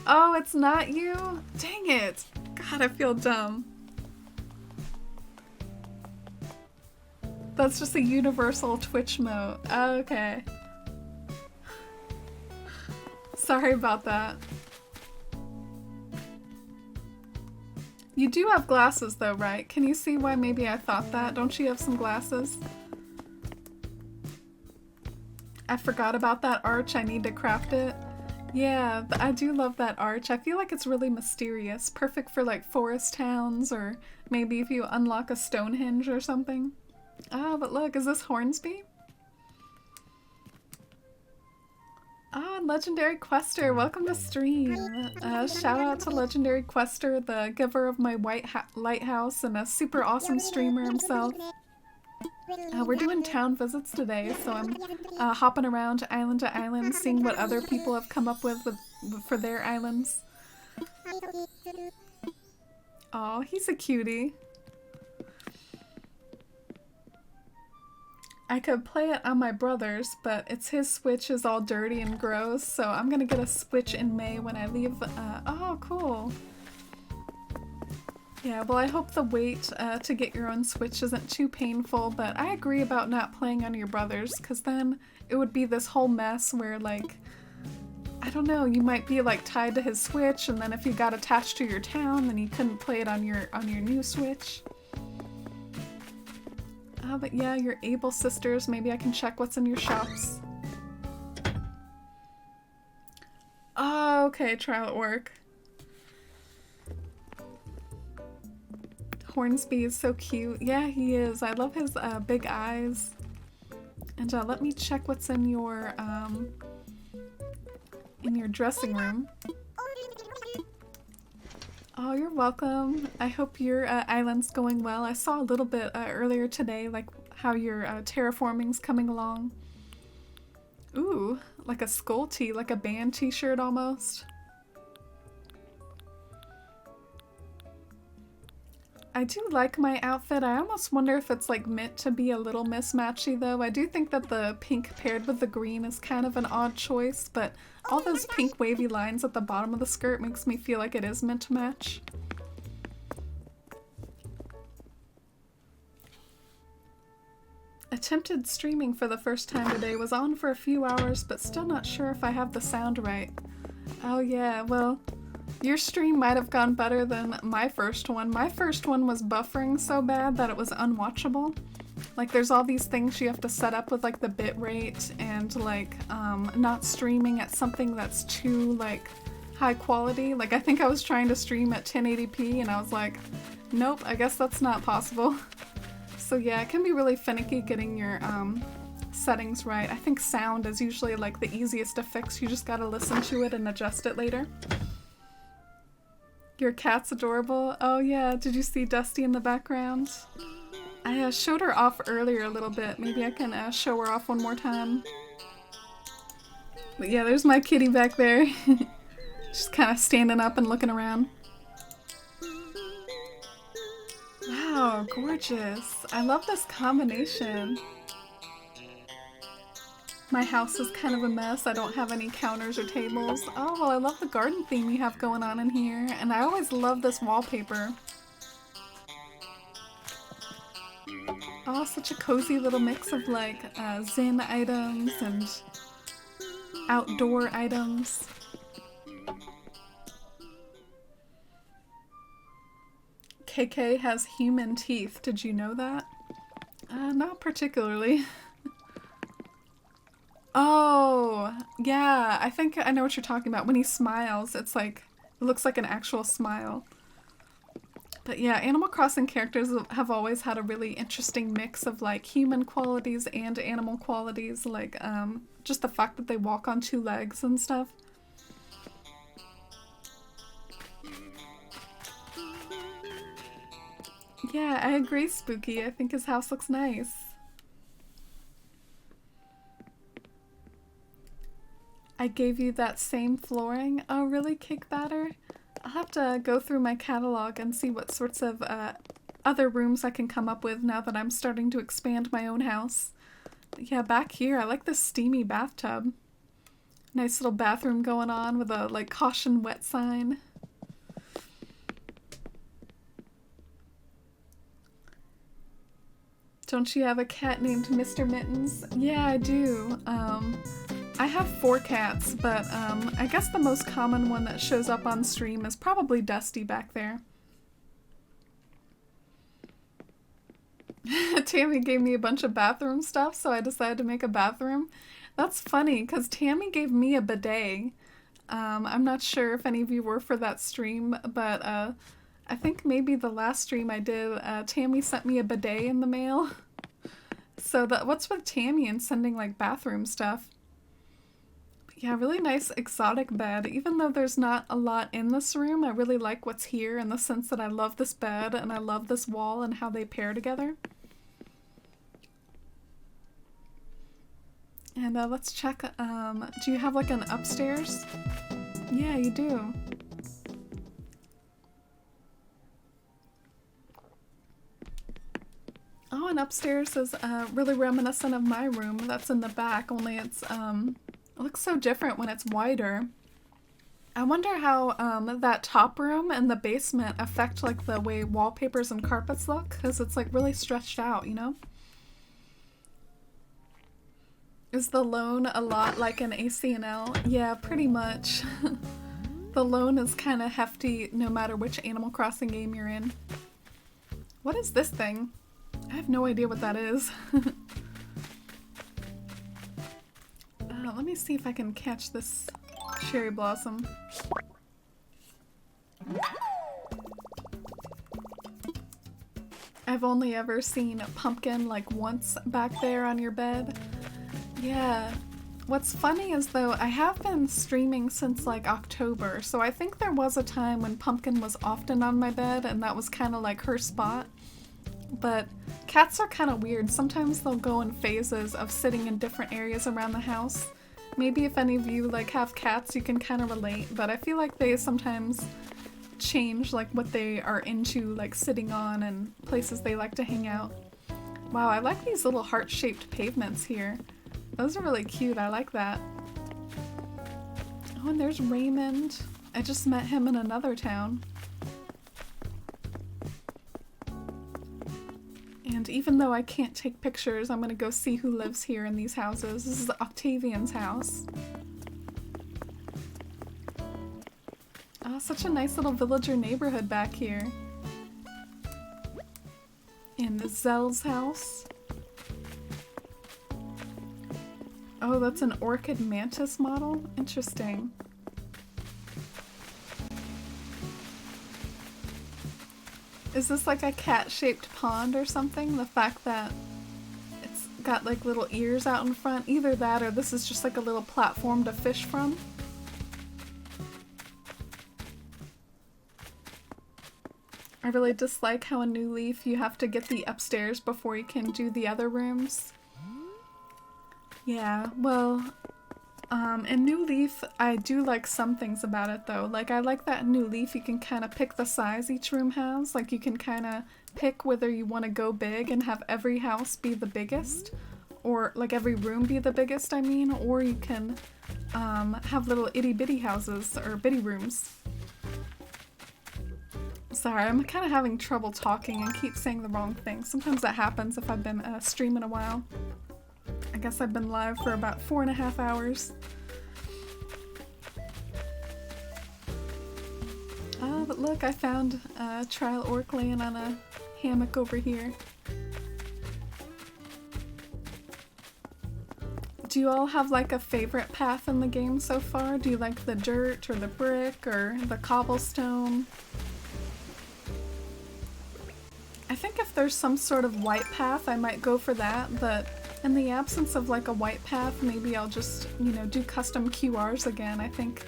Oh, it's not you? Dang it! God, I feel dumb. That's just a universal Twitch mode. Oh, okay. Sorry about that. You do have glasses though, right? Can you see why maybe I thought that? Don't you have some glasses? I forgot about that arch. I need to craft it. Yeah, I do love that arch. I feel like it's really mysterious. Perfect for like forest towns, or maybe if you unlock a Stonehenge or something. Oh, but look, is this Hornsby? Oh, Legendary Quester, welcome to stream. Shout out to Legendary Quester, the giver of my white lighthouse and a super awesome streamer himself. We're doing town visits today, so I'm hopping around to island, seeing what other people have come up with for their islands. Oh, he's a cutie. I could play it on my brother's, but his Switch is all dirty and gross, so I'm gonna get a Switch in May when I leave. Oh, cool. Yeah, well, I hope the wait to get your own Switch isn't too painful, but I agree about not playing on your brother's, because then it would be this whole mess where, like, I don't know, you might be, like, tied to his Switch, and then if you got attached to your town, then you couldn't play it on your new Switch. But yeah, your able sisters, maybe I can check what's in your shops. Oh, okay, trial at work. Hornsby is so cute. Yeah, he is. I love his big eyes. And let me check what's in your dressing room. Oh, you're welcome. I hope your island's going well. I saw a little bit earlier today, like how your terraforming's coming along. Ooh, like a skull tee, like a band t-shirt almost. I do like my outfit. I almost wonder if it's like meant to be a little mismatchy though. I do think that the pink paired with the green is kind of an odd choice, but all those pink wavy lines at the bottom of the skirt makes me feel like it is meant to match. Attempted streaming for the first time today, was on for a few hours, but still not sure if I have the sound right. Oh yeah, well, your stream might have gone better than my first one. My first one was buffering so bad that it was unwatchable. Like, there's all these things you have to set up with, like, the bit rate and, like, not streaming at something that's too, like, high quality. Like, I think I was trying to stream at 1080p and I was like, nope, I guess that's not possible. So yeah, it can be really finicky getting your settings right. I think sound is usually, like, the easiest to fix. You just gotta listen to it and adjust it later. Your cat's adorable. Oh yeah, did you see Dusty in the background? I showed her off earlier a little bit. Maybe I can show her off one more time. But yeah, there's my kitty back there. She's kind of standing up and looking around. Wow, gorgeous. I love this combination. My house is kind of a mess. I don't have any counters or tables. Oh, well, I love the garden theme you have going on in here. And I always love this wallpaper. Oh, such a cozy little mix of, like, Zen items and outdoor items. KK has human teeth. Did you know that? Not particularly. Oh, yeah, I think I know what you're talking about. When he smiles, it's like, it looks like an actual smile. But yeah, Animal Crossing characters have always had a really interesting mix of, like, human qualities and animal qualities, like, just the fact that they walk on two legs and stuff. Yeah, I agree, Spooky. I think his house looks nice. I gave you that same flooring. Oh, really, Cake Batter? I'll have to go through my catalog and see what sorts of other rooms I can come up with now that I'm starting to expand my own house. But yeah, back here, I like this steamy bathtub. Nice little bathroom going on with a, like, caution wet sign. Don't you have a cat named Mr. Mittens? Yeah, I do. I have 4 cats, but I guess the most common one that shows up on stream is probably Dusty back there. Tammy gave me a bunch of bathroom stuff, so I decided to make a bathroom. That's funny, because Tammy gave me a bidet. I'm not sure if any of you were for that stream, but I think maybe the last stream I did, Tammy sent me a bidet in the mail. So what's with Tammy and sending, like, bathroom stuff? Yeah, really nice exotic bed. Even though there's not a lot in this room, I really like what's here in the sense that I love this bed and I love this wall and how they pair together. And let's check, do you have, like, an upstairs? Yeah, you do. Oh, and upstairs is really reminiscent of my room that's in the back, only it's, it looks so different when it's wider. I wonder how that top room and the basement affect like the way wallpapers and carpets look, because it's like really stretched out, you know? Is the loan a lot like an ACNL? Yeah, pretty much. The loan is kind of hefty no matter which Animal Crossing game you're in. What is this thing? I have no idea what that is. Let me see if I can catch this cherry blossom. I've only ever seen a pumpkin like once back there on your bed. Yeah. What's funny is though, I have been streaming since like October, so I think there was a time when Pumpkin was often on my bed and that was kind of like her spot. But cats are kind of weird. Sometimes they'll go in phases of sitting in different areas around the house. Maybe if any of you like have cats, you can kind of relate, but I feel like they sometimes change like what they are into, like sitting on and places they like to hang out. Wow, I like these little heart-shaped pavements here. Those are really cute, I like that. Oh, and there's Raymond. I just met him in another town. And even though I can't take pictures, I'm gonna go see who lives here in these houses. This is Octavian's house. Oh, such a nice little villager neighborhood back here. And Zell's house. Oh, that's an orchid mantis model? Interesting. Is this like a cat-shaped pond or something? The fact that it's got like little ears out in front? Either that or this is just like a little platform to fish from. I really dislike how in New Leaf you have to get the upstairs before you can do the other rooms. Yeah, well, in New Leaf, I do like some things about it though. Like, I like that in New Leaf you can kind of pick the size each room has. Like, you can kind of pick whether you want to go big and have every house be the biggest. Or, like, every room be the biggest, I mean. Or you can have little itty-bitty houses, or bitty rooms. Sorry, I'm kind of having trouble talking and keep saying the wrong thing. Sometimes that happens if I've been streaming a while. I guess I've been live for about 4.5 hours. But look, I found a trial orc laying on a hammock over here. Do you all have like a favorite path in the game so far? Do you like the dirt or the brick or the cobblestone? I think if there's some sort of white path, I might go for that, but in the absence of like a white path, maybe I'll just, you know, do custom QRs again. I think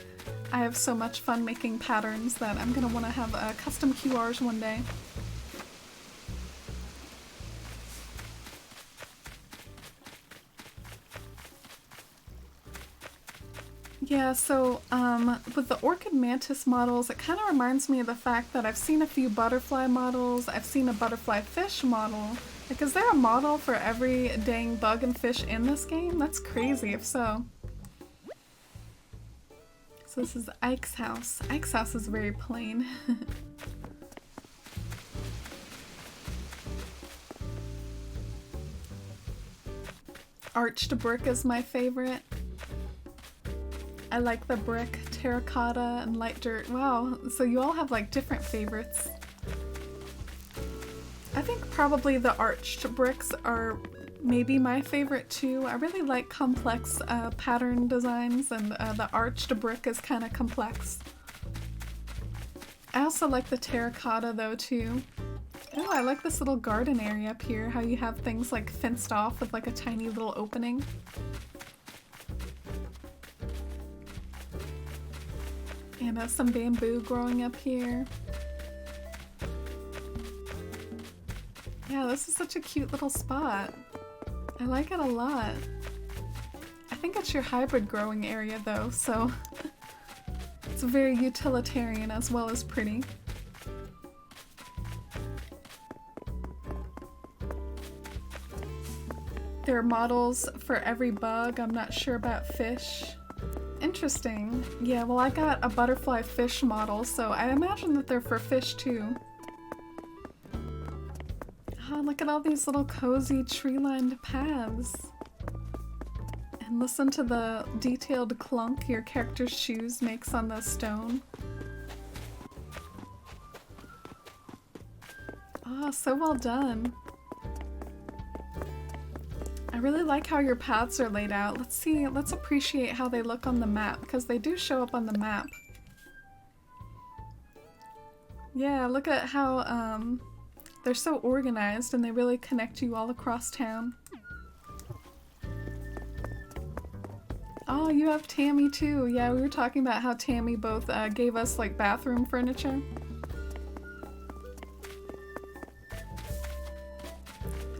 I have so much fun making patterns that I'm gonna want to have custom QRs one day. Yeah, so with the orchid mantis models, it kind of reminds me of the fact that I've seen a few butterfly models, I've seen a butterfly fish model. Like, is there a model for every dang bug and fish in this game? That's crazy if so. So this is Ike's house. Ike's house is very plain. Arched brick is my favorite. I like the brick, terracotta, and light dirt. Wow, so you all have like different favorites. I think probably the arched bricks are maybe my favorite too. I really like complex pattern designs, and the arched brick is kind of complex. I also like the terracotta though too. Oh, I like this little garden area up here, how you have things like fenced off with like a tiny little opening. And some bamboo growing up here. Yeah, this is such a cute little spot. I like it a lot. I think it's your hybrid growing area though, so it's very utilitarian as well as pretty. There are models for every bug. I'm not sure about fish. interesting. Yeah, well, I got a butterfly fish model, so I imagine that they're for fish too. Oh, look at all these little cozy tree-lined paths. And listen to the detailed clunk your character's shoes makes on the stone. Oh, so well done. I really like how your paths are laid out. Let's see, let's appreciate how they look on the map, because they do show up on the map. Yeah, look at how they're so organized and they really connect you all across town. Oh, you have Tammy too. Yeah, we were talking about how Tammy both gave us like bathroom furniture.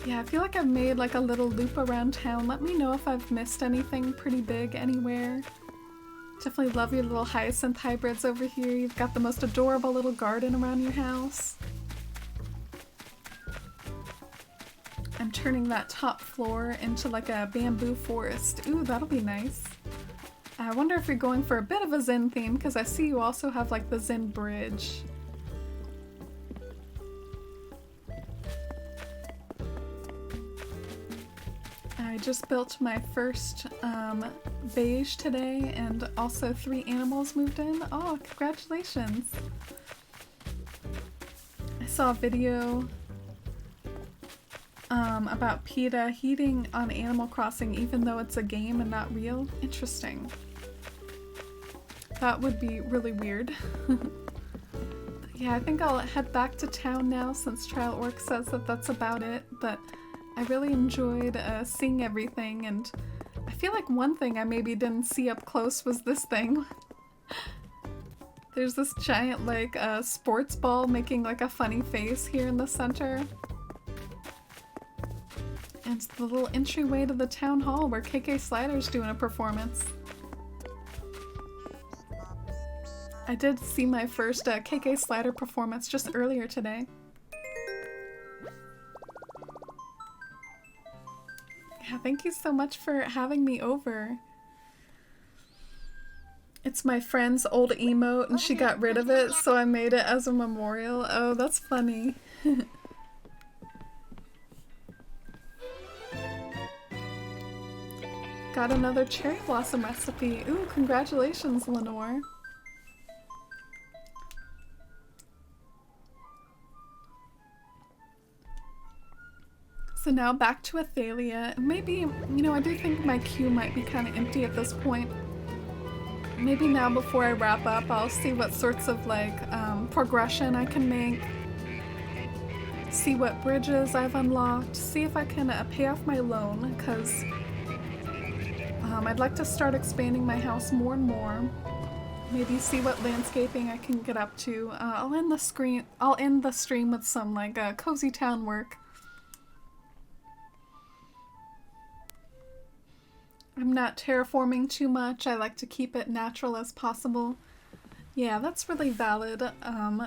Yeah, I feel like I've made like a little loop around town. Let me know if I've missed anything pretty big anywhere. Definitely love your little hyacinth hybrids over here. You've got the most adorable little garden around your house. I'm turning that top floor into like a bamboo forest. Ooh, that'll be nice. I wonder if you're going for a bit of a Zen theme, because I see you also have like the Zen bridge. I just built my first beige today, and also 3 animals moved in. Oh, congratulations! I saw a video about PETA heating on Animal Crossing even though it's a game and not real. Interesting. That would be really weird. Yeah, I think I'll head back to town now since Trial Orc says that that's about it, but I really enjoyed seeing everything, and I feel like one thing I maybe didn't see up close was this thing. There's this giant like sports ball making like a funny face here in the center. And it's the little entryway to the town hall where KK Slider's doing a performance. I did see my first KK Slider performance just earlier today. Yeah, thank you so much for having me over. It's my friend's old emote and she got rid of it, so I made it as a memorial. Oh, that's funny. Got another cherry blossom recipe. Ooh, congratulations, Lenore. So now back to Ithaelia. Maybe, you know, I do think my queue might be kind of empty at this point. Maybe now before I wrap up, I'll see what sorts of like progression I can make. See what bridges I've unlocked. See if I can pay off my loan, because I'd like to start expanding my house more and more. Maybe see what landscaping I can get up to. I'll end the stream with some like cozy town work. I'm not terraforming too much. I like to keep it natural as possible. Yeah, that's really valid.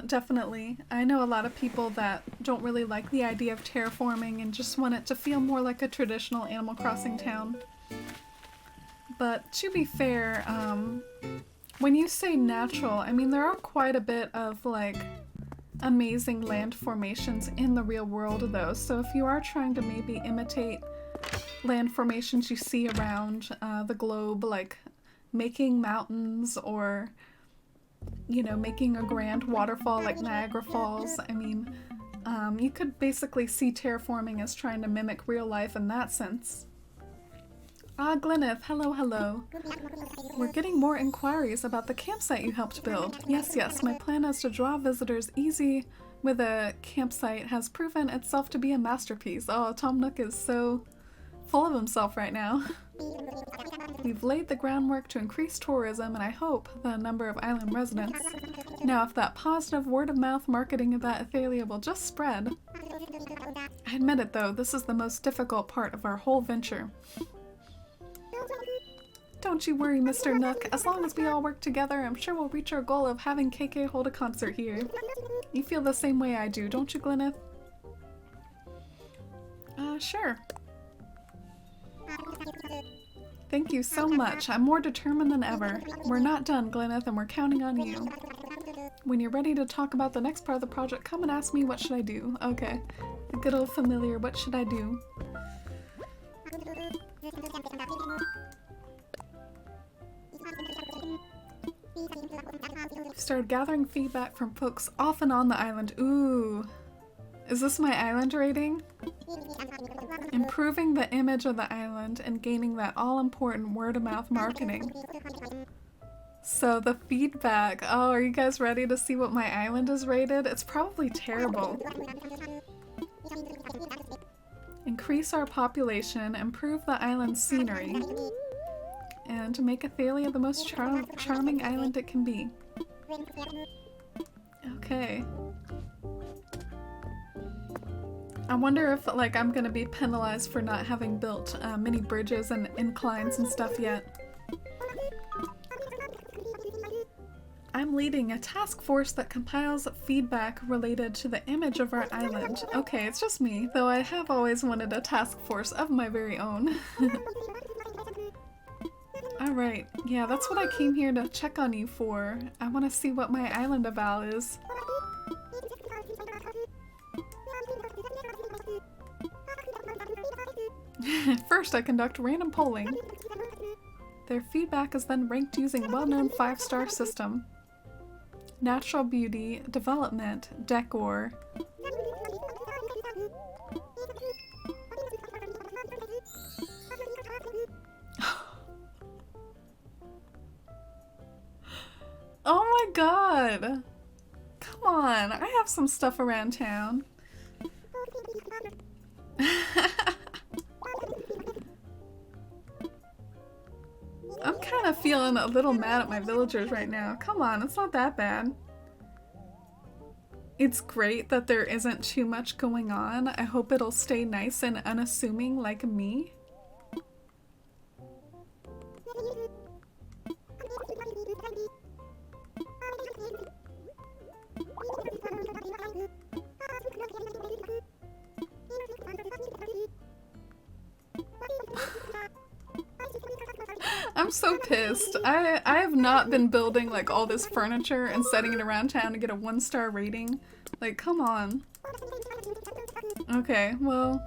Definitely. I know a lot of people that don't really like the idea of terraforming and just want it to feel more like a traditional Animal Crossing town. But to be fair, when you say natural, I mean there are quite a bit of like amazing land formations in the real world though, so if you are trying to maybe imitate land formations you see around the globe, like making mountains or, you know, making a grand waterfall like Niagara Falls, I mean, you could basically see terraforming as trying to mimic real life in that sense. Ah, Glyneth, hello, hello. We're getting more inquiries about the campsite you helped build. Yes, yes, my plan is to draw visitors easy with a campsite has proven itself to be a masterpiece. Oh, Tom Nook is so full of himself right now. We've laid the groundwork to increase tourism and I hope the number of island residents. Now if that positive word-of-mouth marketing about Ithaelia will just spread. I admit it though, this is the most difficult part of our whole venture. Don't you worry, Mr. Nook. As long as we all work together, I'm sure we'll reach our goal of having KK hold a concert here. You feel the same way I do, don't you, Glyneth? Sure. Thank you so much. I'm more determined than ever. We're not done, Glyneth, and we're counting on you. When you're ready to talk about the next part of the project, come and ask me what should I do. Okay. The good old familiar, what should I do? Started gathering feedback from folks off and on the island. Ooh. Is this my island rating? Improving the image of the island and gaining that all-important word-of-mouth marketing. So the feedback. Oh, are you guys ready to see what my island is rated? It's probably terrible. Increase our population, improve the island's scenery, and make Ithaelia the most charming island it can be. Okay. I wonder if, like, I'm gonna be penalized for not having built many bridges and inclines and stuff yet. I'm leading a task force that compiles feedback related to the image of our island. Okay, it's just me, though I have always wanted a task force of my very own. Alright, yeah, that's what I came here to check on you for. I want to see what my island eval is. First, I conduct random polling. Their feedback is then ranked using a well-known 5-star system. Natural beauty, development, decor. Oh my god! Come on, I have some stuff around town. I'm kind of feeling a little mad at my villagers right now. Come on, it's not that bad. It's great that there isn't too much going on. I hope it'll stay nice and unassuming like me. I'm so pissed. I have not been building like all this furniture and setting it around town to get a 1-star rating. Like, come on. Okay, well,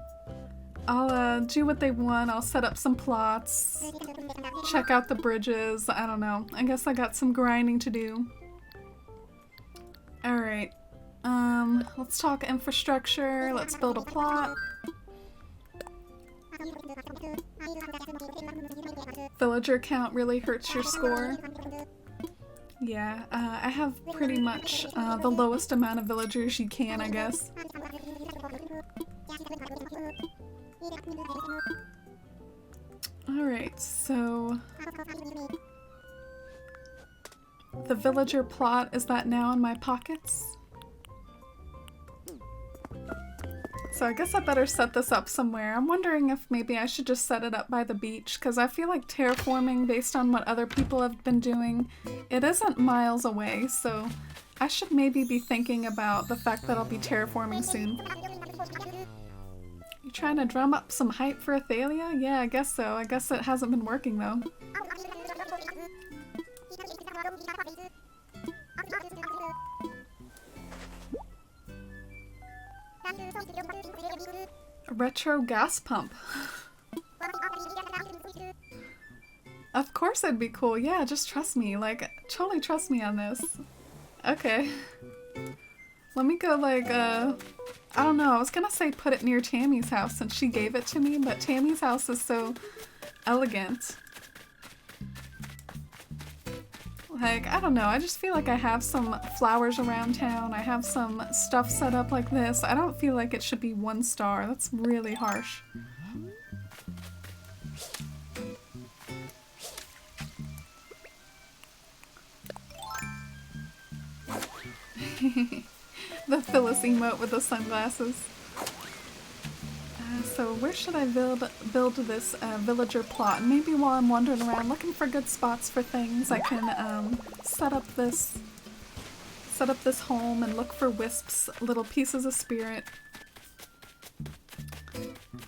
I'll do what they want. I'll set up some plots, check out the bridges. I don't know. I guess I got some grinding to do. Alright. Let's talk infrastructure. Let's build a plot. Villager count really hurts your score. Yeah, I have pretty much the lowest amount of villagers you can, I guess. Alright, so the villager plot, is that now in my pockets? So I guess I better set this up somewhere. I'm wondering if maybe I should just set it up by the beach, because I feel like terraforming, based on what other people have been doing, it isn't miles away, so I should maybe be thinking about the fact that I'll be terraforming soon. You trying to drum up some hype for Ithaelia? Yeah, I guess so. I guess it hasn't been working though. A retro gas pump. Of course it'd be cool. Yeah, just trust me. Like, totally trust me on this. Okay. Let me go, like, I don't know. I was gonna say put it near Tammy's house since she gave it to me, but Tammy's house is so elegant. Like, I don't know, I just feel like I have some flowers around town, I have some stuff set up like this. I don't feel like it should be 1 star. That's really harsh. The Phyllis emote with the sunglasses. So where should I build this villager plot? Maybe while I'm wandering around looking for good spots for things, I can set up this home and look for wisps, little pieces of spirit.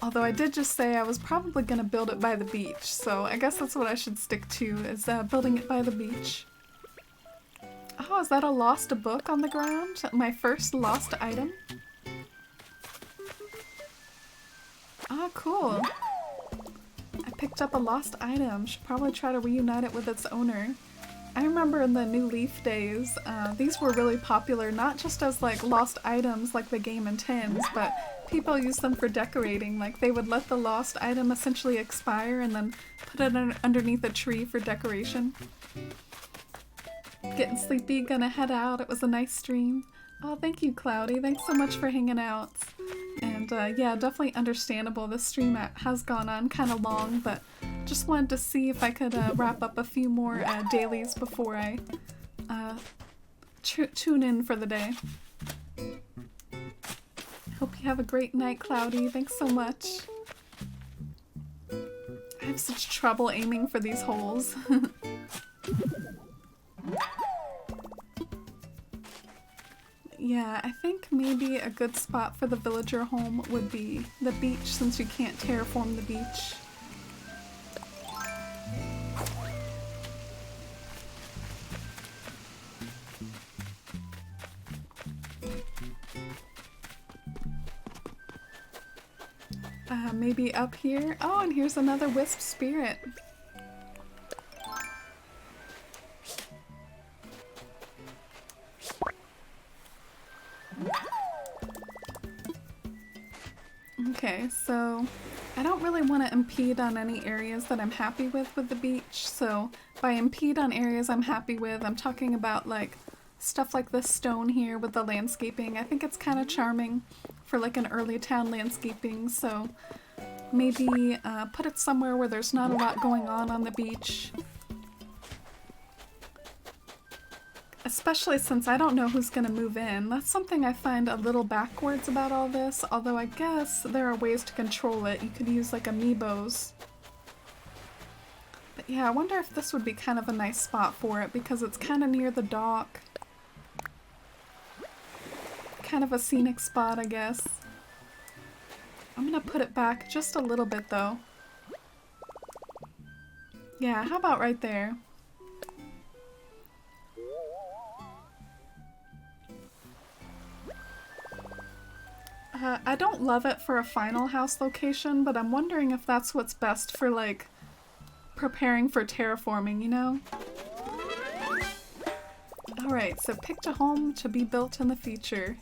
Although I did just say I was probably gonna build it by the beach, so I guess that's what I should stick to, is building it by the beach. Oh, is that a lost book on the ground? My first lost item? Oh, cool. I picked up a lost item. Should probably try to reunite it with its owner. I remember in the New Leaf days, these were really popular, not just as like lost items like the game in tins, but people used them for decorating. Like they would let the lost item essentially expire and then put it underneath a tree for decoration. Getting sleepy, gonna head out. It was a nice stream. Oh, thank you, Cloudy. Thanks so much for hanging out. And yeah, definitely understandable. This stream has gone on kind of long, but just wanted to see if I could wrap up a few more dailies before I tune in for the day. Hope you have a great night, Cloudy. Thanks so much. I have such trouble aiming for these holes. Yeah, I think maybe a good spot for the villager home would be the beach, since you can't terraform the beach. Maybe up here. Oh, and here's another wisp spirit. Okay, so I don't really want to impede on any areas that I'm happy with the beach, so by impede on areas I'm happy with, I'm talking about like stuff like this stone here with the landscaping. I think it's kind of charming for like an early town landscaping, so maybe put it somewhere where there's not a lot going on the beach. Especially since I don't know who's gonna move in. That's something I find a little backwards about all this, although I guess there are ways to control it. You could use like amiibos. But yeah, I wonder if this would be kind of a nice spot for it because it's kind of near the dock. Kind of a scenic spot, I guess. I'm gonna put it back just a little bit though. Yeah, how about right there? I don't love it for a final house location, but I'm wondering if that's what's best for, like, preparing for terraforming, you know? Alright, so picked a home to be built in the future.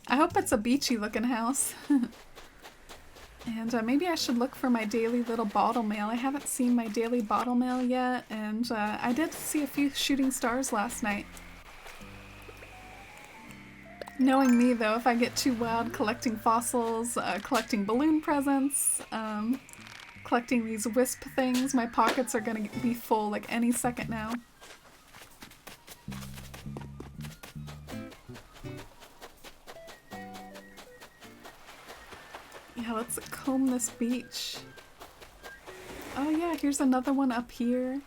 I hope it's a beachy looking house. And maybe I should look for my daily little bottle mail. I haven't seen my daily bottle mail yet, and I did see a few shooting stars last night. Knowing me, though, if I get too wild collecting fossils, collecting balloon presents, collecting these wisp things, my pockets are gonna be full like any second now. Yeah, let's comb this beach. Oh yeah, here's another one up here.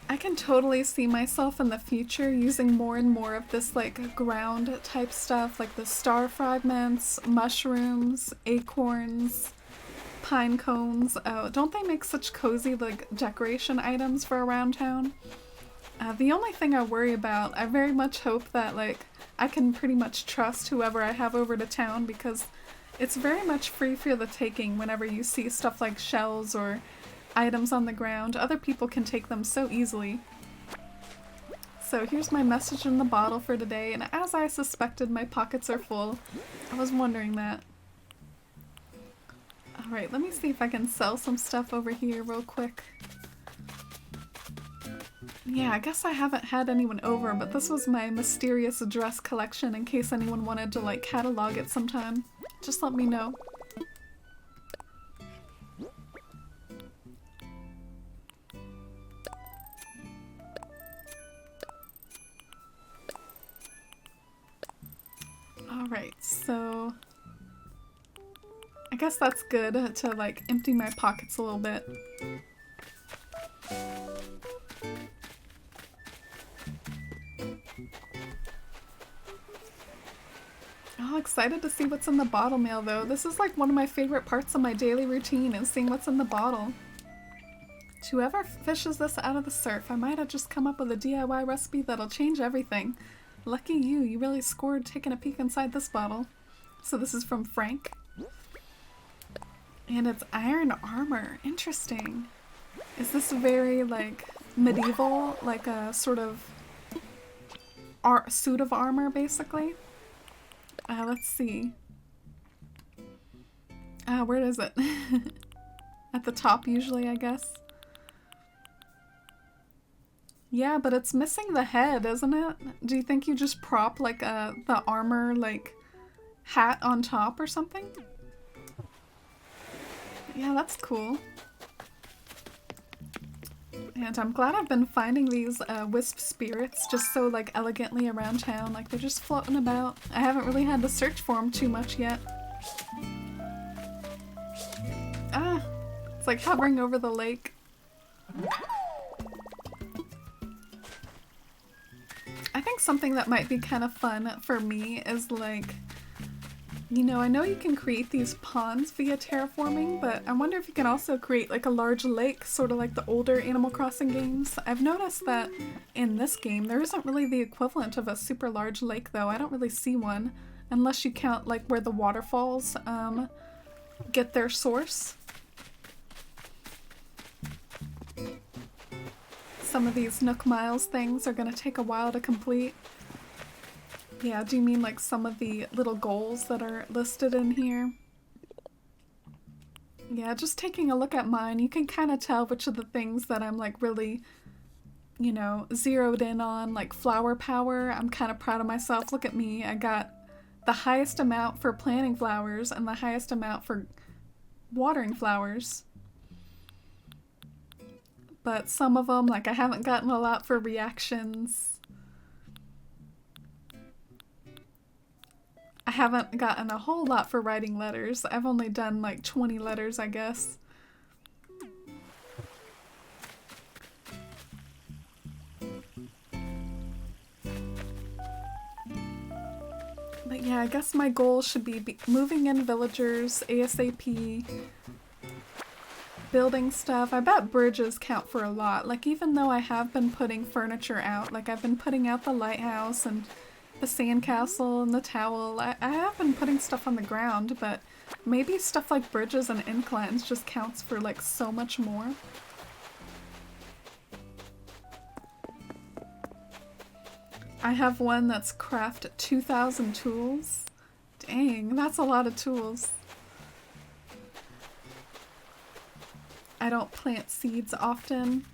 I can totally see myself in the future using more and more of this like ground type stuff, like the star fragments, mushrooms, acorns, pine cones. Oh, don't they make such cozy like decoration items for around town? The only thing I worry about, I very much hope that like I can pretty much trust whoever I have over to town, because it's very much free for the taking whenever you see stuff like shells or items on the ground. Other people can take them so easily. So here's my message in the bottle for today, and as I suspected, my pockets are full. I was wondering that. Alright, let me see if I can sell some stuff over here real quick. Yeah, I guess I haven't had anyone over, but this was my mysterious dress collection in case anyone wanted to like catalog it sometime. Just let me know. Alright, so I guess that's good to like empty my pockets a little bit. Oh, excited to see what's in the bottle mail though. This is like one of my favorite parts of my daily routine is seeing what's in the bottle. To whoever fishes this out of the surf, I might have just come up with a DIY recipe that'll change everything. Lucky you, you really scored taking a peek inside this bottle. So this is from Frank. And it's iron armor. Interesting. Is this very like medieval, like a sort of suit of armor basically? Let's see. Where is it? At the top usually, I guess. Yeah, but it's missing the head, isn't it? Do you think you just prop like the armor like hat on top or something? Yeah, that's cool. And I'm glad I've been finding these wisp spirits just so like elegantly around town. Like they're just floating about. I haven't really had to search for them too much yet. Ah, it's like hovering over the lake. I think something that might be kind of fun for me is like, you know, I know you can create these ponds via terraforming, but I wonder if you can also create like a large lake, sort of like the older Animal Crossing games. I've noticed that in this game, there isn't really the equivalent of a super large lake though. I don't really see one, unless you count like where the waterfalls get their source. Some of these Nook Miles things are gonna take a while to complete. Yeah, do you mean like some of the little goals that are listed in here? Yeah, just taking a look at mine, you can kind of tell which of the things that I'm like really, you know, zeroed in on, like flower power. I'm kind of proud of myself. Look at me. I got the highest amount for planting flowers and the highest amount for watering flowers. But some of them, like I haven't gotten a lot for reactions. I haven't gotten a whole lot for writing letters. I've only done like 20 letters, I guess. But yeah, I guess my goal should be moving in villagers ASAP. Building stuff. I bet bridges count for a lot. Like even though I have been putting furniture out, like I've been putting out the lighthouse and the sandcastle and the towel, I have been putting stuff on the ground, but maybe stuff like bridges and inclines just counts for like so much more. I have one that's craft 2,000 tools. Dang, that's a lot of tools. I don't plant seeds often.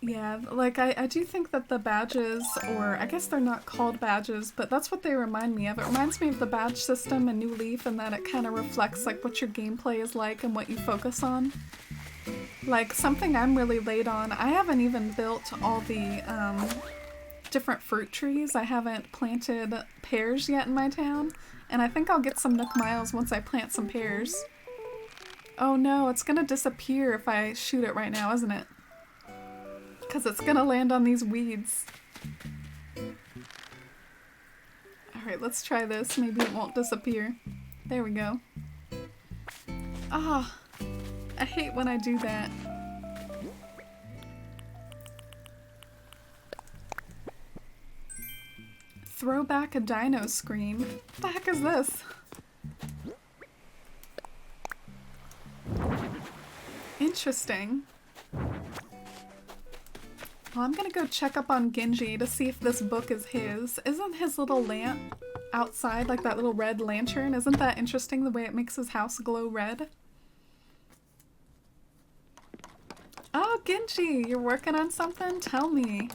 Yeah, like I do think that the badges, or I guess they're not called badges, but that's what they remind me of. It reminds me of the badge system in New Leaf and that it kind of reflects like what your gameplay is like and what you focus on. Like something I'm really late on, I haven't even built all the different fruit trees. I haven't planted pears yet in my town, and I think I'll get some Nook Miles once I plant some pears. Oh no, it's gonna disappear if I shoot it right now, isn't it? Because it's gonna land on these weeds. Alright, let's try this. Maybe it won't disappear. There we go. Ah, I hate when I do that. Throw back a dino scream. What the heck is this? Interesting. Well, I'm gonna go check up on Genji to see if this book is his. Isn't his little lamp outside, like that little red lantern, isn't that interesting the way it makes his house glow red? Oh, Genji, you're working on something? Tell me.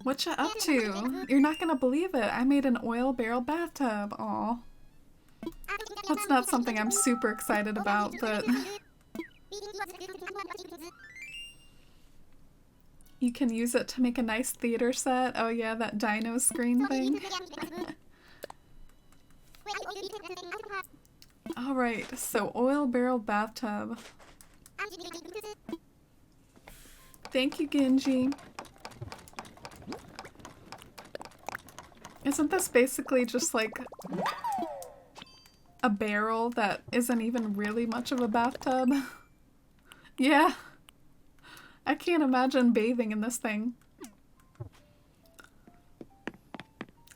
What you up to? You're not gonna believe it. I made an oil barrel bathtub. Aw. That's not something I'm super excited about, but... You can use it to make a nice theater set. Oh yeah, that dino screen thing. Alright, so oil barrel bathtub. Thank you, Genji. Isn't this basically just like a barrel that isn't even really much of a bathtub? Yeah. I can't imagine bathing in this thing.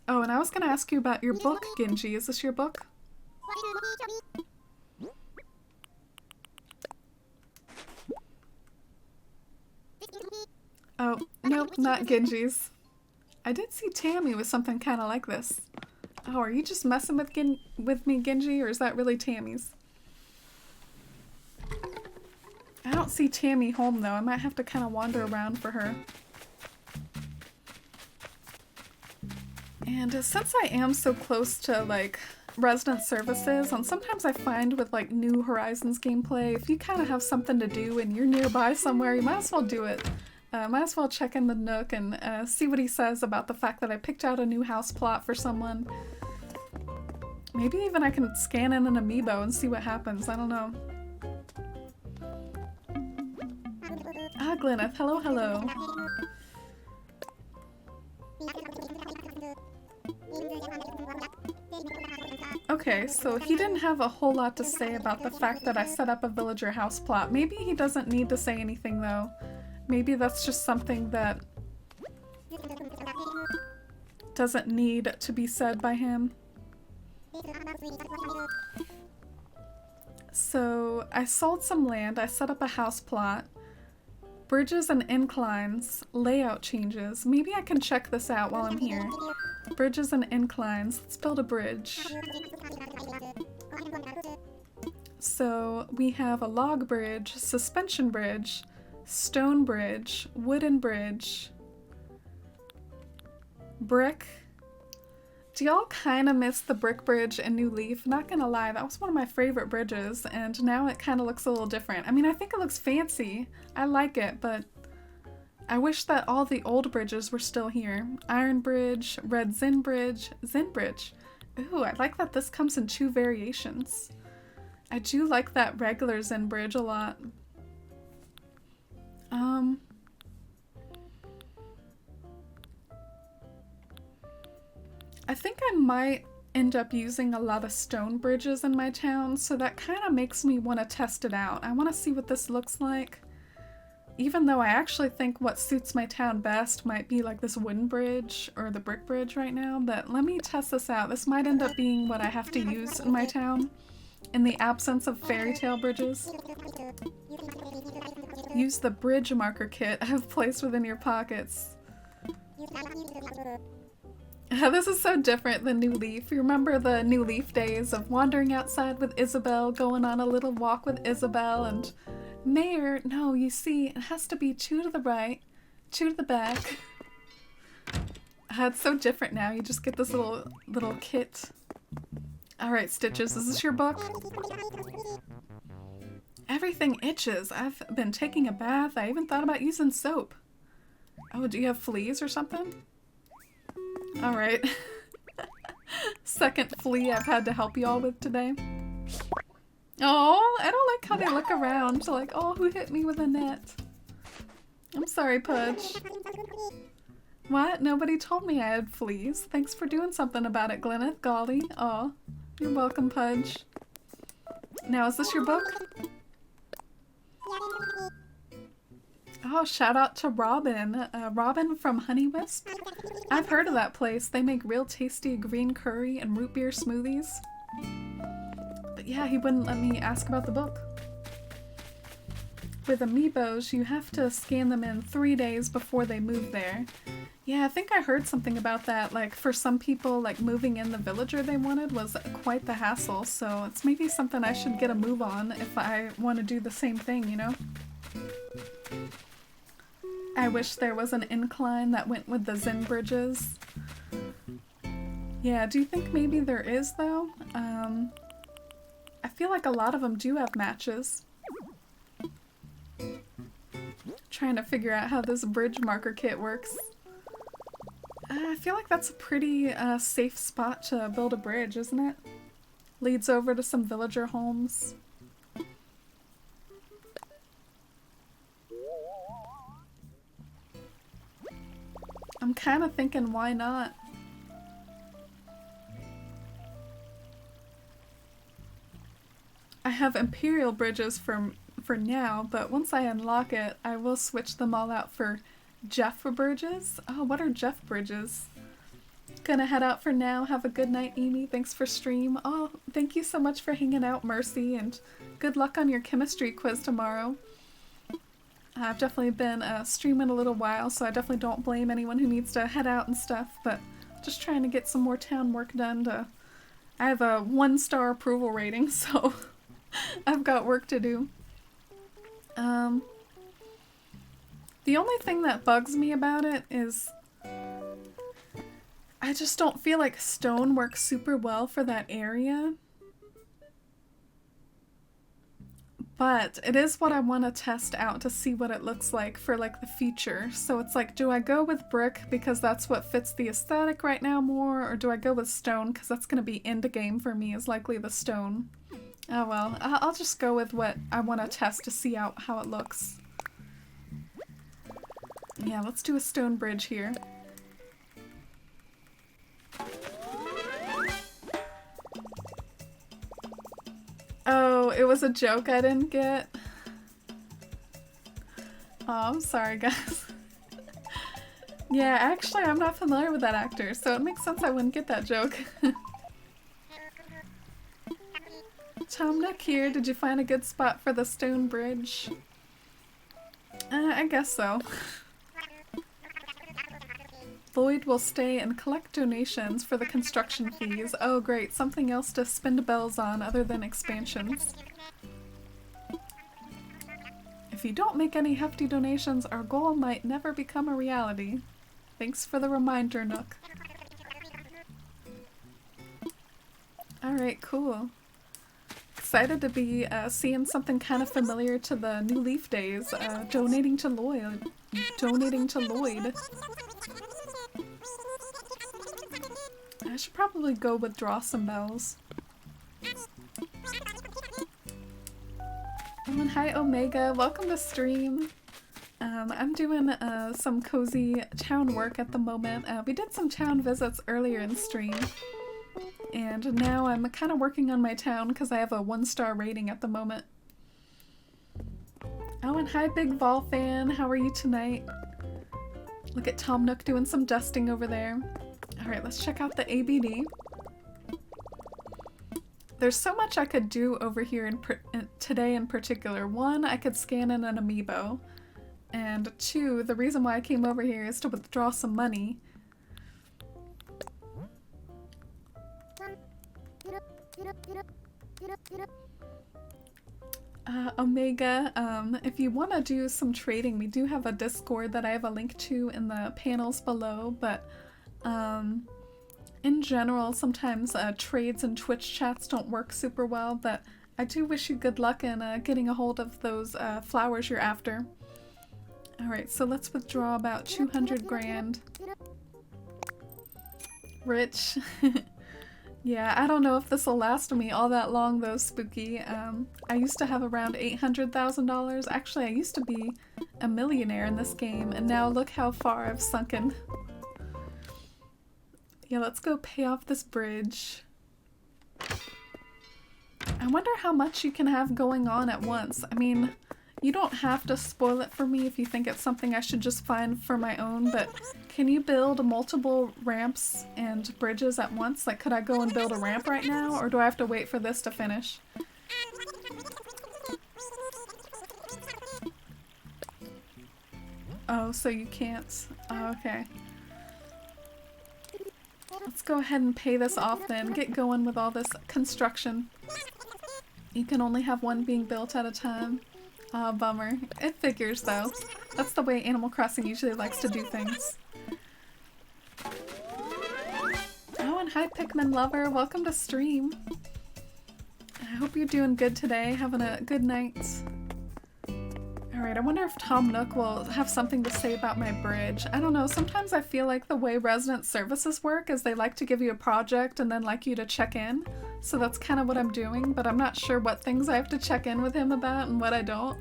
Oh, and I was gonna ask you about your book, Genji. Is this your book? Oh, nope, not Genji's. I did see Tammy with something kind of like this. Oh, are you just messing with me, Genji, or is that really Tammy's? I don't see Tammy home, though. I might have to kind of wander around for her. And since I am so close to, like, resident services, and sometimes I find with, like, New Horizons gameplay, if you kind of have something to do and you're nearby somewhere, you might as well do it. Might as well check in the Nook and see what he says about the fact that I picked out a new house plot for someone. Maybe even I can scan in an amiibo and see what happens. I don't know. Ah, Glyneth. Hello, hello. Okay, so he didn't have a whole lot to say about the fact that I set up a villager house plot. Maybe he doesn't need to say anything, though. Maybe that's just something that doesn't need to be said by him. So I sold some land, I set up a house plot, bridges and inclines, layout changes. Maybe I can check this out while I'm here. Bridges and inclines, let's build a bridge. So we have a log bridge, suspension bridge, stone bridge, wooden bridge, brick. Do y'all kind of miss the brick bridge in New Leaf? Not gonna lie, that was one of my favorite bridges, and now it kind of looks a little different. I mean, I think it looks fancy. I like it, but I wish that all the old bridges were still here. Iron Bridge, Red Zin Bridge, Zin Bridge. Ooh, I like that this comes in 2 variations. I do like that regular Zin Bridge a lot. I think I might end up using a lot of stone bridges in my town, so that kind of makes me want to test it out. I want to see what this looks like. Even though I actually think what suits my town best might be like this wooden bridge or the brick bridge right now, but let me test this out. This might end up being what I have to use in my town in the absence of fairy tale bridges. Use the bridge marker kit I have placed within your pockets. This is so different than New Leaf. You remember the New Leaf days of wandering outside with Isabel, going on a little walk with Isabel, and Mayor, no, you see, it has to be 2 to the right, 2 to the back. It's so different now. You just get this little kit. Alright, Stitches, is this your book? Everything itches. I've been taking a bath. I even thought about using soap. Oh, do you have fleas or something? Alright. Second flea I've had to help y'all with today. Oh, I don't like how they look around. Like, oh, who hit me with a net? I'm sorry, Pudge. What? Nobody told me I had fleas. Thanks for doing something about it, Glyneth. Golly. Oh, you're welcome, Pudge. Now, is this your book? Oh, shout out to Robin. Robin from Honey Wisp. I've heard of that place. They make real tasty green curry and root beer smoothies. But yeah, he wouldn't let me ask about the book. With amiibos, you have to scan them in 3 days before they move there. Yeah, I think I heard something about that. Like, for some people, like, moving in the villager they wanted was quite the hassle, so it's maybe something I should get a move on if I want to do the same thing, you know? I wish there was an incline that went with the Zen bridges. Yeah, do you think maybe there is, though? I feel like a lot of them do have matches. Trying to figure out how this bridge marker kit works. I feel like that's a pretty safe spot to build a bridge, isn't it? Leads over to some villager homes. I'm kind of thinking, why not? I have Imperial bridges for now, but once I unlock it, I will switch them all out for Jeff bridges. Oh, what are Jeff bridges? Gonna head out for now. Have a good night, Amy. Thanks for stream. Oh, thank you so much for hanging out, Mercy, and good luck on your chemistry quiz tomorrow. I've definitely been streaming a little while, so I definitely don't blame anyone who needs to head out and stuff, but just trying to get some more town work done I have a 1-star approval rating, so I've got work to do. The only thing that bugs me about it is I just don't feel like stone works super well for that area. But it is what I want to test out to see what it looks like for like the future. So it's like, do I go with brick because that's what fits the aesthetic right now more, or do I go with stone because that's going to be end game for me is likely the stone. Oh well, I'll just go with what I want to test to see how it looks. Yeah, let's do a stone bridge here. Oh, it was a joke I didn't get. Oh, I'm sorry, guys. Yeah, actually, I'm not familiar with that actor, so it makes sense I wouldn't get that joke. Tom Nook here. Did you find a good spot for the stone bridge? I guess so. Lloyd will stay and collect donations for the construction fees. Oh great, something else to spend bells on other than expansions. If you don't make any hefty donations, our goal might never become a reality. Thanks for the reminder, Nook. Alright, cool. Excited to be seeing something kind of familiar to the New Leaf days. Donating to Lloyd. I should probably go withdraw some bells. And hi Omega, welcome to stream. I'm doing some cozy town work at the moment. We did some town visits earlier in stream. And now I'm kind of working on my town because I have a 1-star rating at the moment. Oh, and hi Big Vol fan, how are you tonight? Look at Tom Nook doing some dusting over there. Alright, let's check out the ABD. There's so much I could do over here today in particular. 1, I could scan in an amiibo. And 2, the reason why I came over here is to withdraw some money. Omega, if you want to do some trading, we do have a Discord that I have a link to in the panels below, but in general, sometimes trades and Twitch chats don't work super well, but I do wish you good luck in getting a hold of those flowers you're after. Alright, so let's withdraw about 200 grand. Rich. Yeah, I don't know if this will last me all that long though, Spooky. I used to have around $800,000. Actually, I used to be a millionaire in this game, and now look how far I've sunken. Yeah, let's go pay off this bridge. I wonder how much you can have going on at once. I mean, you don't have to spoil it for me if you think it's something I should just find for my own, but can you build multiple ramps and bridges at once? Like, could I go and build a ramp right now, or do I have to wait for this to finish? Oh, so you can't. Oh, okay. Let's go ahead and pay this off then. Get going with all this construction. You can only have one being built at a time. Ah, bummer. It figures though. That's the way Animal Crossing usually likes to do things. Oh, and hi Pikmin lover. Welcome to stream. I hope you're doing good today. Having a good night. Alright, I wonder if Tom Nook will have something to say about my bridge. I don't know, sometimes I feel like the way resident services work is they like to give you a project and then like you to check in. So that's kind of what I'm doing, but I'm not sure what things I have to check in with him about and what I don't.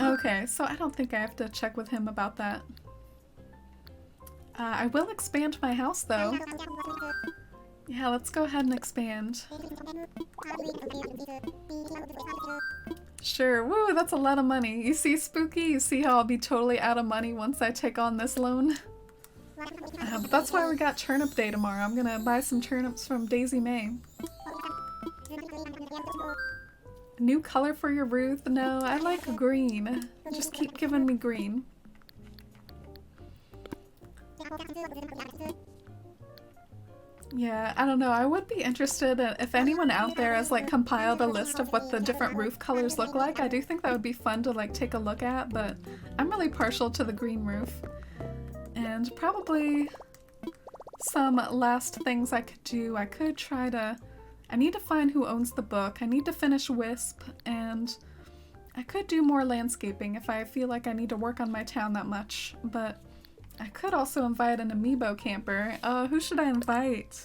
Okay, so I don't think I have to check with him about that. I will expand my house though. Yeah, let's go ahead and expand. Sure. Woo, that's a lot of money. You see, Spooky? You see how I'll be totally out of money once I take on this loan? But that's why we got Turnip Day tomorrow. I'm gonna buy some turnips from Daisy May. New color for your Ruth? No, I like green. Just keep giving me green. Yeah, I don't know. I would be interested if anyone out there has like compiled a list of what the different roof colors look like. I do think that would be fun to like take a look at, but I'm really partial to the green roof. And probably some last things I could do. I could try to... I need to find who owns the book. I need to finish Wisp, and I could do more landscaping if I feel like I need to work on my town that much, but I could also invite an amiibo camper. Who should I invite?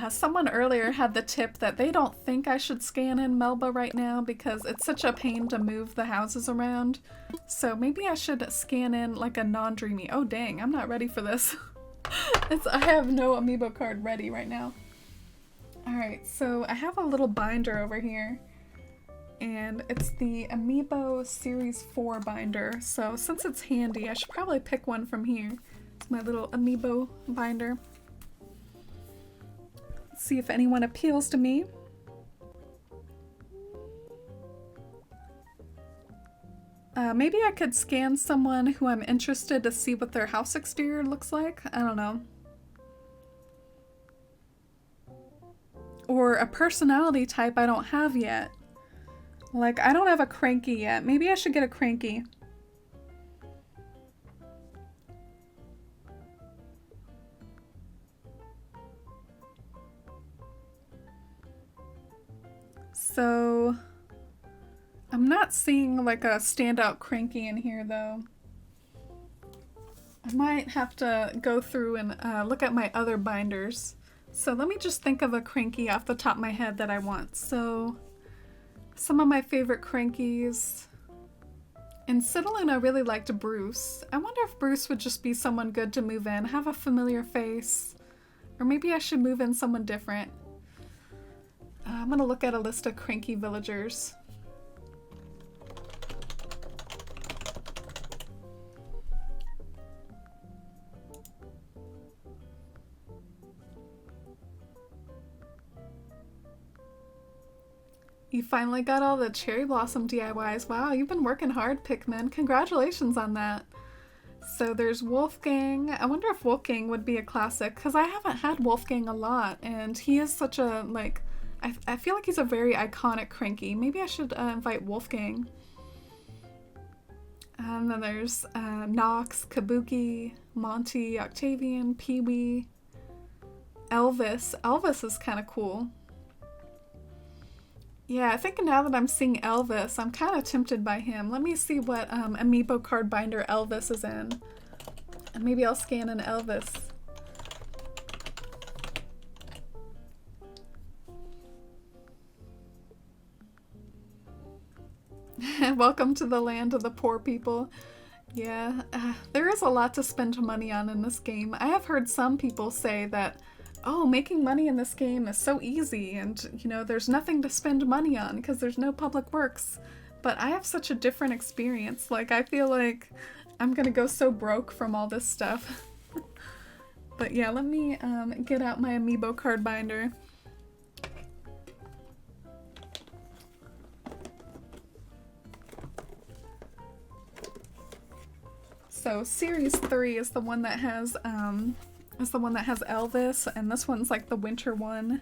Someone earlier had the tip that they don't think I should scan in Melba right now because it's such a pain to move the houses around. So maybe I should scan in like a non-dreamy. Oh dang, I'm not ready for this. I have no amiibo card ready right now. Alright, so I have a little binder over here. And it's the Amiibo Series 4 binder. So since it's handy, I should probably pick one from here. It's my little Amiibo binder. Let's see if anyone appeals to me. Maybe I could scan someone who I'm interested to see what their house exterior looks like. I don't know. Or a personality type I don't have yet. Like, I don't have a Cranky yet. Maybe I should get a Cranky. So... I'm not seeing like a standout Cranky in here though. I might have to go through and look at my other binders. So let me just think of a Cranky off the top of my head that I want. So some of my favorite Crankies. In Citlalune, I really liked Bruce. I wonder if Bruce would just be someone good to move in, have a familiar face. Or maybe I should move in someone different. I'm gonna look at a list of Cranky villagers. You finally got all the cherry blossom DIYs. Wow, you've been working hard, Pikmin. Congratulations on that. So there's Wolfgang. I wonder if Wolfgang would be a classic, because I haven't had Wolfgang a lot, and he is such a, like, I feel like he's a very iconic Cranky. Maybe I should invite Wolfgang. And then there's Nox, Kabuki, Monty, Octavian, Pee-wee, Elvis. Elvis is kind of cool. Yeah, I think now that I'm seeing Elvis, I'm kind of tempted by him. Let me see what Amiibo card binder Elvis is in. And maybe I'll scan in Elvis. Welcome to the land of the poor people. Yeah, there is a lot to spend money on in this game. I have heard some people say that, oh, making money in this game is so easy and, you know, there's nothing to spend money on because there's no public works. But I have such a different experience. Like, I feel like I'm gonna go so broke from all this stuff. But yeah, let me get out my Amiibo card binder. So Series 3 is the one that has Elvis, and this one's like the winter one.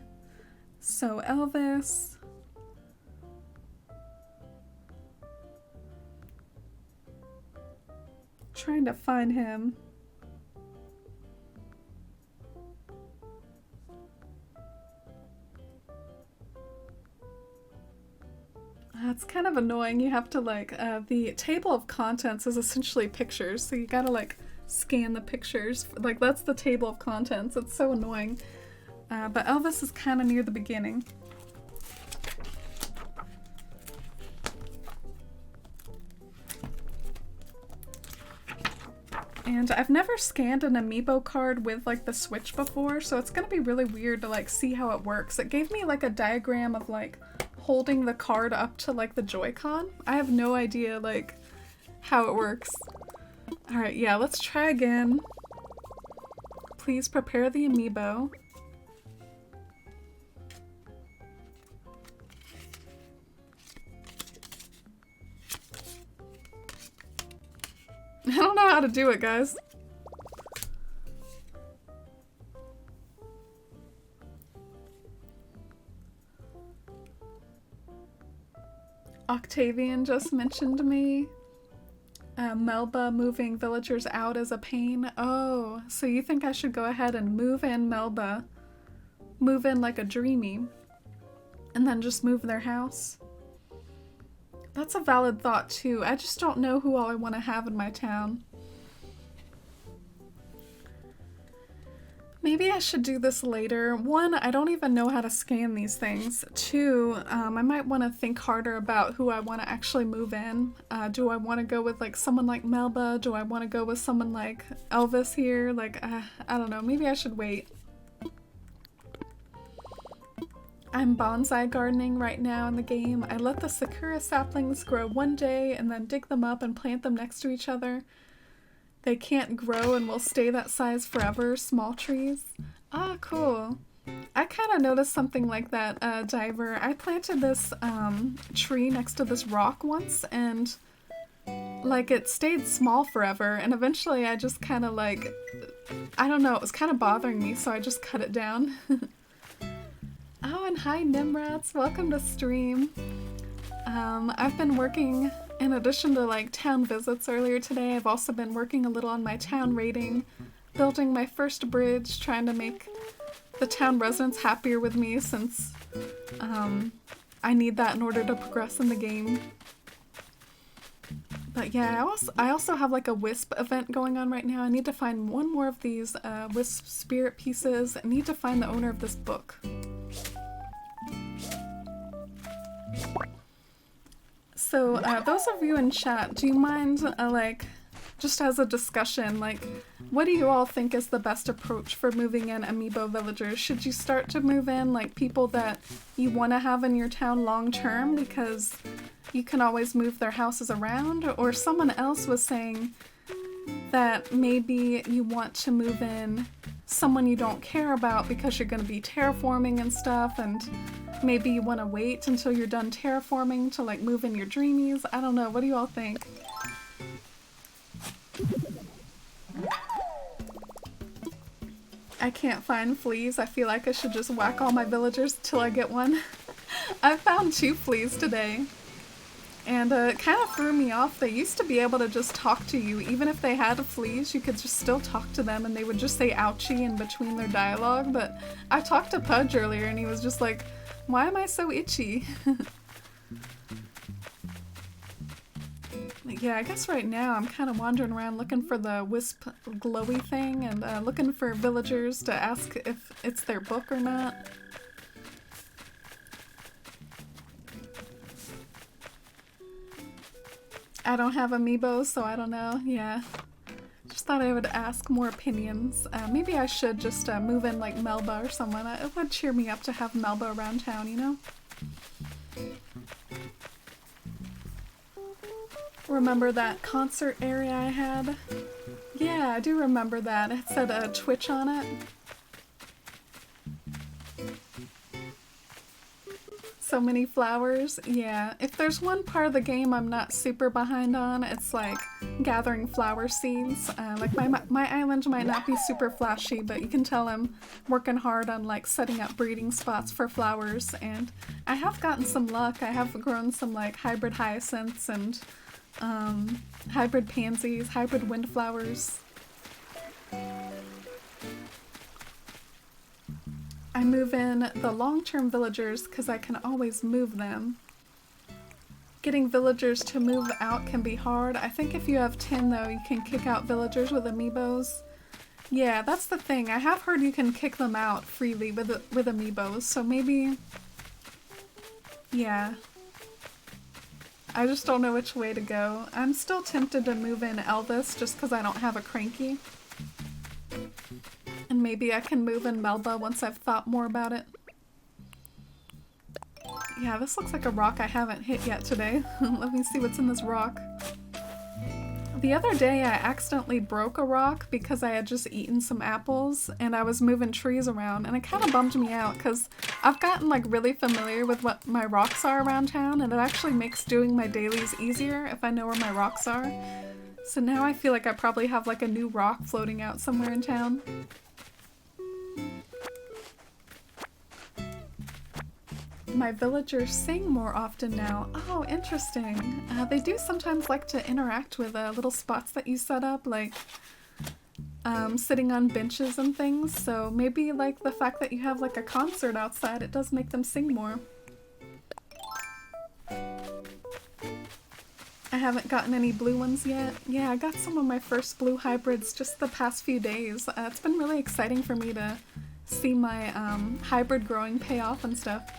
So Elvis. Trying to find him. It's kind of annoying. You have to like, the table of contents is essentially pictures, so you gotta like scan the pictures. Like, that's the table of contents. It's so annoying. But Elvis is kind of near the beginning. And I've never scanned an amiibo card with like the Switch before, so it's gonna be really weird to like see how it works. It gave me like a diagram of like holding the card up to like the Joy-Con. I have no idea like how it works. Alright, yeah, let's try again. Please prepare the amiibo. I don't know how to do it, guys. Octavian just mentioned me. Melba moving villagers out is a pain. Oh, so you think I should go ahead and move in Melba? Move in like a dreamy. And then just move their house? That's a valid thought too. I just don't know who all I want to have in my town. Maybe I should do this later. One, I don't even know how to scan these things. Two, I might want to think harder about who I want to actually move in. Do I want to go with like someone like Melba? Do I want to go with someone like Elvis here? Like, I don't know. Maybe I should wait. I'm bonsai gardening right now in the game. I let the sakura saplings grow one day and then dig them up and plant them next to each other. They can't grow and will stay that size forever. Small trees. Ah, cool. I kind of noticed something like that, Diver. I planted this tree next to this rock once and like it stayed small forever, and eventually I just kind of like, I don't know, it was kind of bothering me, so I just cut it down. Oh, and hi Nimrats, welcome to stream. I've been working, in addition to like town visits earlier today, I've also been working a little on my town rating, building my first bridge, trying to make the town residents happier with me since I need that in order to progress in the game. But yeah, I also have like a Wisp event going on right now. I need to find one more of these Wisp spirit pieces. I need to find the owner of this book. So, those of you in chat, do you mind, like, just as a discussion, like, what do you all think is the best approach for moving in amiibo villagers? Should you start to move in, like, people that you want to have in your town long term because you can always move their houses around? Or someone else was saying that maybe you want to move in someone you don't care about because you're going to be terraforming and stuff, and maybe you want to wait until you're done terraforming to like move in your dreamies. I don't know. What do you all think? I can't find fleas. I feel like I should just whack all my villagers till I get one. I found 2 fleas today. And it kind of threw me off. They used to be able to just talk to you. Even if they had fleas, you could just still talk to them and they would just say ouchie in between their dialogue. But I talked to Pudge earlier and he was just like, why am I so itchy? Yeah, I guess right now I'm kind of wandering around looking for the Wisp glowy thing and looking for villagers to ask if it's their book or not. I don't have amiibos, so I don't know. Yeah. Just thought I would ask more opinions. Maybe I should just move in like Melba or someone. It would cheer me up to have Melba around town, you know? Remember that concert area I had? Yeah, I do remember that. It said Twitch on it. So many flowers. Yeah, if there's one part of the game I'm not super behind on, it's like gathering flower seeds. Like my island might not be super flashy, but you can tell I'm working hard on like setting up breeding spots for flowers, and I have gotten some luck. I have grown some like hybrid hyacinths and hybrid pansies, hybrid windflowers. I move in the long-term villagers because I can always move them. Getting villagers to move out can be hard. I think if you have 10 though, you can kick out villagers with amiibos. Yeah, that's the thing. I have heard you can kick them out freely with amiibos, so maybe... Yeah. I just don't know which way to go. I'm still tempted to move in Elvis just because I don't have a cranky. And maybe I can move in Melba once I've thought more about it. Yeah, this looks like a rock I haven't hit yet today. Let me see what's in this rock. The other day I accidentally broke a rock because I had just eaten some apples and I was moving trees around, and it kind of bummed me out because I've gotten like really familiar with what my rocks are around town, and it actually makes doing my dailies easier if I know where my rocks are. So now I feel like I probably have like a new rock floating out somewhere in town. My villagers sing more often now. Oh, interesting. They do sometimes like to interact with little spots that you set up, like sitting on benches and things. So maybe like the fact that you have like a concert outside, it does make them sing more. I haven't gotten any blue ones yet. Yeah, I got some of my first blue hybrids just the past few days. It's been really exciting for me to see my hybrid growing pay off and stuff.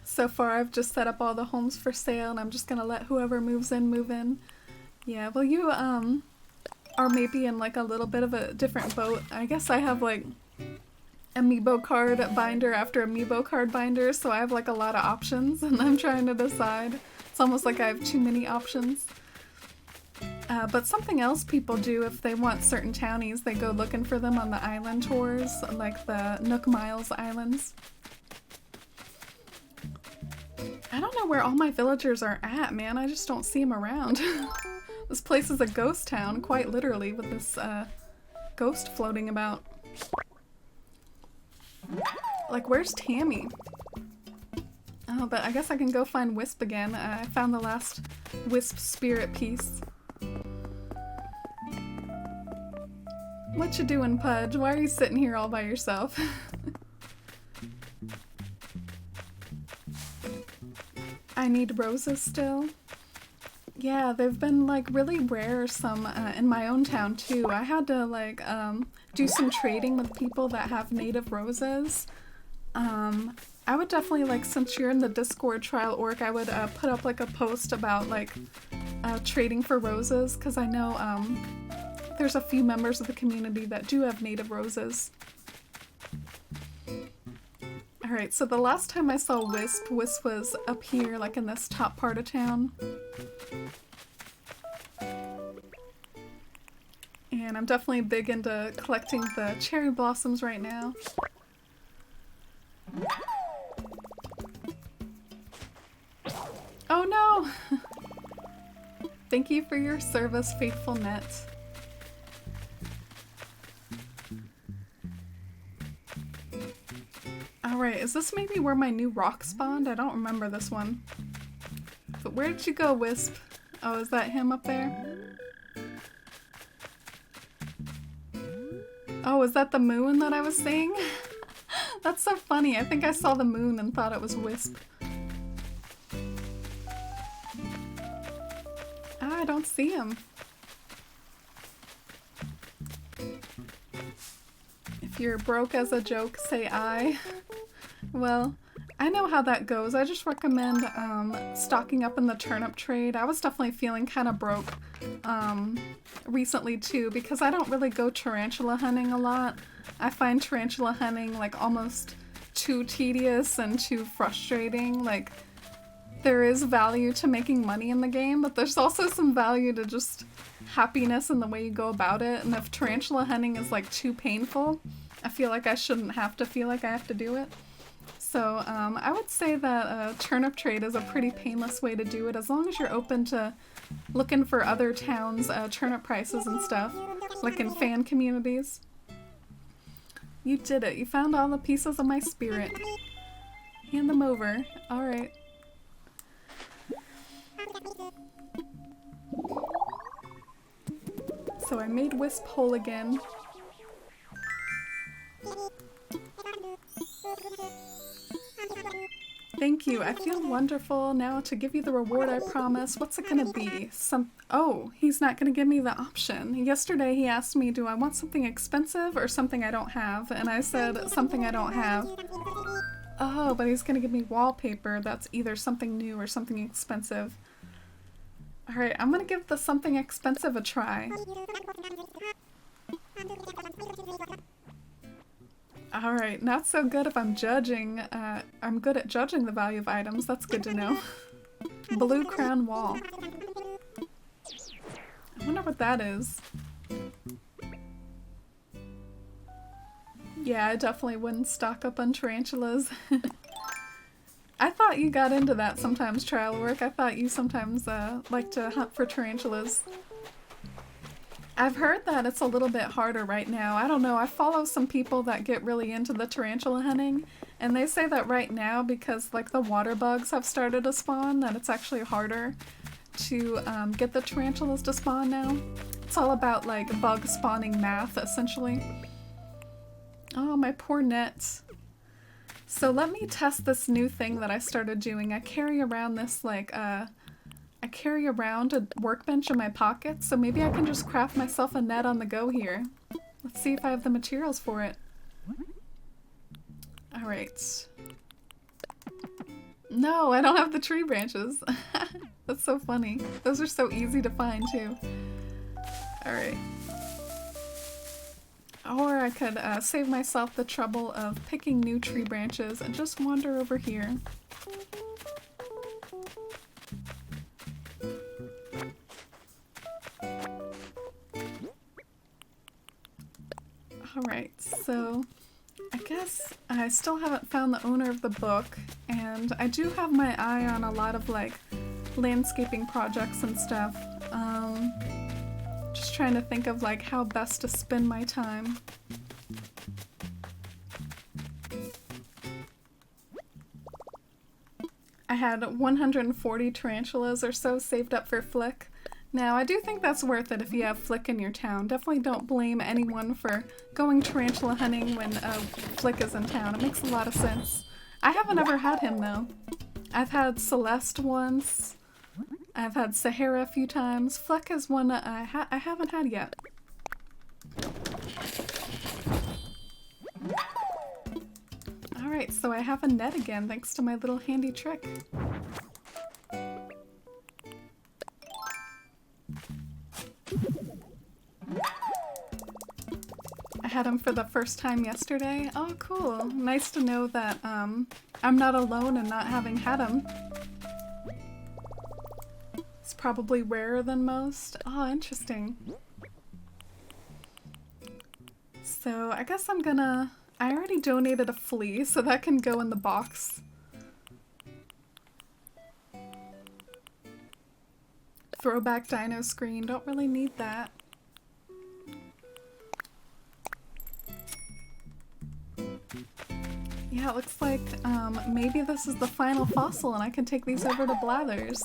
So far I've just set up all the homes for sale and I'm just gonna let whoever moves in move in. Yeah, well you are maybe in like a little bit of a different boat. I guess I have like amiibo card binder after amiibo card binder, so I have like a lot of options and I'm trying to decide. It's almost like I have too many options. But something else people do if they want certain townies, they go looking for them on the island tours, like the Nook Miles Islands. I don't know where all my villagers are at, man. I just don't see them around. This place is a ghost town, quite literally, with this ghost floating about. Like, where's Tammy? Oh, but I guess I can go find Wisp again. I found the last Wisp spirit piece. What you doing, Pudge? Why are you sitting here all by yourself? I need roses still. Yeah, they've been like really rare some in my own town too. I had to like do some trading with people that have native roses. I would definitely like, since you're in the Discord trial org, I would put up like a post about like trading for roses, because I know there's a few members of the community that do have native roses. Alright, so the last time I saw Wisp was up here, like in this top part of town. And I'm definitely big into collecting the cherry blossoms right now. Oh no! Thank you for your service, faithful net. Alright, is this maybe where my new rock spawned? I don't remember this one. But where did you go, Wisp? Oh, is that him up there? Oh, is that the moon that I was seeing? That's so funny. I think I saw the moon and thought it was Wisp. Ah, I don't see him. If you're broke as a joke, say I. Well, I know how that goes. I just recommend stocking up in the turnip trade. I was definitely feeling kind of broke recently too, because I don't really go tarantula hunting a lot. I find tarantula hunting like almost too tedious and too frustrating. Like, there is value to making money in the game, but there's also some value to just happiness in the way you go about it. And if tarantula hunting is like too painful, I feel like I shouldn't have to feel like I have to do it. So I would say that turnip trade is a pretty painless way to do it, as long as you're open to looking for other towns' turnip prices and stuff, like in fan communities. You did it. You found all the pieces of my spirit. Hand them over. Alright. So I made Wisp whole again. Thank you. I feel wonderful. Now to give you the reward I promised. What's it gonna be? Oh, he's not gonna give me the option. Yesterday he asked me, do I want something expensive or something I don't have? And I said, something I don't have. Oh, but he's gonna give me wallpaper that's either something new or something expensive. Alright, I'm gonna give the something expensive a try. Alright, not so good if I'm judging. I'm good at judging the value of items. That's good to know. Blue crown wall. I wonder what that is. Yeah, I definitely wouldn't stock up on tarantulas. I thought you got into that sometimes, trial work. I thought you sometimes like to hunt for tarantulas. I've heard that it's a little bit harder right now. I don't know, I follow some people that get really into the tarantula hunting, and they say that right now, because like the water bugs have started to spawn, that it's actually harder to get the tarantulas to spawn now. It's all about like bug spawning math, essentially. Oh, my poor net. So let me test this new thing that I started doing. I carry around this like I carry around a workbench in my pocket, so maybe I can just craft myself a net on the go here. Let's see if I have the materials for it. Alright. No, I don't have the tree branches. That's so funny. Those are so easy to find too. Alright. Or I could save myself the trouble of picking new tree branches and just wander over here. Alright, so I guess I still haven't found the owner of the book, and I do have my eye on a lot of like landscaping projects and stuff. Just trying to think of like how best to spend my time. I had 140 tarantulas or so saved up for Flick. Now, I do think that's worth it if you have Flick in your town. Definitely don't blame anyone for going tarantula hunting when Flick is in town. It makes a lot of sense. I haven't ever had him, though. I've had Celeste once. I've had Sahara a few times. Flick is one I haven't had yet. Alright, so I have a net again thanks to my little handy trick. I had him for the first time yesterday. Oh, cool. Nice to know that I'm not alone in not having had him. It's probably rarer than most. Oh, interesting. So I guess I'm gonna... I already donated a flea, so that can go in the box. Throwback dino screen. Don't really need that. Yeah, it looks like maybe this is the final fossil and I can take these over to Blathers.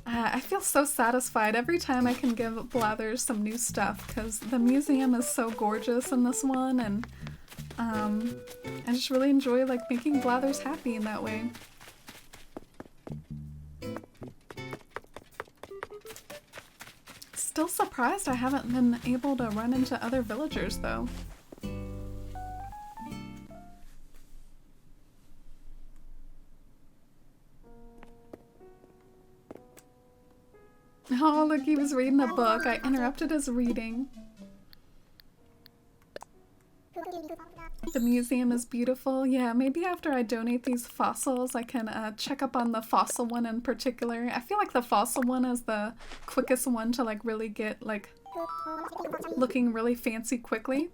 I feel so satisfied every time I can give Blathers some new stuff because the museum is so gorgeous in this one, and I just really enjoy like making Blathers happy in that way. Still surprised I haven't been able to run into other villagers though. Oh, look, he was reading a book. I interrupted his reading. The museum is beautiful. Yeah, maybe after I donate these fossils, I can check up on the fossil one in particular. I feel like the fossil one is the quickest one to like really get like looking really fancy quickly.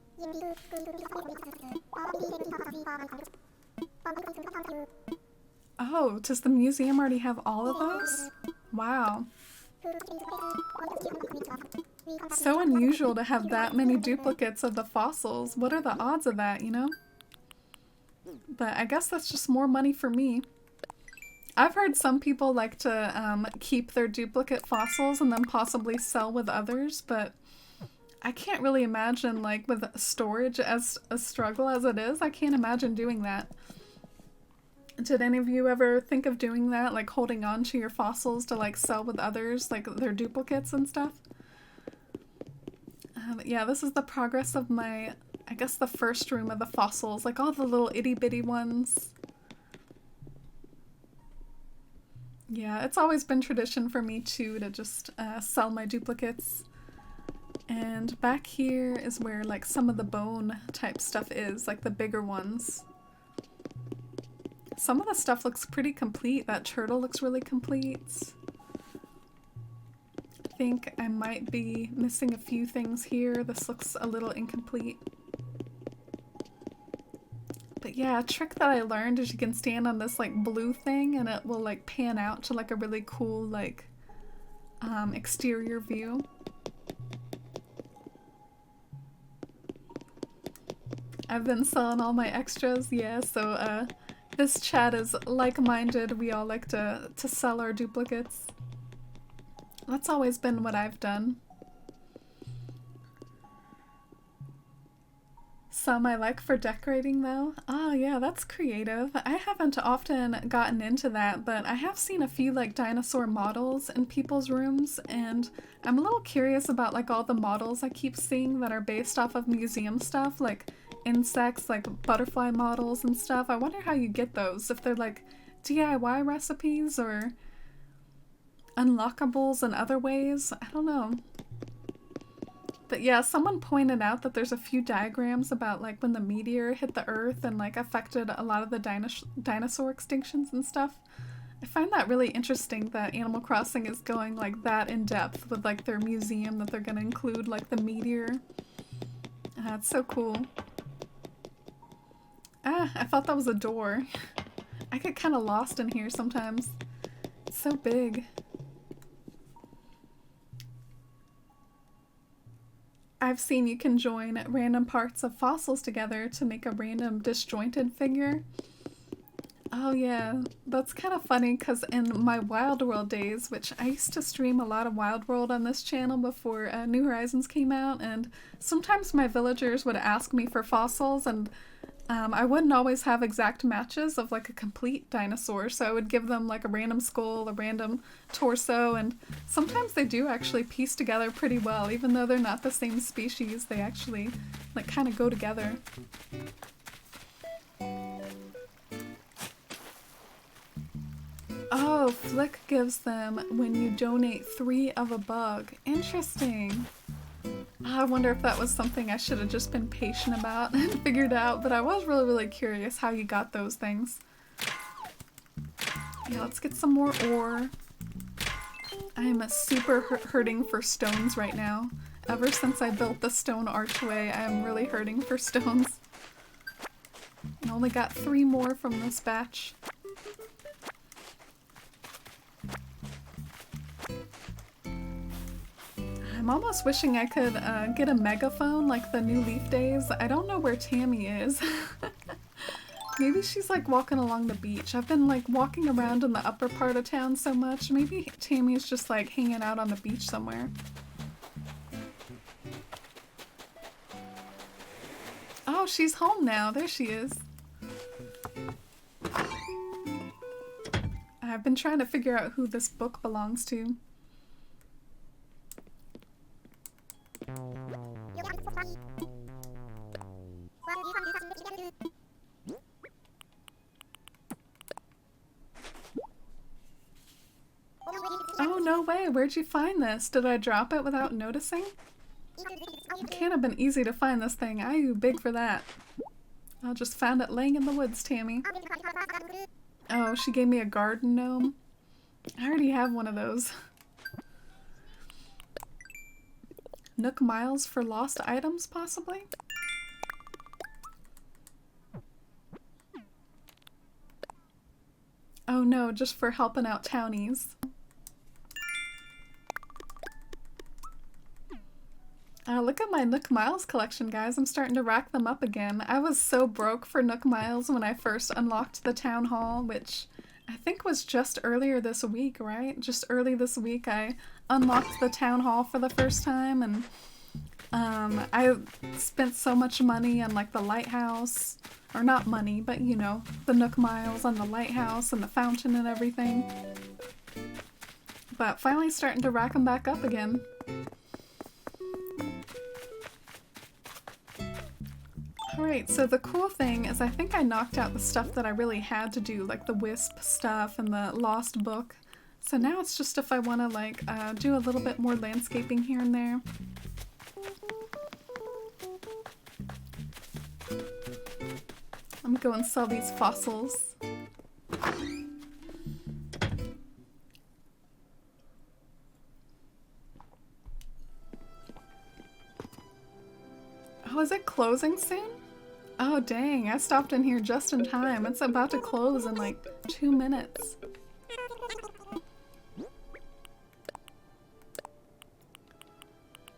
Oh, does the museum already have all of those? Wow. So unusual to have that many duplicates of the fossils. What are the odds of that, you know? But I guess that's just more money for me. I've heard some people like to keep their duplicate fossils and then possibly sell with others, but I can't really imagine, like, with storage as a struggle as it is, I can't imagine doing that. Did any of you ever think of doing that, like holding on to your fossils to like sell with others, like their duplicates and stuff? Yeah, this is the progress of my, I guess the first room of the fossils, like all the little itty bitty ones. Yeah, it's always been tradition for me too to just sell my duplicates. And back here is where like some of the bone type stuff is, like the bigger ones. Some of the stuff looks pretty complete. That turtle looks really complete. I think I might be missing a few things here. This looks a little incomplete. But yeah, a trick that I learned is you can stand on this like blue thing and it will like pan out to like a really cool like exterior view. I've been selling all my extras, yeah, so this chat is like-minded. We all like to sell our duplicates. That's always been what I've done. Some I like for decorating though. Oh yeah, that's creative. I haven't often gotten into that, but I have seen a few like dinosaur models in people's rooms, and I'm a little curious about like all the models I keep seeing that are based off of museum stuff, like insects, like butterfly models and stuff. I wonder how you get those, if they're like DIY recipes or unlockables in other ways. I don't know. But yeah, someone pointed out that there's a few diagrams about like when the meteor hit the earth and like affected a lot of the dinosaur extinctions and stuff. I find that really interesting that Animal Crossing is going like that in depth with like their museum, that they're gonna include like the meteor. It's so cool. Ah, I thought that was a door. I get kind of lost in here sometimes. It's so big. I've seen you can join random parts of fossils together to make a random disjointed figure. Oh yeah, that's kind of funny because in my Wild World days, which I used to stream a lot of Wild World on this channel before New Horizons came out, and sometimes my villagers would ask me for fossils, and I wouldn't always have exact matches of like a complete dinosaur, so I would give them like a random skull, a random torso, and sometimes they do actually piece together pretty well. Even though they're not the same species, they actually like kind of go together. Oh, Flick gives them when you donate 3 of a bug. Interesting. I wonder if that was something I should have just been patient about and figured out, but I was really curious how you got those things. Yeah, let's get some more ore. I am super hurting for stones right now. Ever since I built the stone archway, I am really hurting for stones. I only got 3 more from this batch. I'm almost wishing I could get a megaphone like the New Leaf days. I don't know where Tammy is. Maybe she's like walking along the beach. I've been like walking around in the upper part of town so much. Maybe Tammy's just like hanging out on the beach somewhere. Oh, she's home now. There she is. I've been trying to figure out who this book belongs to. Oh, no way. Where'd you find this? Did I drop it without noticing? It can't have been easy to find this thing. I you big for that. I just found it laying in the woods, Tammy. Oh, she gave me a garden gnome. I already have one of those. Nook miles for lost items, possibly? Oh no, just for helping out townies. Look at my Nook Miles collection, guys. I'm starting to rack them up again. I was so broke for Nook Miles when I first unlocked the town hall, which I think was just earlier this week, right? Just early this week I unlocked the town hall for the first time, and I spent so much money on like the lighthouse, or not money, but you know, the Nook Miles on the lighthouse and the fountain and everything. But finally starting to rack them back up again. Alright, so the cool thing is I think I knocked out the stuff that I really had to do, like the wisp stuff and the lost book. So now it's just if I want to like do a little bit more landscaping here and there. I'm gonna go and sell these fossils. Oh, is it closing soon? Oh dang, I stopped in here just in time. It's about to close in like 2 minutes.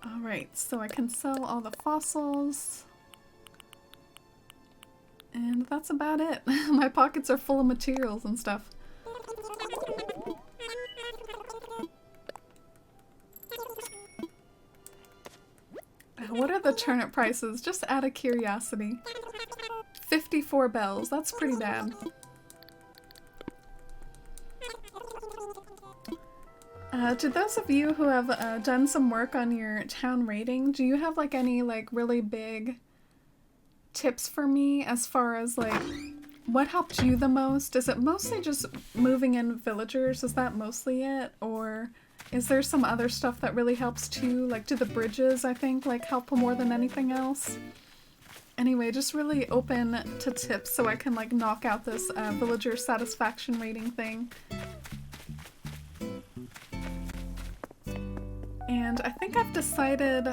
Alright, so I can sell all the fossils. And that's about it. My pockets are full of materials and stuff. What are the turnip prices? Just out of curiosity. 54 bells. That's pretty bad. To those of you who have done some work on your town rating, do you have like any like really big tips for me as far as like what helped you the most? Is it mostly just moving in villagers? Is that mostly it? Or is there some other stuff that really helps too? Like do the bridges, I think, like help more than anything else? Anyway, just really open to tips so I can like knock out this villager satisfaction rating thing. And I think I've decided,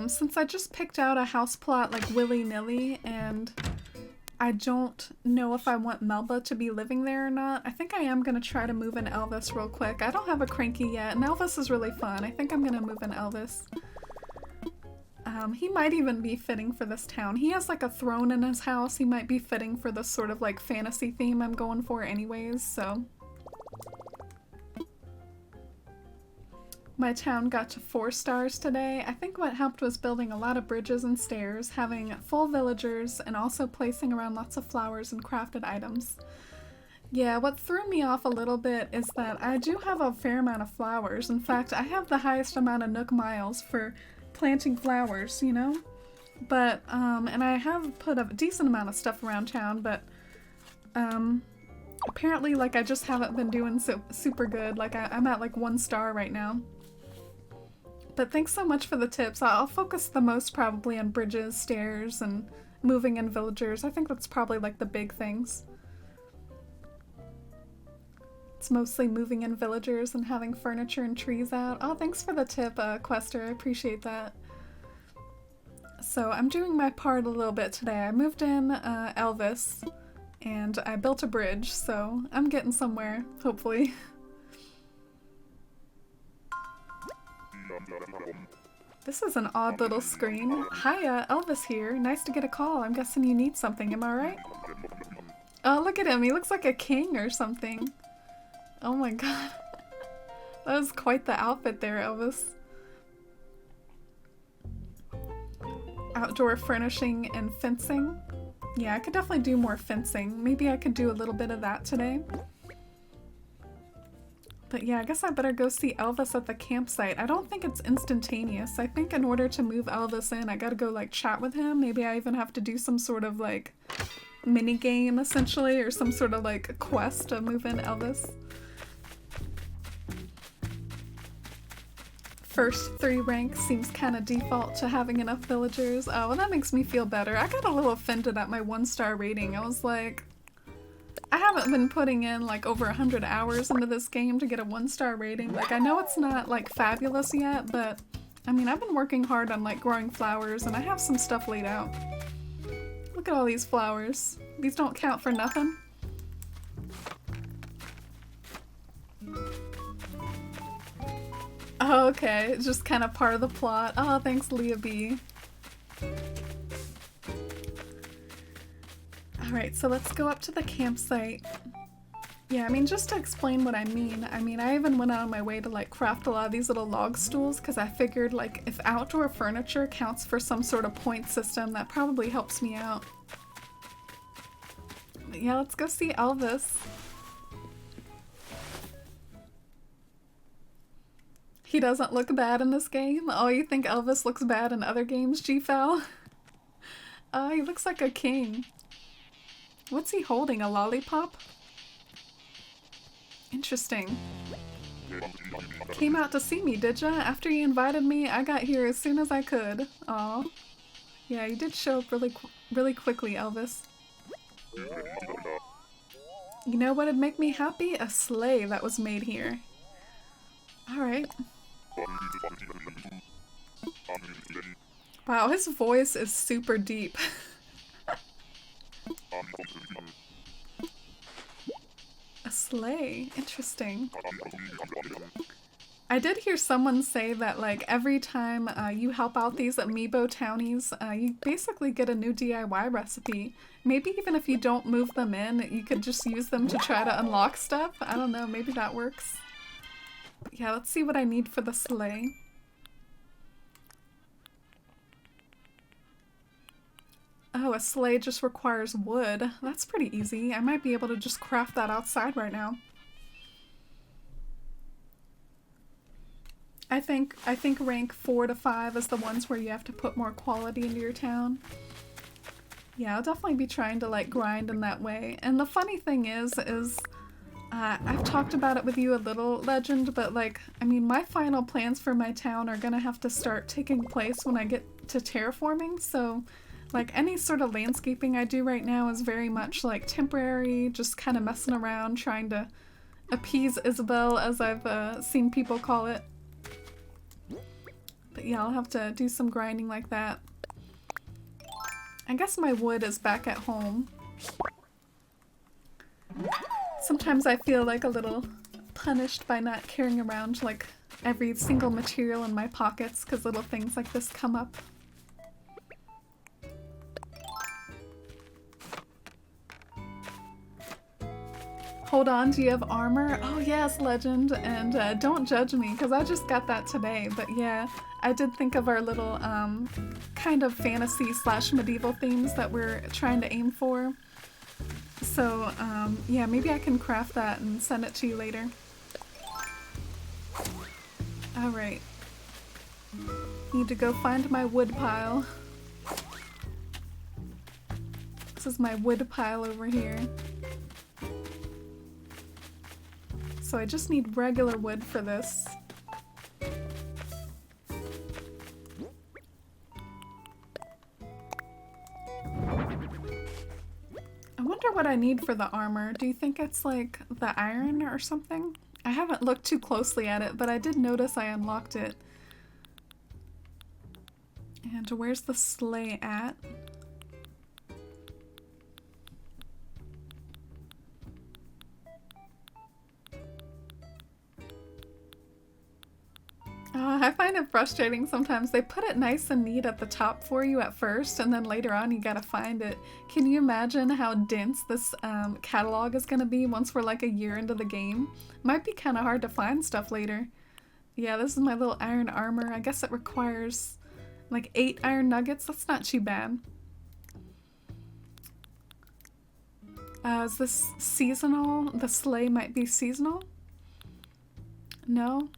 since I just picked out a house plot like willy-nilly and I don't know if I want Melba to be living there or not, I think I am going to try to move in Elvis real quick. I don't have a Cranky yet, and Elvis is really fun. I think I'm going to move in Elvis. He might even be fitting for this town. He has like a throne in his house. He might be fitting for this sort of like fantasy theme I'm going for anyways, so. My town got to 4 stars today. I think what helped was building a lot of bridges and stairs, having full villagers, and also placing around lots of flowers and crafted items. Yeah, what threw me off a little bit is that I do have a fair amount of flowers. In fact, I have the highest amount of Nook miles for planting flowers, you know? But, and I have put a decent amount of stuff around town, but, apparently, like, I just haven't been doing super good. Like, I'm at, like, 1 star right now. But thanks so much for the tips. I'll focus the most probably on bridges, stairs, and moving in villagers. I think that's probably like the big things. It's mostly moving in villagers and having furniture and trees out. Oh, thanks for the tip, Quester. I appreciate that. So I'm doing my part a little bit today. I moved in Elvis, and I built a bridge, so I'm getting somewhere, hopefully. This is an odd little screen. Hiya, Elvis here. Nice to get a call. I'm guessing you need something, am I right? Oh, look at him. He looks like a king or something. Oh my god. That was quite the outfit there, Elvis. Outdoor furnishing and fencing. Yeah, I could definitely do more fencing. Maybe I could do a little bit of that today. But yeah, I guess I better go see Elvis at the campsite. I don't think it's instantaneous. I think in order to move Elvis in, I gotta go like chat with him. Maybe I even have to do some sort of like mini game essentially, or some sort of like quest to move in Elvis. First 3 rank seems kind of default to having enough villagers. Oh, well, that makes me feel better. I got a little offended at my 1 star rating. I was like, I haven't been putting in like over 100 hours into this game to get a 1 star rating. Like, I know it's not like fabulous yet, but I mean, I've been working hard on like growing flowers and I have some stuff laid out. Look at all these flowers. These don't count for nothing. Oh, okay. It's just kind of part of the plot. Oh, thanks, Leah B. Alright, so let's go up to the campsite. Yeah, I mean, just to explain what I mean, I even went out of my way to like craft a lot of these little log stools because I figured like if outdoor furniture counts for some sort of point system, that probably helps me out. But yeah, let's go see Elvis. He doesn't look bad in this game? Oh, you think Elvis looks bad in other games, GFL? Oh, he looks like a king. What's he holding, a lollipop? Interesting. Came out to see me, did ya? After you invited me, I got here as soon as I could. Aw. Yeah, you did show up really quickly, Elvis. You know what'd make me happy? A sleigh that was made here. Alright. Wow, his voice is super deep. A sleigh. Interesting. I did hear someone say that, like, every time you help out these amiibo townies, you basically get a new DIY recipe. Maybe even if you don't move them in, you could just use them to try to unlock stuff. I don't know, maybe that works. But yeah, let's see what I need for the sleigh. Oh, a sleigh just requires wood. That's pretty easy. I might be able to just craft that outside right now. I think rank 4 to 5 is the ones where you have to put more quality into your town. Yeah, I'll definitely be trying to like grind in that way. And the funny thing is I've talked about it with you a little, Legend, but like, I mean, my final plans for my town are gonna have to start taking place when I get to terraforming, so like any sort of landscaping I do right now is very much like temporary, just kind of messing around, trying to appease Isabel, as I've seen people call it. But yeah, I'll have to do some grinding like that. I guess my wood is back at home. Sometimes I feel like a little punished by not carrying around like every single material in my pockets because little things like this come up. Hold on, do you have armor? Oh yes, Legend, and don't judge me because I just got that today, but yeah, I did think of our little kind of fantasy / medieval themes that we're trying to aim for. So yeah, maybe I can craft that and send it to you later. Alright. Need to go find my wood pile. This is my wood pile over here. So I just need regular wood for this. I wonder what I need for the armor. Do you think it's like the iron or something? I haven't looked too closely at it, but I did notice I unlocked it. And where's the sleigh at? I find it frustrating sometimes. They put it nice and neat at the top for you at first, and then later on you gotta find it. Can you imagine how dense this catalog is gonna be once we're like a year into the game? Might be kind of hard to find stuff later. Yeah, this is my little iron armor. I guess it requires like 8 iron nuggets. That's not too bad. Is this seasonal? The sleigh might be seasonal? No?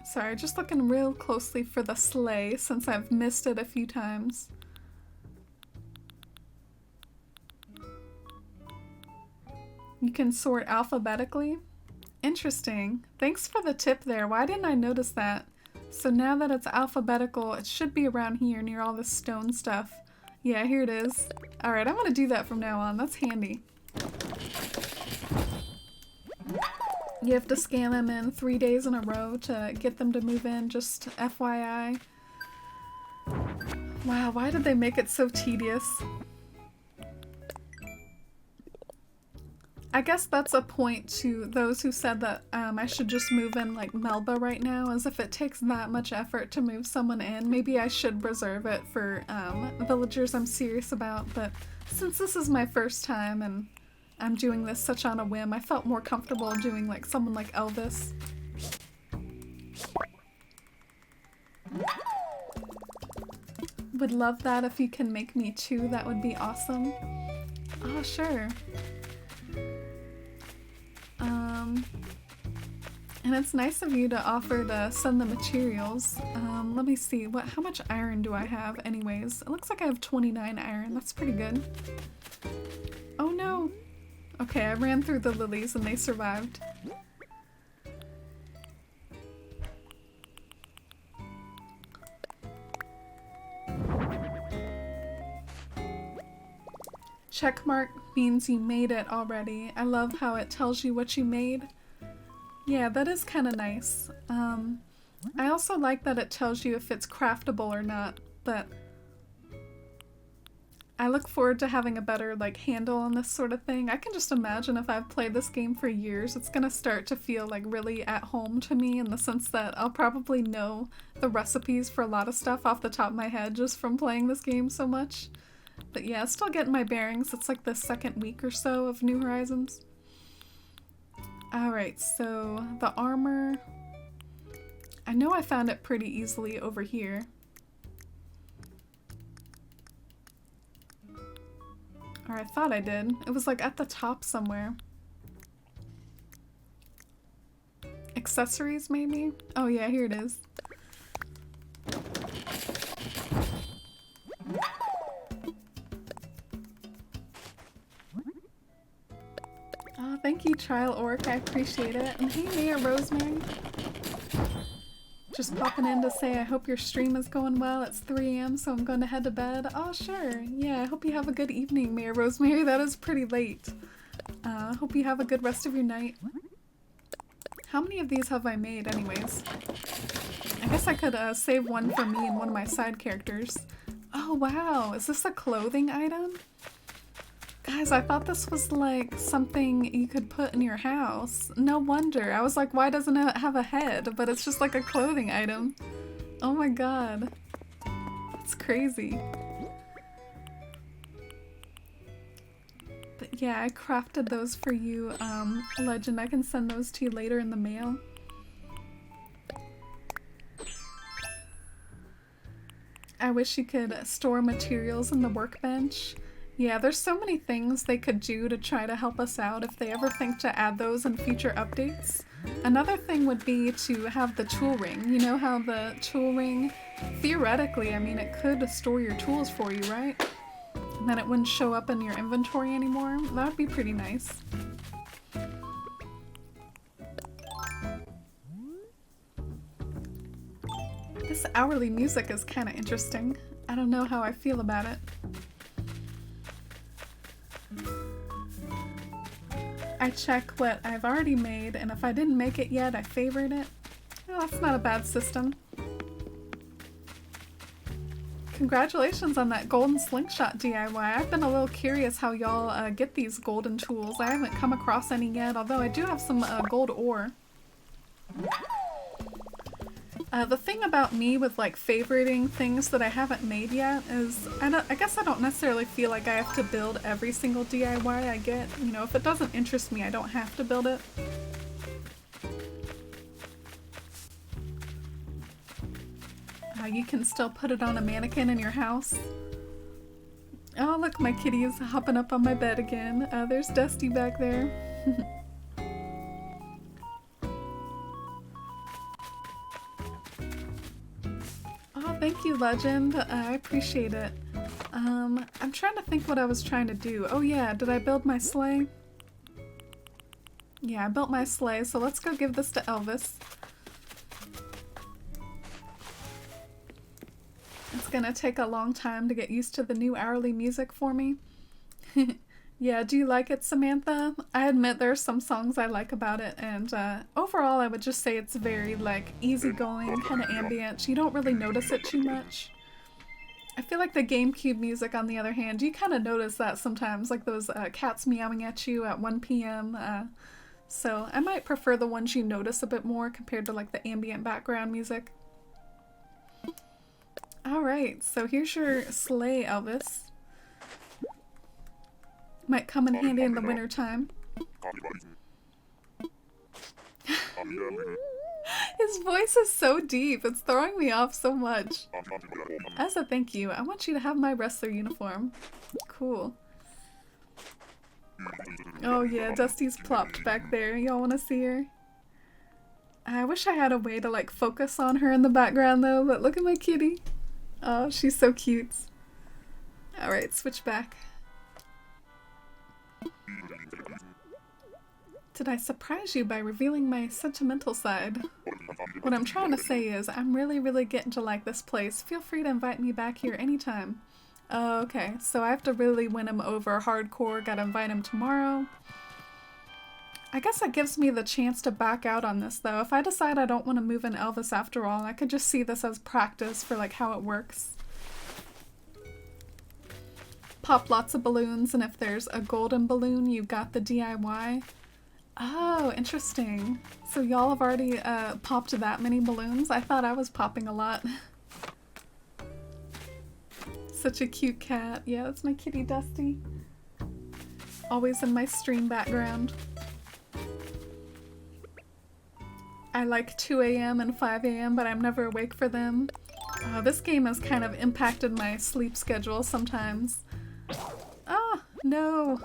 Sorry, just looking real closely for the sleigh since I've missed it a few times. You can sort alphabetically? Interesting. Thanks for the tip there. Why didn't I notice that? So now that it's alphabetical, it should be around here near all this stone stuff. Yeah, here it is. Alright, I'm gonna do that from now on. That's handy. You have to scan them in 3 days in a row to get them to move in, just FYI. Wow, why did they make it so tedious? I guess that's a point to those who said that I should just move in like Melba right now, as if it takes that much effort to move someone in. Maybe I should reserve it for villagers I'm serious about, but since this is my first time and I'm doing this such on a whim, I felt more comfortable doing like someone like Elvis. Would love that if you can make me 2, that would be awesome. Oh, And it's nice of you to offer to send the materials. Let me see, how much iron do I have anyways? It looks like I have 29 iron, that's pretty good. Oh no! Okay, I ran through the lilies and they survived. Checkmark means you made it already. I love how it tells you what you made. Yeah, that is kind of nice. I also like that it tells you if it's craftable or not, but I look forward to having a better like handle on this sort of thing. I can just imagine if I've played this game for years, it's gonna start to feel like really at home to me in the sense that I'll probably know the recipes for a lot of stuff off the top of my head just from playing this game so much. But yeah, still getting my bearings. It's like the second week or so of New Horizons. Alright, so the armor. I know I found it pretty easily over here. Or I thought I did. It was like at the top somewhere. Accessories maybe? Oh yeah, here it is. Oh, thank you, Trial Orc. I appreciate it. And hey, Mayor Rosemary. Just popping in to say I hope your stream is going well. It's 3 AM, so I'm going to head to bed. Oh, sure. Yeah, I hope you have a good evening, Mayor Rosemary. That is pretty late. Hope you have a good rest of your night. How many of these have I made, anyways? I guess I could save one for me and one of my side characters. Oh, wow. Is this a clothing item? Guys, I thought this was like something you could put in your house. No wonder. I was like, why doesn't it have a head? But it's just like a clothing item. Oh my god. It's crazy. But yeah, I crafted those for you, Legend. I can send those to you later in the mail. I wish you could store materials in the workbench. Yeah, there's so many things they could do to try to help us out if they ever think to add those in future updates. Another thing would be to have the tool ring. You know how the tool ring, theoretically, I mean, it could store your tools for you, right? And then it wouldn't show up in your inventory anymore. That would be pretty nice. This hourly music is kind of interesting. I don't know how I feel about it. I check what I've already made, and if I didn't make it yet, I favorite it. Oh, that's not a bad system. Congratulations on that golden slingshot DIY. I've been a little curious how y'all get these golden tools. I haven't come across any yet, although I do have some gold ore. The thing about me with like favoriting things that I haven't made yet is I guess I don't necessarily feel like I have to build every single DIY I get. You know, if it doesn't interest me, I don't have to build it. You can still put it on a mannequin in your house. Oh, look, my kitty is hopping up on my bed again. There's Dusty back there. Oh, thank you, Legend. I appreciate it. I'm trying to think what I was trying to do. Oh yeah, did I build my sleigh? Yeah, I built my sleigh, so let's go give this to Elvis. It's gonna take a long time to get used to the new hourly music for me. Yeah, do you like it, Samantha? I admit there are some songs I like about it, and overall I would just say it's very like easygoing, kind of ambient. You don't really notice it too much. I feel like the GameCube music, on the other hand, you kind of notice that sometimes, like those cats meowing at you at 1 p.m. So I might prefer the ones you notice a bit more compared to like the ambient background music. Alright, so here's your sleigh, Elvis. Might come in handy in the winter time. His voice is so deep, it's throwing me off so much. As a thank you, I want you to have my wrestler uniform. Cool. Oh yeah, Dusty's plopped back there. Y'all wanna see her? I wish I had a way to like focus on her in the background though, but look at my kitty. Oh, she's so cute. Alright, switch back. Did I surprise you by revealing my sentimental side? What I'm trying to say is, I'm really getting to like this place. Feel free to invite me back here anytime. Oh, okay, so I have to really win him over hardcore, gotta invite him tomorrow. I guess that gives me the chance to back out on this though. If I decide I don't want to move in Elvis after all, I could just see this as practice for like how it works. Pop lots of balloons, and if there's a golden balloon, you got the DIY. Oh, interesting. So y'all have already popped that many balloons? I thought I was popping a lot. Such a cute cat. Yeah, that's my kitty Dusty. Always in my stream background. I like 2 a.m. and 5 a.m., but I'm never awake for them. This game has kind of impacted my sleep schedule sometimes. Ah, no.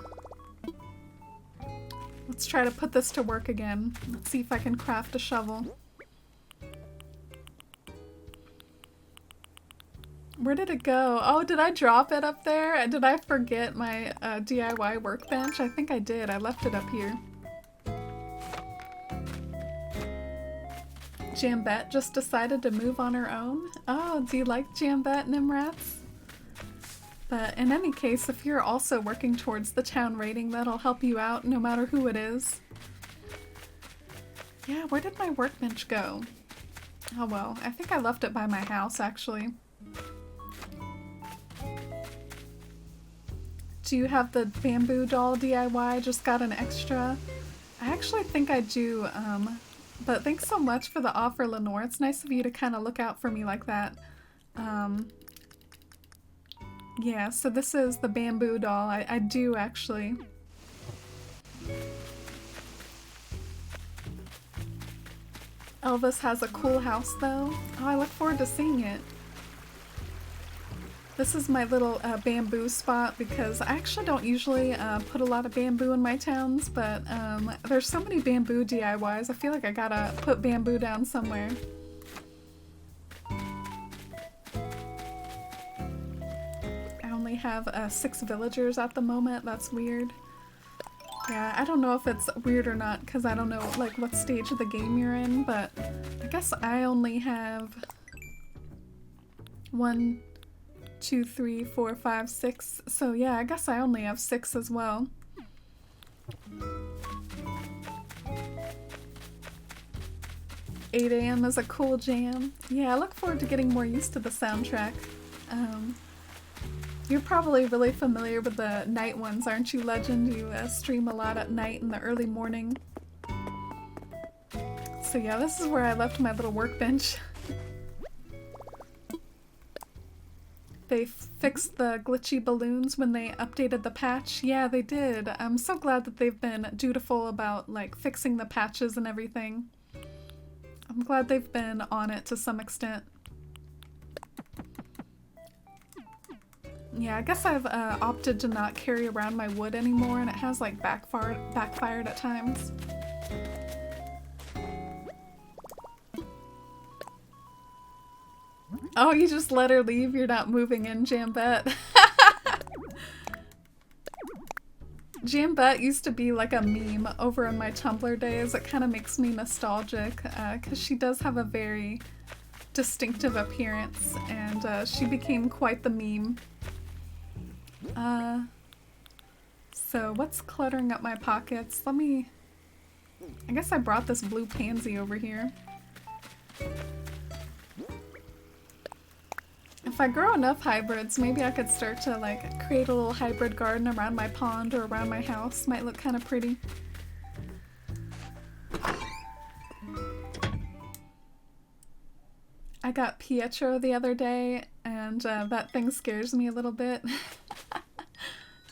Let's try to put this to work again. Let's see if I can craft a shovel. Where did it go? Oh, did I drop it up there? Did I forget my DIY workbench? I think I did. I left it up here. Jambette just decided to move on her own. Oh, do you like Jambette, Nimrats? But in any case, if you're also working towards the town rating, that'll help you out no matter who it is. Yeah, where did my workbench go? Oh well, I think I left it by my house actually. Do you have the bamboo doll DIY? Just got an extra? I actually think I do, but thanks so much for the offer, Lenore. It's nice of you to kind of look out for me like that. Yeah, so this is the bamboo doll. I do actually. Elvis has a cool house though. Oh, I look forward to seeing it. This is my little bamboo spot because I actually don't usually put a lot of bamboo in my towns, but there's so many bamboo DIYs. I feel like I gotta put bamboo down somewhere. I only have 6 villagers at the moment. That's weird. Yeah, I don't know if it's weird or not because I don't know like what stage of the game you're in, but I guess I only have 1, 2, 3, 4, 5, 6. So yeah, I guess I only have 6 as well. "8 a.m. is a cool jam." Yeah, I look forward to getting more used to the soundtrack. You're probably really familiar with the night ones, aren't you, Legend? You stream a lot at night in the early morning. So yeah, this is where I left my little workbench. They fixed the glitchy balloons when they updated the patch. Yeah, they did. I'm so glad that they've been dutiful about like fixing the patches and everything. I'm glad they've been on it to some extent. Yeah, I guess I've opted to not carry around my wood anymore, and it has like backfired at times. Oh, you just let her leave? You're not moving in, Jambette? Jambette used to be like a meme over in my Tumblr days. It kind of makes me nostalgic because she does have a very distinctive appearance, and she became quite the meme. So what's cluttering up my pockets? I guess I brought this blue pansy over here. If I grow enough hybrids, maybe I could start to like create a little hybrid garden around my pond or around my house. Might look kind of pretty. I got Pietro the other day, and that thing scares me a little bit.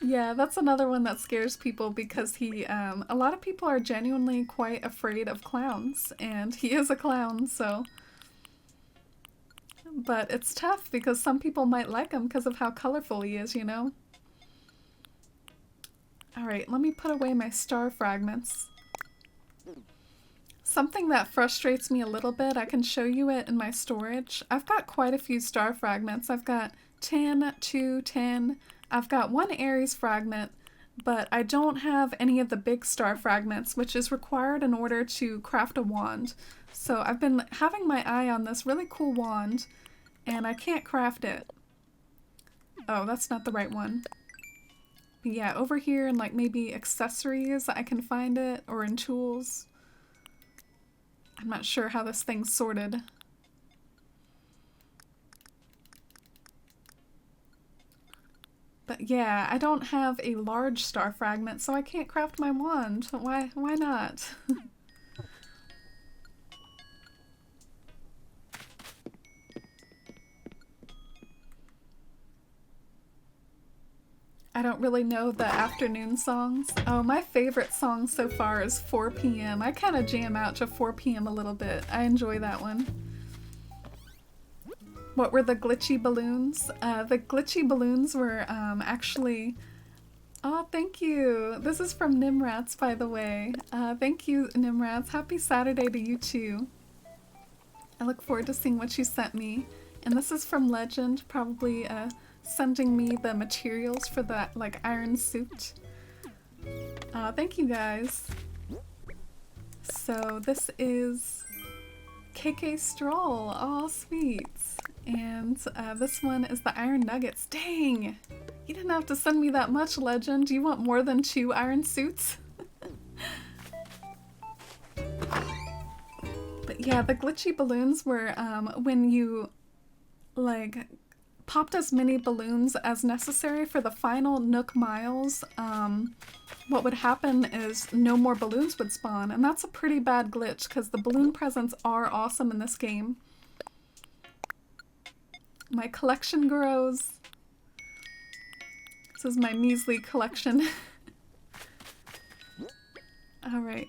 Yeah, that's another one that scares people because a lot of people are genuinely quite afraid of clowns, and he is a clown, so. But it's tough because some people might like him because of how colorful he is, you know? Alright, let me put away my star fragments. Something that frustrates me a little bit, I can show you it in my storage. I've got quite a few star fragments. I've got 10, 2, 10. I've got one Aries fragment, but I don't have any of the big star fragments, which is required in order to craft a wand. So I've been having my eye on this really cool wand, and I can't craft it. Oh, that's not the right one. But yeah, over here in like maybe accessories, I can find it, or in tools. I'm not sure how this thing's sorted. But yeah, I don't have a large star fragment, so I can't craft my wand. Why not? I don't really know the afternoon songs. Oh, my favorite song so far is 4 p.m. I kind of jam out to 4 p.m. a little bit. I enjoy that one. What were the glitchy balloons? The glitchy balloons were actually... Oh, thank you. This is from Nimrats, by the way. Thank you, Nimrats. Happy Saturday to you too. I look forward to seeing what you sent me. And this is from Legend, probably sending me the materials for that like iron suit. Thank you guys. So this is KK Stroll. Oh, sweet. And this one is the iron nuggets. Dang! You didn't have to send me that much, Legend. Do you want more than 2 iron suits? But yeah, the glitchy balloons were when you like popped as many balloons as necessary for the final Nook Miles, what would happen is no more balloons would spawn, and that's a pretty bad glitch because the balloon presents are awesome in this game. My collection grows. This is my measly collection. Alright.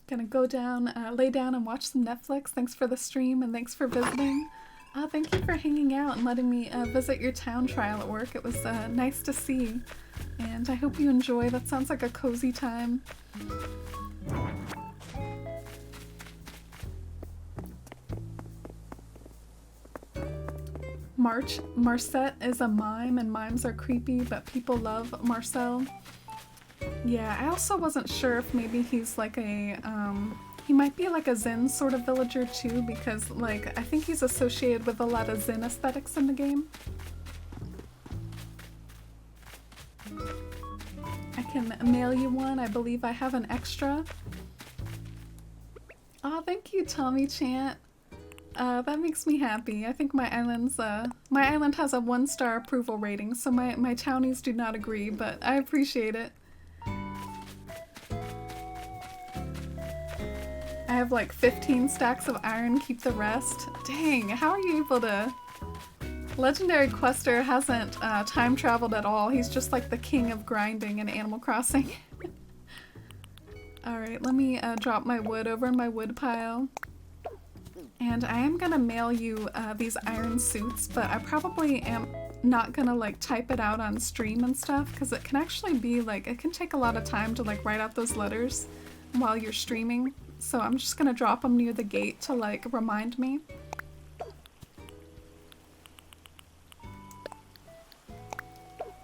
Gonna go down, lay down and watch some Netflix. Thanks for the stream and thanks for visiting. Thank you for hanging out and letting me visit your town trial at work. It was nice to see. And I hope you enjoy. That sounds like a cozy time. Marcette is a mime and mimes are creepy, but people love Marcel. Yeah, I also wasn't sure if maybe he's like a, he might be like a Zen sort of villager too, because like, I think he's associated with a lot of Zen aesthetics in the game. I can mail you one, I believe I have an extra. Oh, thank you, Tommy Chant. That makes me happy. I think my island has a 1-star approval rating, so my townies do not agree, but I appreciate it. I have like 15 stacks of iron, keep the rest. Dang, how are you able to... Legendary Quester hasn't time traveled at all. He's just like the king of grinding in Animal Crossing. Alright, let me drop my wood over in my wood pile. And I am gonna mail you these iron suits, but I probably am not gonna like type it out on stream and stuff, because it can actually be like, it can take a lot of time to like write out those letters while you're streaming. So I'm just gonna drop them near the gate to like remind me.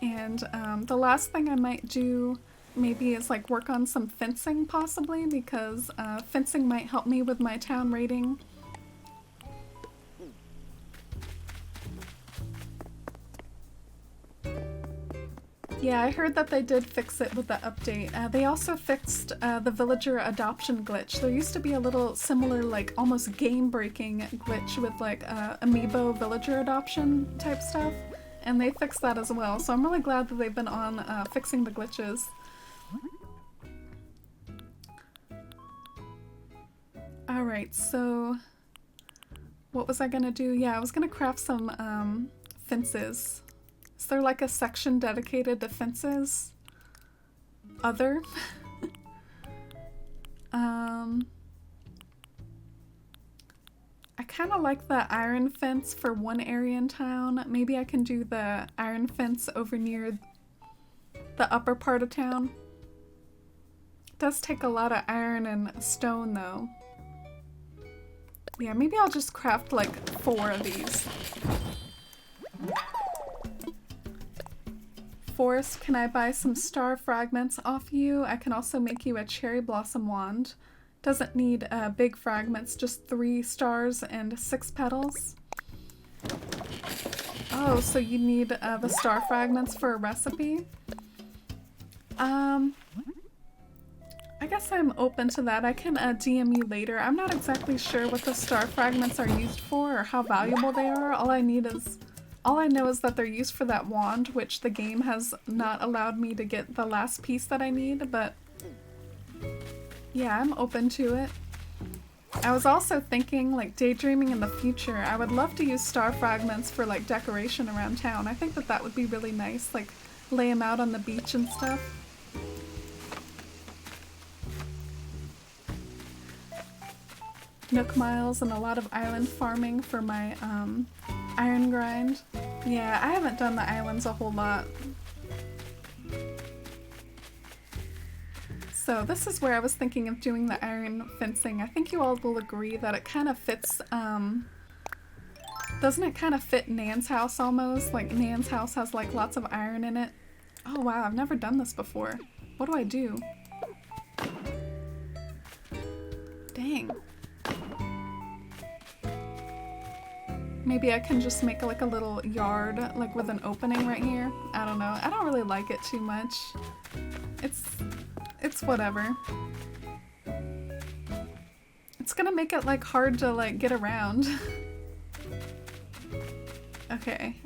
And the last thing I might do maybe is like work on some fencing possibly, because fencing might help me with my town rating. Yeah, I heard that they did fix it with the update. They also fixed the villager adoption glitch. There used to be a little similar, like, almost game-breaking glitch with, like, amiibo villager adoption type stuff, and they fixed that as well, so I'm really glad that they've been on fixing the glitches. Alright, so what was I gonna do? Yeah, I was gonna craft some fences. Is there like a section dedicated to fences? Other? I kind of like the iron fence for one area in town. Maybe I can do the iron fence over near the upper part of town. It does take a lot of iron and stone though. Yeah, maybe I'll just craft like 4 of these. Forest, can I buy some star fragments off you? I can also make you a cherry blossom wand. Doesn't need big fragments, just 3 stars and 6 petals. Oh, so you need the star fragments for a recipe? I guess I'm open to that. I can DM you later. I'm not exactly sure what the star fragments are used for or how valuable they are. All I know is that they're used for that wand, which the game has not allowed me to get the last piece that I need, but yeah, I'm open to it. I was also thinking, like, daydreaming in the future. I would love to use star fragments for, like, decoration around town. I think that that would be really nice, like, lay them out on the beach and stuff. Nook miles and a lot of island farming for my iron grind. Yeah, I haven't done the islands a whole lot. So this is where I was thinking of doing the iron fencing. I think you all will agree that it kind of fits, doesn't it kind of fit Nan's house almost? Like Nan's house has like lots of iron in it. Oh wow, I've never done this before. What do I do? Dang. Maybe I can just make like a little yard, like with an opening right here. I don't know. I don't really like it too much. It's whatever. It's gonna make it like hard to like get around. Okay.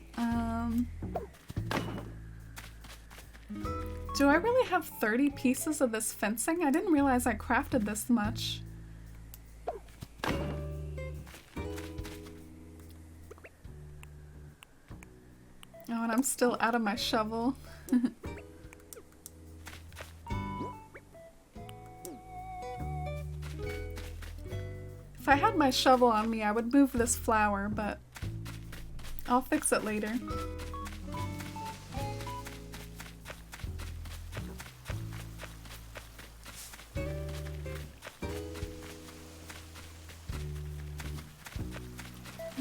Do I really have 30 pieces of this fencing? I didn't realize I crafted this much. Oh, and I'm still out of my shovel. If I had my shovel on me, I would move this flower, but I'll fix it later.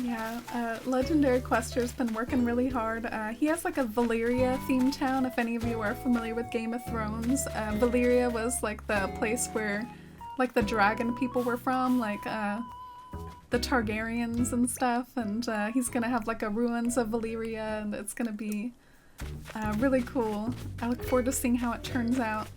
Yeah, Legendary Quester's been working really hard. He has like a Valyria themed town, if any of you are familiar with Game of Thrones. Valyria was like the place where like the dragon people were from, like the Targaryens and stuff, and he's gonna have like a ruins of Valyria, and it's gonna be really cool. I look forward to seeing how it turns out.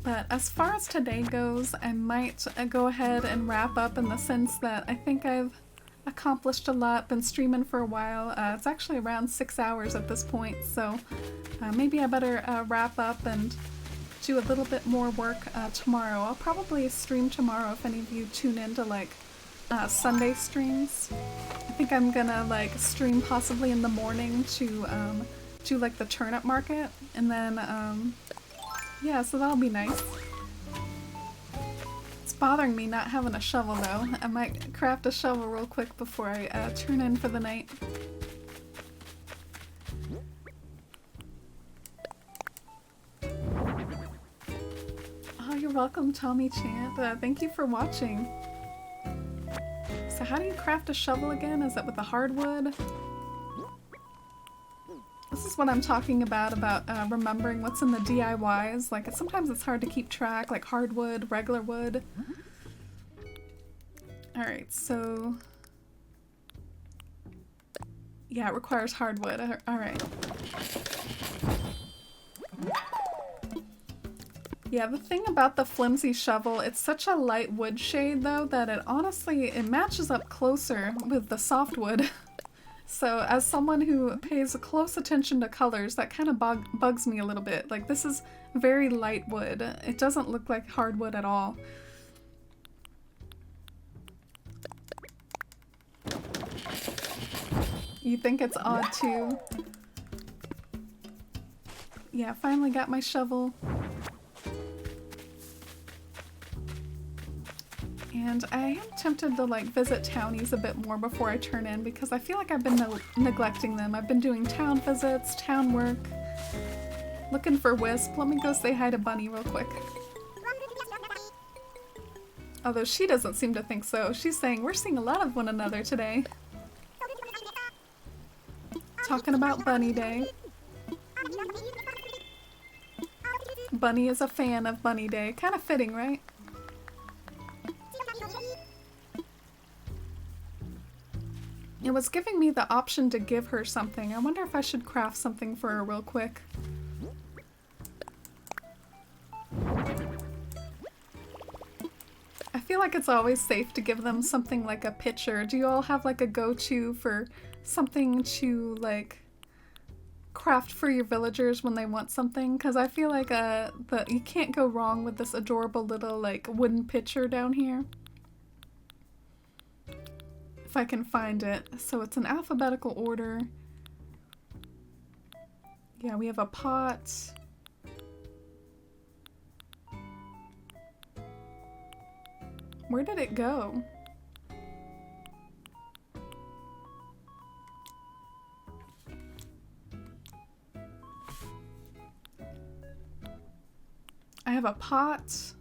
But as far as today goes, I might go ahead and wrap up in the sense that I think I've accomplished a lot, been streaming for a while. It's actually around 6 hours at this point, so maybe I better wrap up and do a little bit more work tomorrow. I'll probably stream tomorrow if any of you tune into like Sunday streams. I think I'm gonna like stream possibly in the morning to do like the turnip market, and then yeah, so that'll be nice. It's bothering me not having a shovel though. I might craft a shovel real quick before I turn in for the night. Oh, you're welcome, Tommy Chant. Thank you for watching. So how do you craft a shovel again? Is it with the hardwood? This is what I'm talking about remembering what's in the DIYs. Like, sometimes it's hard to keep track, like hardwood, regular wood. Alright, so... yeah, it requires hardwood. Alright. Yeah, the thing about the flimsy shovel, it's such a light wood shade though that it honestly, it matches up closer with the softwood. So as someone who pays close attention to colors, that kind of bugs me a little bit. Like, this is very light wood. It doesn't look like hardwood at all. You think it's odd too? Yeah, finally got my shovel. And I am tempted to like visit townies a bit more before I turn in because I feel like I've been neglecting them. I've been doing town visits, town work, looking for Wisp. Let me go say hi to Bunny real quick. Although she doesn't seem to think so. She's saying we're seeing a lot of one another today. Talking about Bunny Day. Bunny is a fan of Bunny Day. Kind of fitting, right? It was giving me the option to give her something. I wonder if I should craft something for her real quick. I feel like it's always safe to give them something like a pitcher. Do you all have like a go-to for something to like craft for your villagers when they want something? Because I feel like you can't go wrong with this adorable little like wooden pitcher down here. If I can find it. So it's an alphabetical order. Yeah, we have a pot. Where did it go? I have a pot.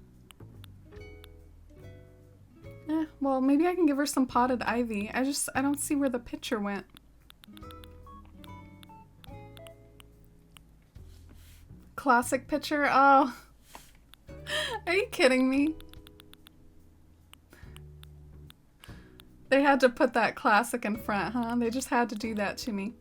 Well, maybe I can give her some potted ivy. I don't see where the pitcher went. Classic pitcher? Oh. Are you kidding me? They had to put that classic in front, huh? They just had to do that to me.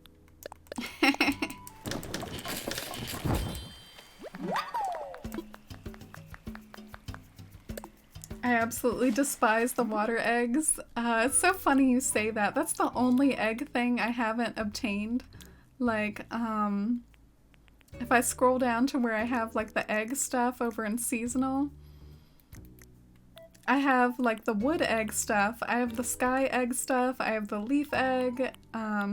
I absolutely despise the water eggs. It's so funny you say that. That's the only egg thing I haven't obtained. Like, if I scroll down to where I have like the egg stuff over in seasonal, I have like the wood egg stuff, I have the sky egg stuff, I have the leaf egg,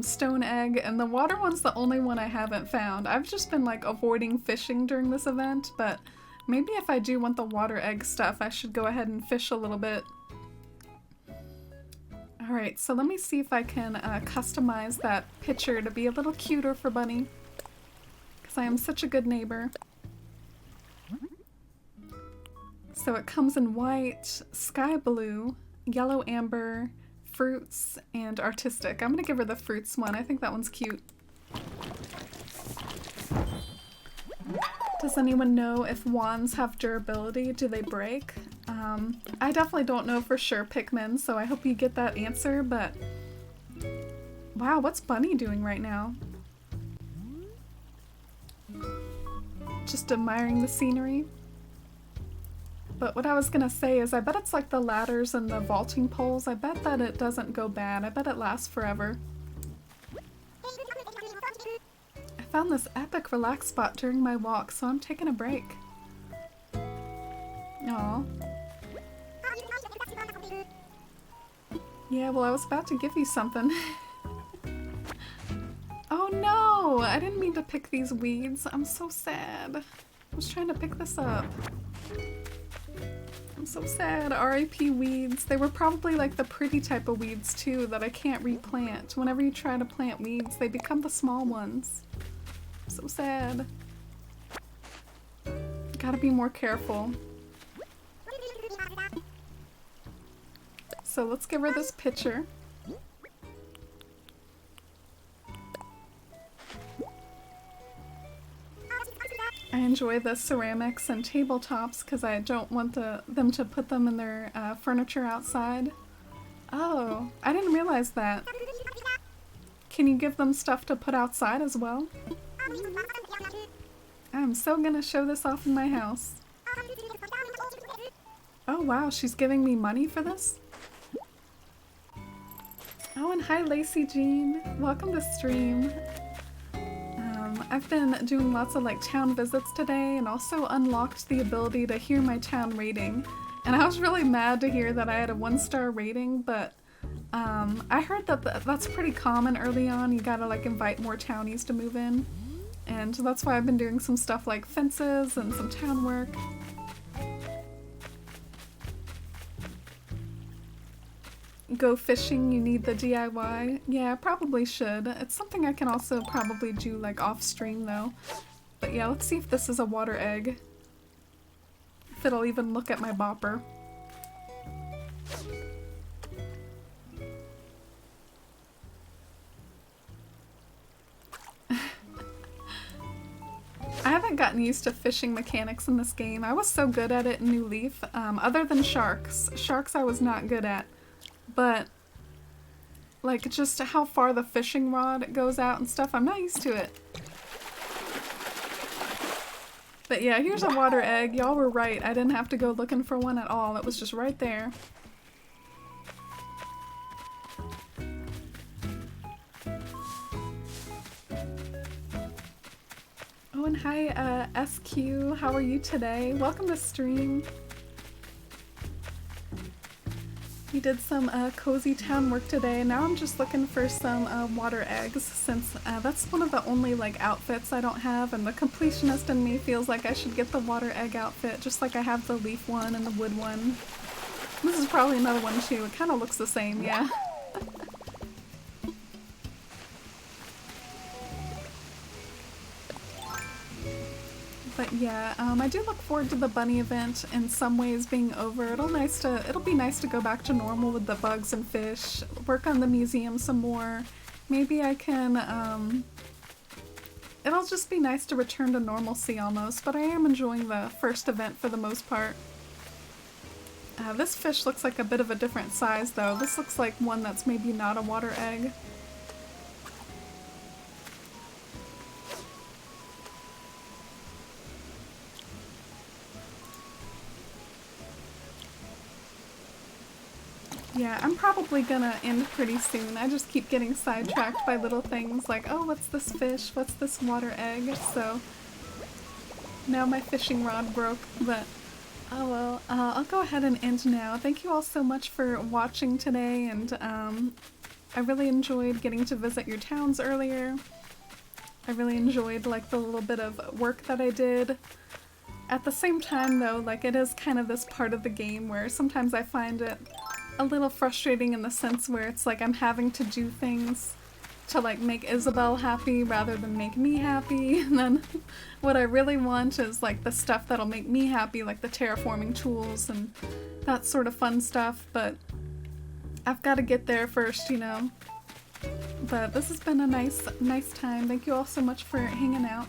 stone egg, and the water one's the only one I haven't found. I've just been like avoiding fishing during this event, but maybe if I do want the water egg stuff, I should go ahead and fish a little bit. Alright, so let me see if I can customize that picture to be a little cuter for Bunny. Because I am such a good neighbor. So it comes in white, sky blue, yellow amber, fruits, and artistic. I'm gonna give her the fruits one. I think that one's cute. Does anyone know if wands have durability? Do they break? I definitely don't know for sure, Pikmin, so I hope you get that answer, but wow, what's Bunny doing right now? Just admiring the scenery. But what I was gonna say is I bet it's like the ladders and the vaulting poles. I bet that it doesn't go bad. I bet it lasts forever. I found this epic relax spot during my walk, so I'm taking a break. Aw. Yeah, well, I was about to give you something. Oh no! I didn't mean to pick these weeds. I'm so sad. I was trying to pick this up. I'm so sad. R.I.P. weeds. They were probably like the pretty type of weeds too that I can't replant. Whenever you try to plant weeds, they become the small ones. So sad. Gotta be more careful. So let's give her this picture. I enjoy the ceramics and tabletops because I don't want them to put them in their furniture outside. Oh, I didn't realize that. Can you give them stuff to put outside as well? I'm so gonna show this off in my house. Oh wow, she's giving me money for this? Oh, and hi Lacey Jean. Welcome to stream. I've been doing lots of like town visits today and also unlocked the ability to hear my town rating. And I was really mad to hear that I had a 1-star rating, but I heard that that's pretty common early on. You gotta like invite more townies to move in. And that's why I've been doing some stuff like fences and some town work. go fishing, you need the DIY. Yeah, I probably should. It's something I can also probably do like off stream though. But yeah, let's see if this is a water egg. If it'll even look at my bopper. I haven't gotten used to fishing mechanics in this game. I was so good at it in New Leaf. Other than sharks. Sharks I was not good at. But, like, just how far the fishing rod goes out and stuff, I'm not used to it. But yeah, here's a water egg. Y'all were right. I didn't have to go looking for one at all. It was just right there. Oh, and hi, SQ. How are you today? Welcome to stream. We did some cozy town work today. Now I'm just looking for some water eggs since that's one of the only like outfits I don't have, and the completionist in me feels like I should get the water egg outfit just like I have the leaf one and the wood one. This is probably another one too. It kind of looks the same, yeah. But yeah, I do look forward to the bunny event in some ways being over. It'll be nice to go back to normal with the bugs and fish, work on the museum some more. Maybe I can, it'll just be nice to return to normalcy almost, but I am enjoying the first event for the most part. This fish looks like a bit of a different size though. This looks like one that's maybe not a water egg. Yeah, I'm probably gonna end pretty soon. I just keep getting sidetracked by little things like, oh, what's this fish? What's this water egg? So now my fishing rod broke, but oh well. I'll go ahead and end now. Thank you all so much for watching today, and I really enjoyed getting to visit your towns earlier. I really enjoyed like the little bit of work that I did. At the same time though, like it is kind of this part of the game where sometimes I find it a little frustrating in the sense where it's like I'm having to do things to like make Isabelle happy rather than make me happy, and then what I really want is like the stuff that'll make me happy, like the terraforming tools and that sort of fun stuff, but I've got to get there first, you know. But this has been a nice time. Thank you all so much for hanging out.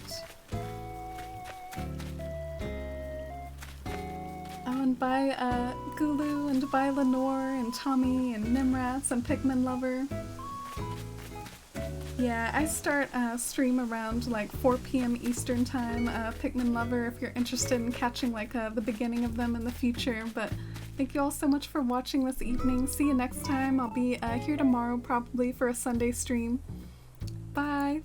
Oh, and bye Gulu, and bye Lenore, and Tommy, and Nimrats, and Pikmin Lover. Yeah, I start stream around like 4 p.m. Eastern time, Pikmin Lover, if you're interested in catching like the beginning of them in the future. But thank you all so much for watching this evening. See you next time. I'll be here tomorrow probably for a Sunday stream. Bye!